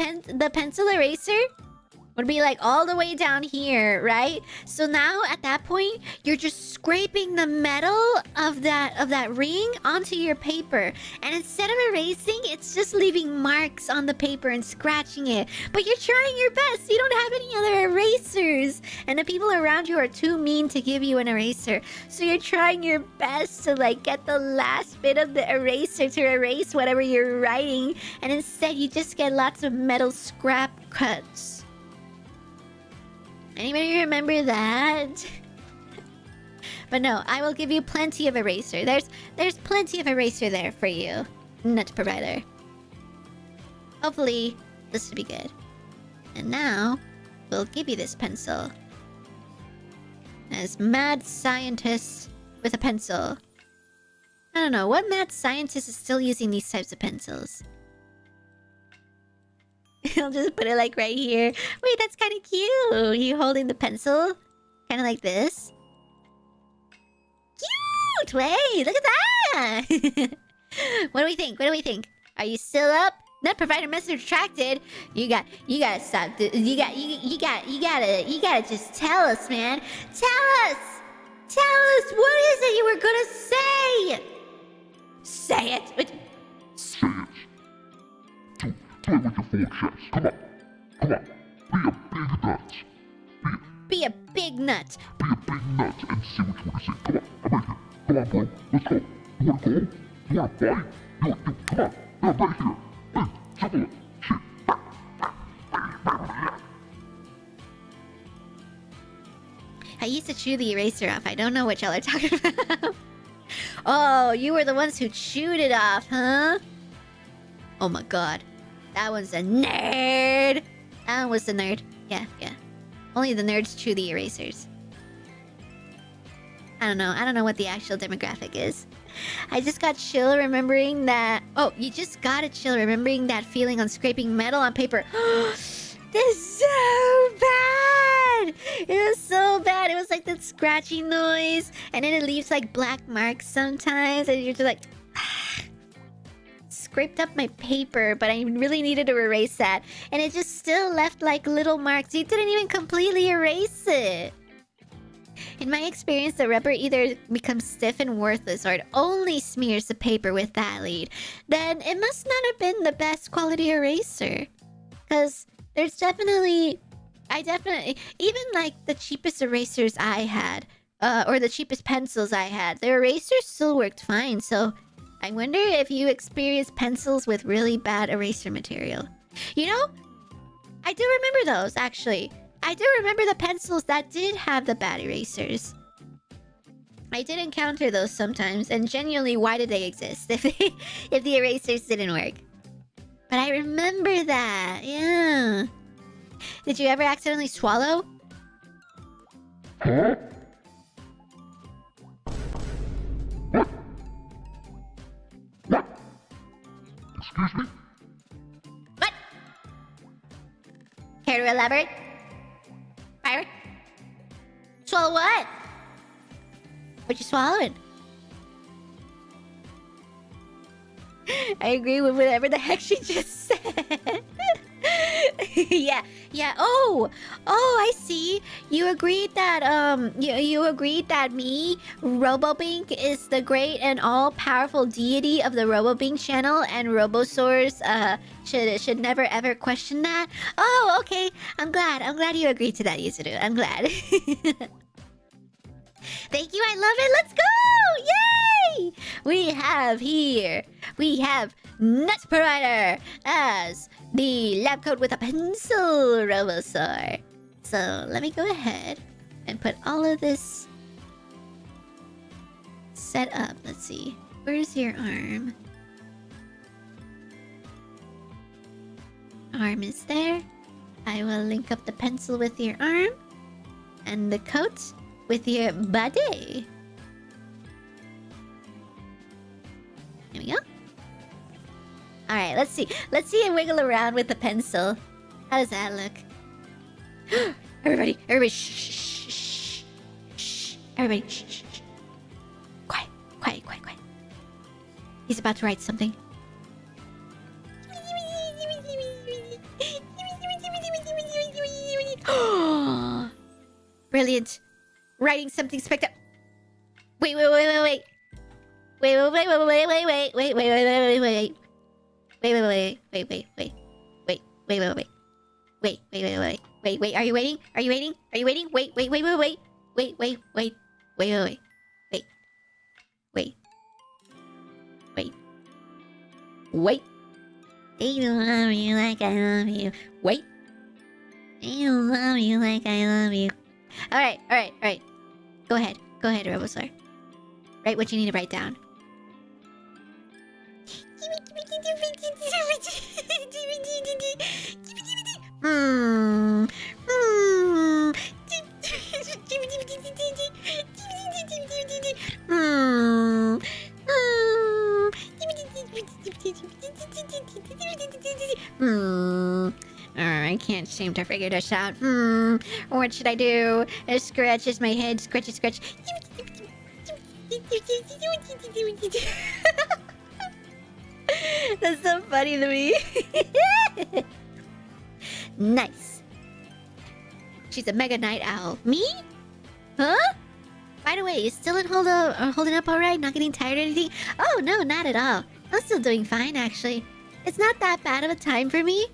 pencil eraser would be like all the way down here, right? So now at that point, you're just scraping the metal of that ring onto your paper. And instead of erasing, it's just leaving marks on the paper and scratching it. But you're trying your best. You don't have any other erasers. And the people around you are too mean to give you an eraser. So you're trying your best to like get the last bit of the eraser to erase whatever you're writing. And instead, you just get lots of metal scrap cuts. Anybody remember that? But no, I will give you plenty of eraser. There's plenty of eraser there for you, nut provider. Hopefully, this will be good. And now, we'll give you this pencil. As mad scientist with a pencil. I don't know, what mad scientist is still using these types of pencils? I'll just put it like right here. Wait, that's kind of cute. You holding the pencil? Kind of like this. Cute! Wait, look at that! What do we think? What do we think? Are you still up? Net provider message retracted. You gotta stop. You gotta just tell us, man. Tell us! Tell us, what is it you were gonna say? Say it! Say it. Play with your full chest. Come on. Be a big nut. Be a big nut. Be a big nut and see what you want to say. Come on, I'm right here. Come on, bro. Let's go. You wanna go? You wanna fight? Come on. I'm right here. Hey, circle it. Shit. I used to chew the eraser off. I don't know what y'all are talking about. Oh, you were the ones who chewed it off, huh? Oh my god. That one's a nerd. That one was the nerd. Yeah. Only the nerds chew the erasers. I don't know what the actual demographic is. I just got chill remembering that... Oh, you just got a chill remembering that feeling on scraping metal on paper. This is so bad! It was so bad. It was like that scratchy noise. And then it leaves like black marks sometimes. And you're just like... Scraped up my paper, but I really needed to erase that. And it just still left like little marks. You didn't even completely erase it. In my experience, the rubber either becomes stiff and worthless or it only smears the paper with that lead. Then it must not have been the best quality eraser. Because there's definitely... even like the cheapest erasers I had, or the cheapest pencils I had, the erasers still worked fine, so... I wonder if you experience pencils with really bad eraser material. You know, I do remember those, actually. I do remember the pencils that did have the bad erasers. I did encounter those sometimes, and genuinely, why did they exist if the erasers didn't work? But I remember that, yeah. Did you ever accidentally swallow? Huh? Excuse me? What? Care to elaborate? Pirate? Swallow what? What you swallowing? I agree with whatever the heck she just said. Yeah. Oh, I see. You agreed that you agreed that me, Robo-Bink, is the great and all-powerful deity of the Robo-Bink channel, and Robosaurs should never ever question that. Oh, okay. I'm glad you agreed to that, Yuzuru. I'm glad. Thank you. I love it. Let's go! Yay! We have Nut Provider as the lab coat with a pencil Robosaur. So let me go ahead and put all of this set up. Let's see. Where's your arm? Arm is there. I will link up the pencil with your arm and the coat with your body. There we go. Alright, let's see. Let's see it wiggle around with the pencil. How does that look? Everybody, shh. Everybody, shh. Quiet. He's about to write something. Brilliant. Writing something spectacular. Wait. Wait. Are you waiting? Wait. They don't love you like I love you. Wait. They don't love you like I love you. Alright. Go ahead, Robosaur. Write what you need to write down. I can't seem to figure this out. What should I do? It scratches my head. Scratch. That's so funny to me. Nice. She's a mega night owl. Me? Huh? By the way, you still holding up all right? Not getting tired or anything? Oh, no, not at all. I'm still doing fine, actually. It's not that bad of a time for me.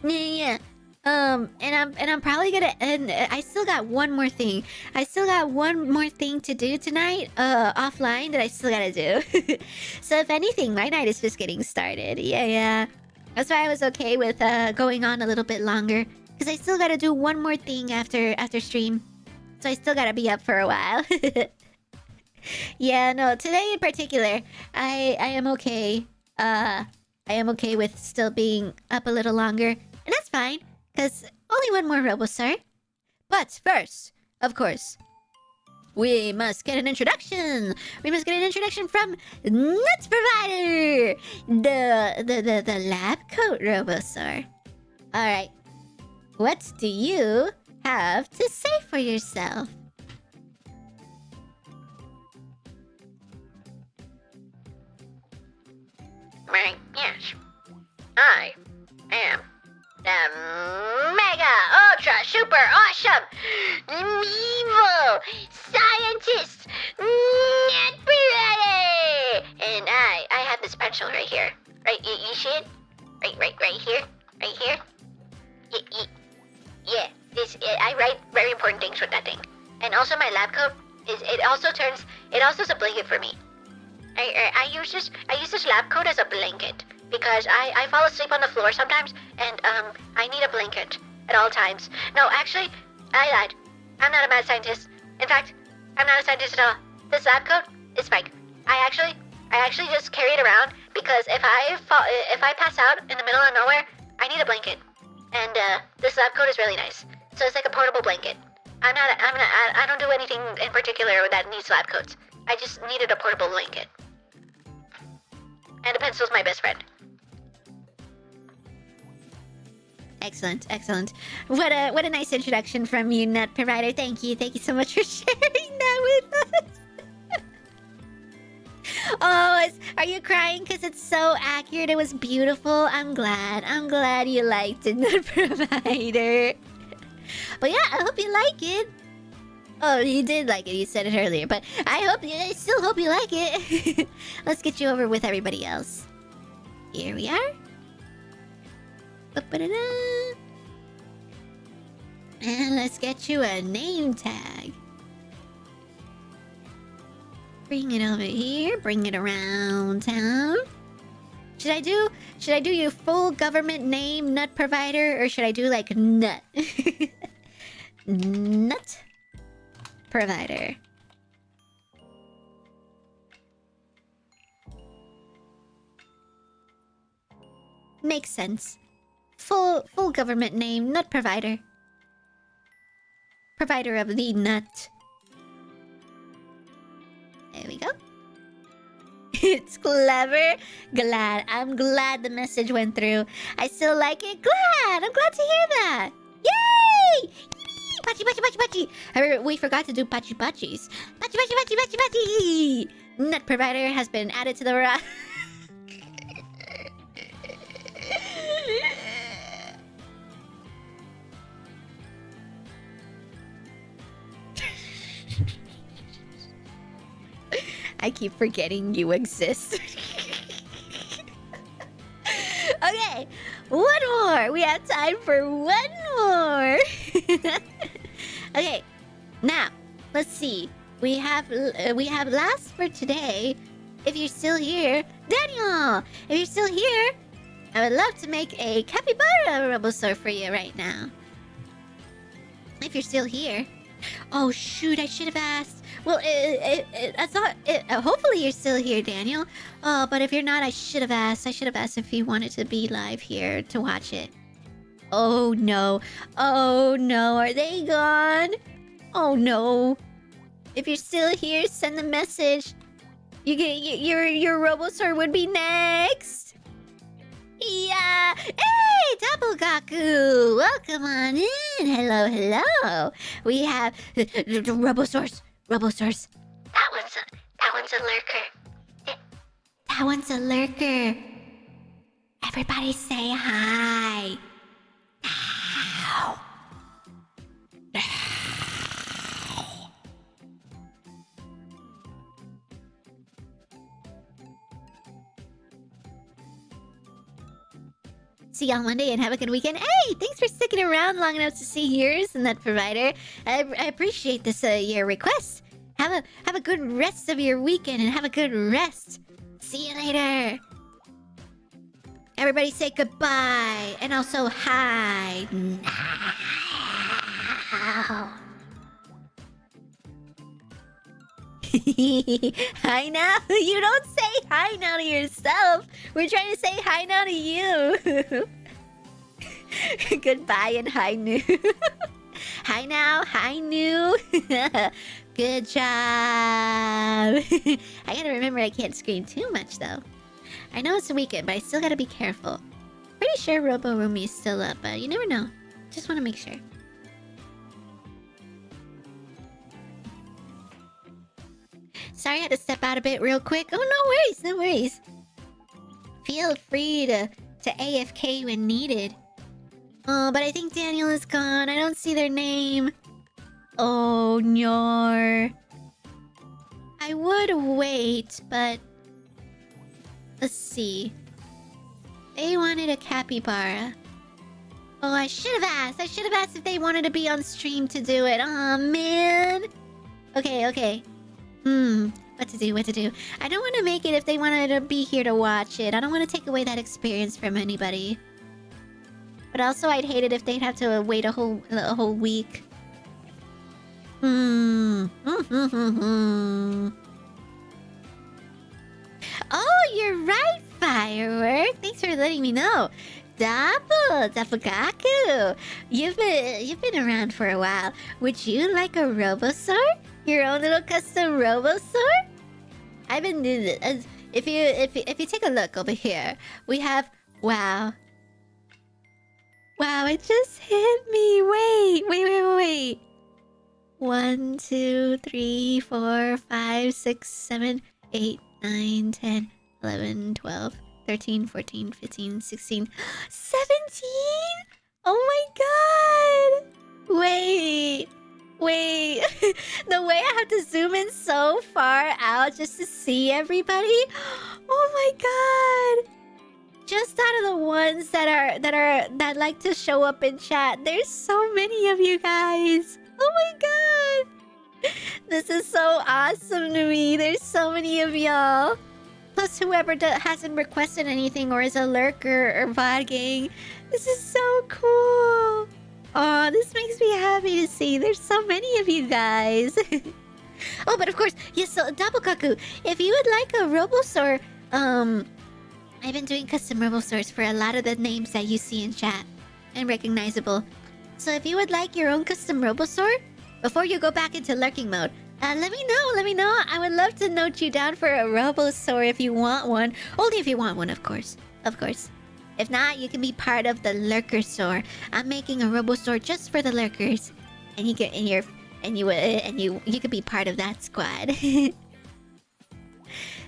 Yeah. And I'm probably gonna end. I still got one more thing. To do tonight, offline that I still gotta do. So if anything, my night is just getting started. Yeah. That's why I was okay with going on a little bit longer, because I still gotta do one more thing after stream. So I still gotta be up for a while. Yeah, no, today in particular, I am okay. I am okay with still being up a little longer, and that's fine. Because only one more Robosaur. But first, of course, we must get an introduction. We must get an introduction from Nut Provider, the lab coat Robosaur. All right, what do you have to say for yourself? Yes, I am the Mega Ultra Super Awesome Evil Scientist Nut Provider! And I have this pencil right here. Right, you see it? Right here? Yeah, I write very important things with that thing. And also my lab coat it also is a blanket for me. I use this lab coat as a blanket because I fall asleep on the floor sometimes, and I need a blanket at all times. No, actually, I lied. I'm not a mad scientist. In fact, I'm not a scientist at all. This lab coat is fake. I actually just carry it around because if I pass out in the middle of nowhere, I need a blanket. And this lab coat is really nice. So it's like a portable blanket. I don't do anything in particular that needs lab coats. I just needed a portable blanket. And a pencil's my best friend. Excellent. What a nice introduction from you, Nut Provider. Thank you so much for sharing that with us. Oh, are you crying because it's so accurate? It was beautiful. I'm glad you liked it, Nut Provider. But yeah, I hope you like it. Oh, you did like it. You said it earlier, but I still hope you like it. Let's get you over with everybody else. Here we are. Ba-ba-da-da. And let's get you a name tag. Bring it over here. Bring it around town. Should I do your full government name, Nut Provider, or should I do like Nut? Nut Provider. Makes sense. Full government name, Nut Provider. Provider of the nut. There we go. It's clever. I'm glad the message went through. I still like it. I'm glad to hear that. Yay! Pachi, pachi, pachi, pachi. We forgot to do pachi pachis. Pachi, pachi, pachi, pachi, pachi. Nut Provider has been added to the rock. I keep forgetting you exist. Okay, one more. We have time for one more. Okay, now let's see. We have last for today. If you're still here, Daniel. If you're still here, I would love to make a capybara Robosaur for you right now. If you're still here. Oh shoot! I should have asked. Well, I thought. Hopefully you're still here, Daniel. Oh, but if you're not, I should have asked. I should have asked if you wanted to be live here to watch it. Oh no! Oh no! Are they gone? Oh no! If you're still here, send a message. Your Robosaur would be next. Yeah! Hey, Doppelgaku! Welcome on in. Hello, hello. We have the Robosaurs. Robosaurs. That one's a lurker. That one's a lurker. Everybody say hi. Ow. See you on Monday and have a good weekend. Hey, thanks for sticking around long enough to see yours and that provider. I appreciate this your request. Have a good rest of your weekend and have a good rest. See you later. Everybody say goodbye and also hi now. Hi now? You don't say hi now to yourself. We're trying to say hi now to you. Goodbye and hi new. Hi now, hi new. Good job. I gotta remember I can't scream too much though. I know it's a weekend, but I still gotta be careful. Pretty sure Robo Roomy is still up, but you never know. Just wanna make sure. Sorry I had to step out a bit real quick. Oh, no worries, no worries. Feel free to AFK when needed. Oh, but I think Daniel is gone. I don't see their name. Oh, no. I would wait, but... Let's see. They wanted a capybara. Oh, I should have asked. I should have asked if they wanted to be on stream to do it. Aw, man. Okay, okay. What to do? I don't want to make it if they wanted to be here to watch it. I don't want to take away that experience from anybody. But also, I'd hate it if they'd have to wait a whole week. Oh, you're right, Firework. Thanks for letting me know. Doppelgaku. You've been around for a while. Would you like a Robosaur? Your own little custom Robosaur? I've been doing this. If you take a look over here, we have wow. Wow, it just hit me. Wait. 1, 2, 3, 4, 5, 6, 7, 8, 9, 10, 11, 12, 13, 14, 15, 16, 17? Oh my god! Wait. The way I have to zoom in so far out just to see everybody. Oh my god. Just out of the ones that like to show up in chat, there's so many of you guys. Oh my god. This is so awesome to me. There's so many of y'all. Plus whoever hasn't requested anything or is a lurker or VOD gang. This is so cool. Oh, this makes me happy to see. There's so many of you guys. Oh, but of course, yes, so Doppelgaku, if you would like a Robosaur, I've been doing custom Robosaurs for a lot of the names that you see in chat and recognizable. So if you would like your own custom Robosaur, before you go back into lurking mode, let me know. I would love to note you down for a Robosaur if you want one. Only if you want one, of course. Of course. If not, you can be part of the Lurker Store. I'm making a Robosaur just for the lurkers, and you could be part of that squad.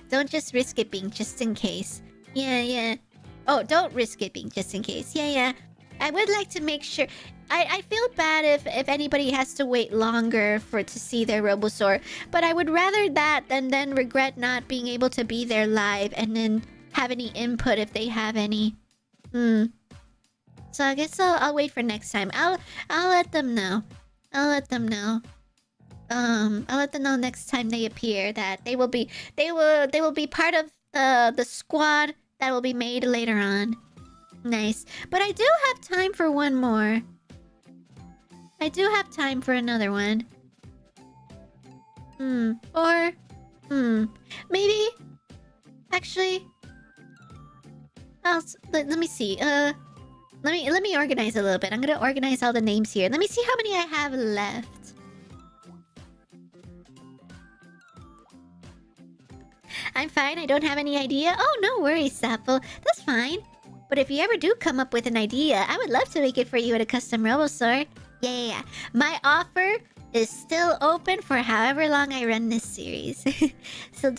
Don't just risk skipping just in case. Yeah. Oh, don't risk skipping just in case. Yeah. I would like to make sure. I feel bad if anybody has to wait longer to see their Robosaur, but I would rather that than then regret not being able to be there live and then have any input if they have any. So I guess I'll wait for next time. I'll let them know. I'll let them know. I'll let them know next time they appear that they will be part of the squad that will be made later on. Nice. But I do have time for one more. I do have time for another one. Or maybe actually let me see. Let me organize a little bit. I'm gonna organize all the names here. Let me see how many I have left. I'm fine. I don't have any idea. Oh, no worries, Sapple. That's fine. But if you ever do come up with an idea, I would love to make it for you at a custom Robosaur. Yeah. My offer is still open for however long I run this series. So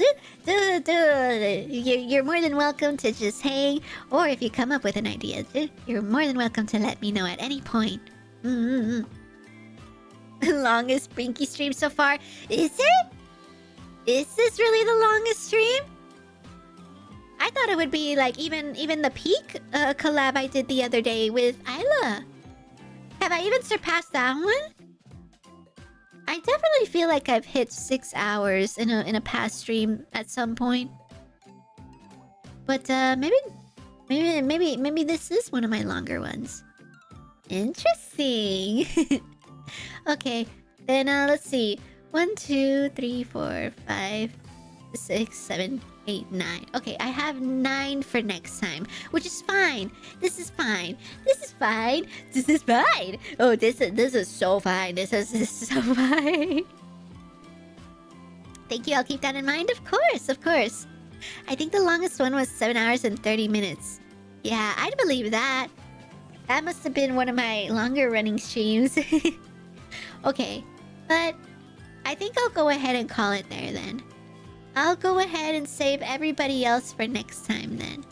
you're more than welcome to just hang, or if you come up with an idea, you're more than welcome to let me know at any point. Longest Binky stream so far. Is it? Is this really the longest stream? I thought it would be like even the peak collab I did the other day with Isla. Have I even surpassed that one? I definitely feel like I've hit 6 hours in a past stream at some point. But maybe this is one of my longer ones. Interesting. Okay, then let's see. 1, 2, 3, 4, 5, 6, 7, 8, 9. Okay, I have 9 for next time, which is fine. This is fine. This is fine. This is fine. Oh, this is so fine. This is so fine. Thank you. I'll keep that in mind. Of course, of course. I think the longest one was 7 hours and 30 minutes. Yeah, I'd believe that. That must have been one of my longer running streams. Okay, but I think I'll go ahead and call it there then. I'll go ahead and save everybody else for next time then.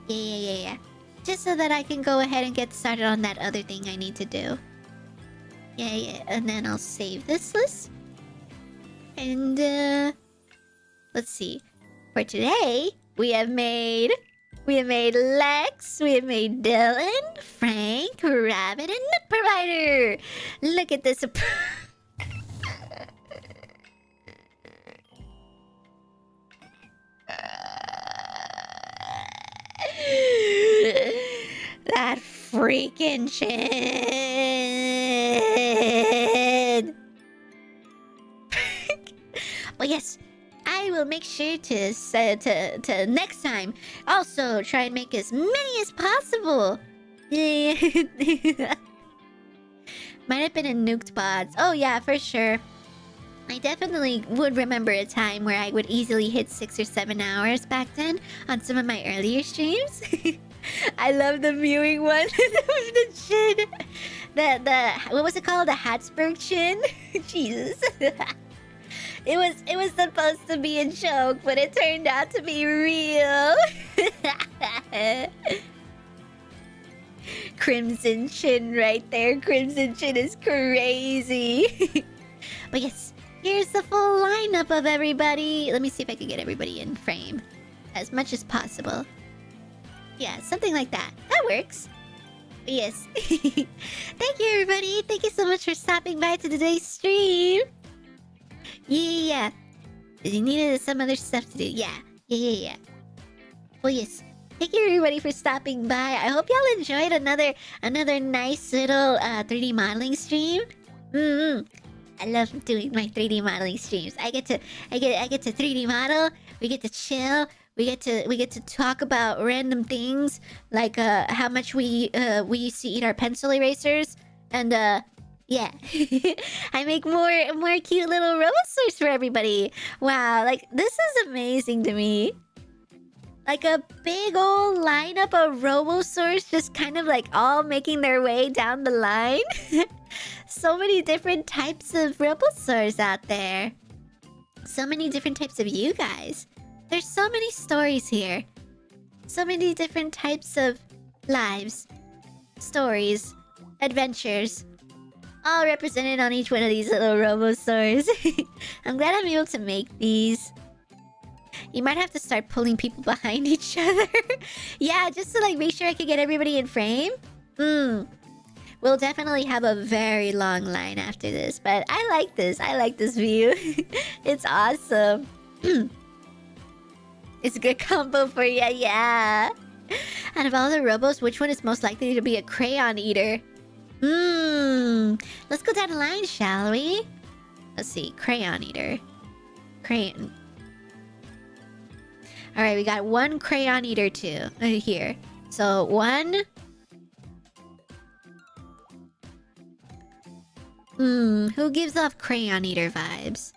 Yeah. Just so that I can go ahead and get started on that other thing I need to do. Yeah. And then I'll save this list. And, let's see. For today, we have made Lex, we have made Dylan, Frank, Rabbit, and Nut Provider. Look at this. That freaking chin. Well, yes, I will make sure to next time also try and make as many as possible. Might have been in nuked pods. Oh yeah, for sure. I definitely would remember a time where I would easily hit 6 or 7 hours back then on some of my earlier streams. I love the mewing one. The chin. The what was it called? The Habsburg chin? Jesus. It was supposed to be a joke, but it turned out to be real. Crimson Chin right there. Crimson Chin is crazy. But yes, here's the full lineup of everybody. Let me see if I can get everybody in frame as much as possible. Yeah, something like that. That works. But yes. Thank you, everybody. Thank you so much for stopping by to today's stream. Yeah. You needed some other stuff to do. Yeah. Well, yes. Thank you, everybody, for stopping by. I hope y'all enjoyed another nice little 3D modeling stream. I love doing my 3D modeling streams. I get to 3D model. We get to chill. We get to talk about random things like how much we used to eat our pencil erasers, and yeah. I make more cute little Robosaurs for everybody. Wow, like this is amazing to me. Like a big old lineup of Robosaurs just kind of like all making their way down the line. So many different types of Robosaurs out there. So many different types of you guys. There's so many stories here. So many different types of lives, stories, adventures. All represented on each one of these little Robosaurs. I'm glad I'm able to make these. You might have to start pulling people behind each other. Yeah, just to like make sure I can get everybody in frame. We'll definitely have a very long line after this, but I like this. I like this view. It's awesome. It's a good combo for ya, yeah. Out of all the Robos, which one is most likely to be a crayon eater? Let's go down the line, shall we? Let's see. Crayon eater. Crayon. Alright, we got one crayon eater too. Here. So, one. Who gives off crayon eater vibes?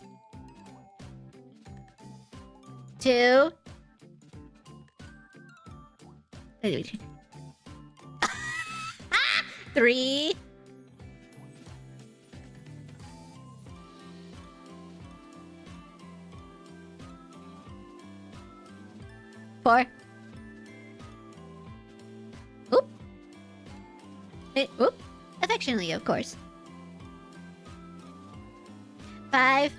Two. 3. 4. Oop. Oop. Affectionately, of course. 5.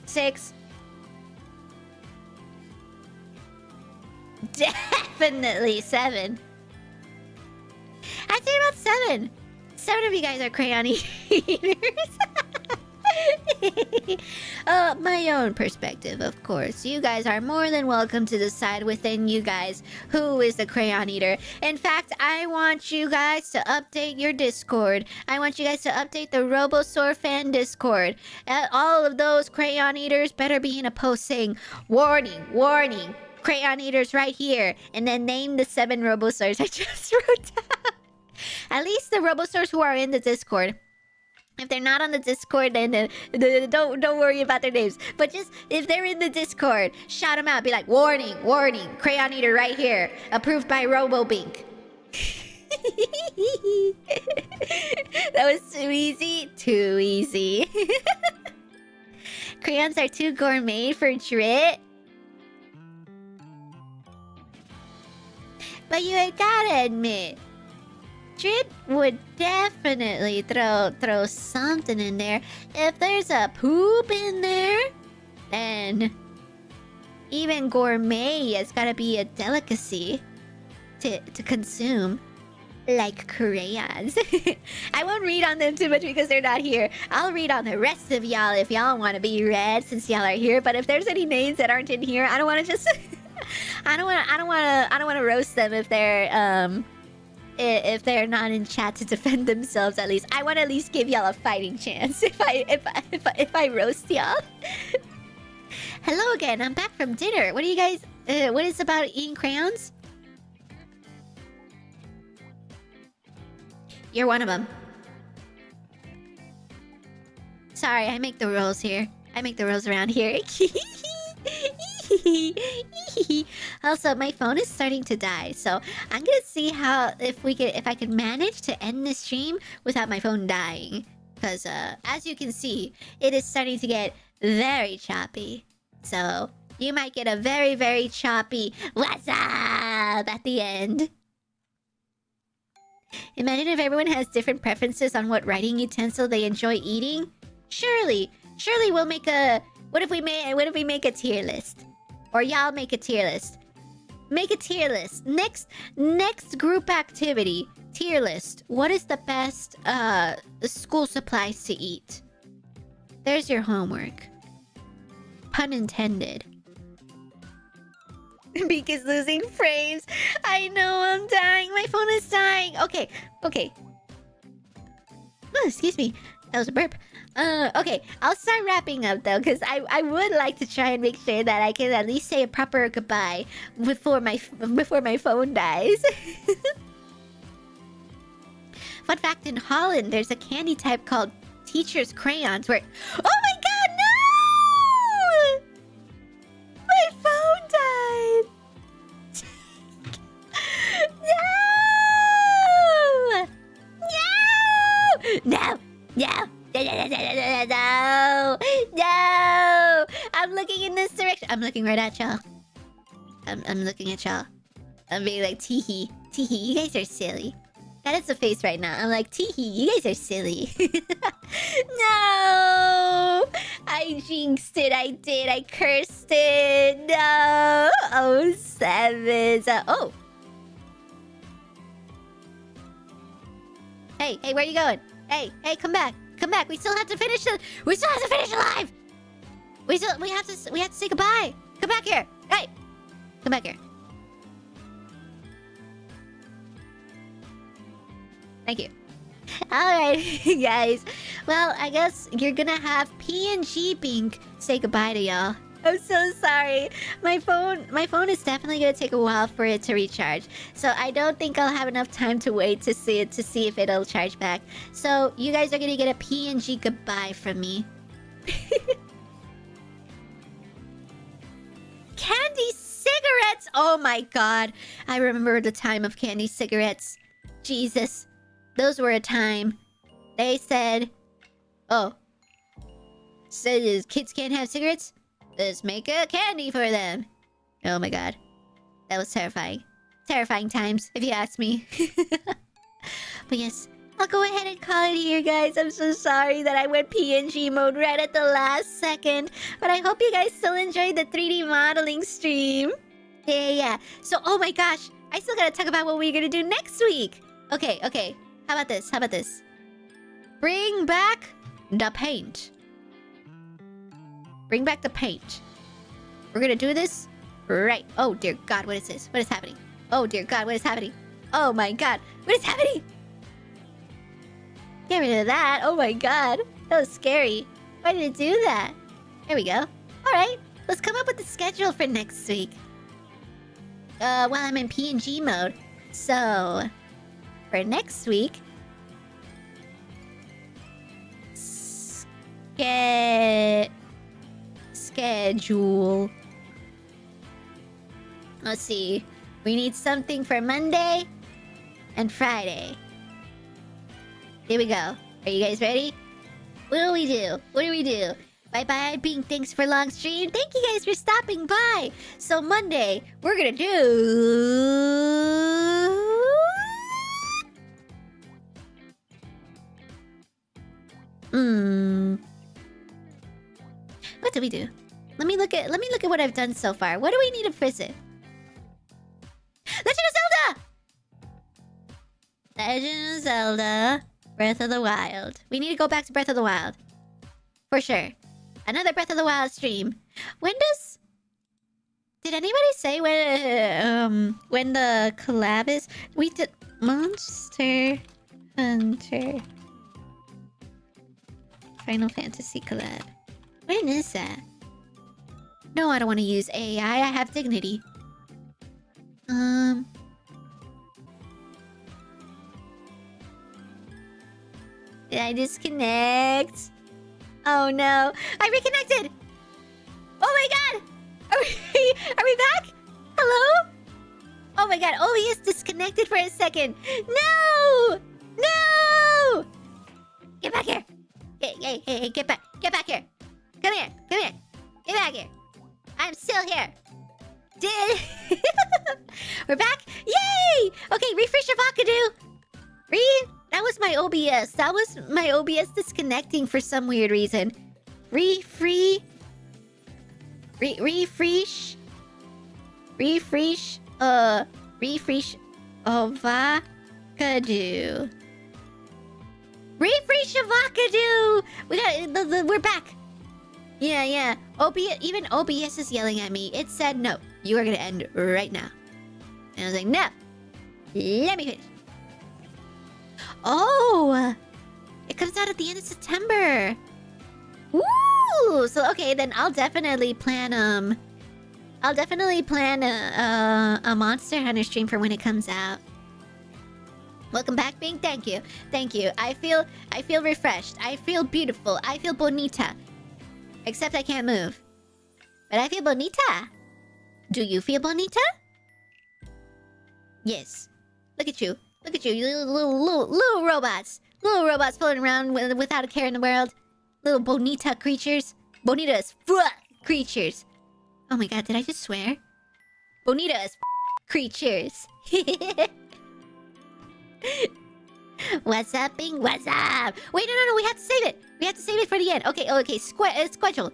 6. Definitely 7. I'd say about 7. 7 of you guys are crayon eaters. My own perspective, of course. You guys are more than welcome to decide within you guys who is the crayon eater. In fact, I want you guys to update your Discord. I want you guys to update the Robosaur fan Discord. All of those crayon eaters better be in a post saying, warning, warning, crayon eaters right here. And then name the 7 Robosaurs I just wrote down. At least the Robosaurs who are in the Discord. If they're not on the Discord, then don't worry about their names. But just, if they're in the Discord, shout them out. Be like, warning, warning, crayon eater right here. Approved by Robo-Bink. That was too easy. Too easy. Crayons are too gourmet for Drit. But you gotta admit, Drit would definitely throw something in there. If there's a poop in there, then even gourmet has gotta be a delicacy to consume. Like crayons. I won't read on them too much because they're not here. I'll read on the rest of y'all if y'all want to be read since y'all are here. But if there's any names that aren't in here, I don't want to just I don't want to roast them if they're not in chat to defend themselves. At least I want to at least give y'all a fighting chance if I roast y'all. Hello again. I'm back from dinner. What do you guys what is about eating crayons? You're one of them. Sorry, I make the rules here. I make the rules around here. Also, my phone is starting to die, so I'm gonna see how if I can manage to end this stream without my phone dying. Because as you can see, it is starting to get very choppy. So you might get a very, very choppy "What's up?" at the end. Imagine if everyone has different preferences on what writing utensil they enjoy eating. Surely we'll make a. What if we make a tier list? Or y'all make a tier list. Make a tier list. Next group activity. Tier list. What is the best school supplies to eat? There's your homework. Pun intended. Beak is losing frames. I know, I'm dying. My phone is dying. Okay. Oh, excuse me. That was a burp. Okay, I'll start wrapping up though, because I would like to try and make sure that I can at least say a proper goodbye before my phone dies. Fun fact, in Holland, there's a candy type called Teacher's Crayons where... Oh my god, no! My phone died! No! I'm looking in this direction. I'm looking right at y'all. I'm looking at y'all. I'm being like, teehee. Teehee, you guys are silly. That is the face right now. I'm like, teehee, you guys are silly. No! I jinxed it. I did. I cursed it. No! Oh, sevens. Oh! Hey, hey, where are you going? Hey, hey, come back. Come back. We still have to finish the... We still have to finish alive! We have to say goodbye. Come back here. Hey! Come back here. Thank you. Alright, guys. Well, I guess you're gonna have PNG Bink say goodbye to y'all. I'm so sorry. My phone is definitely gonna take a while for it to recharge. So I don't think I'll have enough time to wait to see if it'll charge back. So you guys are gonna get a PNG goodbye from me. Candy cigarettes! Oh my god. I remember the time of candy cigarettes. Jesus. Those were a time. They said... Oh. Said kids can't have cigarettes? Let's make a candy for them. Oh my god. That was terrifying. Terrifying times, if you ask me. But yes, I'll go ahead and call it here, guys. I'm so sorry that I went PNG mode right at the last second. But I hope you guys still enjoyed the 3D modeling stream. Yeah. So, oh my gosh. I still gotta talk about what we're gonna do next week. Okay. How about this? Bring back the paint. Bring back the paint. We're gonna do this right. Oh dear god, what is this? What is happening? Oh dear god, what is happening? Oh my god, what is happening? Get rid of that. Oh my god, that was scary. Why did it do that? There we go. Alright, let's come up with the schedule for next week. While I'm in PNG mode. So, for next week... Schedule. Let's see. We need something for Monday and Friday. Here we go. Are you guys ready? What do we do? Bye-bye, Bink. Thanks for long stream. Thank you guys for stopping by. So Monday, we're gonna do... What do we do? Let me look at what I've done so far. What do we need to visit? Legend of Zelda! Legend of Zelda. Breath of the Wild. We need to go back to Breath of the Wild. For sure. Another Breath of the Wild stream. When does... Did anybody say when the collab is? We did... Monster Hunter. Final Fantasy collab. When is that? No, I don't want to use AI. I have dignity. Did I disconnect? Oh no. I reconnected! Oh my god! Are we back? Hello? Oh my god, OBS disconnected for a second. No! No! Get back here! Hey, get back here! Come here! Get back here! I'm still here! We're back? Yay! Okay, refresh your Vakadu! That was my OBS. That was my OBS disconnecting for some weird reason. Refresh Vakadu. Refresh Vakadu! We're back! Yeah. Even OBS is yelling at me. It said, no, you are gonna end right now. And I was like, no! Let me finish. Oh! It comes out at the end of September! Woo! So, okay, then I'll definitely plan, a Monster Hunter stream for when it comes out. Welcome back, Bing. Thank you. I feel refreshed. I feel beautiful. I feel bonita. Except I can't move. But I feel bonita. Do you feel bonita? Yes. Look at you. You little robots. Little robots floating around without a care in the world. Little bonita creatures. Bonita as fuck creatures. Oh my god, did I just swear? Bonita as creatures. What's up, Bing? What's up? Wait, no. We have to save it. We have to save it for the end. Okay. Schedule.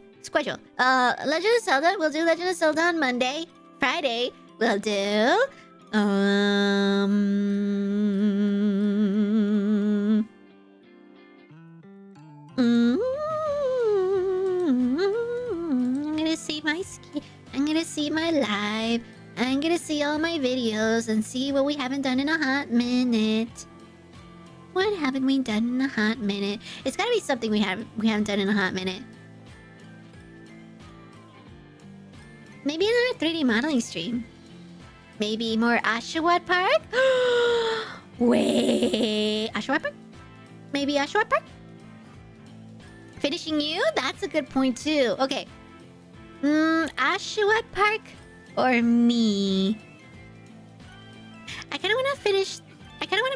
Legend of Zelda. We'll do Legend of Zelda on Monday. Friday, we'll do... I'm gonna see my live. I'm gonna see all my videos and see what we haven't done in a hot minute. What haven't we done in a hot minute? It's gotta be something we haven't done in a hot minute. Maybe another 3D modeling stream. Maybe more Ashawat Park? Wait, Ashawat Park? Maybe Ashawat Park? Finishing you? That's a good point too. Okay. Ashawat Park or me? I kind of want to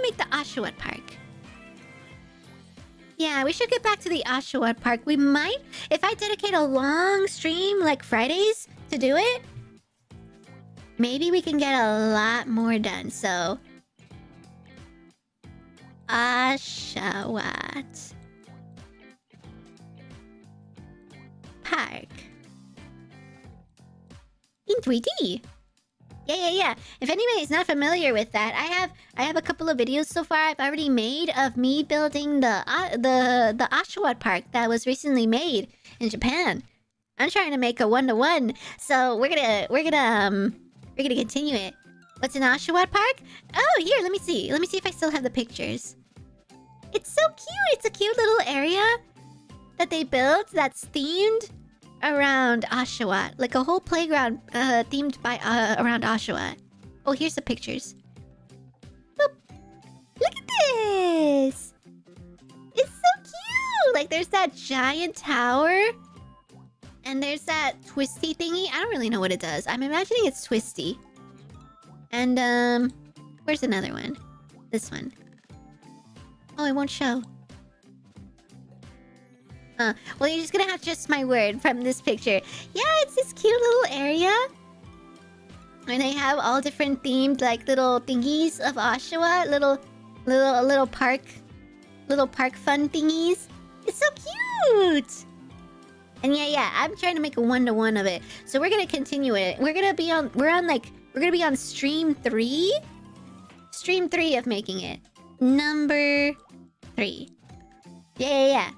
make the Ashawat Park. Yeah, we should get back to the Ashawat Park. We might, if I dedicate a long stream like Fridays to do it, maybe we can get a lot more done. So, Ashawat Park in 3D. Yeah. If anybody is not familiar with that, I have a couple of videos so far I've already made of me building the Ashawat Park that was recently made in Japan. I'm trying to make a 1-to-1, so we're gonna continue it. What's in Ashawat Park? Oh, here, let me see if I still have the pictures. It's so cute. It's a cute little area that they built that's themed around Ashawat, like a whole playground themed by around Ashawat. Oh, here's the pictures. Boop. Look at this. It's so cute. Like there's that giant tower, and there's that twisty thingy. I don't really know what it does. I'm imagining it's twisty. And where's another one? This one. Oh, it won't show. Well, you're just gonna have just my word from this picture. Yeah, it's this cute little area. And they have all different themed, like, little thingies of Ashawat. Little park fun thingies. It's so cute! And yeah, I'm trying to make a 1-to-1 of it. So we're gonna continue it. We're gonna be on stream 3? Stream 3 of making it. Number 3. Yeah.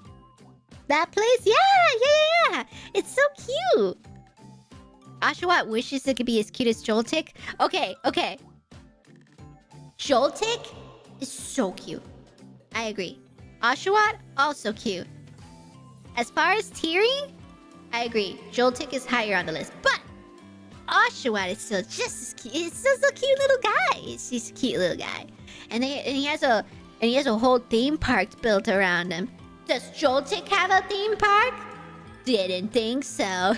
That place? Yeah! It's so cute! Ashawat wishes it could be as cute as Joltik. Okay. Joltik is so cute. I agree. Ashawat, also cute. As far as tiering, I agree. Joltik is higher on the list. But Ashawat is still just as cute. It's still a cute little guy. He's a cute little guy. And he has a whole theme park built around him. Does Joltik have a theme park? Didn't think so.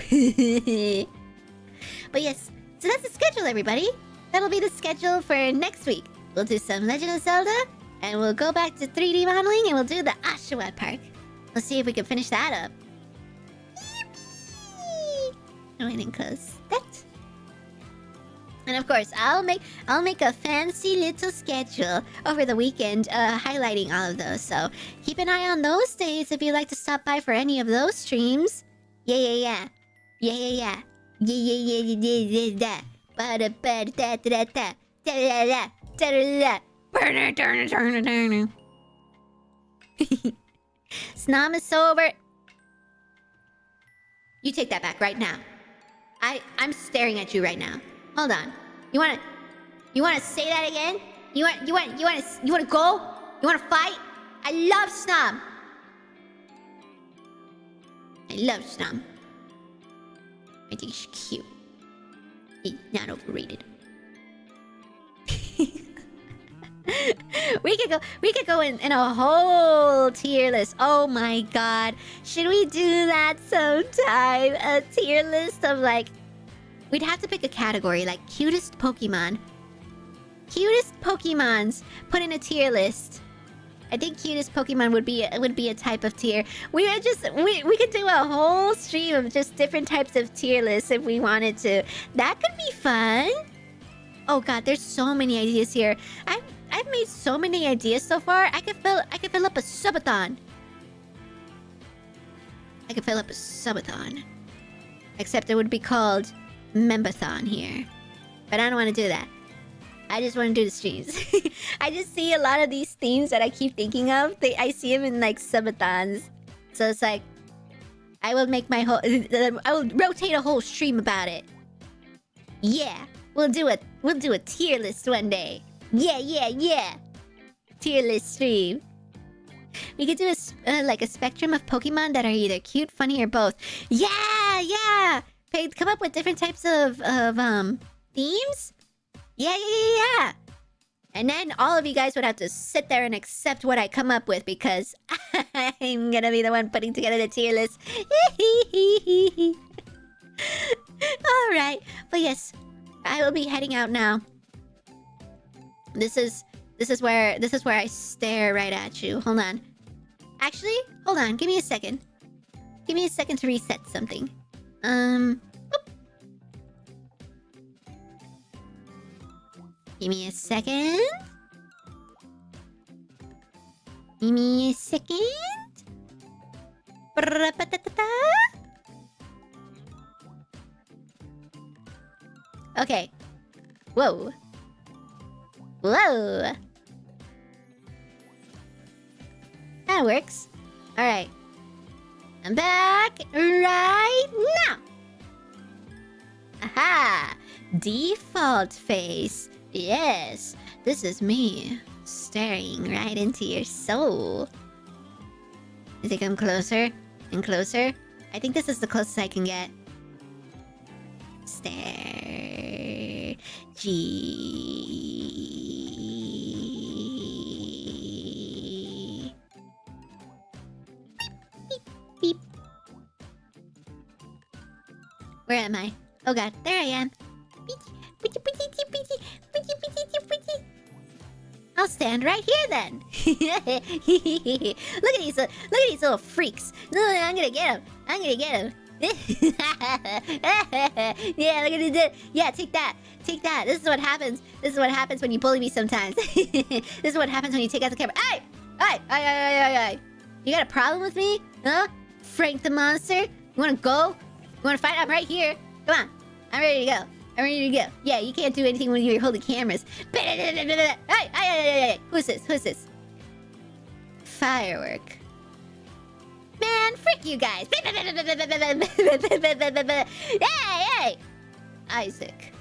But yes, so that's the schedule, everybody. That'll be the schedule for next week. We'll do some Legend of Zelda, and we'll go back to 3D modeling, and we'll do the Ashawat Park. Let's see if we can finish that up. Yippee! No, I didn't close that. And of course, I'll make a fancy little schedule over the weekend, highlighting all of those. So keep an eye on those days if you'd like to stop by for any of those streams. Yeah. Snom is over. You take that back right now. I'm staring at you right now. Hold on. You wanna say that again? You wanna go? You wanna fight? I love Snom. I think she's cute. He's not overrated. We could go in a whole tier list. Oh my god. Should we do that sometime? A tier list of like, we'd have to pick a category like cutest Pokemon. Cutest Pokemons put in a tier list. I think cutest Pokemon would be a type of tier. We could do a whole stream of just different types of tier lists if we wanted to. That could be fun. Oh god, there's so many ideas here. I've made so many ideas so far. I could fill up a subathon. I could fill up a subathon. Except it would be called Membathon here. But I don't want to do that. I just want to do the streams. I just see a lot of these themes that I keep thinking of. I see them in like subathons. So it's like, I will make my whole... I will rotate a whole stream about it. Yeah, we'll do a tier list one day. Yeah. Tier list stream. We could do like a spectrum of Pokemon that are either cute, funny, or both. Yeah. Come up with different types of themes. Yeah. And then all of you guys would have to sit there and accept what I come up with because I'm gonna be the one putting together the tier list. Alright. But yes, I will be heading out now. This is where I stare right at you. Hold on. Actually, hold on. Give me a second. Give me a second to reset something. Give me a second. Okay. Whoa. That works. Alright. I'm back right now. Aha! Default face. Yes, this is me staring right into your soul. As I come closer and closer, I think this is the closest I can get. Stare. G. Beep. Where am I? Oh god, there I am. I'll stand right here then. Look at these little freaks. No, I'm gonna get him. Yeah, look at this. Yeah, take that. This is what happens. When you bully me sometimes. This is what happens when you take out the camera. Hey! You got a problem with me? Huh? Frank the monster? You wanna go? You wanna fight? I'm right here. Come on. I'm ready to go. Yeah, you can't do anything when you're holding cameras. Hey! Who's this? Firework. Man, frick you guys. Hey! Isaac.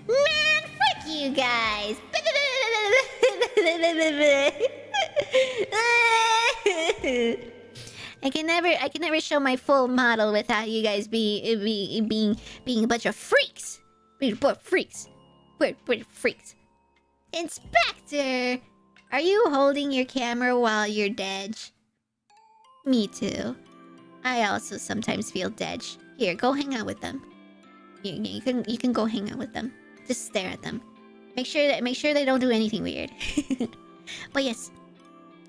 Man, frick you guys. I can never show my full model without you guys being a bunch of freaks. We're freaks. We're freaks. Inspector, are you holding your camera while you're dead? Me too. I also sometimes feel dead. Here, go hang out with them. You can go hang out with them. Just stare at them. Make sure they don't do anything weird. But yes,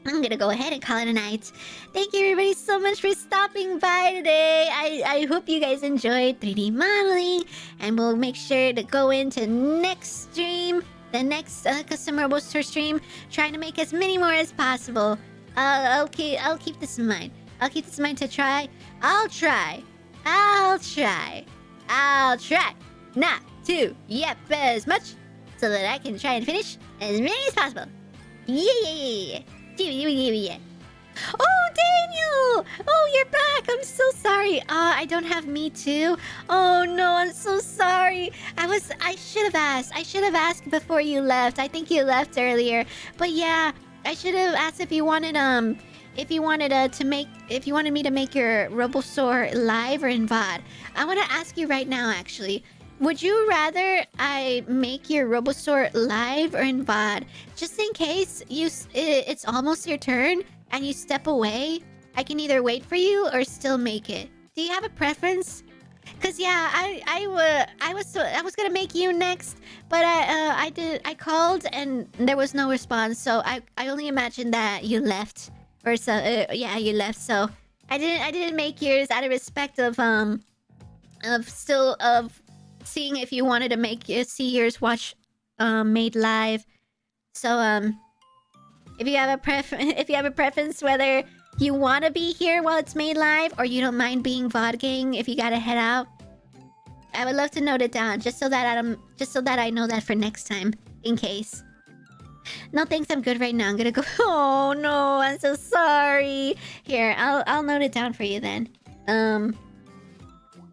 I'm gonna go ahead and call it a night. Thank you everybody so much for stopping by today. I hope you guys enjoyed 3D modeling, and we'll make sure to go into next stream, the next custom Robo-Store stream, trying to make as many more as possible. I'll keep this in mind. I'll keep this in mind to try. I'll try not to yep as much, so that I can try and finish as many as possible. Yeah. Oh, Daniel! Oh, you're back! I'm so sorry. I don't have Me Too. Oh no, I'm so sorry. I should have asked. I should have asked before you left. I think you left earlier. But yeah, I should have asked if you wanted me to make your Robo-Store live or in VOD. I want to ask you right now, actually. Would you rather I make your Robo-Store live or in VOD? Just in case it's almost your turn and you step away, I can either wait for you or still make it. Do you have a preference? Cause yeah, I was gonna make you next, but I called and there was no response, so I only imagined that you left, or so yeah, you left. So I didn't make yours out of respect of seeing if you wanted to see yours watch made live. So if you have a preference whether you want to be here while it's made live or you don't mind being VOD gang if you gotta head out, I would love to note it down just so that I know that for next time in case. No thanks, I'm good right now. I'm gonna go. Oh no, I'm so sorry. Here, I'll note it down for you then.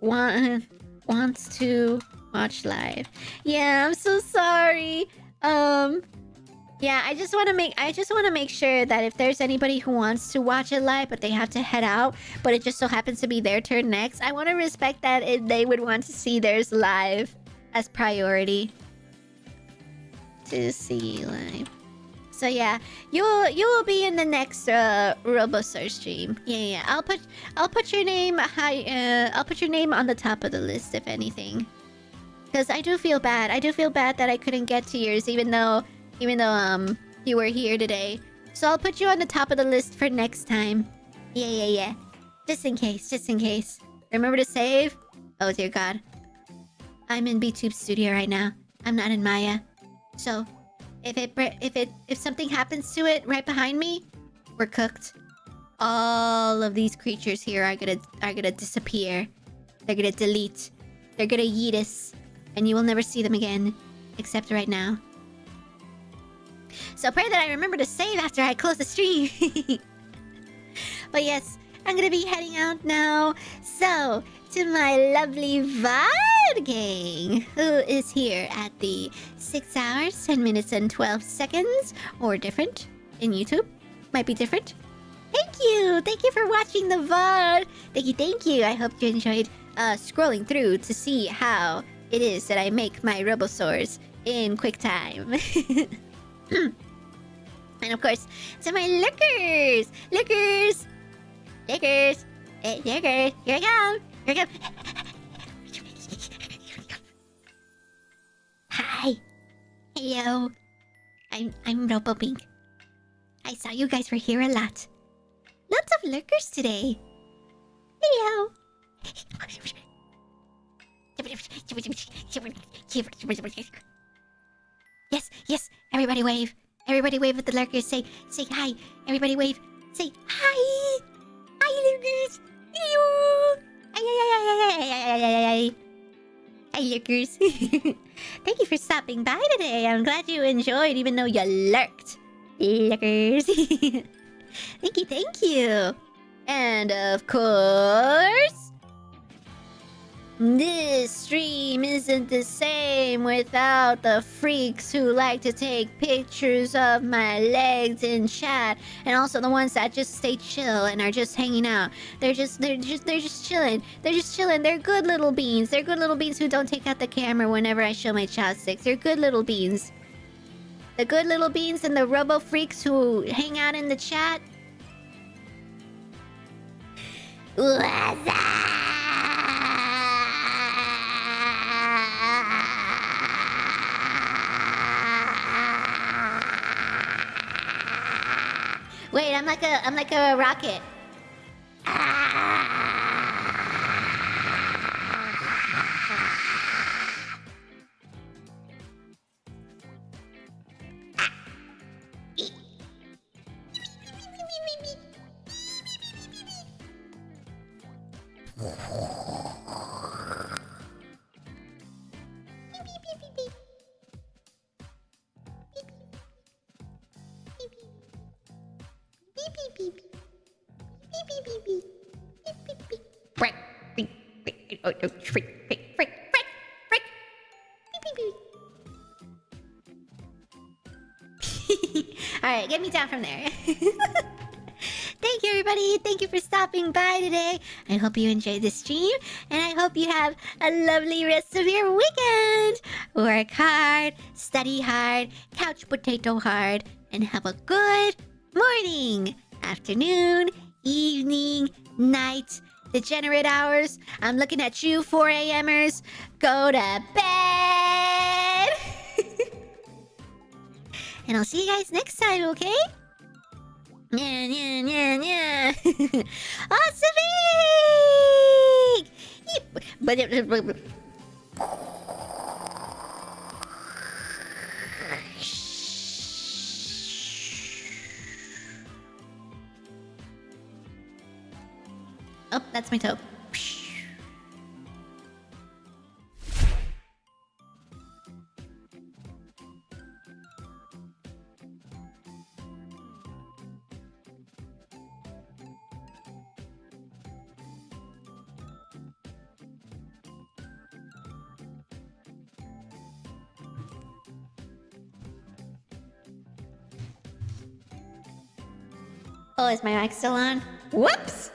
Wants to watch live. Yeah, I'm so sorry. Yeah, I just want to make sure that if there's anybody who wants to watch it live but they have to head out, but it just so happens to be their turn next, I want to respect that if they would want to see theirs live as priority. To see live. So yeah, you will be in the next Robo-Star stream. Yeah. I'll put your name high. I'll put your name on the top of the list if anything. Because I do feel bad. I do feel bad that I couldn't get to yours, even though you were here today. So I'll put you on the top of the list for next time. Yeah. Just in case. Remember to save. Oh dear God. I'm in BTube Studio right now. I'm not in Maya. So, if something happens to it right behind me, we're cooked. All of these creatures here are gonna disappear. They're gonna delete. They're gonna yeet us, and you will never see them again, except right now. So pray that I remember to save after I close the stream. But yes, I'm gonna be heading out now. So, to my lovely VOD gang, who is here at the 6 hours, 10 minutes, and 12 seconds, or different in YouTube. Might be different. Thank you! Thank you for watching the VOD! Thank you! I hope you enjoyed scrolling through to see how it is that I make my Robosaurs in quick time. And of course, to my lurkers! Lurkers! Lurkers! Hey, lurkers! Here I come! Here I come! Hi! Hello! I'm Robo-Bink. I saw you guys were here a lot. Lots of lurkers today. Hello! Yes! Everybody wave! Everybody wave at the lurkers. Say hi! Everybody wave! Say hi! Hi, lurkers! Hello! Hi, lurkers. Thank you for stopping by today. I'm glad you enjoyed, even though you lurked. Lurkers. Thank you. And of course, this stream isn't the same without the freaks who like to take pictures of my legs in chat, and also the ones that just stay chill and are just hanging out. They're just chilling. They're good little beans. They're good little beans who don't take out the camera whenever I show my chopsticks. They're good little beans. The good little beans and the robo freaks who hang out in the chat. What's up? Wait, I'm like a rocket. Alright, get me down from there. Thank you, everybody. Thank you for stopping by today. I hope you enjoyed the stream, and I hope you have a lovely rest of your weekend. Work hard, study hard, couch potato hard, and have a good morning, afternoon, evening, night, degenerate hours. I'm looking at you, 4 a.m.ers. Go to bed. And I'll see you guys next time, okay? Yeah. Awesome! But that's my toe. Oh, is my mic still on? Whoops!